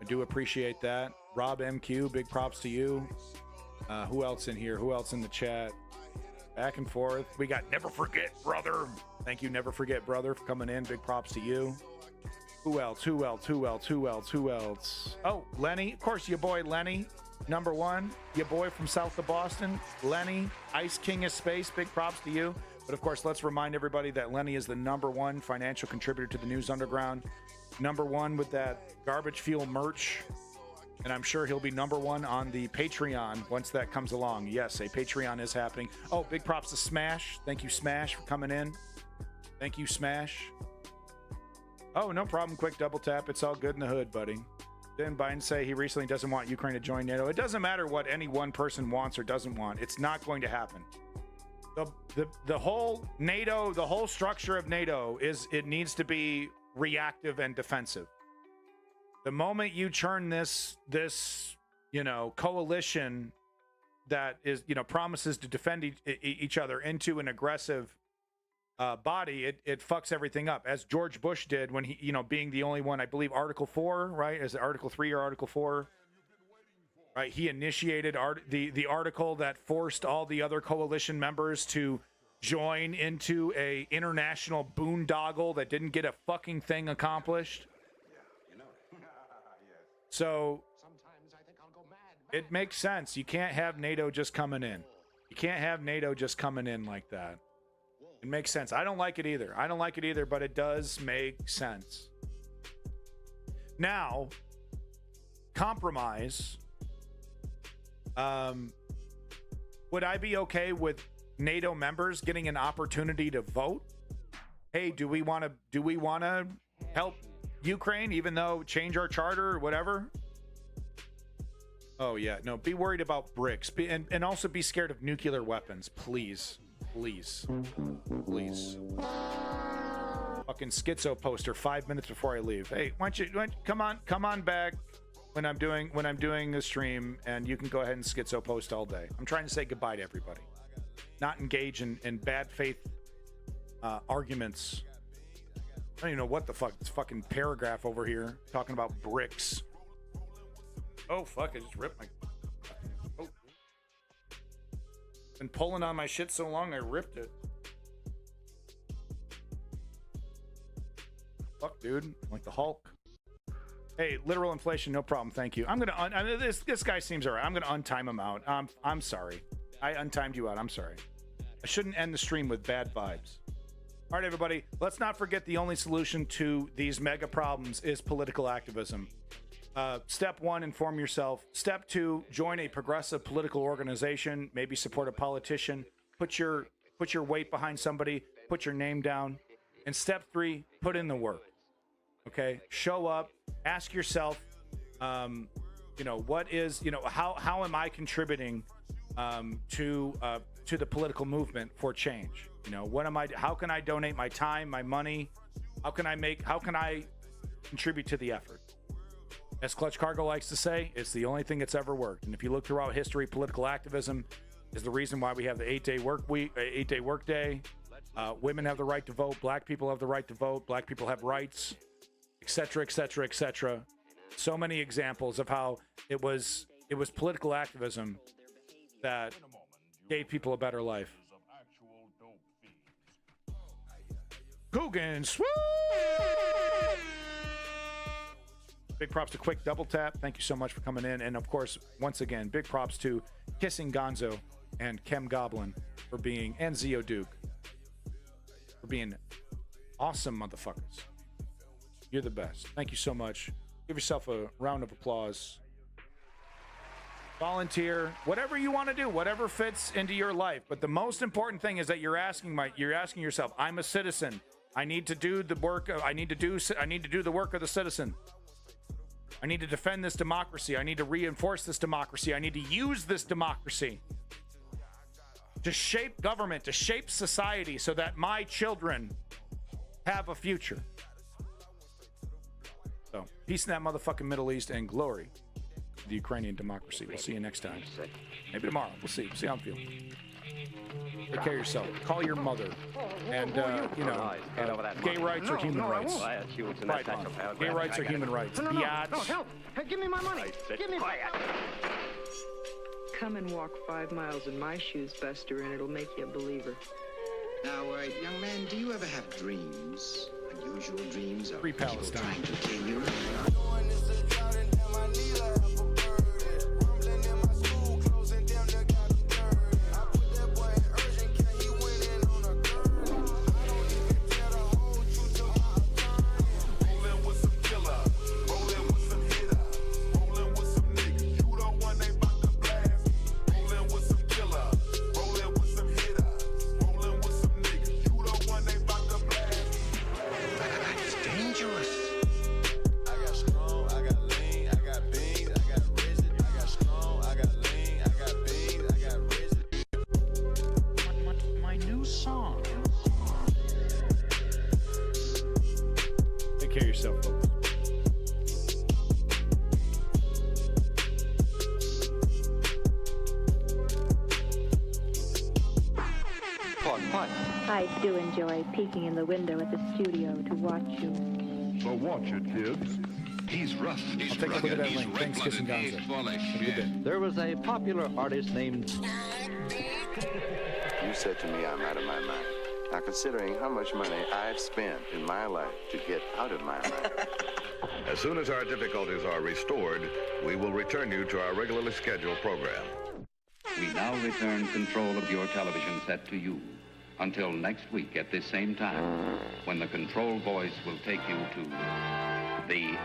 S3: do appreciate that. Rob MQ, big props to you. Who else in here? Who else in the chat? Back and forth. We got Never Forget Brother. Thank you, Never Forget Brother, for coming in. Big props to you. Who else? Who else? Who else? Who else? Who else? Oh, Lenny. Of course, your boy Lenny. #1. Your boy from south of Boston. Lenny. Ice King of Space. Big props to you. But of course, let's remind everybody that Lenny is the #1 financial contributor to the News Underground. #1 with that garbage fuel merch, and I'm sure he'll be #1 on the Patreon once that comes along. Yes, a Patreon is happening. Oh, big props to Smash. Thank you, Smash, for coming in. Thank you, Smash. Oh, no problem. Quick double tap. It's all good in the hood, buddy. Didn't Biden say he recently doesn't want Ukraine to join NATO? It doesn't matter what any one person wants or doesn't want. It's not going to happen. The whole NATO, the whole structure of NATO is it needs to be reactive and defensive. The moment you turn this coalition that is promises to defend each other into an aggressive body, it fucks everything up, as George Bush did when he being the only one, I believe Article 4, right? Is it Article 3 or Article 4? Right, he initiated the article that forced all the other coalition members to join into a international boondoggle that didn't get a fucking thing accomplished. So it makes sense. You can't have NATO just coming in. You can't have NATO just coming in like that. It makes sense. I don't like it either. I don't like it either, but it does make sense. Now, compromise. Would I be okay with NATO members getting an opportunity to vote? Hey, do we want to help Ukraine, even though change our charter or whatever? Oh yeah, no. Be worried about BRICS, and also be scared of nuclear weapons, please. Fucking schizo poster 5 minutes before I leave. Hey, why don't you come on back when I'm doing a stream, and you can go ahead and schizo post all day. I'm trying to say goodbye to everybody, not engage in bad faith arguments. I don't even know what the fuck this fucking paragraph over here talking about BRICS. Oh fuck! I just ripped my. Oh. Been pulling on my shit so long I ripped it. Fuck, dude! I'm like the Hulk. Hey, literal inflation, no problem. Thank you. I'm gonna this guy seems alright. I'm gonna untime him out. I'm sorry. I untimed you out. I'm sorry. I shouldn't end the stream with bad vibes. All right, everybody. Let's not forget the only solution to these mega problems is political activism. Step 1, inform yourself. Step 2, join a progressive political organization. Maybe support a politician. Put your weight behind somebody. Put your name down. And step 3, put in the work. Okay, show up. Ask yourself, what is, how am I contributing to the political movement for change? How can I donate my time, my money? How can I contribute to the effort? As Clutch Cargo likes to say, it's the only thing that's ever worked. And if you look throughout history, political activism is the reason why we have the 8-day work day. Women have the right to vote. Black people have the right to vote. Black people have rights, etc., etc., etc. So many examples of how it was political activism that gave people a better life. Coogan, swoop! Big props to Quick Double Tap. Thank you so much for coming in. And of course, once again, big props to Kissing Gonzo and Kem Goblin and Zio Duke for being awesome motherfuckers. You're the best. Thank you so much. Give yourself a round of applause. Volunteer, whatever you want to do, whatever fits into your life. But the most important thing is that you're asking yourself, I'm a citizen. I need to do the work. I need to do the work of the citizen. I need to defend this democracy. I need to reinforce this democracy. I need to use this democracy to shape government, to shape society so that my children have a future. So, peace in that motherfucking Middle East and glory to the Ukrainian democracy. We'll see you next time. Maybe tomorrow. We'll see. See how I'm feeling. Take care of yourself. Call your mother. And, gay rights are human rights. Pride Month. Gay rights are human rights. Biatch.
S4: No, help! Hey, give me my money! Give me quiet! Come and walk 5 miles in my shoes, Buster, and it'll make you a believer.
S12: Now, young man, do you ever have dreams? Unusual dreams of
S3: Free Palestine.
S12: Trying to kill you?
S13: fun.
S16: I do enjoy peeking in the window at the studio to watch you.
S13: So watch it, kids.
S23: He's rough, he's
S13: I'll take a look at
S23: rugged,
S13: that
S23: he's
S13: link. Thanks, Kiss and
S23: red-blooded, he's
S13: Gonzo.
S23: bullish.
S13: Have a good day.
S24: There was a popular artist named...
S25: You said to me I'm out of my mind. Now, considering how much money I've spent in my life to get out of my mind.
S23: As soon as our difficulties are restored, we will return you to our regularly scheduled program.
S26: We now return control of your television set to you. Until next week at this same time, when the control voice will take you to the